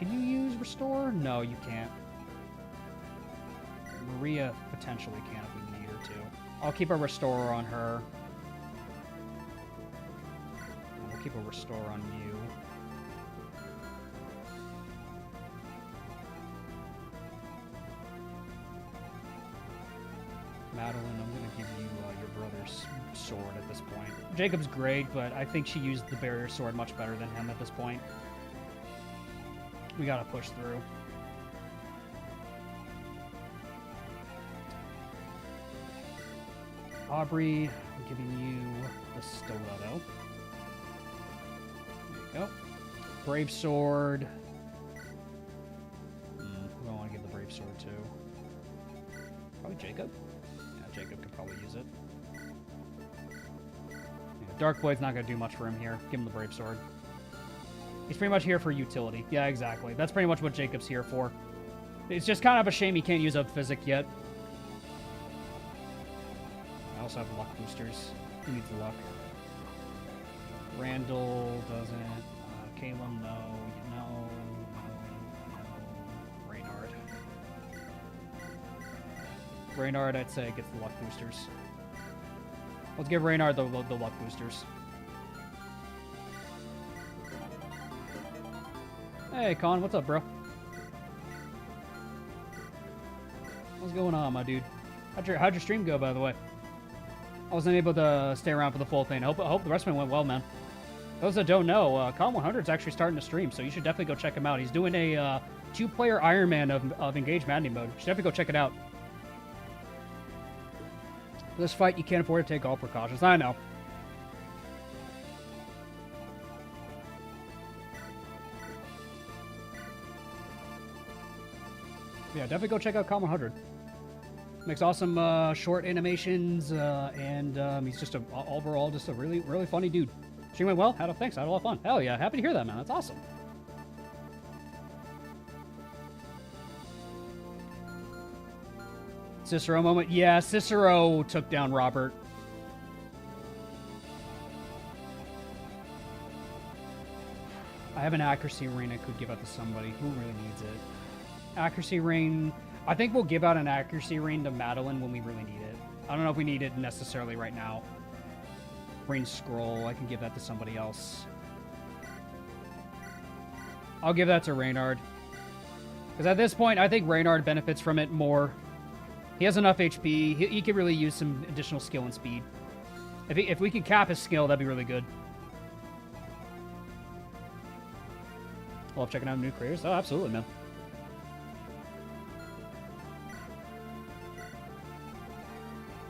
Can you use Restore? No, you can't. Maria potentially can if we need her to. I'll keep a Restore on her. And we'll keep a Restore on you. Madeline, I'm going to give you your brother's sword at this point. Jacob's great, but I think she used the barrier sword much better than him at this point. We got to push through. Aubrey, I'm giving you the stiletto. There you go. Brave sword. Who do I want to give the brave sword to? Probably Jacob. Jacob could probably use it. Yeah, Dark Blade's not going to do much for him here. Give him the Brave Sword. He's pretty much here for utility. Yeah, exactly. That's pretty much what Jacob's here for. It's just kind of a shame he can't use up Physic yet. I also have luck boosters. He needs luck. Randall doesn't. Calum, no. No. Reynard. Reynard, I'd say, gets the luck boosters. Let's give Reynard the luck boosters. Hey, Con, what's up, bro? What's going on, my dude? How'd your stream go, by the way? I wasn't able to stay around for the full thing. I hope the rest of it went well, man. Those that don't know, Con 100 is actually starting to stream, so you should definitely go check him out. He's doing a 2-player Ironman of Engage Maddening mode. You should definitely go check it out. For this fight, you can't afford to take all precautions. I know. Yeah, definitely go check out Con 100. Makes awesome short animations, and he's just overall just a really, really funny dude. Stream went well. Thanks. Had a lot of fun. Hell yeah, happy to hear that, man. That's awesome. Cicero moment. Yeah, Cicero took down Robert. I have an accuracy ring I could give out to somebody. Who really needs it? Accuracy ring. I think we'll give out an accuracy ring to Madeline when we really need it. I don't know if we need it necessarily right now. Ring scroll. I can give that to somebody else. I'll give that to Reynard. Because at this point, I think Reynard benefits from it more. He has enough HP. He could really use some additional skill and speed. If we can cap his skill, that'd be really good. Love checking out new creators. Oh, absolutely, man.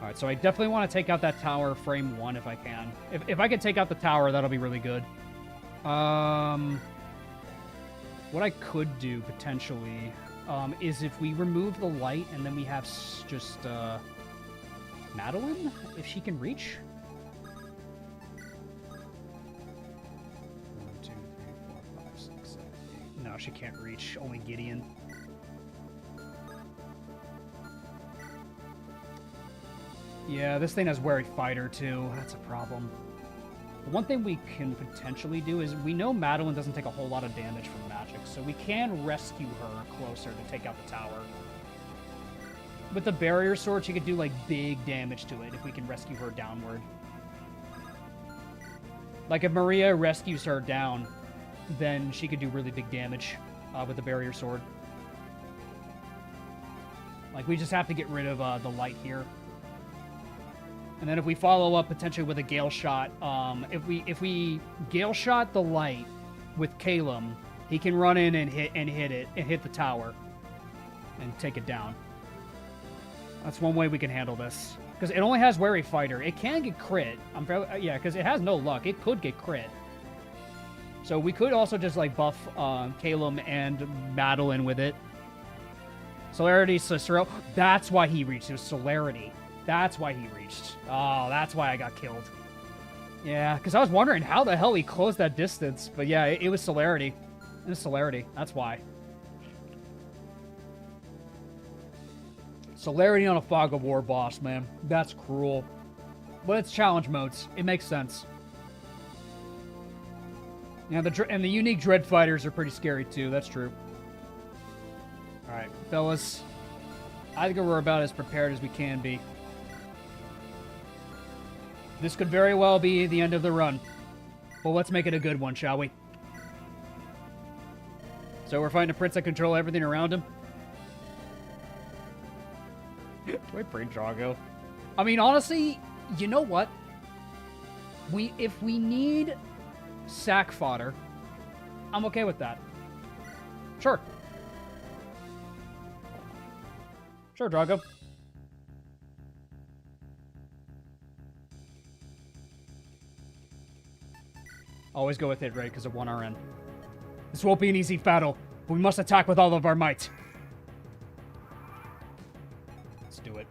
Alright, so I definitely want to take out that tower frame 1 if I can. If I can take out the tower, that'll be really good. What I could do, potentially, is if we remove the light and then we have just, Madeline, if she can reach. 1, 2, 3, 4, 5, 6, 7, 8. No, she can't reach. Only Gideon. Yeah, this thing has Wary Fighter, too. That's a problem. One thing we can potentially do is we know Madeline doesn't take a whole lot of damage from magic, so we can rescue her closer to take out the tower. With the barrier sword, she could do like big damage to it if we can rescue her downward. Like if Maria rescues her down, then she could do really big damage with the barrier sword. Like we just have to get rid of the light here. And then if we follow up potentially with a Gale Shot, if we Gale Shot the light with Calum, he can run in and hit the tower and take it down. That's one way we can handle this. Because it only has Wary Fighter. It can get crit. Yeah, because it has no luck. It could get crit. So we could also just like buff Calum and Madeline with it. Celerity, Cicero. That's why he reached. It was Celerity. That's why he reached. Oh, that's why I got killed. Yeah, because I was wondering how the hell he closed that distance. But yeah, it was Celerity. It was Celerity. That's why. Celerity on a Fog of War boss, man. That's cruel. But it's challenge modes. It makes sense. Yeah, and the unique Dread Fighters are pretty scary too. That's true. Alright, fellas. I think we're about as prepared as we can be. This could very well be the end of the run. But let's make it a good one, shall we? So we're fighting a prince that controls everything around him? Do I bring Drago? I mean, honestly, you know what? If we need sack fodder, I'm okay with that. Sure. Sure, Drago. Always go with hit rate because of 1 RN. This won't be an easy battle, but we must attack with all of our might. Let's do it.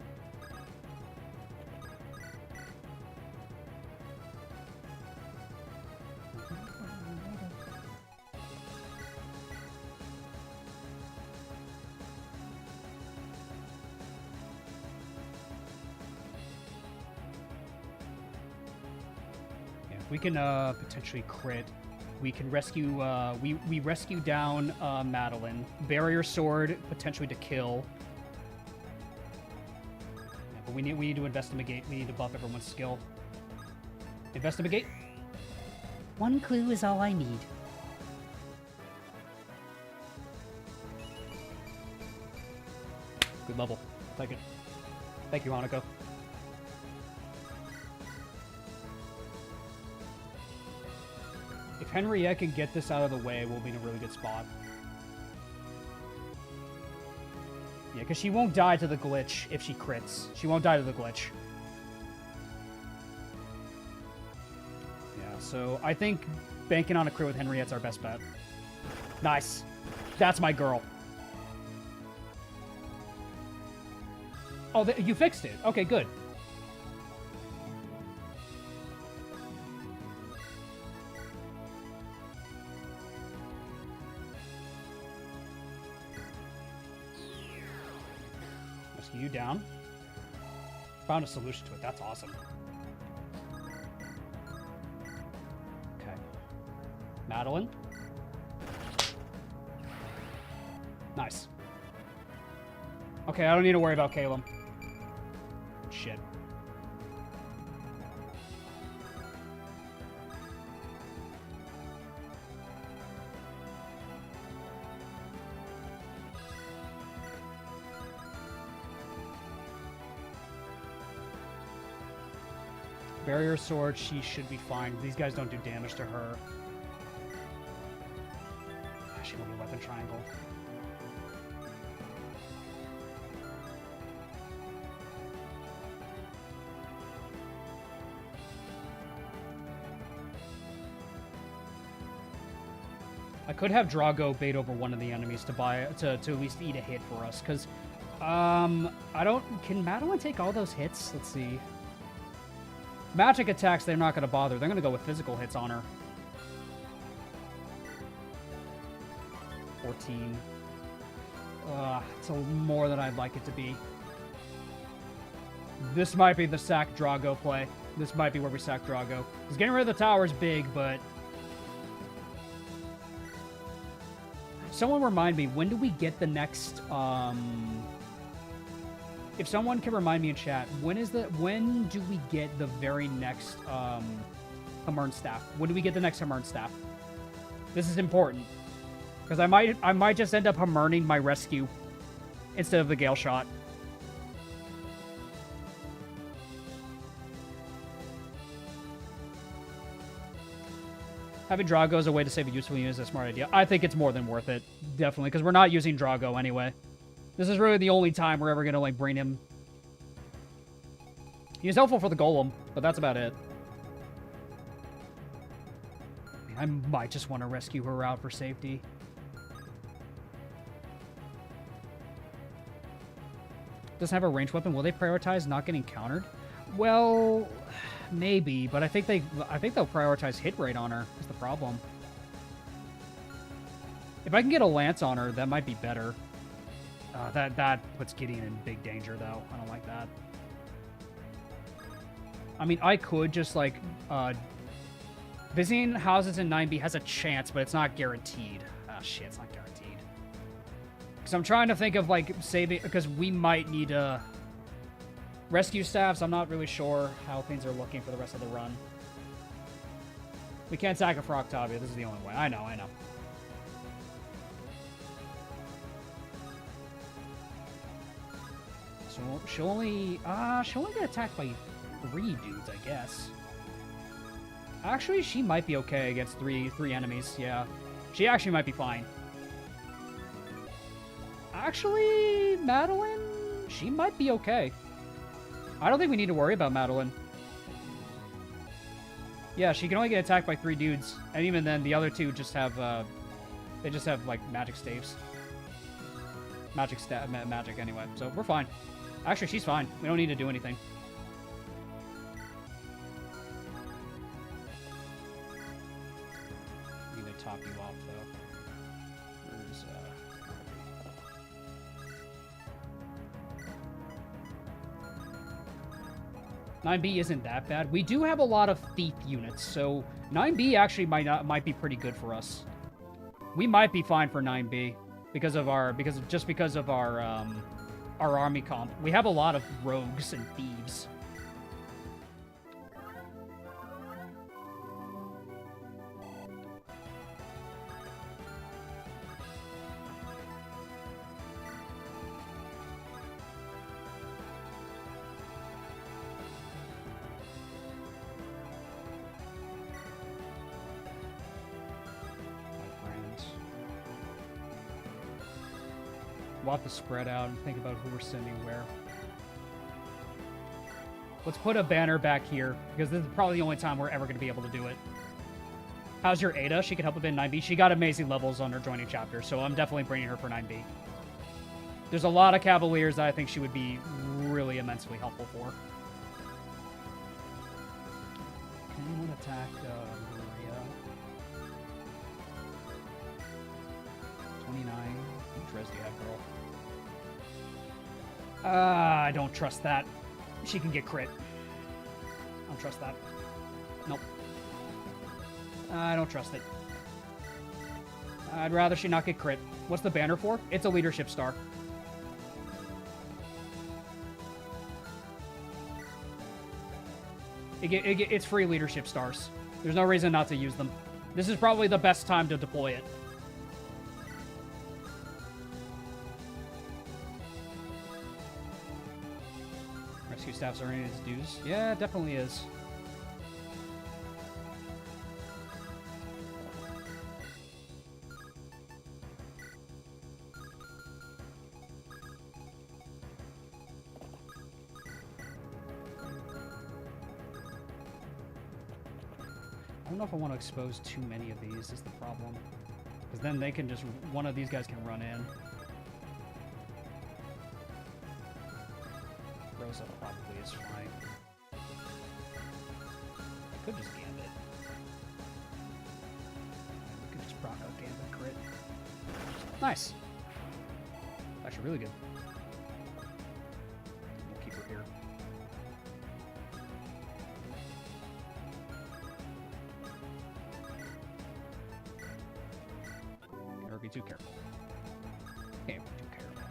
We can potentially crit. We can rescue. We rescue down Madeline. Barrier sword potentially to kill. Yeah, but we need to investigate. We need to buff everyone's skill. Investigate. One clue is all I need. Good level. Take it. Thank you, Hanako. If Henriette can get this out of the way, we'll be in a really good spot. Yeah, because she won't die to the glitch if she crits. She won't die to the glitch. Yeah, so I think banking on a crit with Henriette's our best bet. Nice. That's my girl. Oh, you fixed it. Okay, good. You down. Found a solution to it. That's awesome. Okay. Madeline. Nice. Okay, I don't need to worry about Calum. Shit. Barrier sword, she should be fine. These guys don't do damage to her. She won't be weapon triangle. I could have Drago bait over one of the enemies to at least eat a hit for us, because I don't. Can Madeline take all those hits? Let's see. Magic attacks, they're not going to bother. They're going to go with physical hits on her. 14. It's more than I'd like it to be. This might be the sack Drago play. This might be where we sack Drago. Because getting rid of the tower is big, but... Someone remind me, when do we get the next, If someone can remind me in chat, when do we get the very next, Hamern staff? When do we get the next Hamern staff? This is important. Because I might just end up Hamerning my rescue instead of the Gale Shot. Having Drago as a way to save a useful unit is a smart idea. I think it's more than worth it. Definitely, because we're not using Drago anyway. This is really the only time we're ever going to, like, bring him. He's helpful for the Golem, but that's about it. I might just want to rescue her out for safety. Doesn't have a ranged weapon. Will they prioritize not getting countered? Well... maybe, but I think they'll prioritize hit rate on her. Is the problem. If I can get a lance on her, that might be better. That puts Gideon in big danger, though. I don't like that. I mean, I could just like visiting houses in 9B has a chance, but it's not guaranteed. Ah, shit, it's not guaranteed. Because I'm trying to think of like saving, because we might need rescue staffs. I'm not really sure how things are looking for the rest of the run. We can't sack a for Octavia. This is the only way. I know. So she'll only get attacked by 3 dudes, I guess. Actually, she might be okay against three enemies. Yeah, she actually might be fine. Actually, Madeline, she might be okay. I don't think we need to worry about Madeline. Yeah, she can only get attacked by 3 dudes, and even then, the other 2 just have, they just have, like, magic staves. Magic anyway, so we're fine. Actually, she's fine. We don't need to do anything. Need to top you off, though. Where's, 9B isn't that bad. We do have a lot of thief units, so 9B actually might be pretty good for us. We might be fine for 9B because of our army comp. We have a lot of rogues and thieves. We'll have to spread out and think about who we're sending where. Let's put a banner back here, because this is probably the only time we're ever going to be able to do it. How's your Ada? She could help a bit in 9B. She got amazing levels on her joining chapter, so I'm definitely bringing her for 9B. There's a lot of Cavaliers that I think she would be really immensely helpful for. Can anyone attack Maria? 29. Which res do you have, girl? I don't trust that. She can get crit. I don't trust that. Nope. I don't trust it. I'd rather she not get crit. What's the banner for? It's a leadership star. It's free leadership stars. There's no reason not to use them. This is probably the best time to deploy it. Rescue staffs are in its dues. Yeah, it definitely is. I don't know if I want to expose too many of these is the problem. Because then they can just, one of these guys can run in. Rosa probably is fine. I could just Gambit. I could just proc out Gambit crit. Nice. Actually, really good. We'll keep her here. be too careful. Can't be too careful.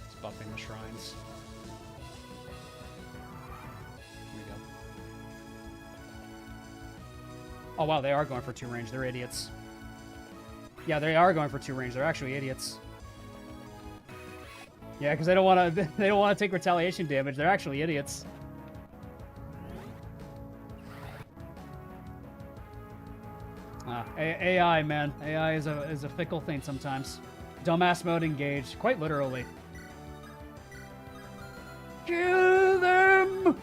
It's buffing the shrines. Here we go. Oh wow, they are going for 2 range. They're idiots. Yeah, they are going for 2 range. They're actually idiots. Yeah, because they don't want to. They don't want to take retaliation damage. They're actually idiots. AI, man. AI is a fickle thing sometimes. Dumbass mode engaged, quite literally. Kill them! Oh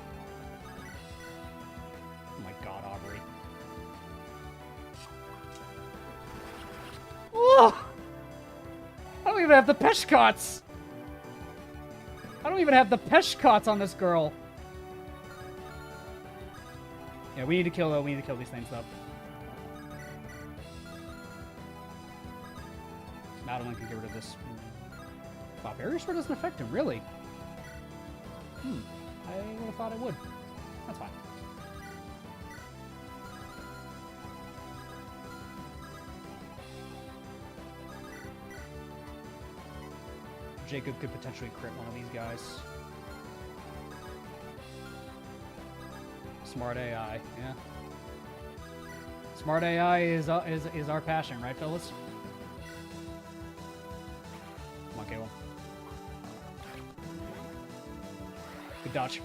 my god, Aubrey. Oh! I don't even have the Peshkots! I don't even have the Peshkots on this girl. Yeah, we need to kill these things though. Madeline can get rid of this. Wow, Barrier Sword doesn't affect him, really? I would have thought it would. That's fine. Jacob could potentially crit one of these guys. Smart AI, yeah. Smart AI is our passion, right, fellas? Come on, Cable. Good dodge.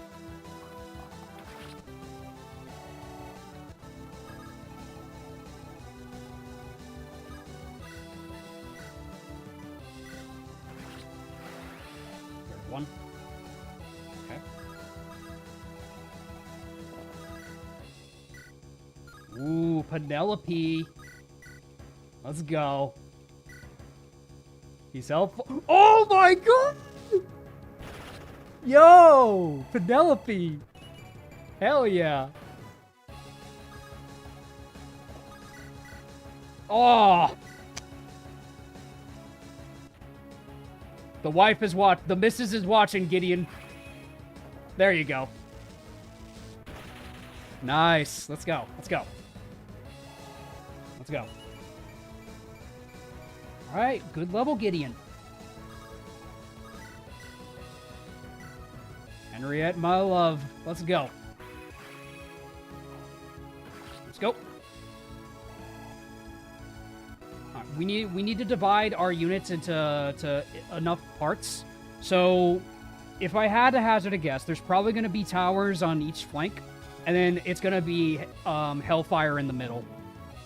One. Okay. Ooh, Penelope. Let's go. He's helpful. Oh my god! Yo! Penelope! Hell yeah. Oh! The wife is the missus is watching, Gideon. There you go. Nice. Let's go. Let's go. Let's go. All right. Good level, Gideon. Henriette, my love. Let's go. Let's go. We need to divide our units into enough parts. So, if I had to hazard a guess, there's probably going to be towers on each flank, and then it's going to be Hellfire in the middle.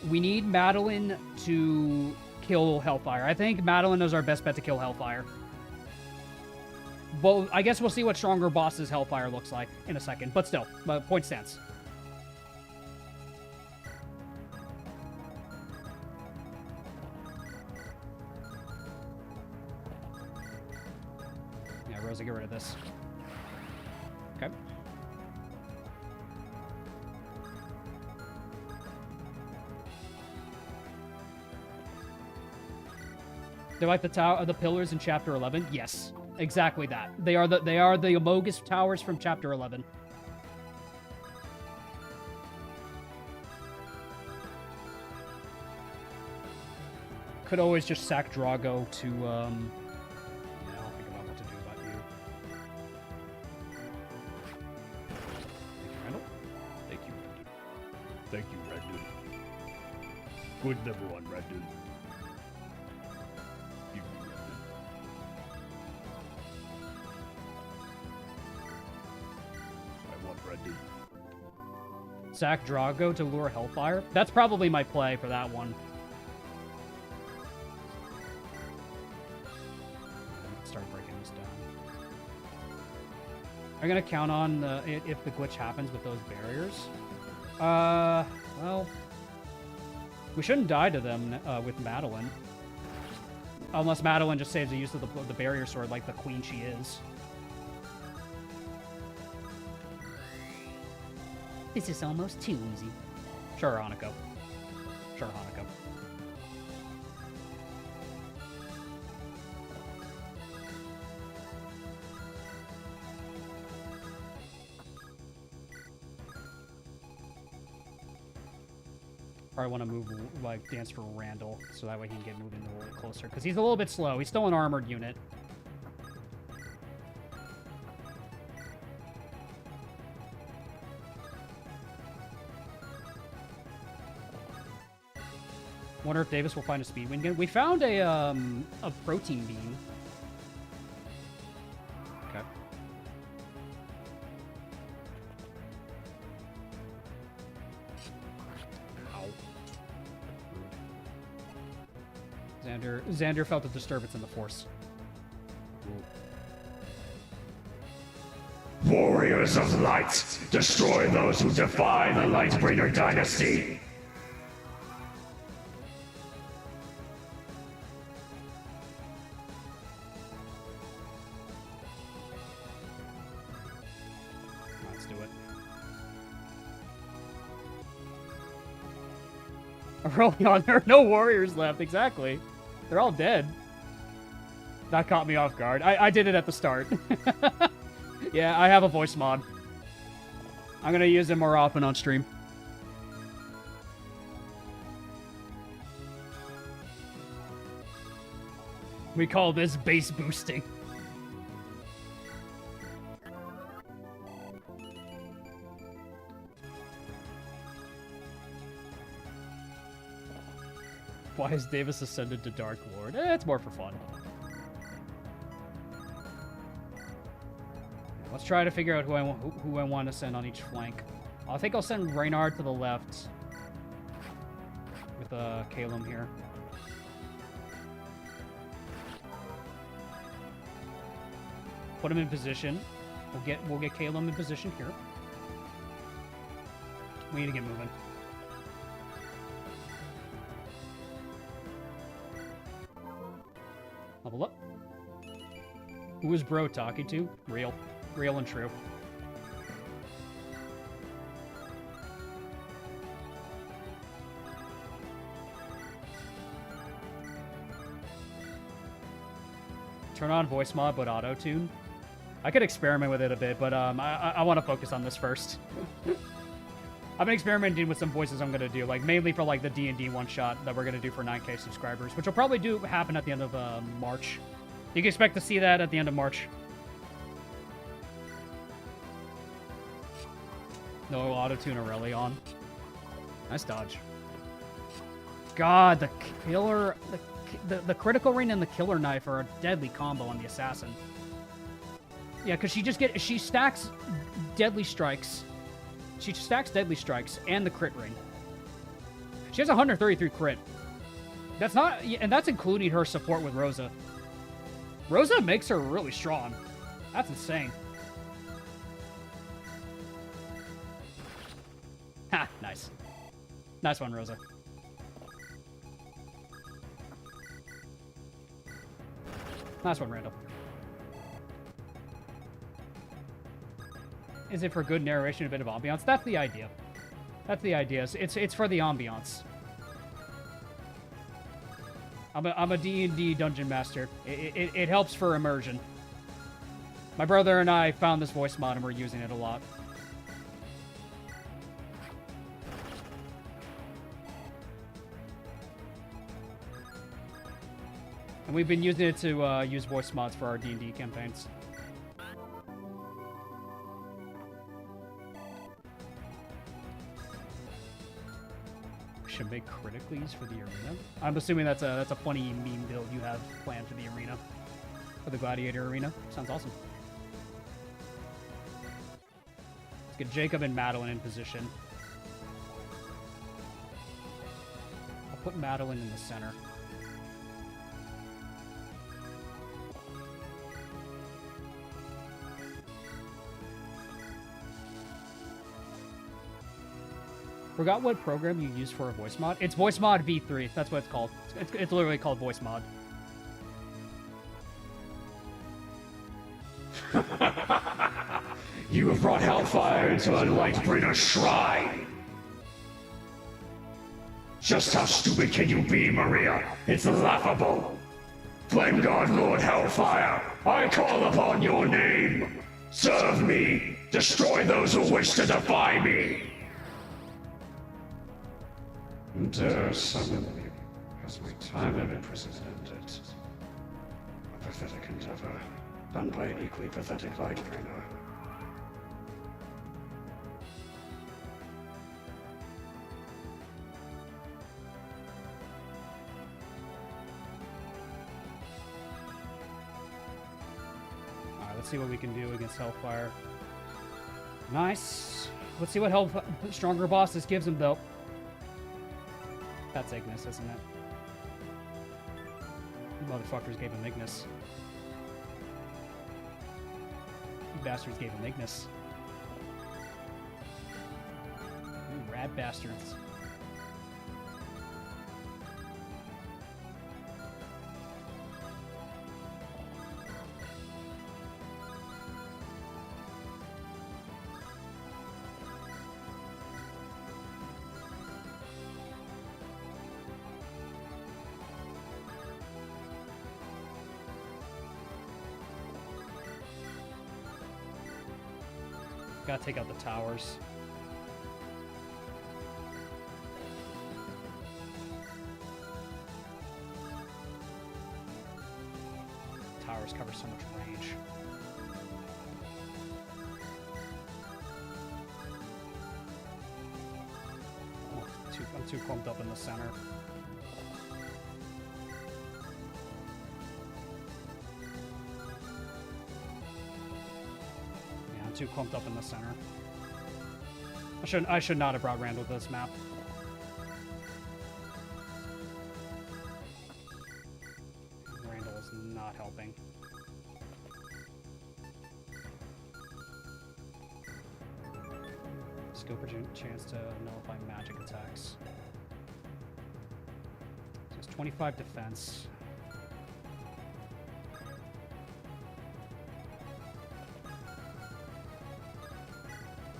We need Madeline to kill Hellfire. I think Madeline is our best bet to kill Hellfire. Well, I guess we'll see what stronger bosses Hellfire looks like in a second, but still, point stands. Rosa, get rid of this. Okay. They're like the pillars in Chapter 11. Yes, exactly that. They are the Amogus towers from Chapter 11. Could always just sack Drago to Thank you, Redden. Good level one, Redden. Give me Redden. I want Redden. sack Drago to lure Hellfire. That's probably my play for that one. Start breaking this down. I'm gonna count on if the glitch happens with those barriers. Well, we shouldn't die to them with Madeline. Unless Madeline just saves the use of the barrier sword like the queen she is. This is almost too easy. Sure, Hanako. Sure, Hanako. Probably want to move, like, dance for Randall, so that way he can get moving a little closer. Because he's a little bit slow. He's still an armored unit. Wonder if Davis will find a speed win again. We found a protein bean. Okay. Xander felt a disturbance in the force. Warriors of light, destroy those who defy the Lightbringer dynasty. Let's do it. Aurelion, there are no warriors left, exactly. They're all dead. That caught me off guard. I did it at the start. Yeah, I have a voice mod. I'm gonna use it more often on stream. We call this base boosting. Why has Davis ascended to Dark Lord? It's more for fun. Let's try to figure out who I want to send on each flank. I think I'll send Reynard to the left with Calum here. Put him in position. We'll get Calum in position here. We need to get moving. Level up. Who is bro talking to? Real. Real and true. Turn on voice mod, but auto-tune. I could experiment with it a bit, but I want to focus on this first. I've been experimenting with some voices I'm going to do, like mainly for like the D&D one-shot that we're going to do for 9K subscribers, which will probably happen at the end of March. You can expect to see that at the end of March. No auto-tune Aurelion. Nice dodge. God, the killer... The critical ring and the killer knife are a deadly combo on the assassin. Yeah, because she stacks deadly strikes. She stacks deadly strikes and the crit ring. She has 133 crit. That's not... And that's including her support with Rosa. Rosa makes her really strong. That's insane. Ha, nice. Nice one, Rosa. Nice one, Randall. Is it for good narration, a bit of ambiance? That's the idea. That's the idea. It's for the ambiance. I'm a D&D dungeon master. It helps for immersion. My brother and I found this voice mod and we're using it a lot. And we've been using it to use voice mods for our D&D campaigns. We should make criticallys for the arena. I'm assuming that's a funny meme build you have planned for the arena. For the Gladiator arena. Sounds awesome. Let's get Jacob and Madeline in position. I'll put Madeline in the center. Forgot what program you use for a voice mod. It's voice mod V3. That's what it's called. It's literally called voice mod. You have brought hellfire into a Lightbringer shrine. Just how stupid can you be, Maria? It's laughable. Flame God Lord Hellfire, I call upon your name. Serve me. Destroy those who wish to defy me. Dare summon me as my time of imprisonment ended. A pathetic endeavor, done by an equally pathetic lightbringer. Alright, let's see what we can do against Hellfire. Nice. Let's see what stronger bosses gives him, though. That's Ignis, isn't it? You motherfuckers gave him Ignis. You bastards gave him Ignis. You rad bastards. Gotta take out the towers. Towers cover so much range. Oh, I'm too clumped up in the center. Too clumped up in the center. I should not have brought Randall to this map. Randall is not helping. Scope a chance to nullify magic attacks. So it's 25 defense.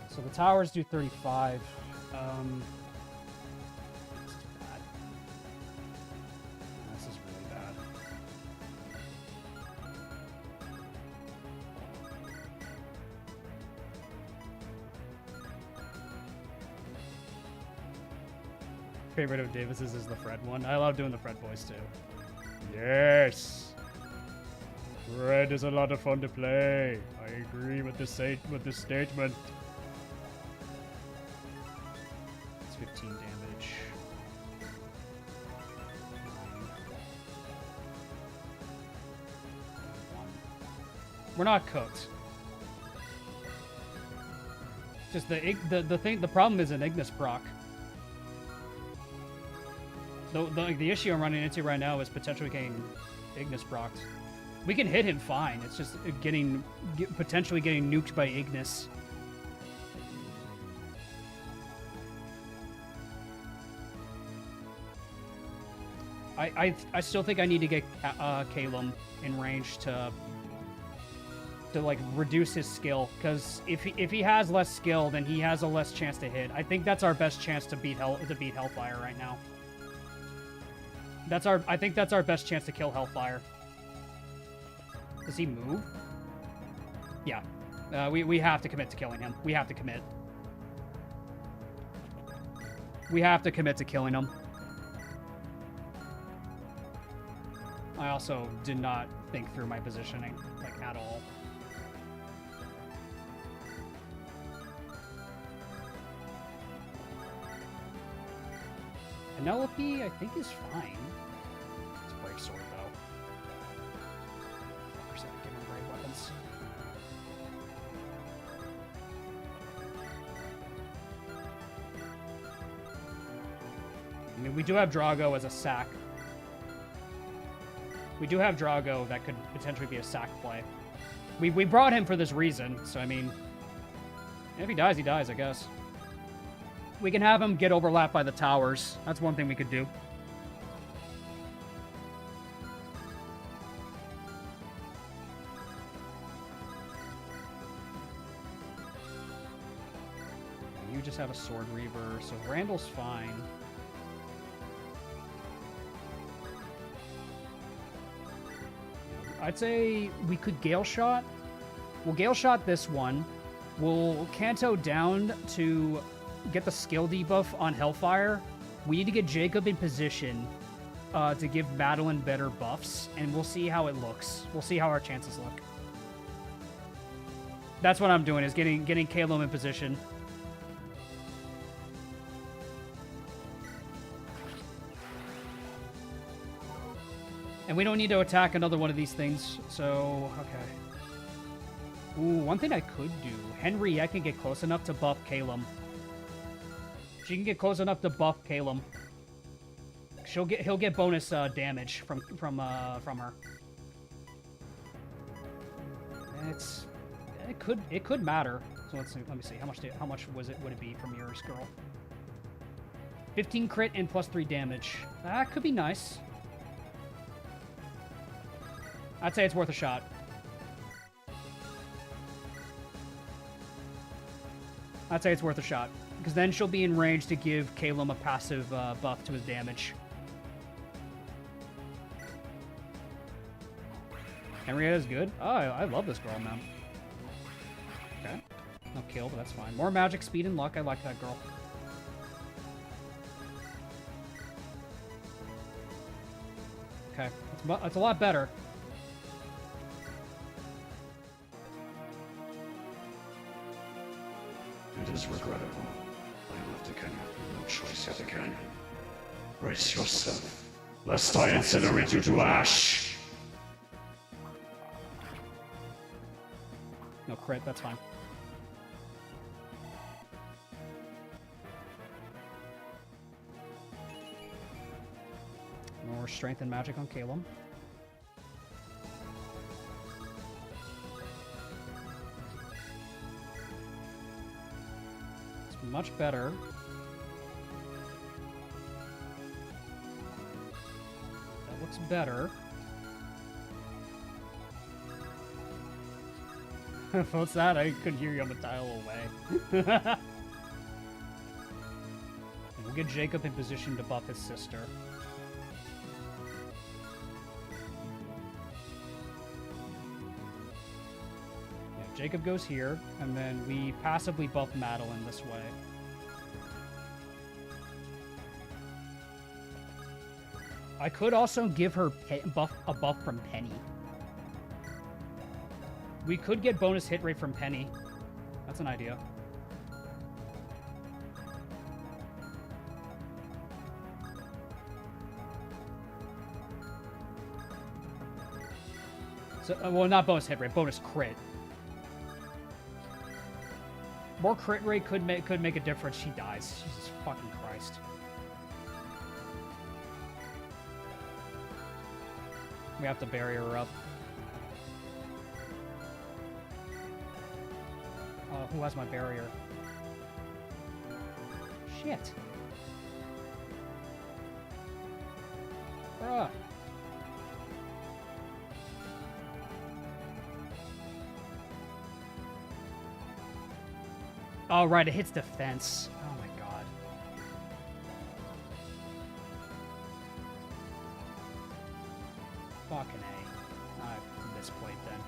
So the towers do 35. This is bad. This is really bad. Favorite of Davis's is the Fred one. I love doing the Fred voice too. Yes! Red is a lot of fun to play. I agree with this statement. 15 damage. We're not cooked. Just the problem is an Ignis proc. The issue I'm running into right now is potentially getting Ignis procced. We can hit him fine. It's just potentially getting nuked by Ignis. I still think I need to get Calum in range to like reduce his skill, because if he has less skill, then he has a less chance to hit. I think that's our best chance to beat Hellfire right now. I think that's our best chance to kill Hellfire. Does he move? Yeah. We have to commit to killing him. We have to commit. We have to commit to killing him. I also did not think through my positioning, like, at all. Penelope, I think, is fine. It's Break Sword, though. Fuckers haven't given him great weapons. I mean, we do have Drago as a sack. We do have Drago that could potentially be a sack play. We brought him for this reason, so I mean, if he dies, I guess. We can have him get overlapped by the towers. That's one thing we could do. You just have a Sword Reaver, so Randall's fine. I'd say we could Gale Shot. We'll Gale Shot this one. We'll Canto down to get the skill debuff on Hellfire, We need to get Jacob in position to give Madeline better buffs, and we'll see how it looks. We'll see how our chances look. That's what I'm doing, is getting Caleb in position. And we don't need to attack another one of these things, so, okay. Ooh, one thing I could do. Henriette can get close enough to buff Caleb. She can get close enough to buff Caleb. He'll get bonus damage from her. It could matter. So let me see. How much would it be from yours, girl? 15 crit and +3 damage. That could be nice. I'd say it's worth a shot. I'd say it's worth a shot. Because then she'll be in range to give Caleb a passive buff to his damage. Henrietta's good. Oh, I love this girl, man. Okay. No kill, but that's fine. More magic, speed, and luck. I like that girl. Okay. It's a lot better. It is regrettable. I left again. No choice yet again. Brace yourself, lest I incinerate you to ash. No crit, that's fine. More strength and magic on Caleb. It's much better. That looks better. What's that? I couldn't hear you on the dial away. We'll get Jacob in position to buff his sister. Yeah, Jacob goes here, and then we passively buff Madeline this way. I could also give her a buff from Penny. We could get bonus hit rate from Penny. That's an idea. So, well, not bonus hit rate, bonus crit. More crit rate could make a difference. She dies. Jesus fucking Christ. We have to bury her up. Who has my barrier? Shit. Bruh. Oh, right, it hits defense. Oh my god. Fucking A. I misplayed then.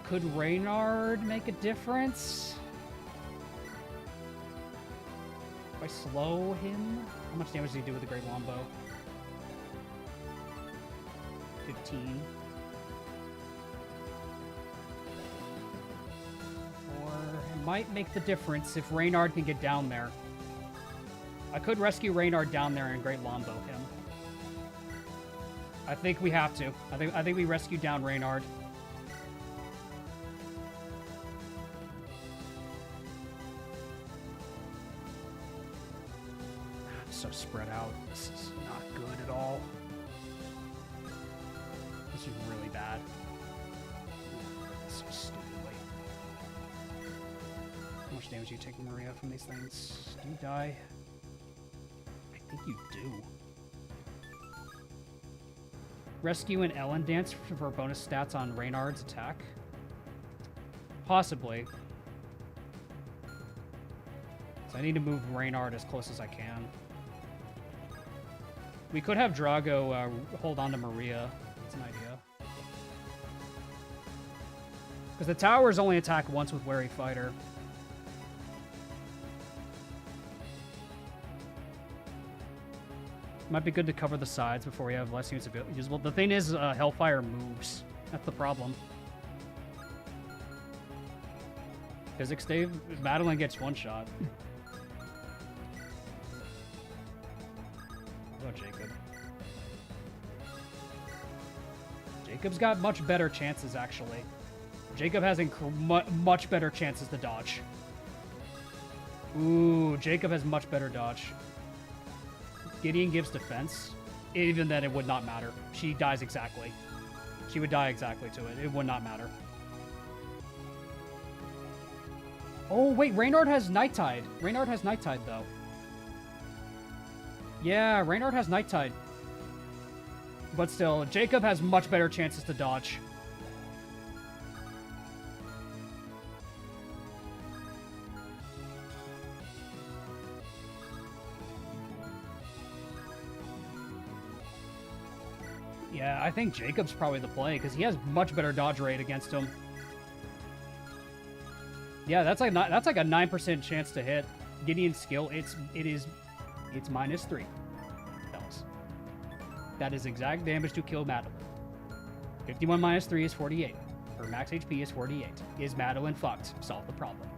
Could Reynard make a difference? If I slow him? How much damage does he do with the Great Longbow? 15. Or it might make the difference if Reynard can get down there. I could rescue Reynard down there and Great Longbow him. I think we have to. I think we rescue down Reynard. So spread out. This is not good at all. This is really bad. So stupidly. How much damage do you take, Maria, from these things? Do you die? I think you do. Rescue and Ellen Dance for bonus stats on Reynard's attack? Possibly. So I need to move Reynard as close as I can. We could have Drago hold on to Maria. That's an idea. Because the towers only attack once with Wary Fighter. Might be good to cover the sides before we have less units usable. The thing is, Hellfire moves. That's the problem. Physics Dave, Madeline gets one shot. Oh, Jacob. Jacob's got much better chances, actually. Jacob has much better chances to dodge. Ooh, Jacob has much better dodge. Gideon gives defense. Even then, it would not matter. She dies exactly. She would die exactly to it. It would not matter. Oh, wait. Reynard has Night Tide. Reynard has Night Tide, though. Yeah, Reynard has Night Tide. But still, Jacob has much better chances to dodge. Yeah, I think Jacob's probably the play, because he has much better dodge rate against him. Yeah, that's like a 9% chance to hit. Gideon's skill, it's -3. Fellas. That is exact damage to kill Madeline. 51 minus 3 is 48. Her max HP is 48. Is Madeline fucked? Solve the problem.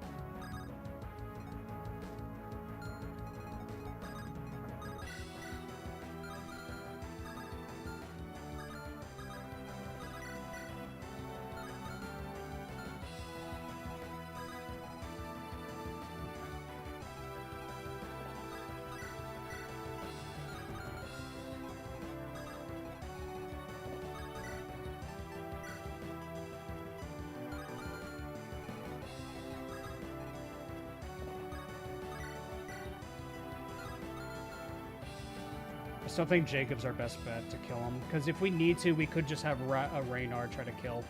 I still think Jacob's our best bet to kill him, because if we need to, we could just have a Reynard try to kill.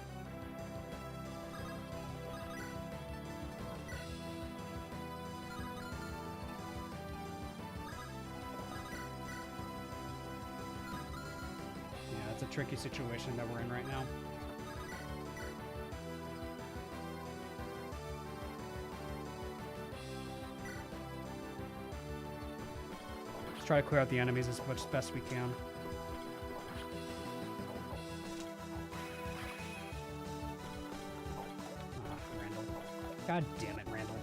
Yeah, it's a tricky situation that we're in right now. Try to clear out the enemies as much as best we can. Oh, Randall. God damn it, Randall.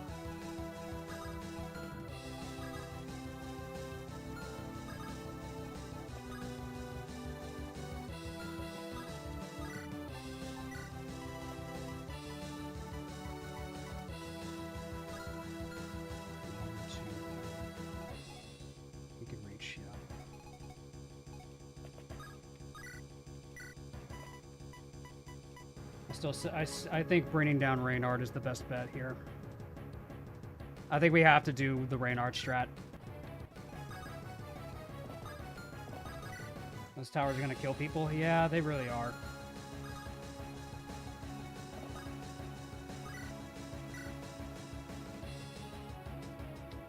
I think bringing down Reynard is the best bet here. I think we have to do the Reynard strat. Those towers are gonna kill people? Yeah, they really are.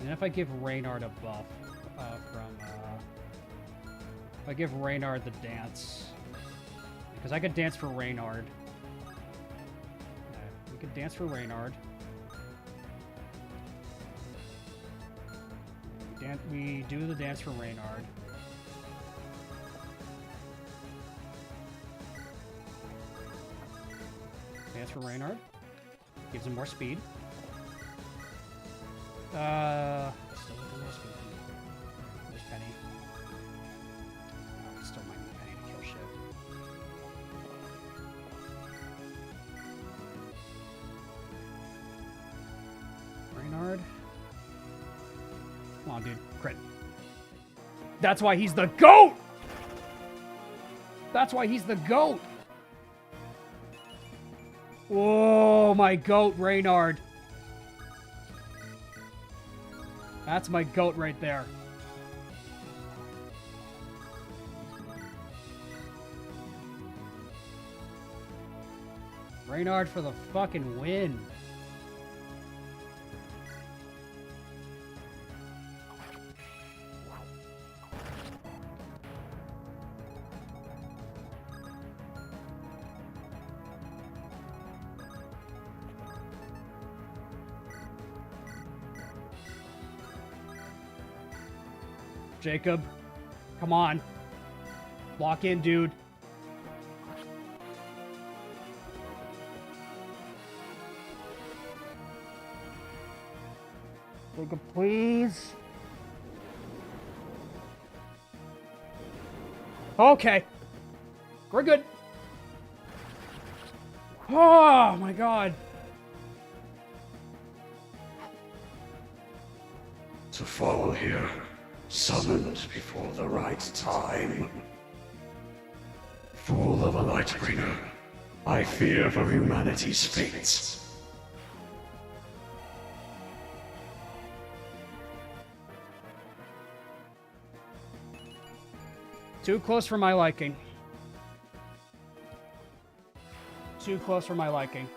And if I give Reynard a buff if I give Reynard the dance, because I could dance for Reynard. Could dance for Reynard. We do the dance for Reynard. Dance for Reynard. Gives him more speed. Still with more speed. There's Penny. Oh, still might need Penny to kill shit. Reynard. Come on, dude. Crit. That's why he's the GOAT! That's why he's the GOAT! Whoa, my GOAT, Reynard. That's my GOAT right there. Reynard for the fucking win. Jacob, Come on. Lock in, dude. Take it, please. Okay. We're good. Oh, my God. To fall here, summoned before the right time. Fool of a Lightbringer, I fear for humanity's fate. Too close for my liking. Too close for my liking.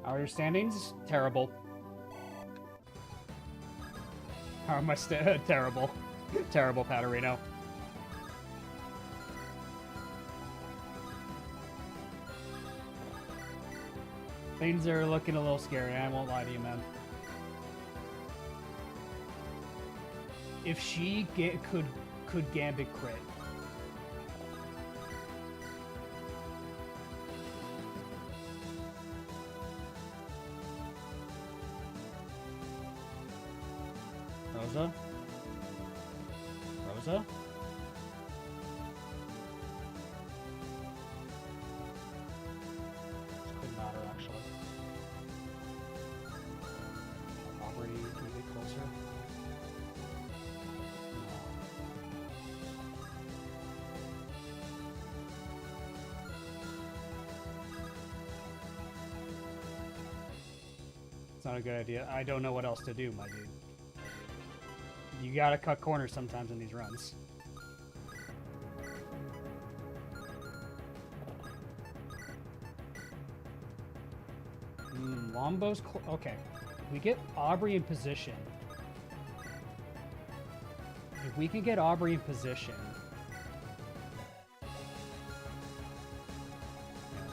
How are your standings? Terrible. How are my terrible. Terrible, Paterino. Things are looking a little scary, I won't lie to you, man. If she could Gambit crit. Rosa? Rosa? This could matter, actually. Aubrey, can you get closer? No. It's not a good idea. I don't know what else to do, my dude. You gotta cut corners sometimes in these runs. Lombo's okay. We get Aubrey in position. If we can get Aubrey in position,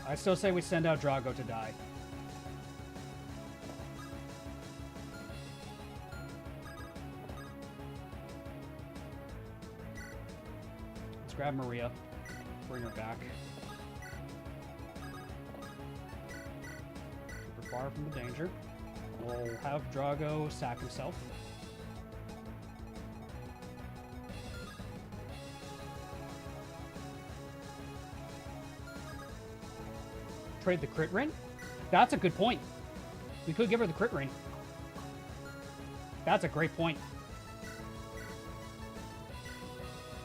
I still say we send out Drago to die. Let's grab Maria, bring her back. Keep her far from the danger. We'll have Drago sack himself. Trade the crit ring? That's a good point. We could give her the crit ring. That's a great point.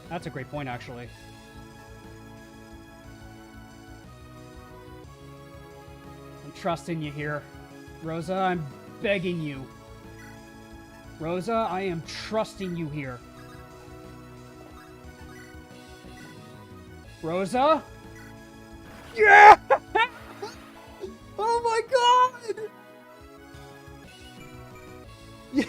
That's a great point, actually. I'm trusting you here. Rosa, I'm begging you. Rosa, I am trusting you here. Rosa? Yeah! Oh my god! Yeah!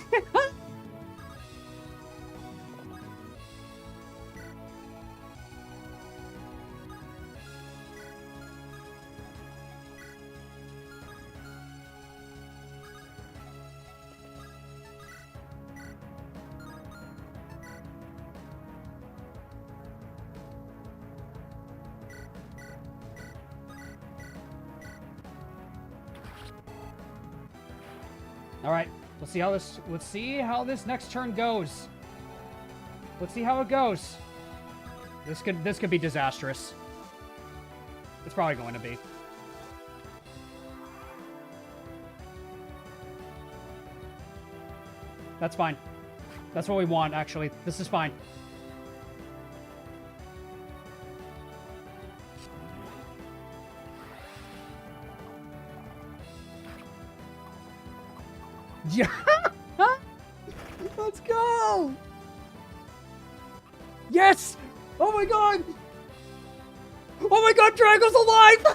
All right, let's see how this next turn goes. Let's see how it goes. This could be disastrous. It's probably going to be. That's fine. That's what we want, actually. This is fine. Yeah! Let's go! Yes! Oh my god! Oh my god, Drago's alive!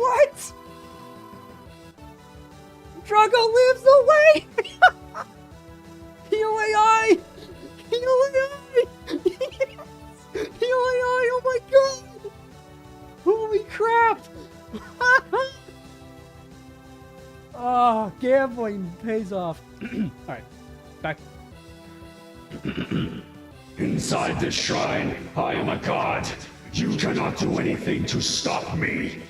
What? Drago lives away! Heal AI! Heal AI! Heal AI! Oh my god! Holy crap! Oh, gambling pays off. Alright, back. Inside this shrine, I am a god. You cannot do anything to stop me.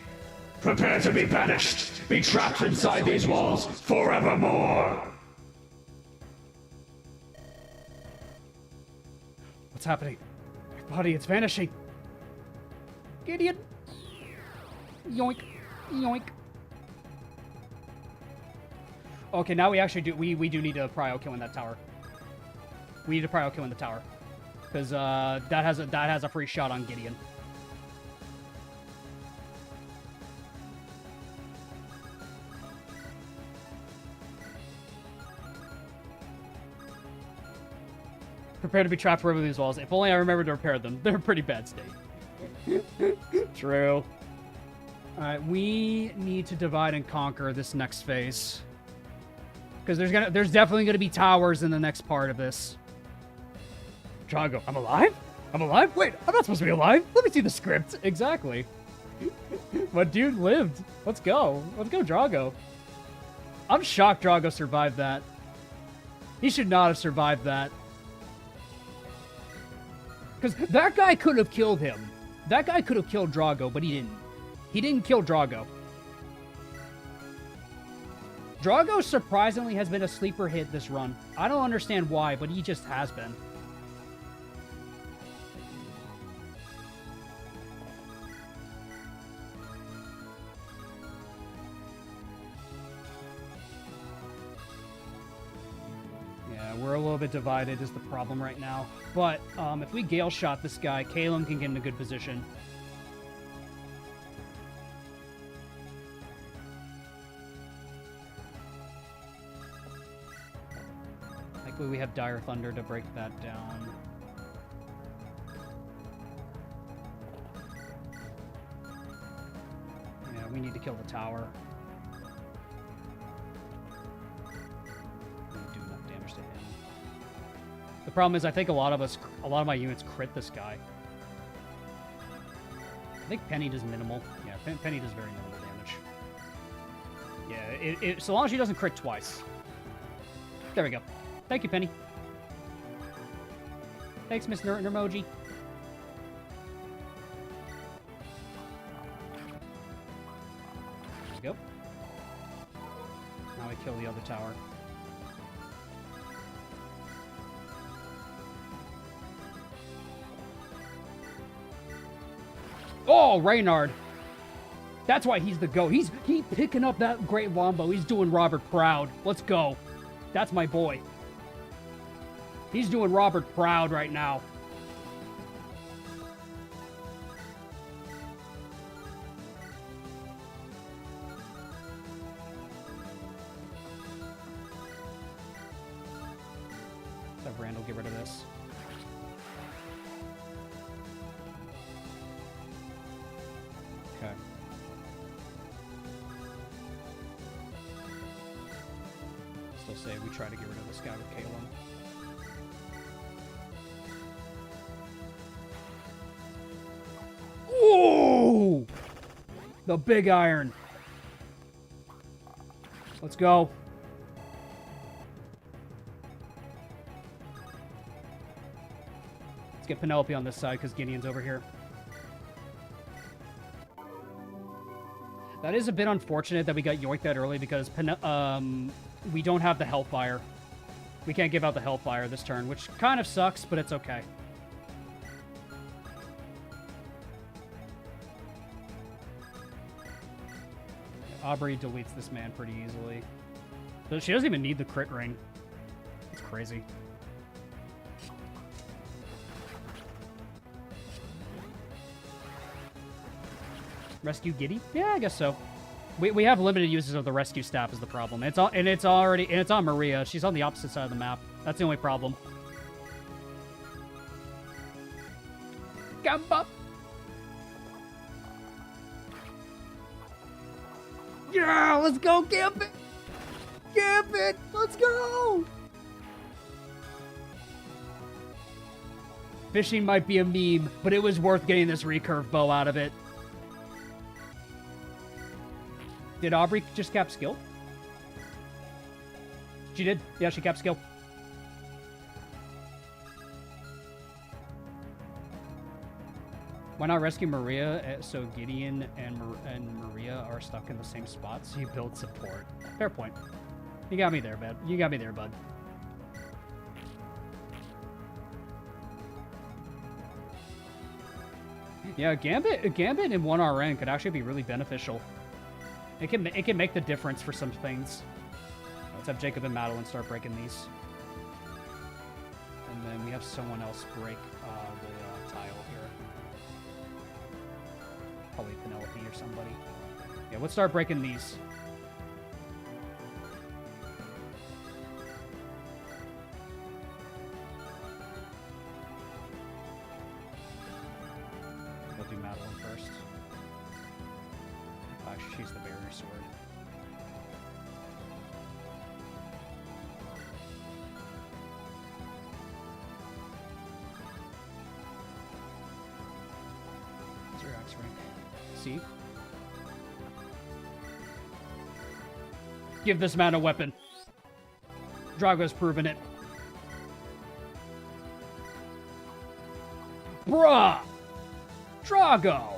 Prepare to be banished. Be trapped inside these walls forevermore. What's happening? My body, it's vanishing. Gideon! Yoink. Yoink. Okay, now we actually do, we do need to prio kill in that tower. We need to prio kill in the tower. Because, that has a free shot on Gideon. Prepare to be trapped forever in these walls. If only I remembered to repair them. They're in pretty bad state. True. Alright, we need to divide and conquer this next phase. Because there's definitely gonna be towers in the next part of this. Drago, I'm alive? I'm alive? Wait, I'm not supposed to be alive. Let me see the script. Exactly. But dude lived. Let's go. Let's go, Drago. I'm shocked Drago survived that. He should not have survived that. Because that guy could have killed him. That guy could have killed Drago, but he didn't. He didn't kill Drago. Drago surprisingly has been a sleeper hit this run. I don't understand why, but he just has been. Yeah, we're a little bit divided is the problem right now. But if we Gale Shot this guy, Kalem can get in a good position. Thankfully we have Dire Thunder to break that down. Yeah, we need to kill the tower. We do enough damage to him. The problem is I think a lot of my units crit this guy. I think Penny does minimal. Yeah, Penny does very minimal damage. Yeah, so long as she doesn't crit twice. There we go. Thank you, Penny. Thanks, Miss Nermoji. There we go. Now we kill the other tower. Oh, Reynard. That's why he's the GOAT. He's picking up that great wombo. He's doing Robert proud. Let's go. That's my boy. He's doing Robert proud right now. Let's have Randall get rid of this. Okay. Still say we try to get rid of this guy with Kalem. Ooh! The big iron. Let's go. Let's get Penelope on this side because Gideon's over here. That is a bit unfortunate that we got yoinked that early because we don't have the Hellfire. We can't give out the Hellfire this turn, which kind of sucks, but it's okay. Aubrey deletes this man pretty easily. So she doesn't even need the crit ring. It's crazy. Rescue Giddy? Yeah, I guess so. We have limited uses of the rescue staff is the problem. It's on Maria. She's on the opposite side of the map. That's the only problem. Gamba. Yeah, let's go, Gambit! Gambit! Let's go! Fishing might be a meme, but it was worth getting this recurve bow out of it. Did Aubrey just cap skill? She did. Yeah, she capped skill. Why not rescue Maria so Gideon and Maria are stuck in the same spot so you build support? Fair point. You got me there, bud. You got me there, bud. Yeah, Gambit in 1RN could actually be really beneficial. It can make the difference for some things. Let's have Jacob and Madeline start breaking these. And then we have someone else break the tile here. Probably Penelope or somebody. Yeah, let's start breaking these. We'll do Madeline first. She's the barrier sword. Xerax rank. See? Give this man a weapon. Drago's proven it. Bruh! Drago!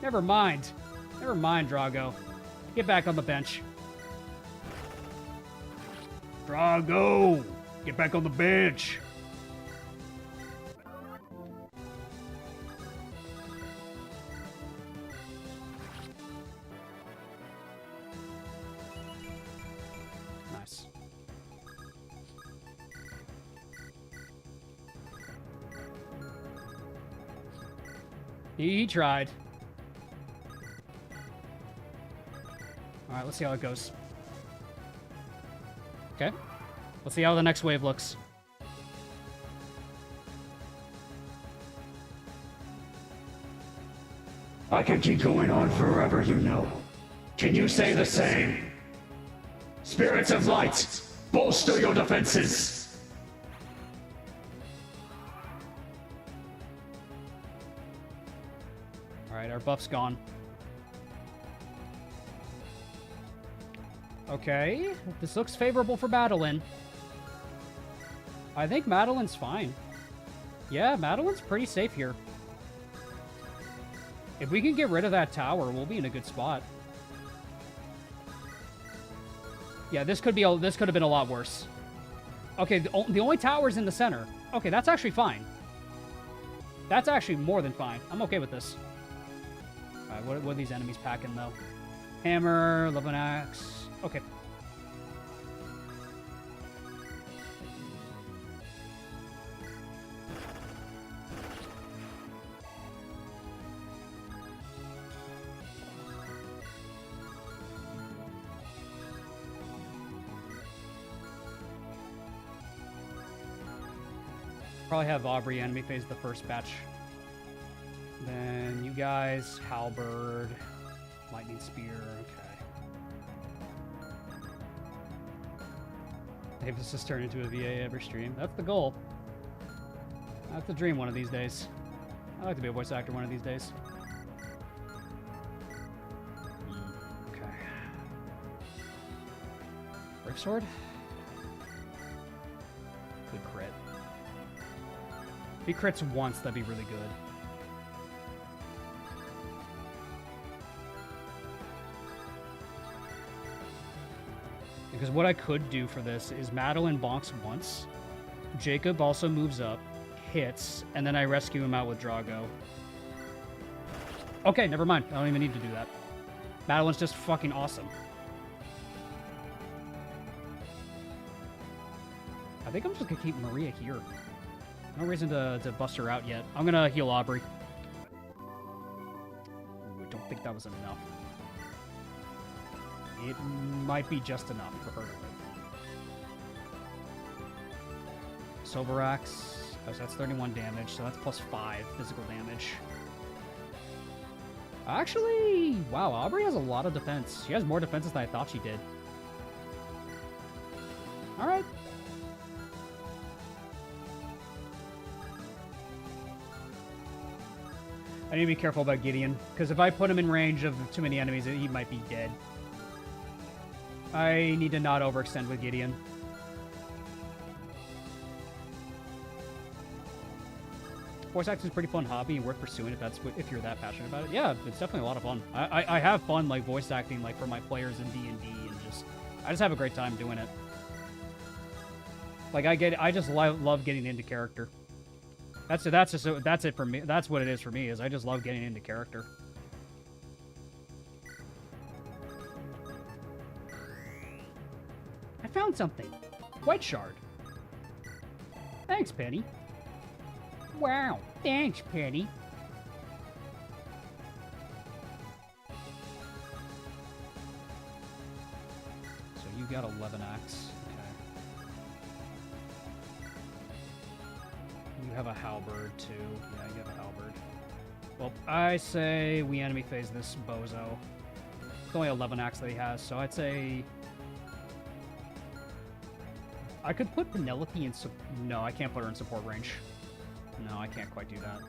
Never mind. Never mind, Drago. Get back on the bench. Drago! Get back on the bench! Nice. He tried. Alright, let's see how it goes. Okay. Let's see how the next wave looks. I could keep going on forever, you know. Can you say the same? Spirits of light, bolster your defenses! Alright, our buff's gone. Okay, this looks favorable for Madeline. I think Madeline's fine. Yeah, Madeline's pretty safe here. If we can get rid of that tower, we'll be in a good spot. Yeah, this could have been a lot worse. Okay, the only tower's in the center. Okay, that's actually fine. That's actually more than fine. I'm okay with this. Alright, what are these enemies packing, though? Hammer, love an axe. Okay. Probably have Aubrey enemy phase the first batch. Then you guys, halberd, lightning spear, okay. Davis just turned into a VA every stream. That's the goal. That's the dream one of these days. I'd like to be a voice actor one of these days. Okay. Break sword? Good crit. If he crits once, that'd be really good. Because what I could do for this is Madeline bonks once. Jacob also moves up, hits, and then I rescue him out with Drago. Okay, never mind. I don't even need to do that. Madeline's just fucking awesome. I think I'm just gonna keep Maria here. No reason to bust her out yet. I'm gonna heal Aubrey. Ooh, I don't think that was enough. It might be just enough for her to live. Silver Axe. Oh, so that's 31 damage, so that's plus 5 physical damage. Actually, wow, Aubrey has a lot of defense. She has more defenses than I thought she did. Alright. I need to be careful about Gideon, because if I put him in range of too many enemies, he might be dead. I need to not overextend with Gideon. Voice acting is a pretty fun hobby and worth pursuing if you're that passionate about it. Yeah, it's definitely a lot of fun. I have fun like voice acting like for my players in D&D and I just have a great time doing it. Like I just love getting into character. That's it for me. That's what it is for me. Is I just love getting into character. I found something. White shard. Thanks, Penny. Wow, thanks, Penny. So you got 11 axe. Okay. You have a halberd too. Yeah, you have a halberd. Well, I say we enemy phase this bozo. It's only 11 axe that he has, so I'd say I could put Penelope in. No, I can't put her in support range. No, I can't quite do that.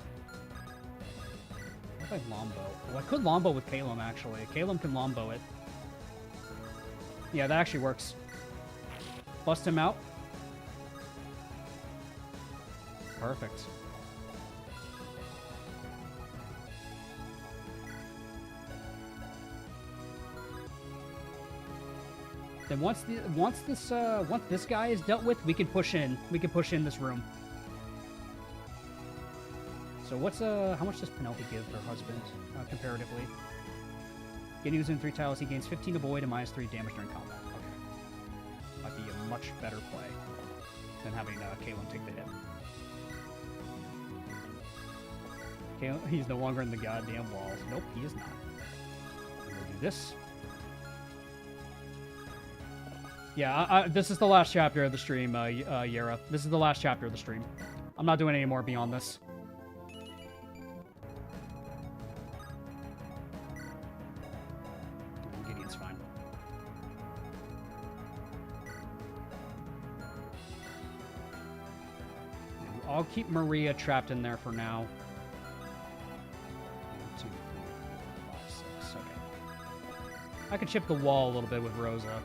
What if I Lombo? Well, I could Lombo with Calum, actually. Calum can Lombo it. Yeah, that actually works. Bust him out. Perfect. Then once this guy is dealt with, we can push in. We can push in this room. So what's how much does Penelope give her husband comparatively? Getting within 3 tiles, he gains 15 avoid and -3 damage during combat. Okay, might be a much better play than having Calum take the hit. Calum, he's no longer in the goddamn walls. Nope, he is not. We'll do this. Yeah, this is the last chapter of the stream, Yera. This is the last chapter of the stream. I'm not doing any more beyond this. Gideon's fine. I'll keep Maria trapped in there for now. 1, 2, 3, 4, 5, 6. Okay. I could chip the wall a little bit with Rosa.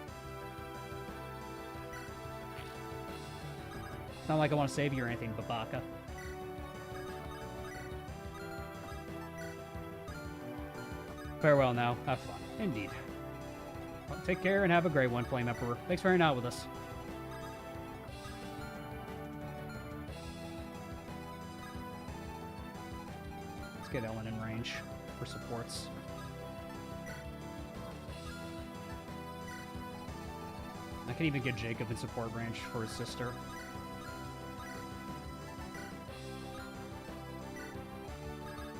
It's not like I want to save you or anything, Babaka. Farewell now. Have fun. Indeed. Well, take care and have a great one, Flame Emperor. Thanks for hanging out with us. Let's get Ellen in range for supports. I can even get Jacob in support range for his sister.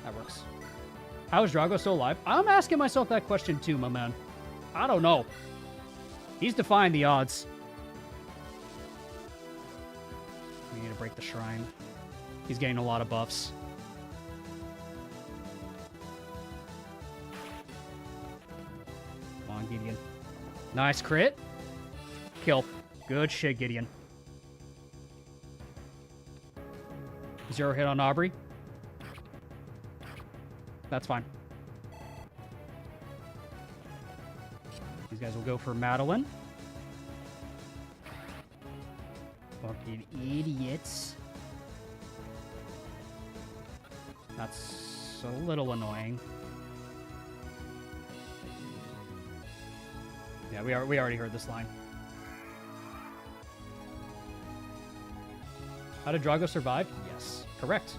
That works. How is Drago still alive? I'm asking myself that question too, my man. I don't know. He's defying the odds. We need to break the shrine. He's getting a lot of buffs. Come on, Gideon. Nice crit. Kill. Good shit, Gideon. 0 hit on Aubrey. That's fine. These guys will go for Madeline. Fucking idiots. That's a little annoying. Yeah, we already heard this line. How did Drago survive? Yes, correct.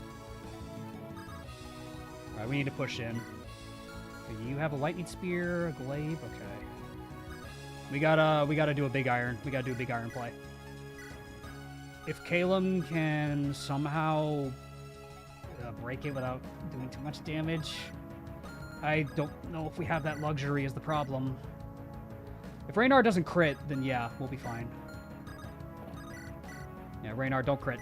Alright, we need to push in. Okay, you have a lightning spear, a glaive, okay. We gotta do a big iron. We gotta do a big iron play. If Calum can somehow break it without doing too much damage, I don't know if we have that luxury is the problem. If Raynar doesn't crit, then yeah, we'll be fine. Yeah, Raynar, don't crit.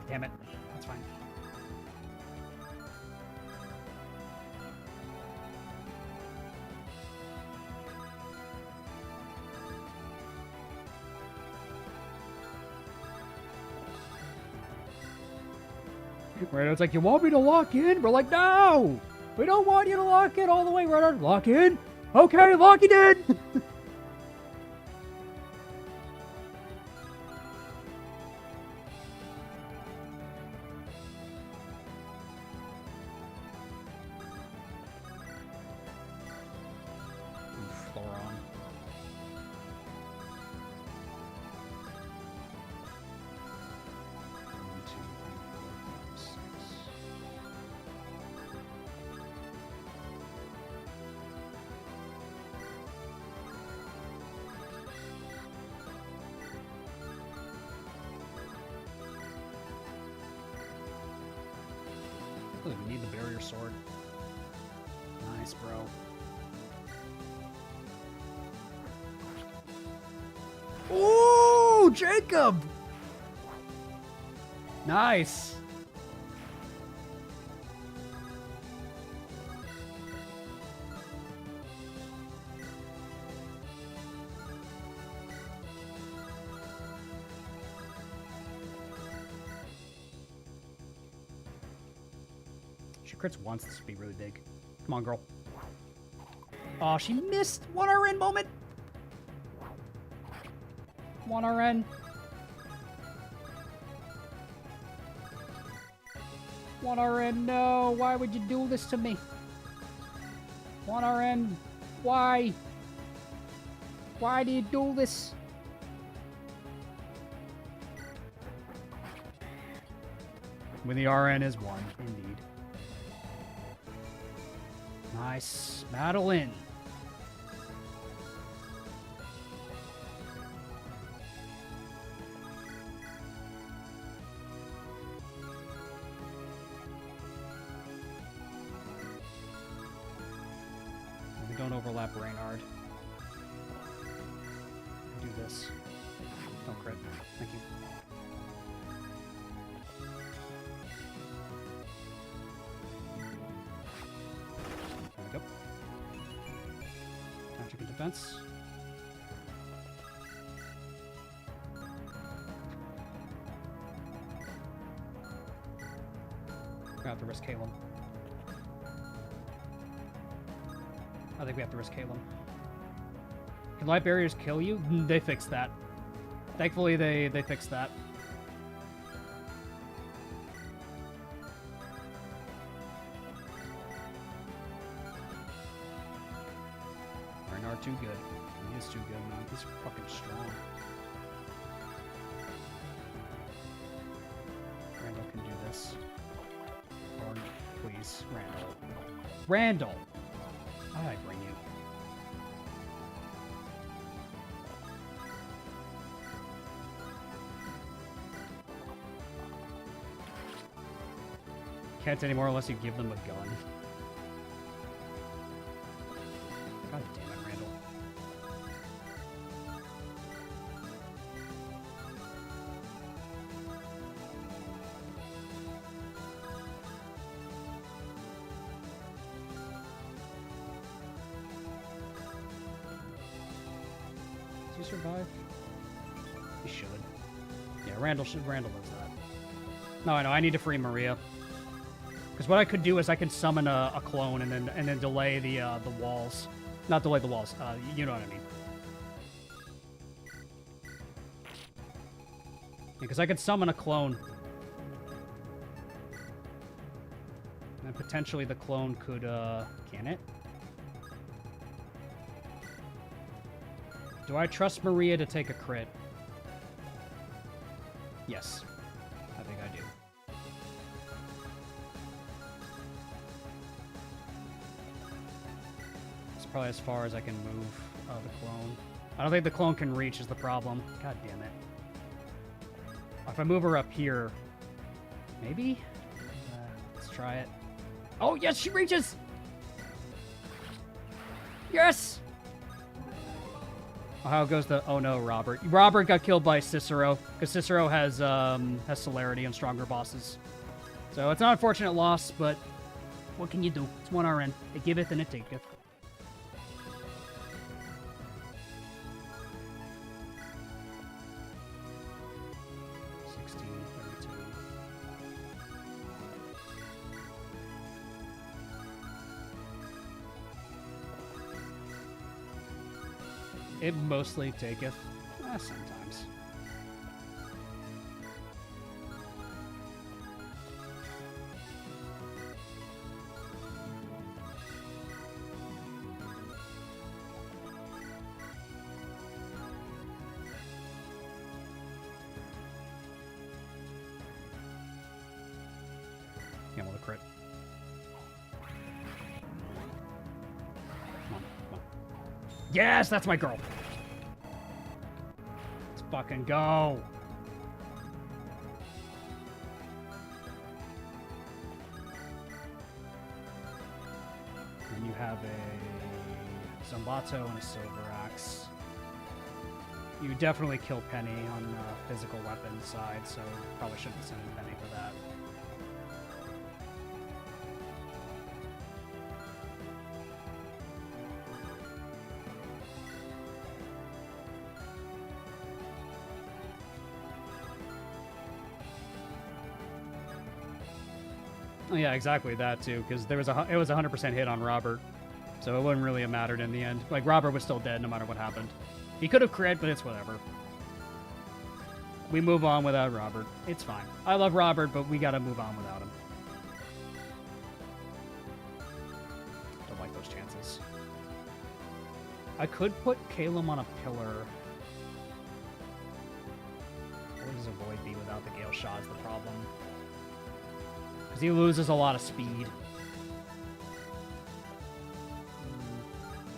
Damn it. That's fine. Rando's like, you want me to lock in? We're like, no! We don't want you to lock in all the way, Rando. Lock in? Okay, lock it in! We need the barrier sword. Nice, bro. Ooh, Jacob! Nice. She crits once, this would be really big. Come on, girl. Oh, she missed! 1 RN moment! 1 RN. 1 RN, no! Why would you do this to me? 1 RN, why? Why do you do this? When the RN is 1, indeed. Nice. Madeline. We don't overlap Reynard. Do this. Don't crit. Thank you. There we go. Magic and defense. We have to risk Caleb. I think we have to risk Caleb. Can light barriers kill you? They fixed that. Thankfully, they fixed that. Reynard too good. He is too good, man. He's fucking strong. Randall can do this. Or, please, Randall. Randall! How did I bring you? Can't anymore unless you give them a gun. God damn it, Randall. Does he survive? He should. Yeah, Randall does that. No, I know, I need to free Maria. Because what I could do is I could summon a clone and then delay the walls. Not delay the walls. You know what I mean. Because I could summon a clone. And potentially the clone could, can it? Do I trust Maria to take a crit? Yes. I think I do. Probably as far as I can move the clone. I don't think the clone can reach is the problem. God damn it. If I move her up here, maybe? Let's try it. Oh, yes, she reaches! Yes! Oh, how goes the... Oh, no, Robert. Robert got killed by Cicero, because Cicero has celerity on stronger bosses. So it's an unfortunate loss, but what can you do? It's 1 RN. It giveth and it taketh. It mostly taketh. Sometimes. Yeah, well, the crit. Come on, come on. Yes, that's my girl. Let's fucking go. And you have a Zambato and a Silver Axe. You definitely kill Penny on the physical weapon side, so probably shouldn't send in Penny for that. Oh, yeah, exactly that too, because it was a 100% hit on Robert, so it wouldn't really have mattered in the end. Like, Robert was still dead no matter what happened. He could have crit, but it's whatever. We move on without Robert. It's fine. I love Robert, but we gotta move on without him. Don't like those chances. I could put Calum on a pillar. What does Avoid be without the Gale Shot is the problem. Because he loses a lot of speed.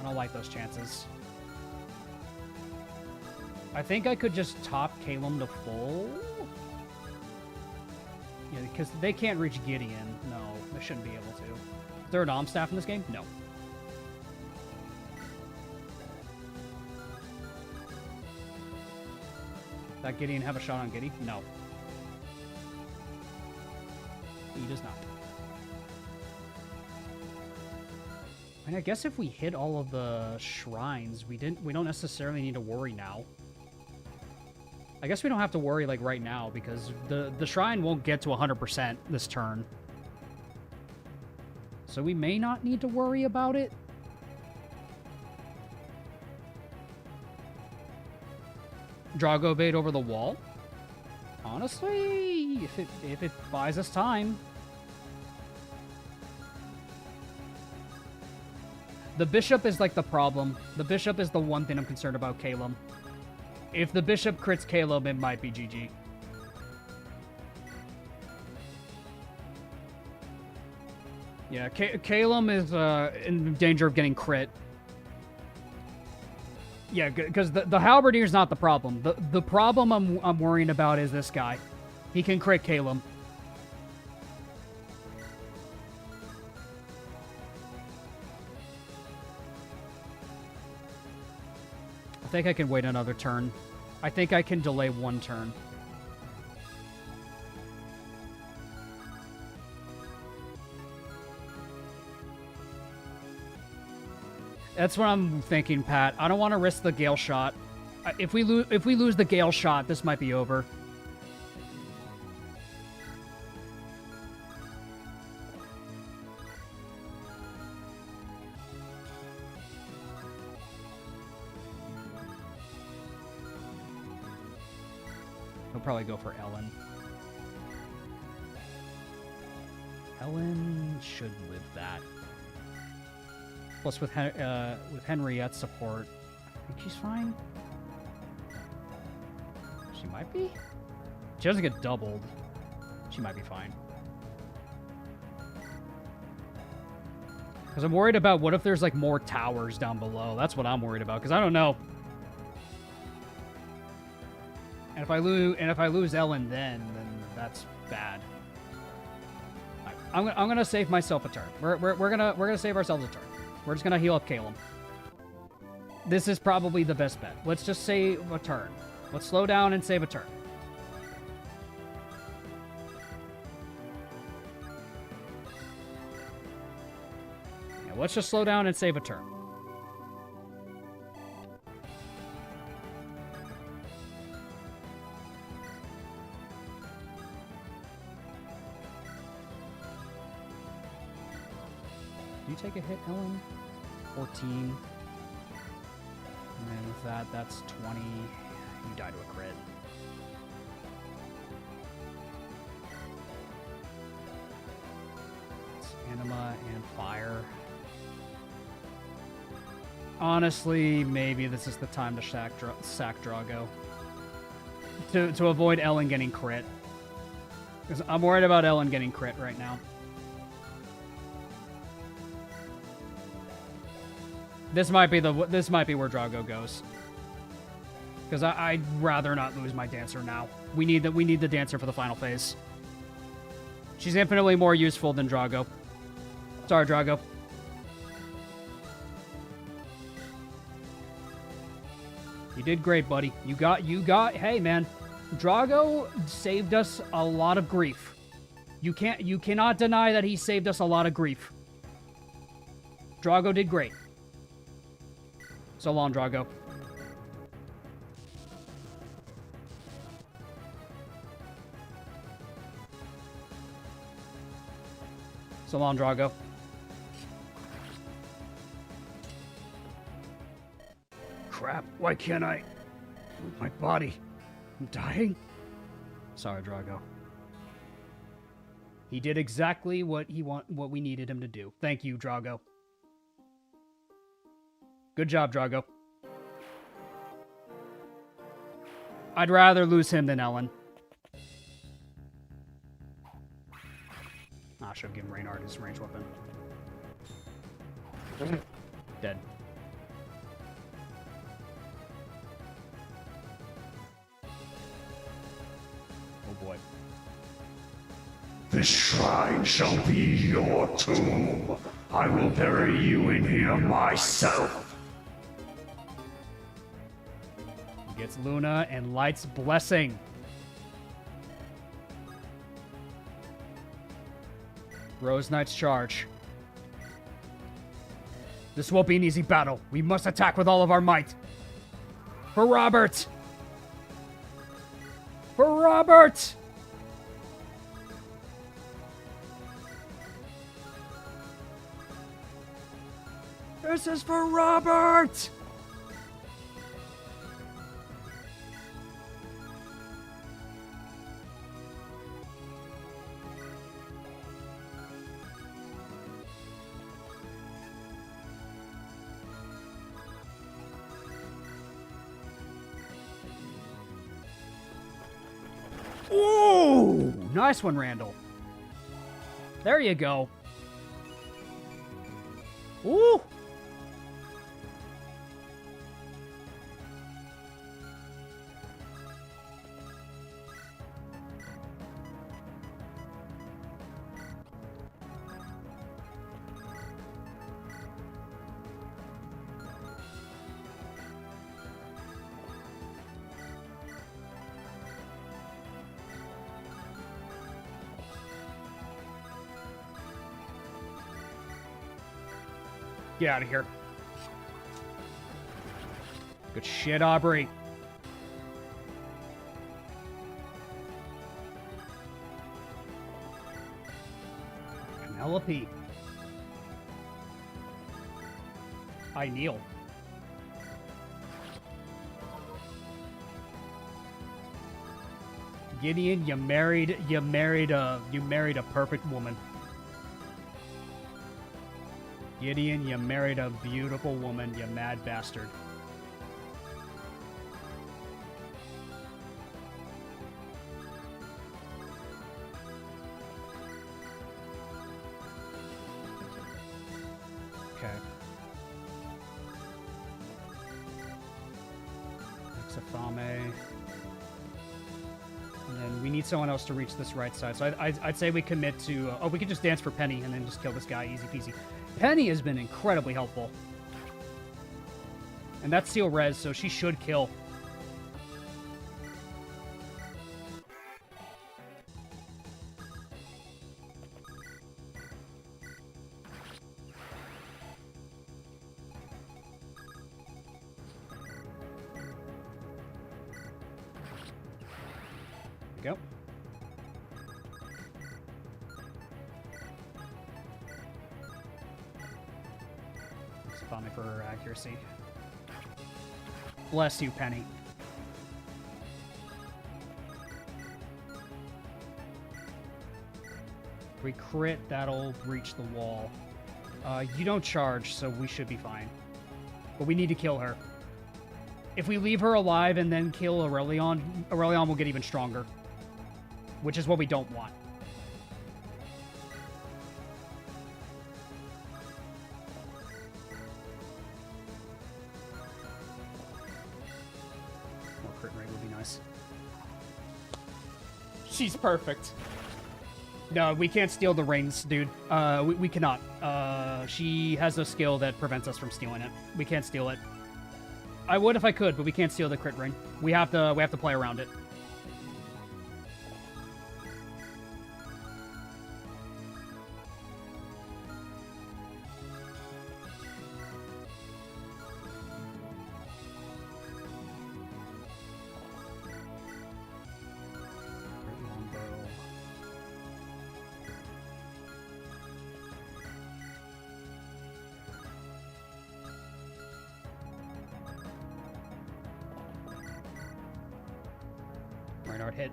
I don't like those chances. I think I could just top Calum to full. Yeah, because they can't reach Gideon. No, they shouldn't be able to. Is there an Om Staff in this game? No. That Gideon have a shot on Giddy? No. He does not. And I guess if we hit all of the shrines, we don't necessarily need to worry now. I guess we don't have to worry like right now because the shrine won't get to 100% this turn. So we may not need to worry about it. Drago bait over the wall. Honestly, if it buys us time. The bishop is like the problem. The bishop is the one thing I'm concerned about, Calum. If the bishop crits Caleb, it might be GG. Yeah, Calum is in danger of getting crit. Yeah, because the Halberdier's not the problem. The problem I'm worrying about is this guy. He can crit Calum. I think I can wait another turn. I think I can delay one turn. That's what I'm thinking, Pat. I don't want to risk the Gale Shot. If we lose the Gale Shot, this might be over. He'll probably go for Ellen. Ellen should live that. Plus, with Henriette's support, I think she's fine. She might be? She doesn't get doubled. She might be fine. Because I'm worried about what if there's, like, more towers down below. That's what I'm worried about, because I don't know. And if I lose Ellen then that's bad. Right, I'm gonna save myself a turn. We're gonna save ourselves a turn. We're just gonna heal up Calum. This is probably the best bet. Let's just save a turn. Let's slow down and save a turn. Yeah, let's just slow down and save a turn. Do you take a hit, Ellen? 14. And with that. That's 20. You die to a crit. It's anima and fire. Honestly, maybe this is the time to sack Drago. To avoid Ellen getting crit. Because I'm worried about Ellen getting crit right now. This might be where Drago goes. Because I'd rather not lose my dancer now. We need the dancer for the final phase. She's infinitely more useful than Drago. Sorry, Drago. You did great, buddy. You got, hey man. Drago saved us a lot of grief. You cannot deny that he saved us a lot of grief. Drago did great. So long, Drago. So long, Drago. Crap, why can't I move my body? I'm dying? Sorry, Drago. He did exactly what we needed him to do. Thank you, Drago. Good job, Drago. I'd rather lose him than Ellen. I should have given Reynard his ranged weapon. Dead. Oh boy. This shrine shall be your tomb. I will bury you in here myself. He gets Luna and Light's blessing. Rose Knight's charge. This won't be an easy battle. We must attack with all of our might. For Robert! For Robert! This is for Robert! Ooh! Nice one, Randall. There you go. Ooh! Get out of here. Good shit, Aubrey. Penelope. I kneel. Gideon, you married a perfect woman. Gideon, you married a beautiful woman, you mad bastard. Okay. Exafame. And then we need someone else to reach this right side. So I'd say we commit to... oh, we could just dance for Penny and then just kill this guy. Easy peasy. Penny has been incredibly helpful. And that's Seal Res, so she should kill. There we go. Exafame for accuracy. Bless you, Penny. If we crit, that'll reach the wall. You don't charge, so we should be fine. But we need to kill her. If we leave her alive and then kill Aurelion, Aurelion will get even stronger. Which is what we don't want. More crit rate would be nice. She's perfect. No, we can't steal the rings, dude. We cannot. She has a skill that prevents us from stealing it. We can't steal it. I would if I could, but we can't steal the crit ring. We have to play around it. Reinhardt hit.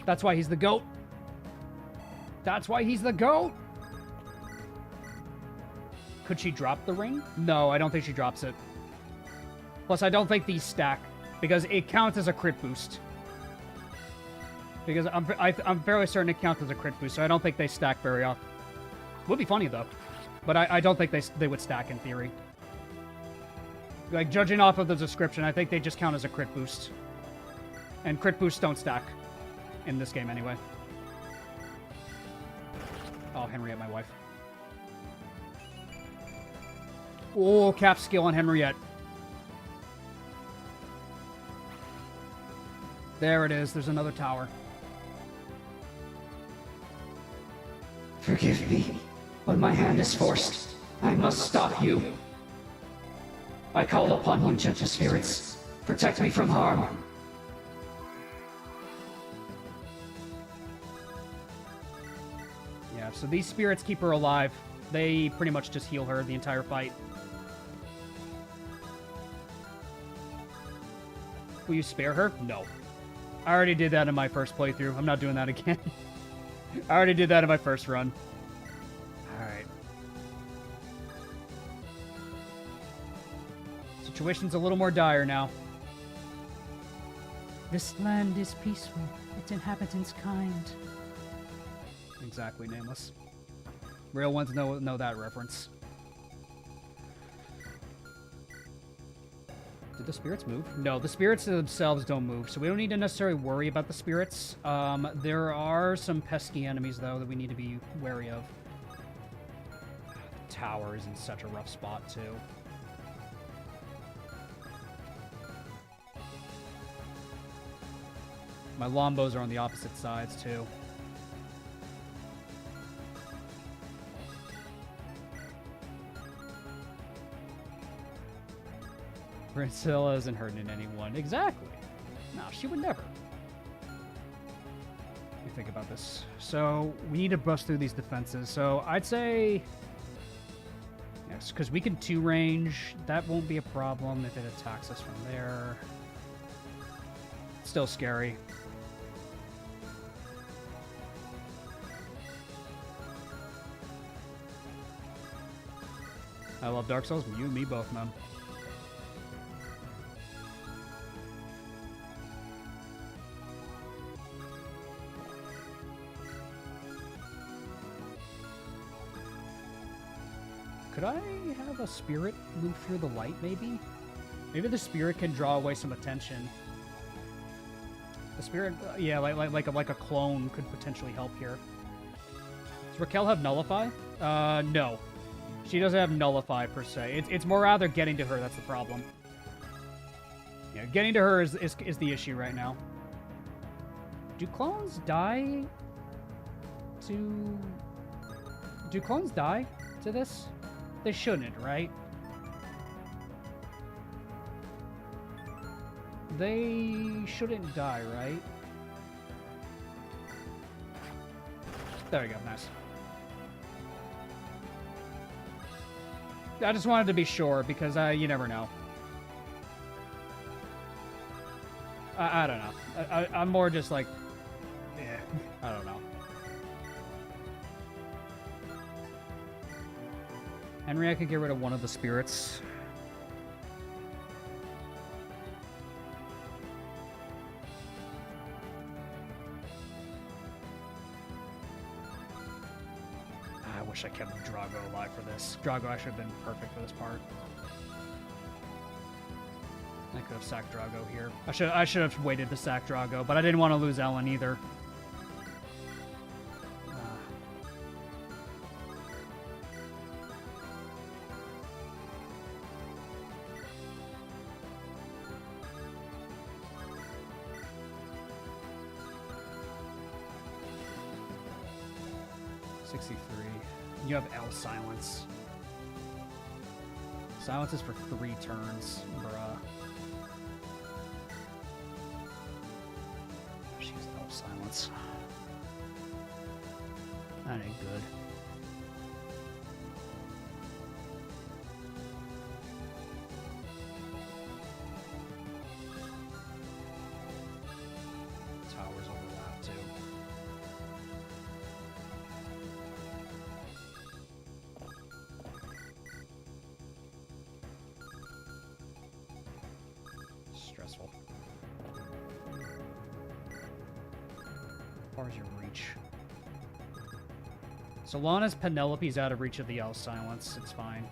That's why he's the GOAT. That's why he's the GOAT. Could she drop the ring? No, I don't think she drops it. Plus, I don't think these stack because it counts as a crit boost. Because I'm fairly certain it counts as a crit boost, so I don't think they stack very often. Would be funny though, but I don't think they would stack in theory. Like judging off of the description, I think they just count as a crit boost. And crit boosts don't stack in this game anyway. Oh, Henriette, my wife. Oh, cap skill on Henriette. There it is. There's another tower. Forgive me, but my hand is forced. I must stop you. I call upon you, gentle spirits. Protect me from harm. Yeah, so these spirits keep her alive. They pretty much just heal her the entire fight. Will you spare her? No. I already did that in my first playthrough. I'm not doing that again. I already did that in my first run. Alright. Situation's a little more dire now. This land is peaceful. Its inhabitants kind. Exactly, Nameless. Real ones know that reference. Did the spirits move? No, the spirits themselves don't move, so we don't need to necessarily worry about the spirits. There are some pesky enemies, though, that we need to be wary of. The tower is in such a rough spot, too. My Lombos are on the opposite sides, too. Priscilla isn't hurting anyone. Exactly. No, she would never. Let me think about this. So, we need to bust through these defenses. So, I'd say... Yes, because we can 2-range. That won't be a problem if it attacks us from there. Still scary. I love Dark Souls. You and me both, man. Could I have a spirit move through the light, maybe? Maybe the spirit can draw away some attention. The spirit, yeah, like a clone could potentially help here. Does Raquel have Nullify? No. She doesn't have Nullify, per se. It's more rather getting to her that's the problem. Yeah, getting to her is the issue right now. Do clones die to... Do clones die to this? They shouldn't, right? They shouldn't die, right? There we go, nice. I just wanted to be sure, because you never know. I don't know. I'm more just like, yeah, I don't know. Henry, I could get rid of one of the spirits. I wish I kept Drago alive for this. Drago actually have been perfect for this part. I could have sacked Drago here. I should have waited to sack Drago, but I didn't want to lose Ellen either. 63. You have L silence. Silence is for 3 turns, bruh. She's L silence. That ain't good. Towers overlap too. Stressful. As far as your reach. So long as Penelope's out of reach of the L silence, it's fine.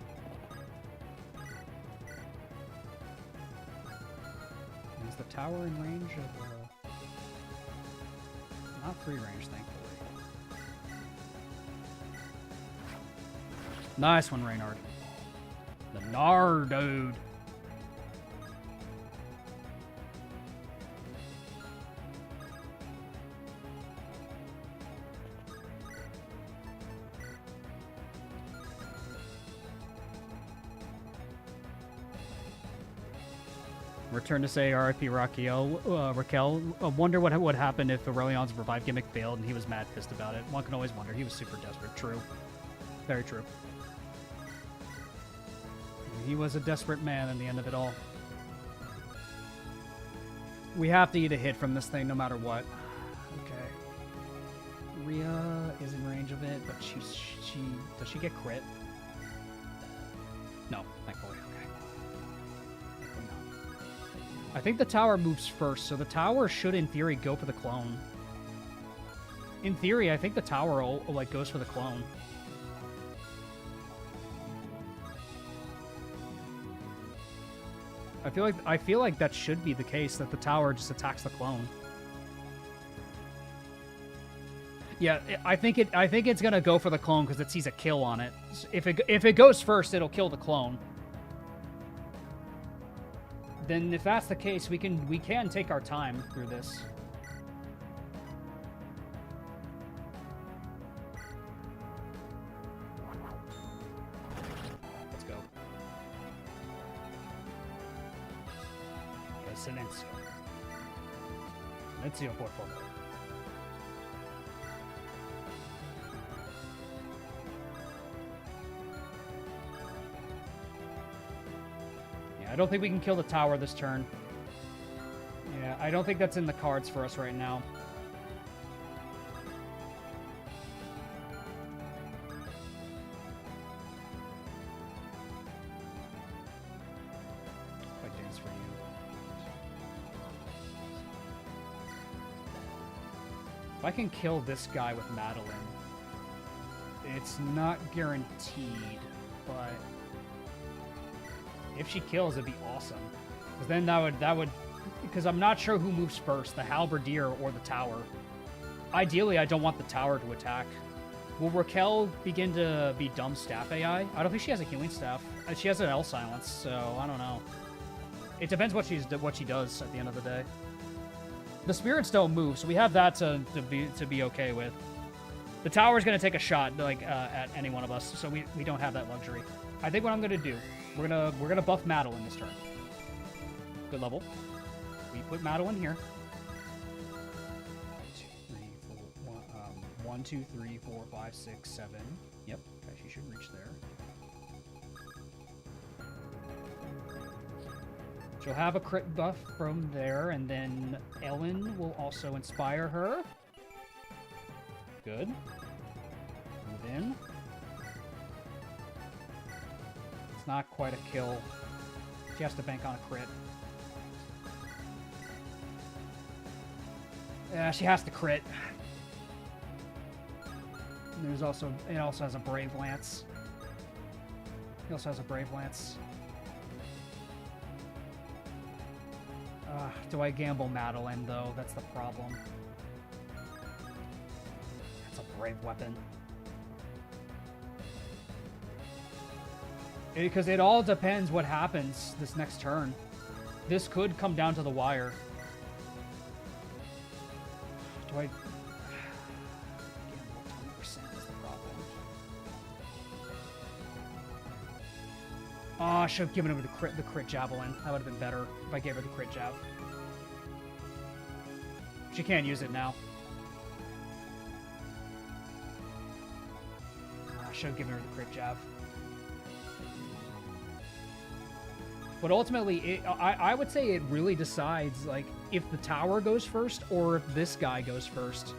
Is the tower in range of... not free range, thankfully. Nice one, Reynard. The Nard, dude. Return to say RIP Raquel. Wonder what would happen if Aurelion's revive gimmick failed and he was mad pissed about it. One can always wonder. He was super desperate. True. Very true. He was a desperate man in the end of it all. We have to eat a hit from this thing no matter what. Okay. Rhea is in range of it, but does she get crit? No, thankfully. Okay. I think the tower moves first, so the tower should, in theory, go for the clone. In theory, I think the tower like goes for the clone. I feel like that should be the case, that the tower just attacks the clone. Yeah, I think it's gonna go for the clone because it sees a kill on it. If it goes first, it'll kill the clone. Then if that's the case, we can take our time through this. Let's go. Silenzio. Silenzio, por favor. I don't think we can kill the tower this turn. Yeah, I don't think that's in the cards for us right now. If I dance for you. If I can kill this guy with Madeline, it's not guaranteed, but... if she kills, it'd be awesome. Because then that would... because I'm not sure who moves first, the halberdier or the tower. Ideally, I don't want the tower to attack. Will Raquel begin to be dumb staff AI? I don't think she has a healing staff. She has an L silence, so I don't know. It depends what she does at the end of the day. The spirits don't move, so we have that to be okay with. The tower's going to take a shot like at any one of us, so we don't have that luxury. I think what I'm going to do, we're gonna buff Madeline this turn. Good level. We put Madeline here. 1, 2, 3, 4, 5, 6, 7. Yep. Okay, she should reach there. She'll have a crit buff from there, and then Ellen will also inspire her. Good. Move in. It's not quite a kill. She has to bank on a crit. Yeah, she has to crit. And there's also, it also has a Brave Lance. He also has a Brave Lance. Do I gamble Madeline, though? That's the problem. That's a brave weapon. Because it all depends what happens this next turn. This could come down to the wire. Do I... Gamble 20% is the problem. Oh, I should have given him the crit javelin. That would have been better if I gave her the crit jab. She can't use it now. I should have given her the crit jab. But ultimately, I would say it really decides, like, if the tower goes first or if this guy goes first.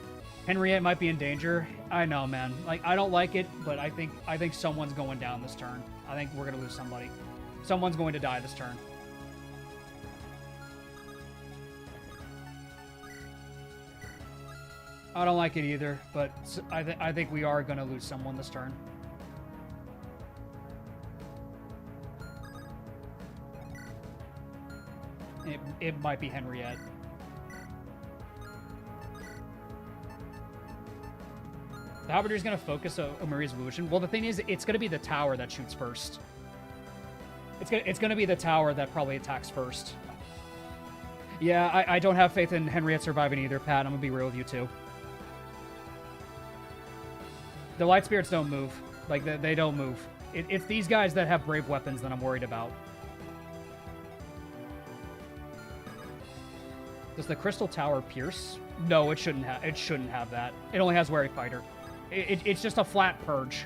Henriette might be in danger. I know, man. Like, I don't like it, but I think someone's going down this turn. I think we're gonna lose somebody. Someone's going to die this turn. I don't like it either, but I think we are gonna lose someone this turn. It might be Henriette. The Halberdy's gonna focus on Maria's evolution. Well, the thing is, it's gonna be the tower that shoots first. It's gonna be the tower that probably attacks first. Yeah, I don't have faith in Henriette surviving either, Pat. I'm gonna be real with you too. The light spirits don't move. Like, they don't move. It's these guys that have brave weapons that I'm worried about. Does the crystal tower pierce? No, it shouldn't have. It shouldn't have that. It only has wary fighter. It's just a flat purge.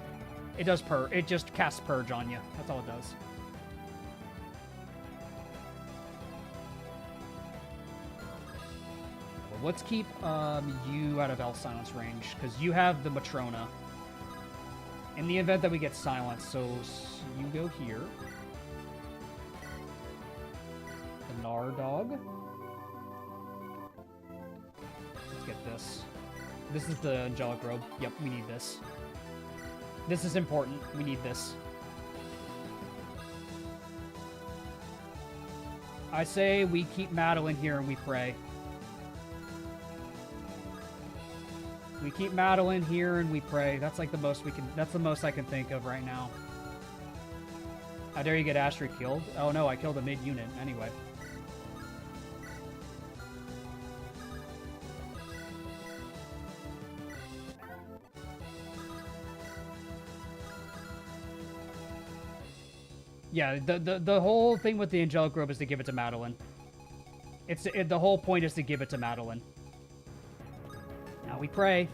It does purge. It just casts purge on you. That's all it does. Well, let's keep you out of L silence range because you have the Matrona. In the event that we get silenced, so you go here. The Gnar dog. Let's get this. This is the Angelic Robe. Yep, we need this. This is important. We need this. I say we keep Madeline here and we pray. We keep Madeline here and we pray. That's like the most we can... That's the most I can think of right now. How dare you get Astrid killed? Oh no, I killed a mid-unit anyway. Yeah, the whole thing with the Angelic Robe is to give it to Madeline. The whole point is to give it to Madeline. Now we pray.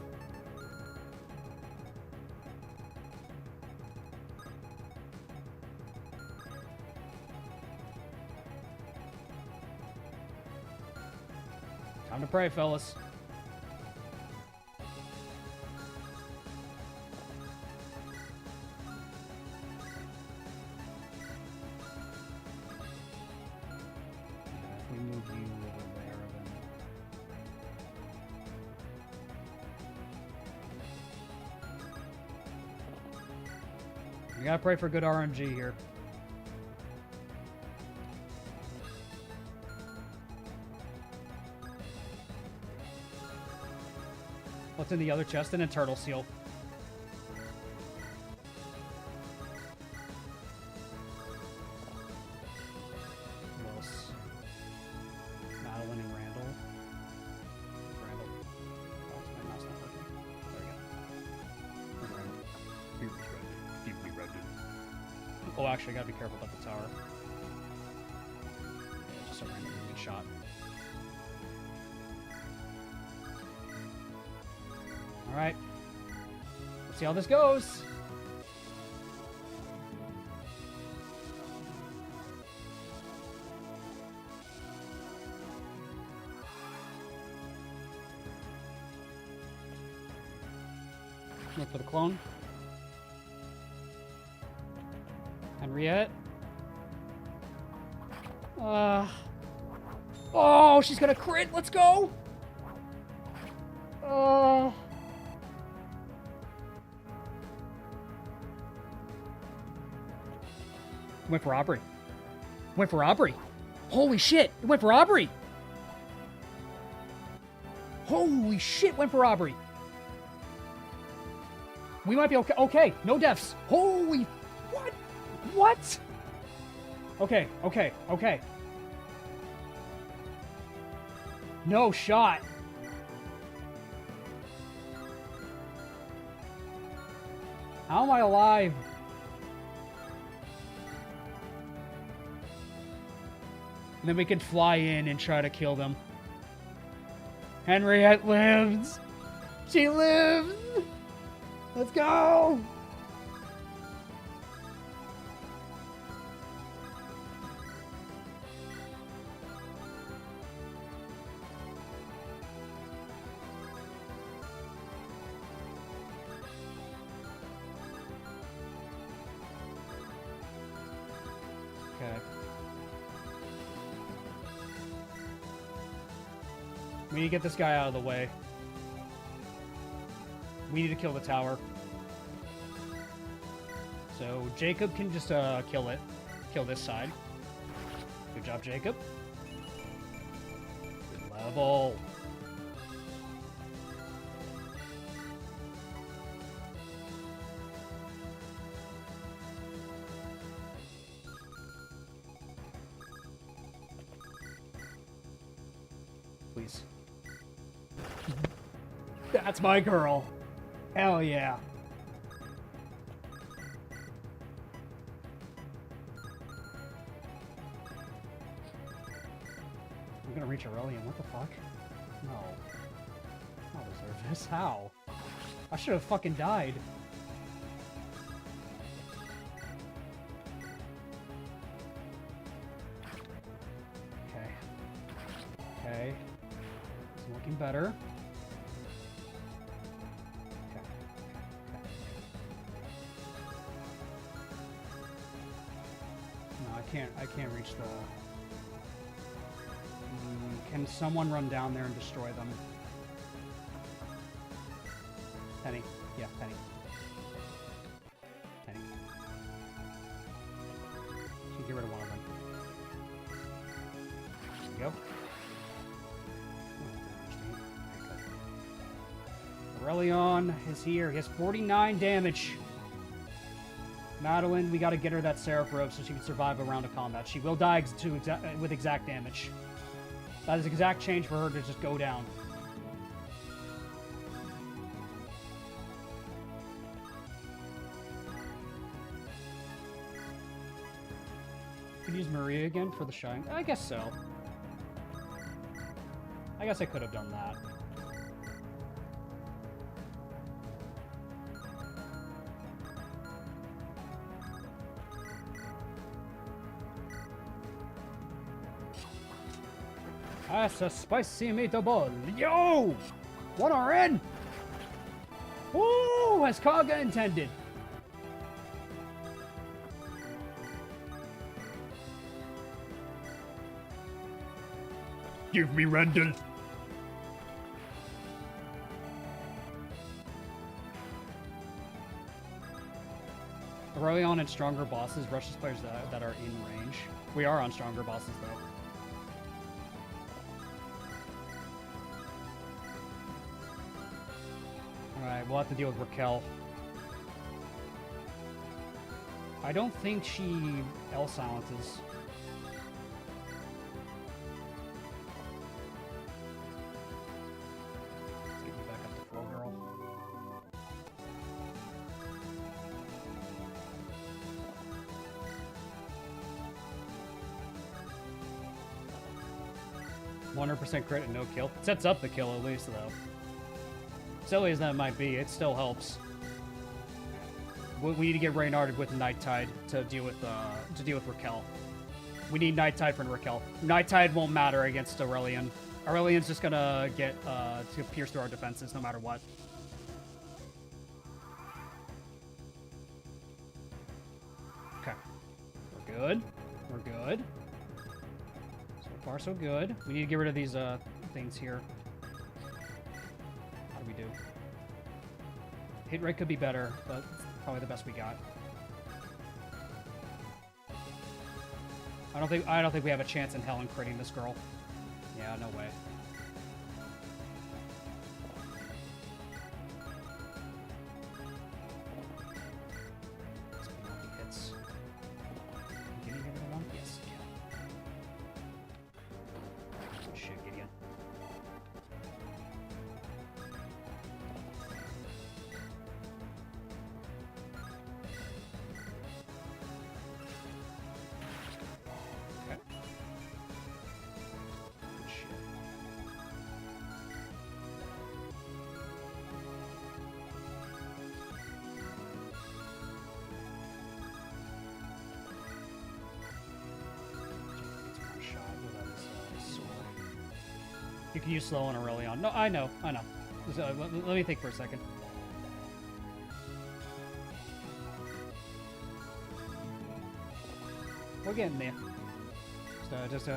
Time to pray, fellas. We move you over there, then. We gotta pray for good RNG here. What's in the other chest? And a turtle seal. Who else? Madeline and Randall. Randall. Oh, my mouse not working. There we go. Where's Randall? Deeply rendered. Oh, actually, I gotta be careful about the tower. Yeah, just a random moving shot. Alright. Let's see how this goes. Look for the clone. Henriette. Oh, she's gonna crit. Let's go. Went for Aubrey. Went for Aubrey. Holy shit. It went for Aubrey. Holy shit. Went for Aubrey. We might be okay. Okay. No deaths. Holy. What? What? Okay. Okay. Okay. No shot. How am I alive? And then we can fly in and try to kill them. Henriette lives! She lives! Let's go! Okay. We need to get this guy out of the way. We need to kill the tower. So Jacob can just kill it. Kill this side. Good job, Jacob. Good level. Please. That's my girl. Hell yeah. I'm gonna reach Aurelion. What the fuck? No. I don't deserve this. How? I should have fucking died. Okay. Okay. It's looking better. Okay. No, I can't reach the... Can someone run down there and destroy them? Penny. Yeah, Penny. Penny. She can get rid of one of them. There we go. Aurelion is here. He has 49 damage. Madeline, we gotta get her that Seraph Robe so she can survive a round of combat. She will die with exact damage. That is exact change for her to just go down. Could use Maria again for the shine. I guess so. I guess I could have done that. That's a spicy meatball. Yo! 1 RN! Ooh, as Kaga intended. Give me Randall. Aurelion and stronger bosses rushes players that are in range. We are on stronger bosses though. Alright, we'll have to deal with Raquel. I don't think she L silences. Let's get you back up to flow, girl. %100% crit and no kill. Sets up the kill at least though. Silly as that might be, it still helps. We need to get Reynarded with Night Tide to deal with Raquel. We need Night Tide for Raquel. Night Tide won't matter against Aurelion. Aurelion's just gonna get to pierce through our defenses no matter what. good. We're good. So far, so good. We need to get rid of these things here. How do we do? Hit rate could be better, but it's probably the best we got. I don't think we have a chance in hell in critting this girl. Yeah, no way. Hits. Can you get rid of one? Yes, yeah. Shit, Gideon. Okay. Shit. One shot without his sword. You can use slow on Aurelion. No, I know. Let me think for a second. We're getting there. Just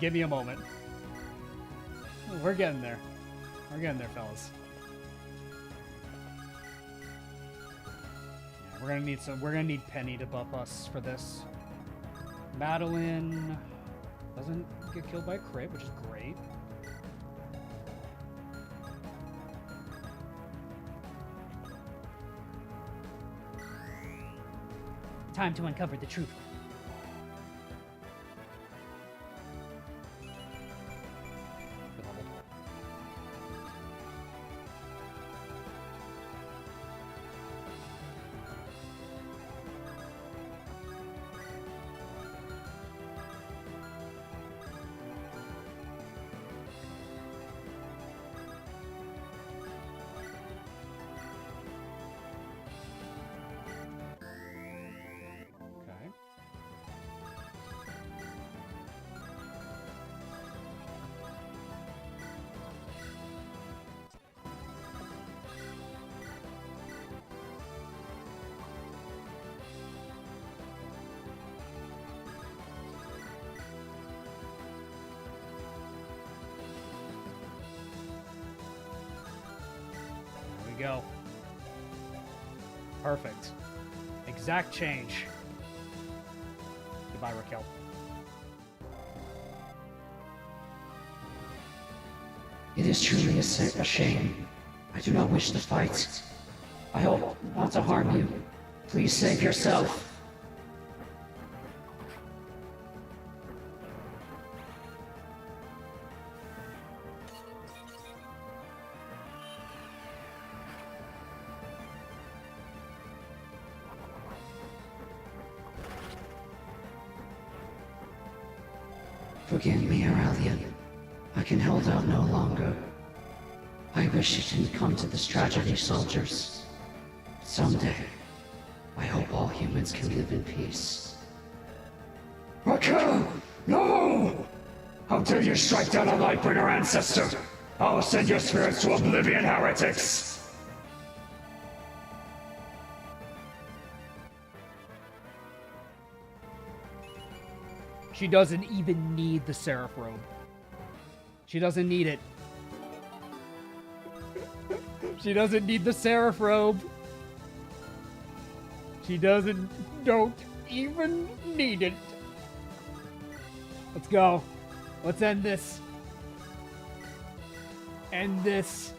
give me a moment. We're getting there. We're getting there, fellas. Yeah, we're gonna need Penny to buff us for this. Madeline doesn't get killed by a crit, which is great. Time to uncover the truth. Okay. There we go. Perfect. Exact change. Goodbye, Raquel. It is truly a shame. I do not wish to fight. I hope not to harm you. Please save yourself. Forgive me, Aurelion. I can hold out no longer. I wish it didn't come to this tragedy, soldiers. Someday, I hope all humans can live in peace. Raquel! No! How dare you strike down a Lightbringer ancestor! I'll send your spirits to oblivion, heretics! She doesn't even need the Seraph robe. She doesn't need it. She doesn't need the Seraph robe. She don't even need it. Let's go. Let's end this. End this.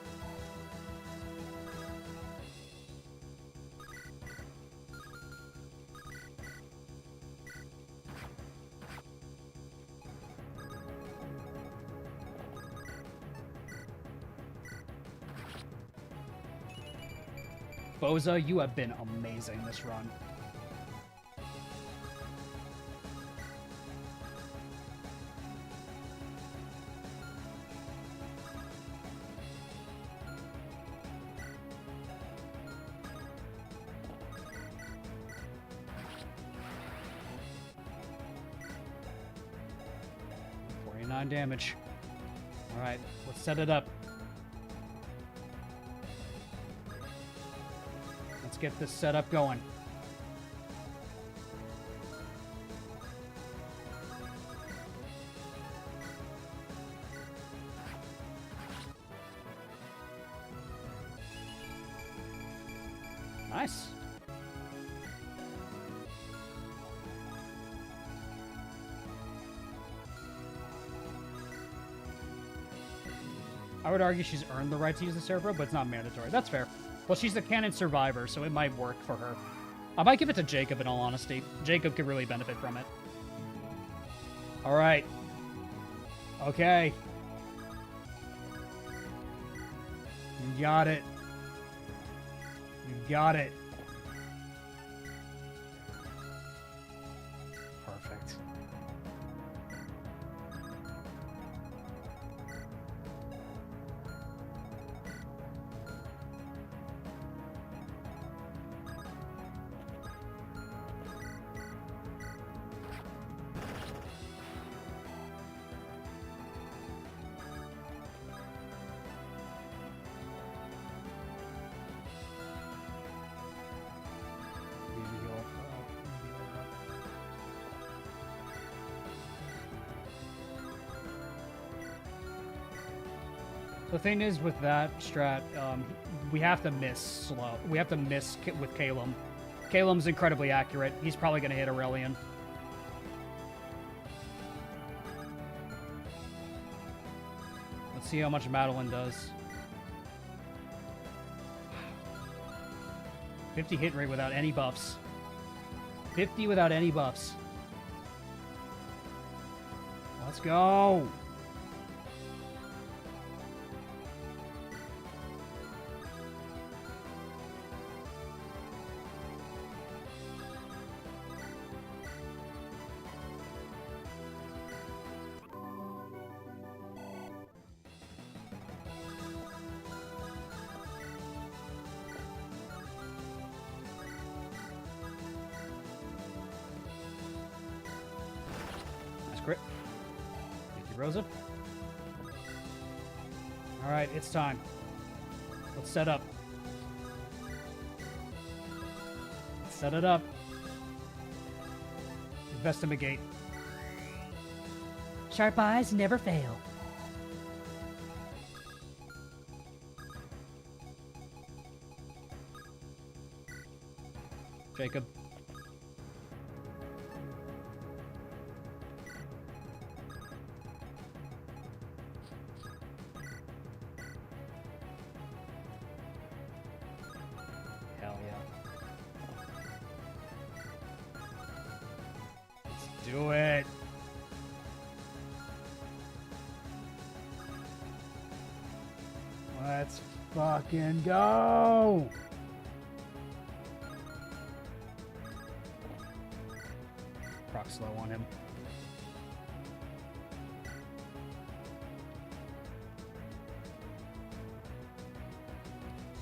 Boza, you have been amazing this run. Damage. All right, let's set it up. Let's get this setup going. Nice. I would argue she's earned the right to use the Cerebro, but it's not mandatory. That's fair. Well, she's the canon survivor, so it might work for her. I might give it to Jacob, in all honesty. Jacob could really benefit from it. All right. Okay. You got it. You got it. Perfect. The thing is with that strat, we have to miss slow. We have to miss with Calum. Calum's incredibly accurate. He's probably going to hit Aurelion. Let's see how much Madeline does. 50 hit rate without any buffs. 50 without any buffs. Let's go. Crit. Thank you, Rosa. Alright, it's time. Let's set up. Let's set it up. Investigate. Sharp eyes never fail. Jacob. Hell yeah. Let's do it. Let's fucking go. Proc slow on him.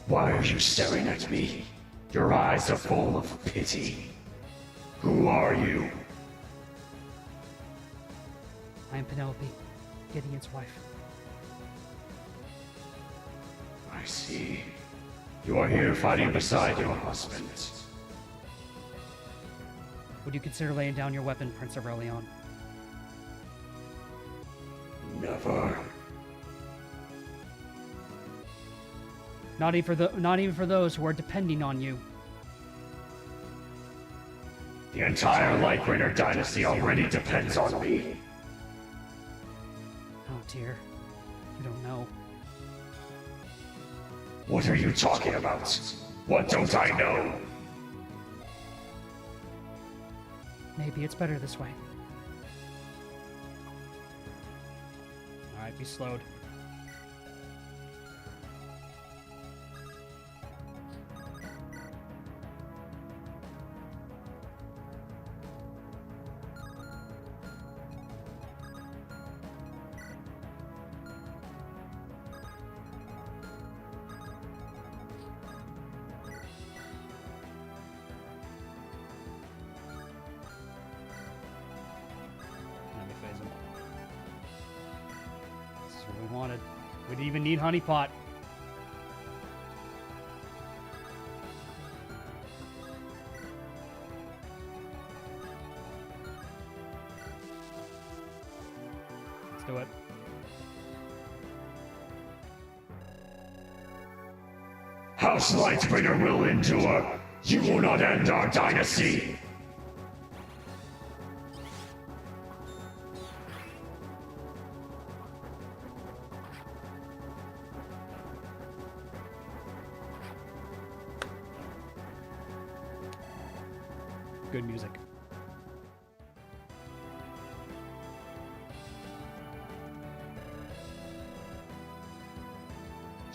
Why are you staring at me? Your eyes are full of pity. Who are you? I am Penelope, Gideon's wife. I see. You are here fighting beside your husband. Would you consider laying down your weapon, Prince Aurelion? Never. Not even for those who are depending on you. The entire Lightbringer dynasty already depends on me. Oh dear. I don't know. What are you talking about? What don't I know? Maybe it's better this way. Alright, be slowed. Wanted. We didn't even need honeypot. Let's do it. House Lightbringer will endure. You will not end our dynasty! Good music.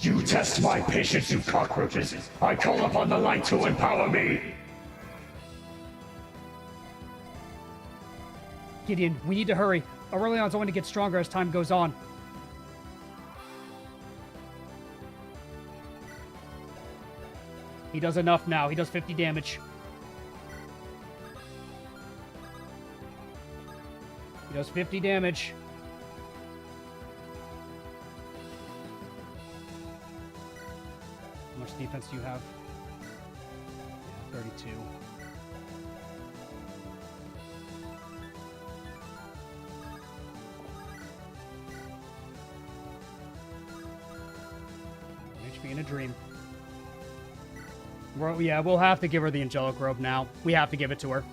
You test my patience, you cockroaches! I call upon the light to empower me! Gideon, we need to hurry. Aurelion's going to get stronger as time goes on. He does enough now. He does 50 damage. He does 50 damage. How much defense do you have? 32. HP in a dream. Well, yeah, we'll have to give her the Angelic Robe now. We have to give it to her.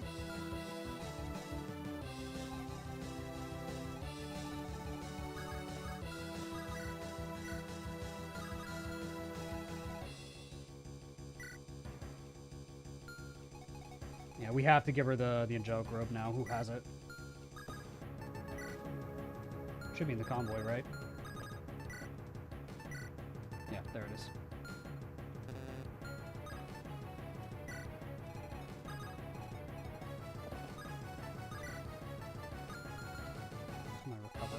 Yeah, we have to give her the Angelic Robe now. Who has it? Should be in the convoy, right? Yeah, there it is. My recover.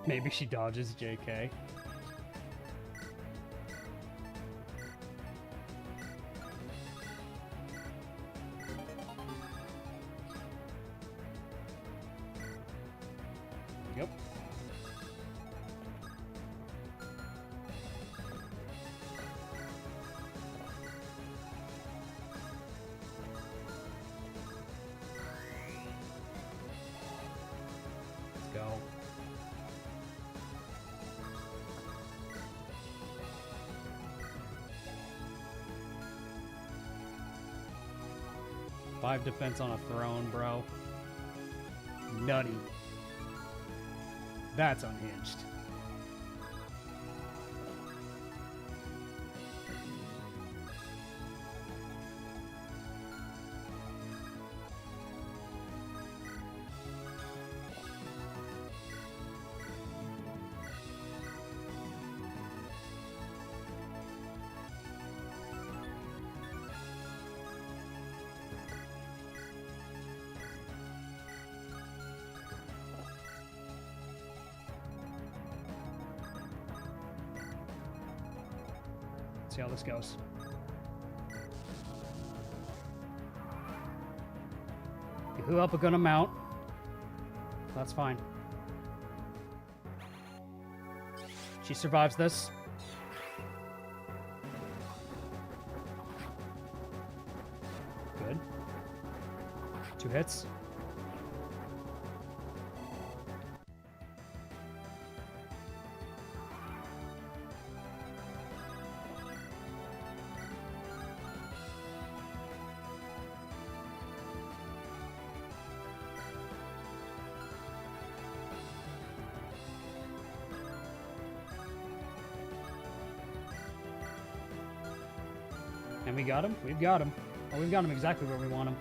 Maybe she dodges JK. Yep. Let's go. Five defense on a throne, bro. Nutty. That's unhinged. See how this goes. You blew up a good amount. That's fine. She survives this. Good. 2 hits. And we got him? We've got him. Oh, we've got him exactly where we want him.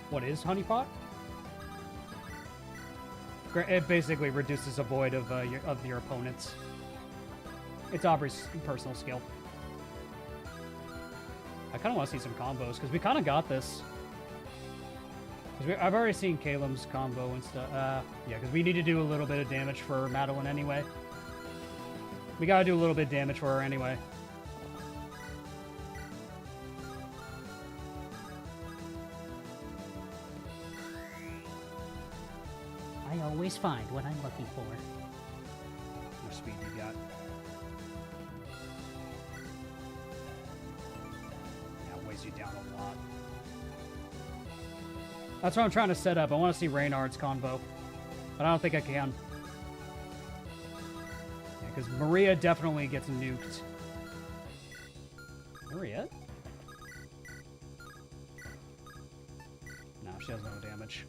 What is Honeypot? It basically reduces a void of your opponents. It's Aubrey's personal skill. I kind of want to see some combos, because we kind of got this. I've already seen Caleb's combo and stuff. Yeah, because we need to do a little bit of damage for Madeline anyway. We gotta do a little bit of damage for her anyway. always find what I'm looking for. How much speed you got? That weighs you down a lot. That's what I'm trying to set up. I want to see Reynard's convo, but I don't think I can. Yeah, because Maria definitely gets nuked. Maria? No, she has no damage.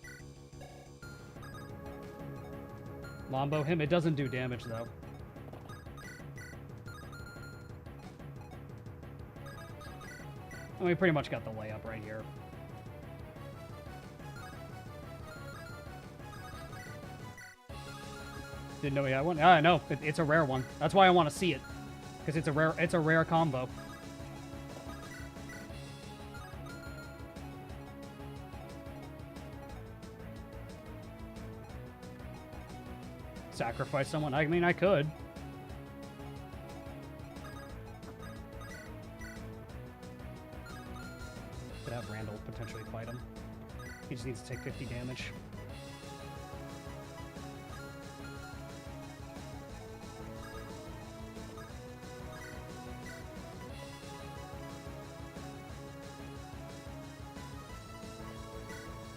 Lombo him. It doesn't do damage, though. And we pretty much got the layup right here. Didn't know he had one. Ah, no, it's a rare one. That's why I want to see it, because it's a rare combo. Sacrifice someone? I mean, I could. Could have Randall potentially fight him. He just needs to take 50 damage.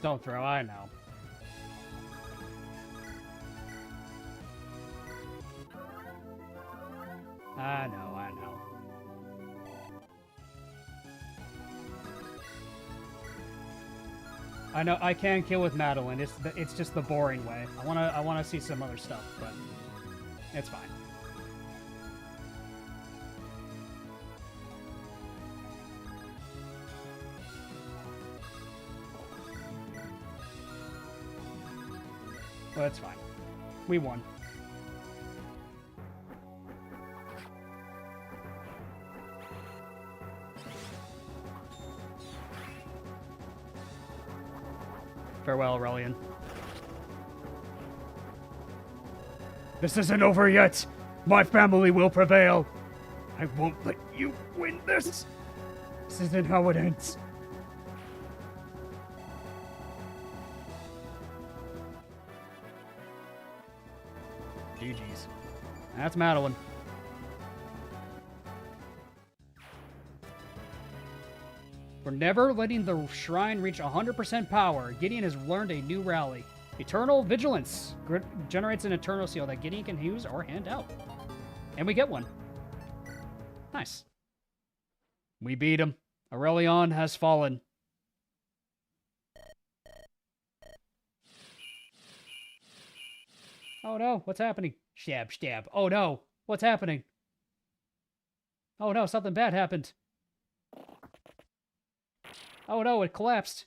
Don't throw, I know. I know, I know. I know I can kill with Madeline. It's just the boring way. I wanna see some other stuff, but it's fine. Well, that's fine. We won. Farewell, Aurelion. This isn't over yet. My family will prevail. I won't let you win this. This isn't how it ends. GG's. That's Madeline. For never letting the shrine reach 100% power, Gideon has learned a new rally. Eternal Vigilance generates an Eternal Seal that Gideon can use or hand out. And we get one. Nice. We beat him. Aurelion has fallen. Oh no, what's happening? Stab, stab. Oh no, what's happening? Oh no, something bad happened. Oh no, it collapsed.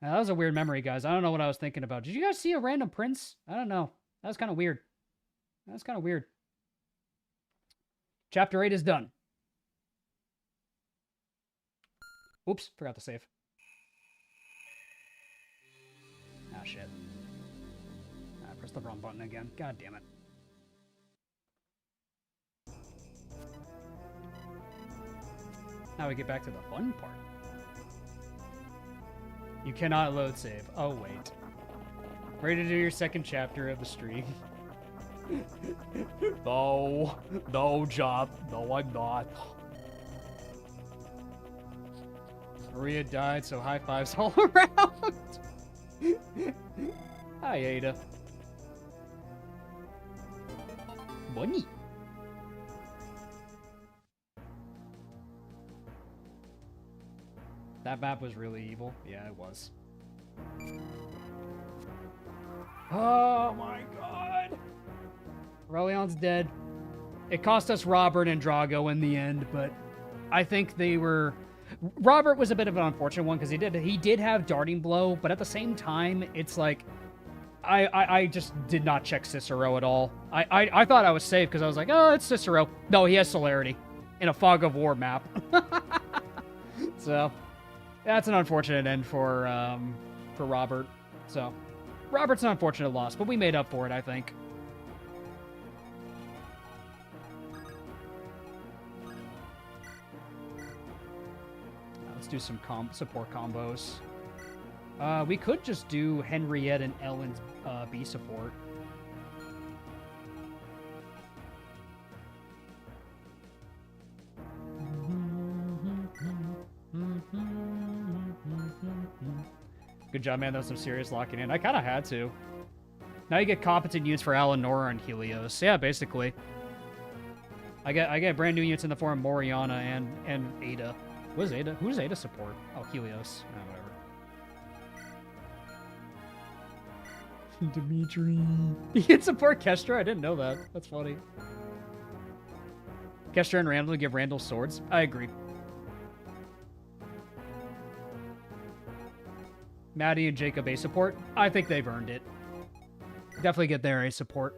Now, that was a weird memory, guys. I don't know what I was thinking about. Did you guys see a random prince? I don't know. That was kind of weird. That's kind of weird. Chapter 8 is done. Oops, forgot to save. Ah, shit. I pressed the wrong button again. God damn it. Now we get back to the fun part. You cannot load save. Oh, wait. Ready to do your second chapter of the stream. No. No, Job. No, I'm not. Maria died, so high fives all around. Hi, Ada. Money. That map was really evil. Yeah, it was. Oh my god. Aurelion's dead. It cost us Robert and Drago in the end, but I think they were... Robert was a bit of an unfortunate one because he did have Darting Blow, but at the same time, it's like... I just did not check Cicero at all. I thought I was safe because I was like, oh, it's Cicero. No, he has Celerity in a Fog of War map. So... that's an unfortunate end for Robert. So, Robert's an unfortunate loss, but we made up for it, I think. Now let's do some support combos. We could just do Henriette and Ellen's B support. Good job, man. That was some serious locking in. I kind of had to. Now you get competent units for Alanora and Helios. Yeah, basically. I get brand new units in the form of Moriana and Ada. What is Ada? Who does Ada support? Oh, Helios. Oh, whatever. Dimitri. You can support Kestra? I didn't know that. That's funny. Kestra and Randall give Randall swords? I agree. Maddie and Jacob A support? I think they've earned it. Definitely get their A support.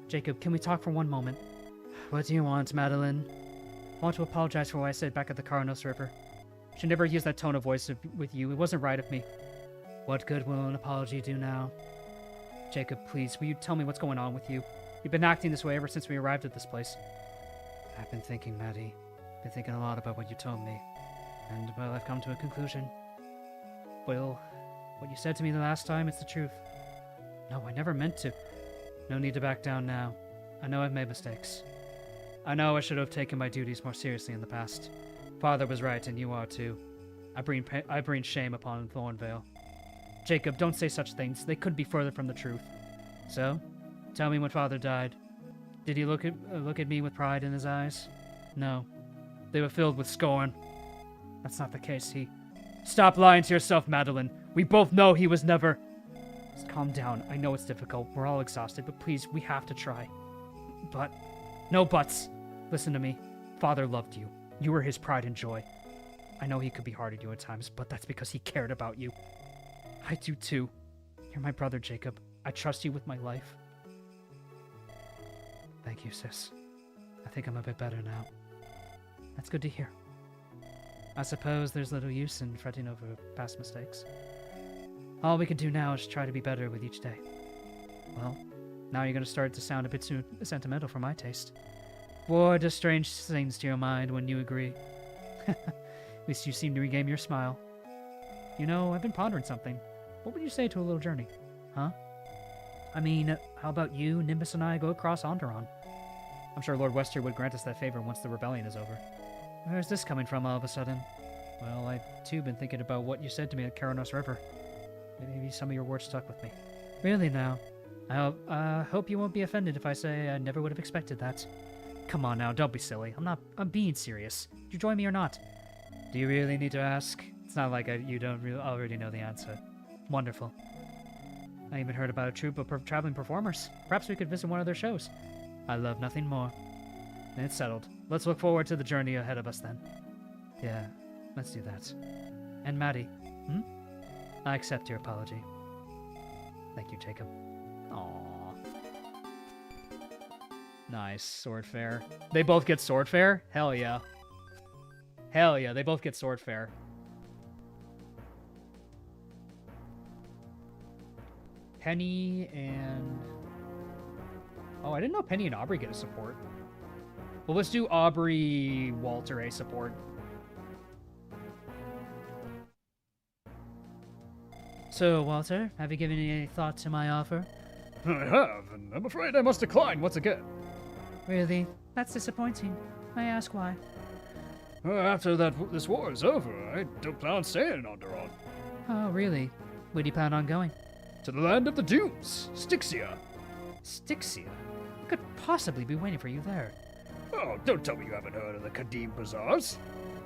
Jacob, can we talk for one moment? What do you want, Madeline? I want to apologize for what I said back at the Carnos River. I should never use that tone of voice with you. It wasn't right of me. What good will an apology do now? Jacob, please, will you tell me what's going on with you? You've been acting this way ever since we arrived at this place. I've been thinking, Maddie. I've been thinking a lot about what you told me. And, well, I've come to a conclusion. Well, what you said to me the last time, it's the truth. No, I never meant to. No need to back down now. I know I've made mistakes. I know I should have taken my duties more seriously in the past. Father was right, and you are too. I bring shame upon Thornvale. Jacob, don't say such things. They could be further from the truth. So, tell me when Father died. Did he look at me with pride in his eyes? No. They were filled with scorn. That's not the case. Stop lying to yourself, Madeline. We both know he was never... Just calm down. I know it's difficult. We're all exhausted, but please, we have to try. But... No buts. Listen to me. Father loved you. You were his pride and joy. I know he could be hard on you at times, but that's because he cared about you. I do too. You're my brother, Jacob. I trust you with my life. Thank you, sis. I think I'm a bit better now. That's good to hear. I suppose there's little use in fretting over past mistakes. All we can do now is try to be better with each day. Well, now you're going to start to sound a bit too sentimental for my taste. What does strange things to your mind when you agree? At least you seem to regain your smile. You know, I've been pondering something. What would you say to a little journey? Huh? I mean, how about you, Nimbus, and I go across Onderon? I'm sure Lord Wester would grant us that favor once the rebellion is over. Where's this coming from all of a sudden? Well, I've too been thinking about what you said to me at Karanos River. Maybe some of your words stuck with me. Really now? I hope you won't be offended if I say I never would have expected that. Come on now, don't be silly. I'm being serious. Do you join me or not? Do you really need to ask? It's not like you don't already know the answer. Wonderful. I even heard about a troupe of traveling performers. Perhaps we could visit one of their shows. I love nothing more. It's settled. Let's look forward to the journey ahead of us then. Yeah, let's do that. And Maddie, I accept your apology. Thank you, Jacob. Aww. Nice, sword fair. They both get sword fair? Hell yeah. Hell yeah, they both get sword fair. Penny and... Oh, I didn't know Penny and Aubrey get a support. Well, let's do Aubrey, Walter A support. So, Walter, have you given any thought to my offer? I have, and I'm afraid I must decline once again. Really? That's disappointing. May I ask why? After this war is over, I don't plan on staying in Onderon. Oh, really? Where do you plan on going? To the land of the Dooms, Styxia. Styxia? What could possibly be waiting for you there? Oh, don't tell me you haven't heard of the Kadim Bazaars.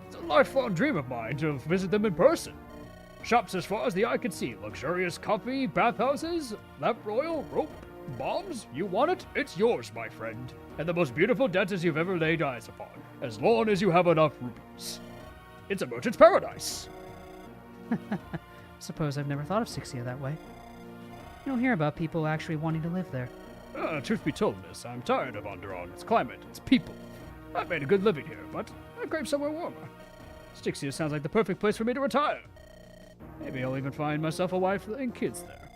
It's a lifelong dream of mine to visit them in person. Shops as far as the eye can see. Luxurious coffee, bathhouses, lamp royal, rope, bombs. You want it? It's yours, my friend. And the most beautiful dentist you've ever laid eyes upon. As long as you have enough rupees. It's a merchant's paradise. Suppose I've never thought of Styxia that way. You don't hear about people actually wanting to live there. Truth be told, miss, I'm tired of Onderon. Its climate, its people. I've made a good living here, but I crave somewhere warmer. Styxia sounds like the perfect place for me to retire. Maybe I'll even find myself a wife and kids there.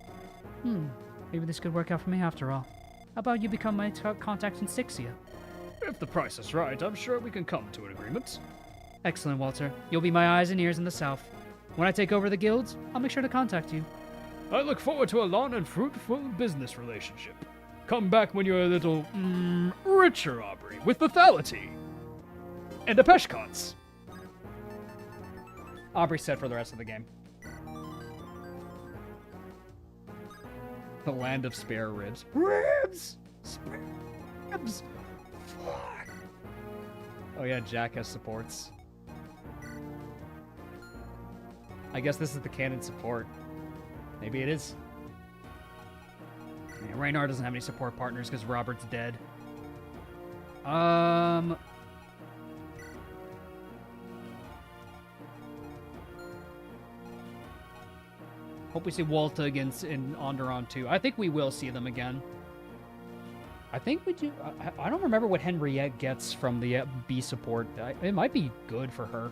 Maybe this could work out for me after all. How about you become my contact in Styxia? If the price is right, I'm sure we can come to an agreement. Excellent, Walter. You'll be my eyes and ears in the south. When I take over the guilds, I'll make sure to contact you. I look forward to a long and fruitful business relationship. Come back when you're a little, richer, Aubrey, with lethality. And a Peshkons. Aubrey's set for the rest of the game. The land of spare ribs. Ribs! Spare ribs! Fuck. Oh yeah, Jack has supports. I guess this is the canon support. Maybe it is. Yeah, Raynar doesn't have any support partners because Robert's dead. Hope we see Walta again in Onderon too. I think we will see them again. I think we do. I don't remember what Henriette gets from the B support. It might be good for her.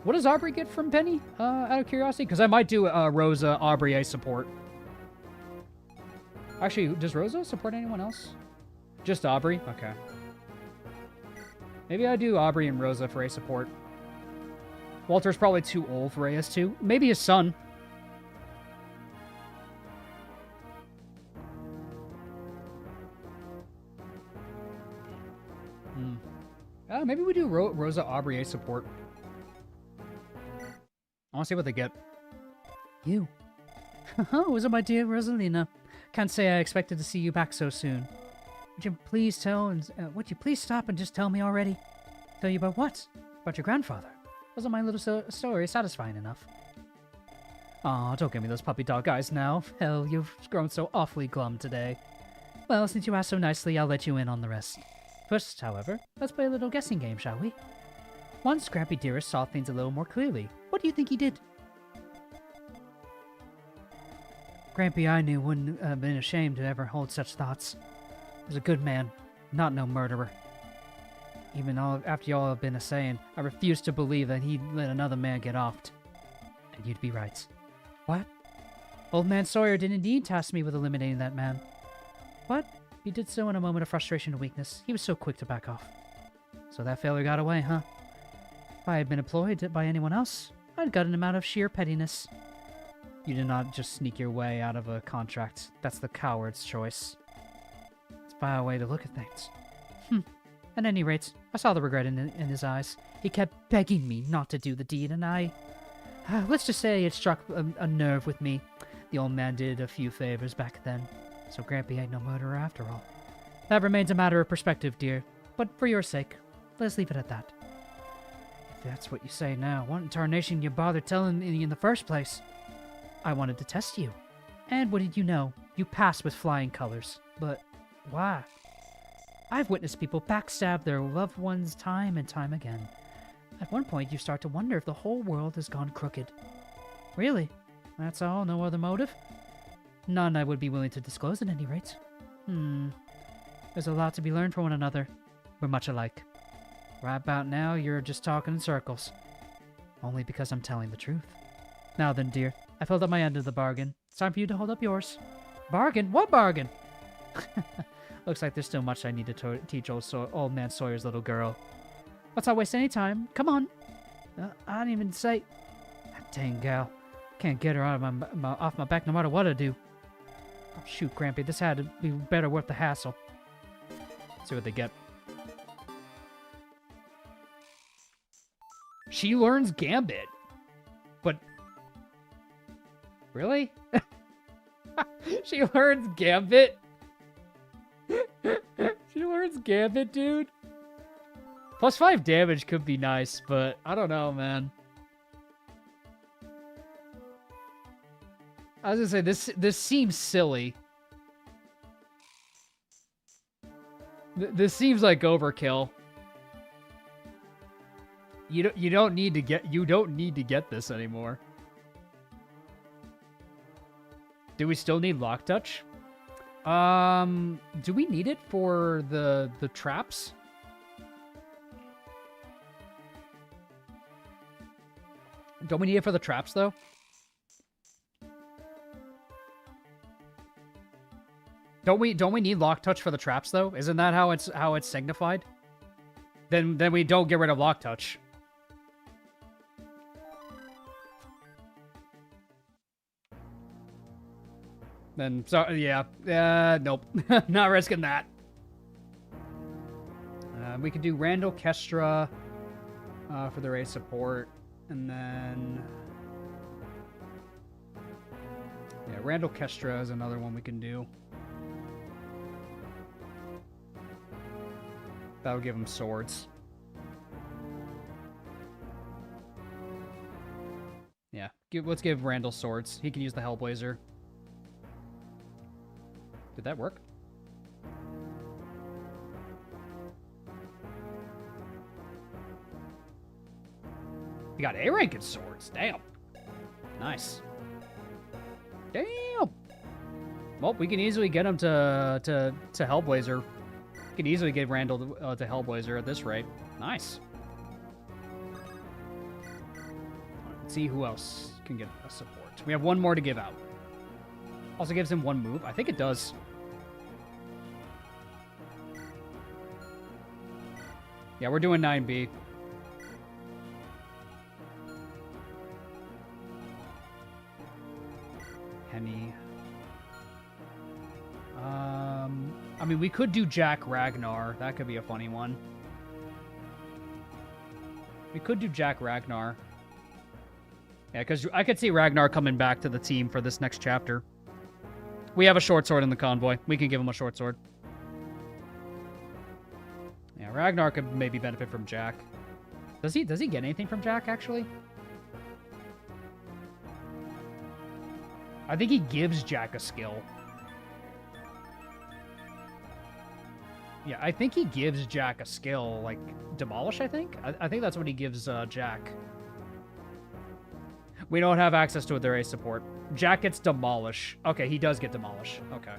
What does Aubrey get from Penny? Out of curiosity, because I might do Rosa, Aubrey, a support. Actually, does Rosa support anyone else? Just Aubrey? Okay. Maybe I do Aubrey and Rosa for a support. Walter's probably too old for AS2. Maybe his son. Maybe we do Rosa, Aubrey, a support. I want to see what they get. You. Oh, was it my dear Rosalina? Can't say I expected to see you back so soon. Would you please stop and just tell me already? Tell you about what? About your grandfather. Wasn't my little story satisfying enough? Aw, don't give me those puppy dog eyes now. Hell, you've grown so awfully glum today. Well, since you asked so nicely, I'll let you in on the rest. First, however, let's play a little guessing game, shall we? Once Scrappy Dearest saw things a little more clearly. What do you think he did? Grampy I knew wouldn't have been ashamed to ever hold such thoughts. He was a good man, not no murderer. Even after y'all have been a-saying, I refuse to believe that he'd let another man get offed. And you'd be right. What? Old Man Sawyer did indeed task me with eliminating that man. But he did so in a moment of frustration and weakness. He was so quick to back off. So that failure got away, huh? If I had been employed by anyone else, I'd gotten him out of sheer pettiness. You did not just sneak your way out of a contract. That's the coward's choice. It's a vile way to look at things. At any rate, I saw the regret in his eyes. He kept begging me not to do the deed, and let's just say it struck a nerve with me. The old man did a few favors back then, so Grampy ain't no murderer after all. That remains a matter of perspective, dear, but for your sake, let's leave it at that. If that's what you say now, what in tarnation you bothered telling me in the first place? I wanted to test you. And what did you know? You passed with flying colors. But why? I've witnessed people backstab their loved ones time and time again. At one point, you start to wonder if the whole world has gone crooked. Really? That's all? No other motive? None I would be willing to disclose at any rate. There's a lot to be learned from one another. We're much alike. Right about now, you're just talking in circles. Only because I'm telling the truth. Now then, dear, I've held up my end of the bargain. It's time for you to hold up yours. Bargain? What bargain? Looks like there's still much I need to teach old man Sawyer's little girl. Let's not waste any time. Come on. I didn't even say... That dang gal. Can't get her out of off my back no matter what I do. Oh, shoot, Grampy. This had to be better worth the hassle. Let's see what they get. She learns Gambit. But... Really? She learns Gambit? She learns Gambit, dude. +5 damage could be nice, but I don't know, man. I was gonna say, this seems silly. This seems like overkill. You don't need to get this anymore. Do we still need Lock Touch? Do we need it for the traps? Don't we need it for the traps, though? Don't we need lock touch for the traps though? Isn't that how it's signified? Then we don't get rid of lock touch. Then so yeah, nope, not risking that. We could do Randall Kestra for the race support, and then yeah, Randall Kestra is another one we can do. That would give him swords. Yeah, let's give Randall swords. He can use the Hellblazer. Did that work? We got A-rank in swords. Damn. Nice. Damn. Well, we can easily get him to Hellblazer. We can easily get Randall to Hellblazer at this rate. Nice. Let's see who else can get a support. We have one more to give out. Also gives him one move. I think it does. Yeah, we're doing 9B. Henny. I mean, we could do Jack Ragnar. That could be a funny one. We could do Jack Ragnar. Yeah, because I could see Ragnar coming back to the team for this next chapter. We have a short sword in the convoy. We can give him a short sword. Yeah, Ragnar could maybe benefit from Jack. Does he get anything from Jack, actually? I think he gives Jack a skill. Yeah, I think he gives Jack a skill, like Demolish, I think? I think that's what he gives Jack. We don't have access to their ace support. Jack gets Demolish. Okay, he does get Demolish. Okay.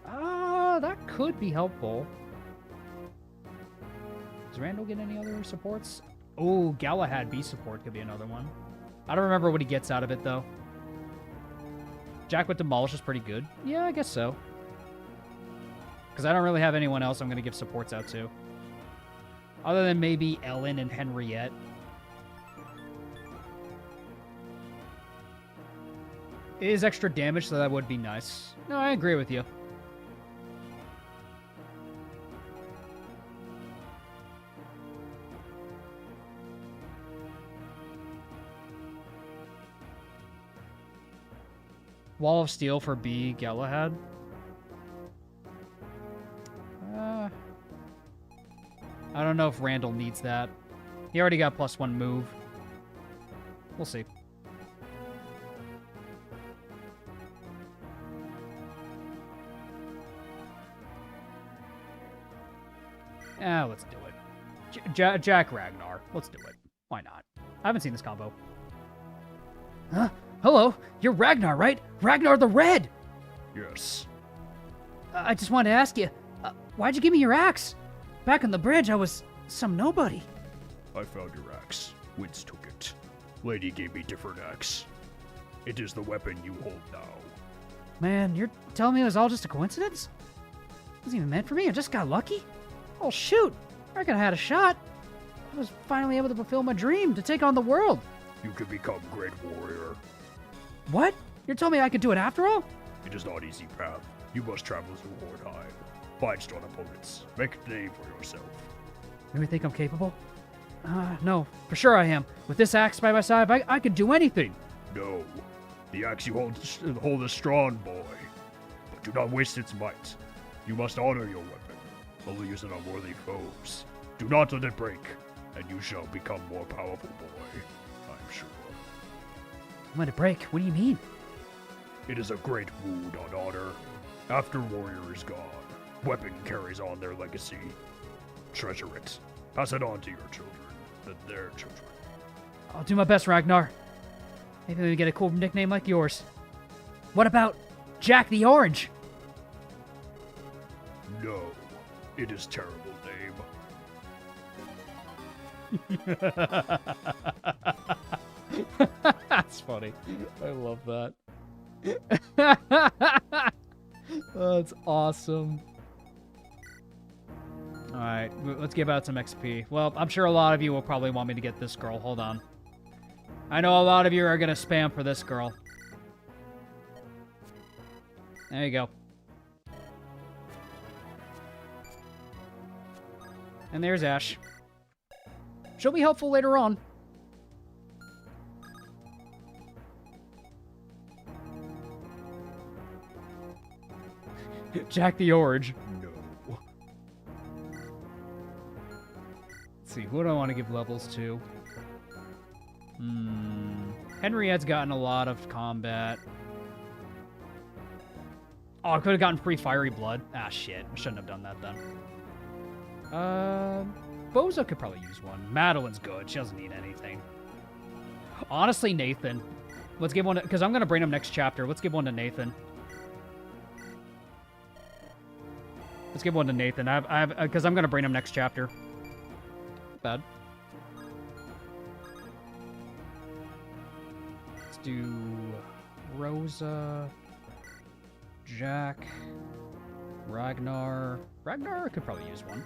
That could be helpful. Does Randall get any other supports? Oh, Galahad B support could be another one. I don't remember what he gets out of it, though. Jack with Demolish is pretty good. Yeah, I guess so. Because I don't really have anyone else I'm going to give supports out to. Other than maybe Ellen and Henriette. It is extra damage, so that would be nice. No, I agree with you. Wall of Steel for B, Galahad. I don't know if Randall needs that. He already got +1 move. We'll see. Let's do it. Jack Ragnar. Let's do it. Why not? I haven't seen this combo. Huh? Hello? You're Ragnar, right? Ragnar the Red! Yes. I just wanted to ask you, why'd you give me your axe? Back on the bridge, I was some nobody. I found your axe. Winds took it. Lady gave me different axe. It is the weapon you hold now. Man, you're telling me it was all just a coincidence? It wasn't even meant for me, I just got lucky? Oh shoot, I reckon I had a shot. I was finally able to fulfill my dream to take on the world. You can become great warrior. What? You're telling me I could do it after all? It is not easy path. You must travel through Hordheim. Fight strong opponents. Make a name for yourself. You really think I'm capable? No, for sure I am. With this axe by my side, I could do anything. No. The axe you hold is strong, boy. But do not waste its might. You must honor your weapon. Only use it on worthy foes. Do not let it break, and you shall become more powerful, boy. I'm sure. Let it break? What do you mean? It is a great wound on honor. After warrior is gone, weapon carries on their legacy. Treasure it. Pass it on to your children, and their children. I'll do my best, Ragnar. Maybe we get a cool nickname like yours. What about Jack the Orange? No. It is terrible name. That's funny. I love that. That's awesome. Alright, let's give out some XP. Well, I'm sure a lot of you will probably want me to get this girl. Hold on. I know a lot of you are going to spam for this girl. There you go. And there's Ash. She'll be helpful later on. Jack the Orge. No. Let's see, who do I want to give levels to? Henriette's gotten a lot of combat. Oh, I could have gotten free Fiery Blood. Ah, shit. I shouldn't have done that then. Boza could probably use one. Madeline's good. She doesn't need anything. Honestly, Nathan. Let's give one, because I'm going to bring him next chapter. Let's give one to Nathan. Let's give one to Nathan. Because I'm going to bring him next chapter. Not bad. Let's do Rosa, Jack, Ragnar. Ragnar could probably use one.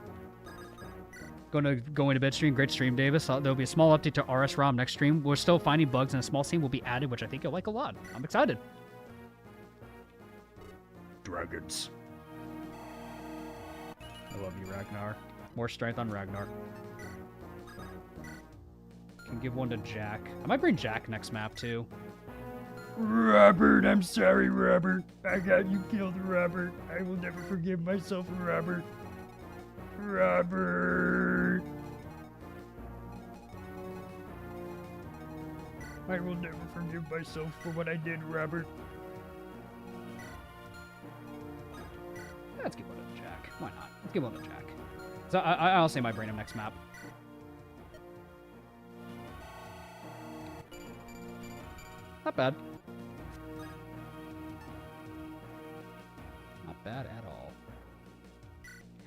Going to bed stream. Great stream, Davis. There'll be a small update to RS ROM next stream. We're still finding bugs and a small scene will be added, which I think you'll like a lot. I'm excited. Dragons. I love you, Ragnar. More strength on Ragnar. Can give one to Jack. I might bring Jack next map, too. Robert, I'm sorry, Robert. I got you killed, Robert. I will never forgive myself, Robert. Robert. I will never forgive myself for what I did, Robert. Let's give one to Jack. Why not? Let's give one to Jack. So I'll say my brain him next map. Not bad. Not bad at all.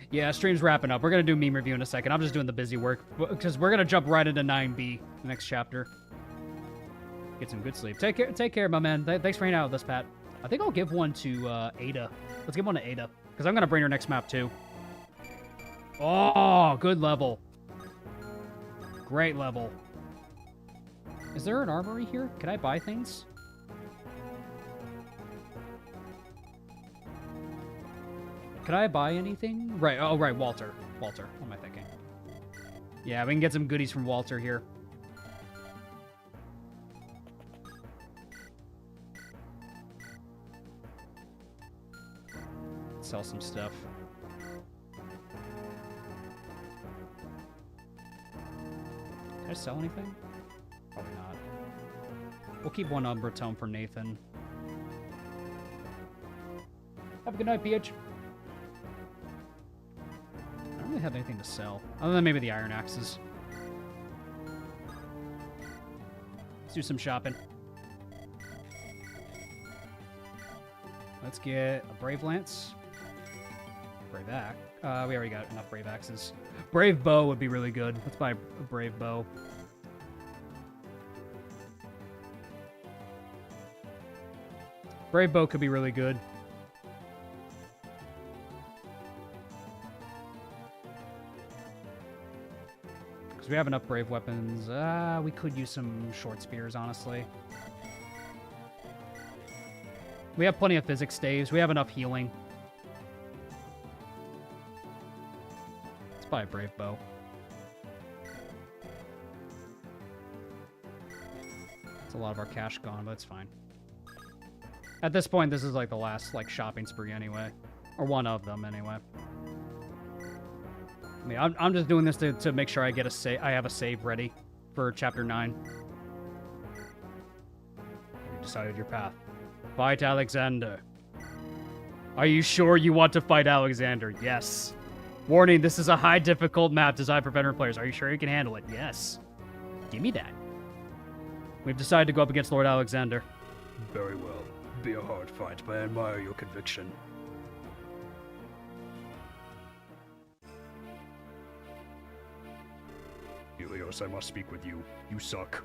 Yeah, stream's wrapping up. We're going to do meme review in a second. I'm just doing the busy work because we're going to jump right into 9B, the next chapter. Get some good sleep. Take care, my man. Thanks for hanging out with us, Pat. I think I'll give one to Ada. Let's give one to Ada because I'm going to bring her next map too. Oh, good level. Great level. Is there an armory here? Can I buy things? Can I buy anything? Right, oh, right, Walter. Walter, what am I thinking? Yeah, we can get some goodies from Walter here. Sell some stuff. Can I sell anything? Probably not. We'll keep one Umbra Tome for Nathan. Have a good night, PH. I don't really have anything to sell. Other than maybe the Iron Axes. Let's do some shopping. Let's get a Brave Lance. Brave Axe. We already got enough Brave Axes. Brave Bow would be really good. Let's buy a Brave Bow. Brave Bow could be really good. Because we have enough Brave weapons. We could use some short spears, honestly. We have plenty of physics staves. We have enough healing. Let's buy a Brave Bow. It's a lot of our cash gone, but it's fine. At this point, this is like the last shopping spree anyway. Or one of them anyway. I mean, I'm just doing this to make sure I get I have a save ready for chapter 9. You decided your path. Fight Alexander. Are you sure you want to fight Alexander? Yes. Warning, this is a high difficult map designed for veteran players. Are you sure you can handle it? Yes. Give me that. We've decided to go up against Lord Alexander. Very well. Be a hard fight, but I admire your conviction. Helios, I must speak with you. You suck.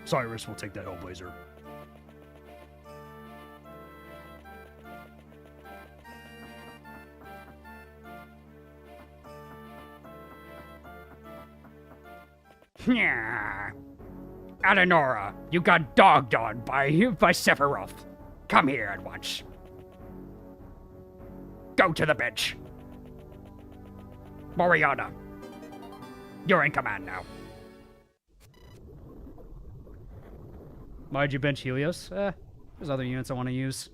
Cyrus will take that Hellblazer. Yeah. Eleonora, you got dogged on by Sephiroth. Come here at once. Go to the bench. Moriana, you're in command now. Why'd you bench Helios? There's other units I want to use.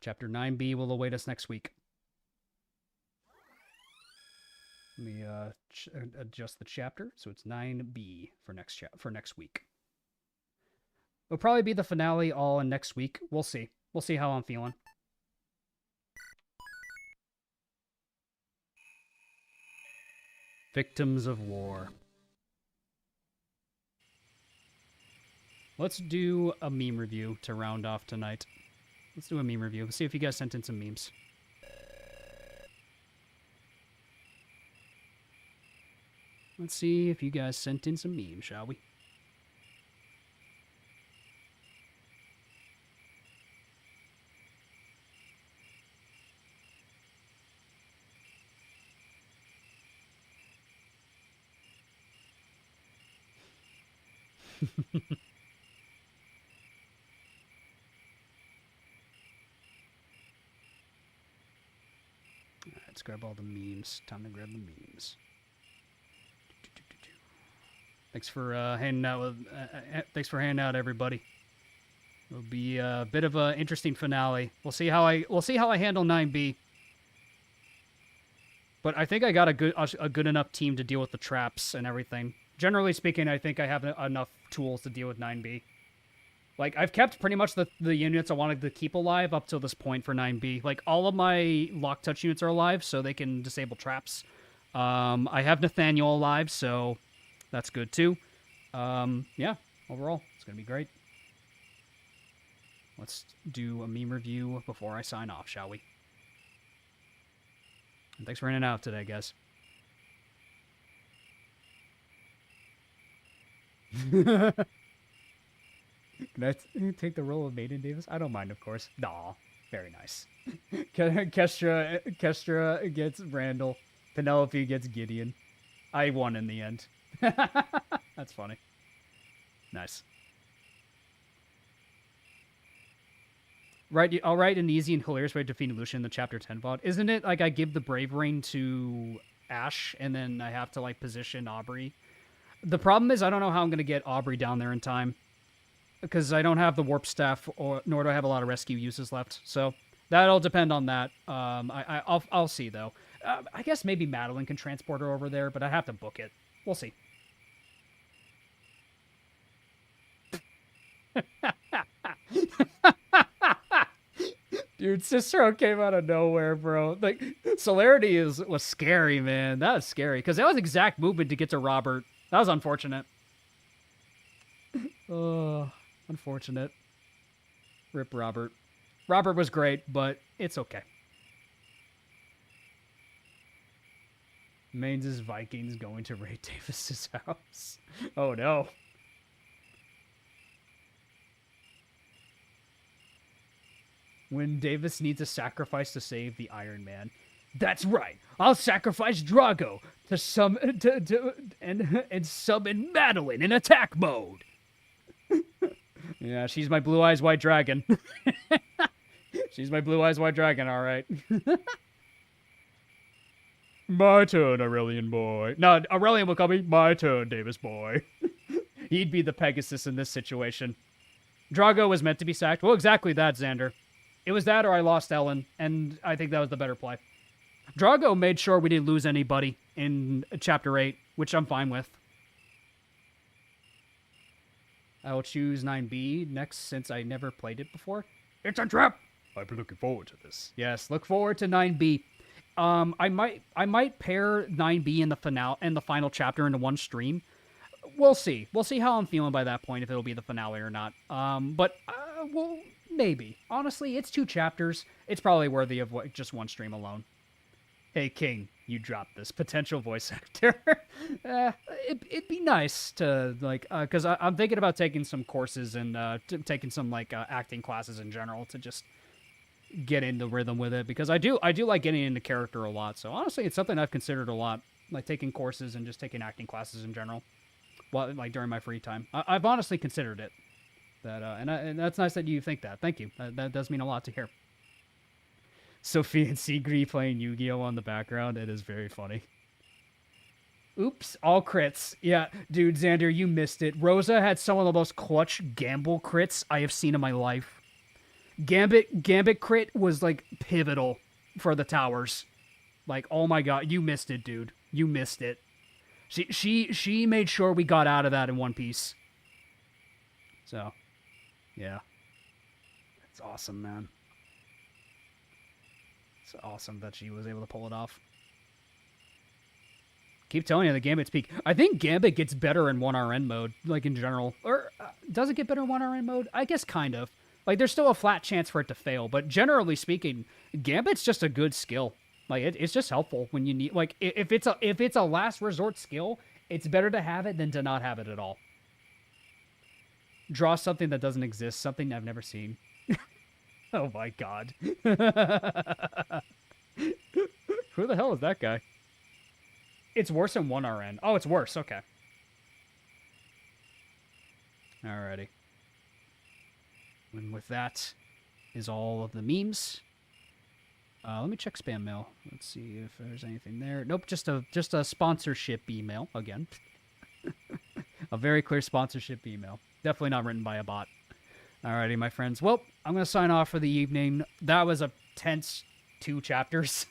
Chapter 9b will await us next week. Let me adjust the chapter so it's 9b for next week. It'll probably be the finale all in next week. We'll see. We'll see how I'm feeling. Victims of War. Let's do a meme review to round off tonight. Let's do a meme review. Let's see if you guys sent in some memes. Let's see if you guys sent in some memes, shall we? Alright, let's grab all the memes. Time to grab the memes. Thanks for handing out, everybody. It'll be a bit of an interesting finale. We'll see how I handle 9B. But I think I got a good enough team to deal with the traps and everything. Generally speaking, I think I have enough tools to deal with 9B. Like, I've kept pretty much the units I wanted to keep alive up till this point for 9B. Like, all of my lock touch units are alive, so they can disable traps. I have Nathaniel alive, so that's good too. Yeah, overall, it's going to be great. Let's do a meme review before I sign off, shall we? And thanks for in and out today, guys. Can I take the role of Maiden Davis? I don't mind, of course. Aw, very nice. Kestra gets Randall. Penelope gets Gideon. I won in the end. That's funny. Nice. Right, I'll write an easy and hilarious way to defeat Lucian in the Chapter 10 VOD. Isn't it like I give the Brave Ring to Ash, and then I have to, like, position Aubrey? The problem is I don't know how I'm going to get Aubrey down there in time, because I don't have the Warp Staff, nor do I have a lot of rescue uses left. So that'll depend on that. I'll see, though. I guess maybe Madeline can transport her over there, but I have to book it. We'll see. Dude, Cicero came out of nowhere, bro. Like, Celerity was scary, man. That was scary, because that was exact movement to get to Robert. That was unfortunate. Oh, unfortunate. Rip Robert. Robert was great, but it's okay. Mainz' Vikings going to raid Davis's house. Oh, no. When Davis needs a sacrifice to save the Iron Man. That's right. I'll sacrifice Drago and summon Madeline in attack mode. Yeah, she's my blue eyes white dragon. She's my blue eyes white dragon, all right. My turn, Aurelion boy. No, Aurelion will call me my turn, Davis boy. He'd be the Pegasus in this situation. Drago was meant to be sacked. Well, exactly that, Xander. It was that or I lost Ellen, and I think that was the better play. Drago made sure we didn't lose anybody in Chapter 8, which I'm fine with. I will choose 9B next since I never played it before. It's a trap! I've been looking forward to this. Yes, look forward to 9B. I might pair 9B in the final chapter into one stream. We'll see. We'll see how I'm feeling by that point, if it'll be the finale or not. Well, maybe. Honestly, it's 2 chapters. It's probably worthy of just one stream alone. Hey, King, you dropped this potential voice actor. It'd be nice to, like, because I'm thinking about taking some courses and taking some, like, acting classes in general to just get into rhythm with it, because I do like getting into character a lot. So honestly, it's something I've considered a lot, like taking courses and just taking acting classes in general, like during my free time. I've honestly considered it. And that's nice that you think that. Thank you. That does mean a lot to hear. Sophie and Sigrid playing Yu-Gi-Oh on the background. It is very funny. Oops, all crits. Yeah, dude, Xander, you missed it. Rosa had some of the most clutch gamble crits I have seen in my life. Gambit crit was like pivotal for the towers. Like, oh my god, you missed it, dude. You missed it. She made sure we got out of that in one piece. So, yeah. It's awesome, man. It's awesome that she was able to pull it off. Keep telling you, the Gambit's peak. I think Gambit gets better in 1RN mode, like in general. Or does it get better in 1RN mode? I guess kind of. Like, there's still a flat chance for it to fail, but generally speaking, Gambit's just a good skill. Like, it's just helpful when you need, like, if it's a last resort skill, it's better to have it than to not have it at all. Draw something that doesn't exist, something I've never seen. Oh my god. Who the hell is that guy? It's worse than 1RN. Oh, it's worse. Okay. Alrighty. And with that is all of the memes. Let me check spam mail. Let's see if there's anything there. Nope, just a sponsorship email again. A very clear sponsorship email. Definitely not written by a bot. Alrighty, my friends. Well, I'm going to sign off for the evening. That was a tense 2 chapters.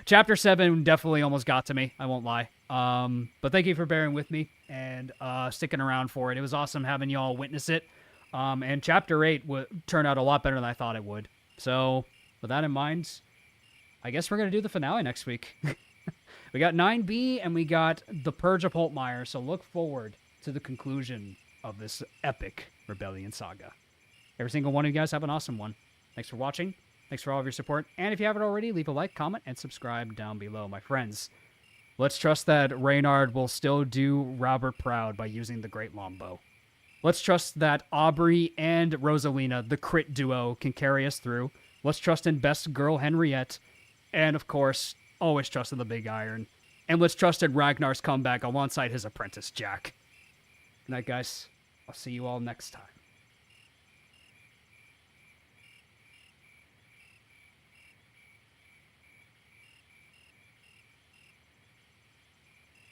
Chapter 7 definitely almost got to me. I won't lie. But thank you for bearing with me and sticking around for it. It was awesome having y'all witness it. And Chapter 8 turned out a lot better than I thought it would. So, with that in mind, I guess we're going to do the finale next week. We got 9B and we got The Purge of Holtmeyer. So look forward to the conclusion of this epic Rebellion Saga. Every single one of you guys have an awesome one. Thanks for watching. Thanks for all of your support. And if you haven't already, leave a like, comment, and subscribe down below, my friends. Let's trust that Reynard will still do Robert proud by using the Great Longbow. Let's trust that Aubrey and Rosalina, the crit duo, can carry us through. Let's trust in best girl Henriette. And, of course, always trust in the Big Iron. And let's trust in Ragnar's comeback alongside his apprentice, Jack. Good night, guys. I'll see you all next time.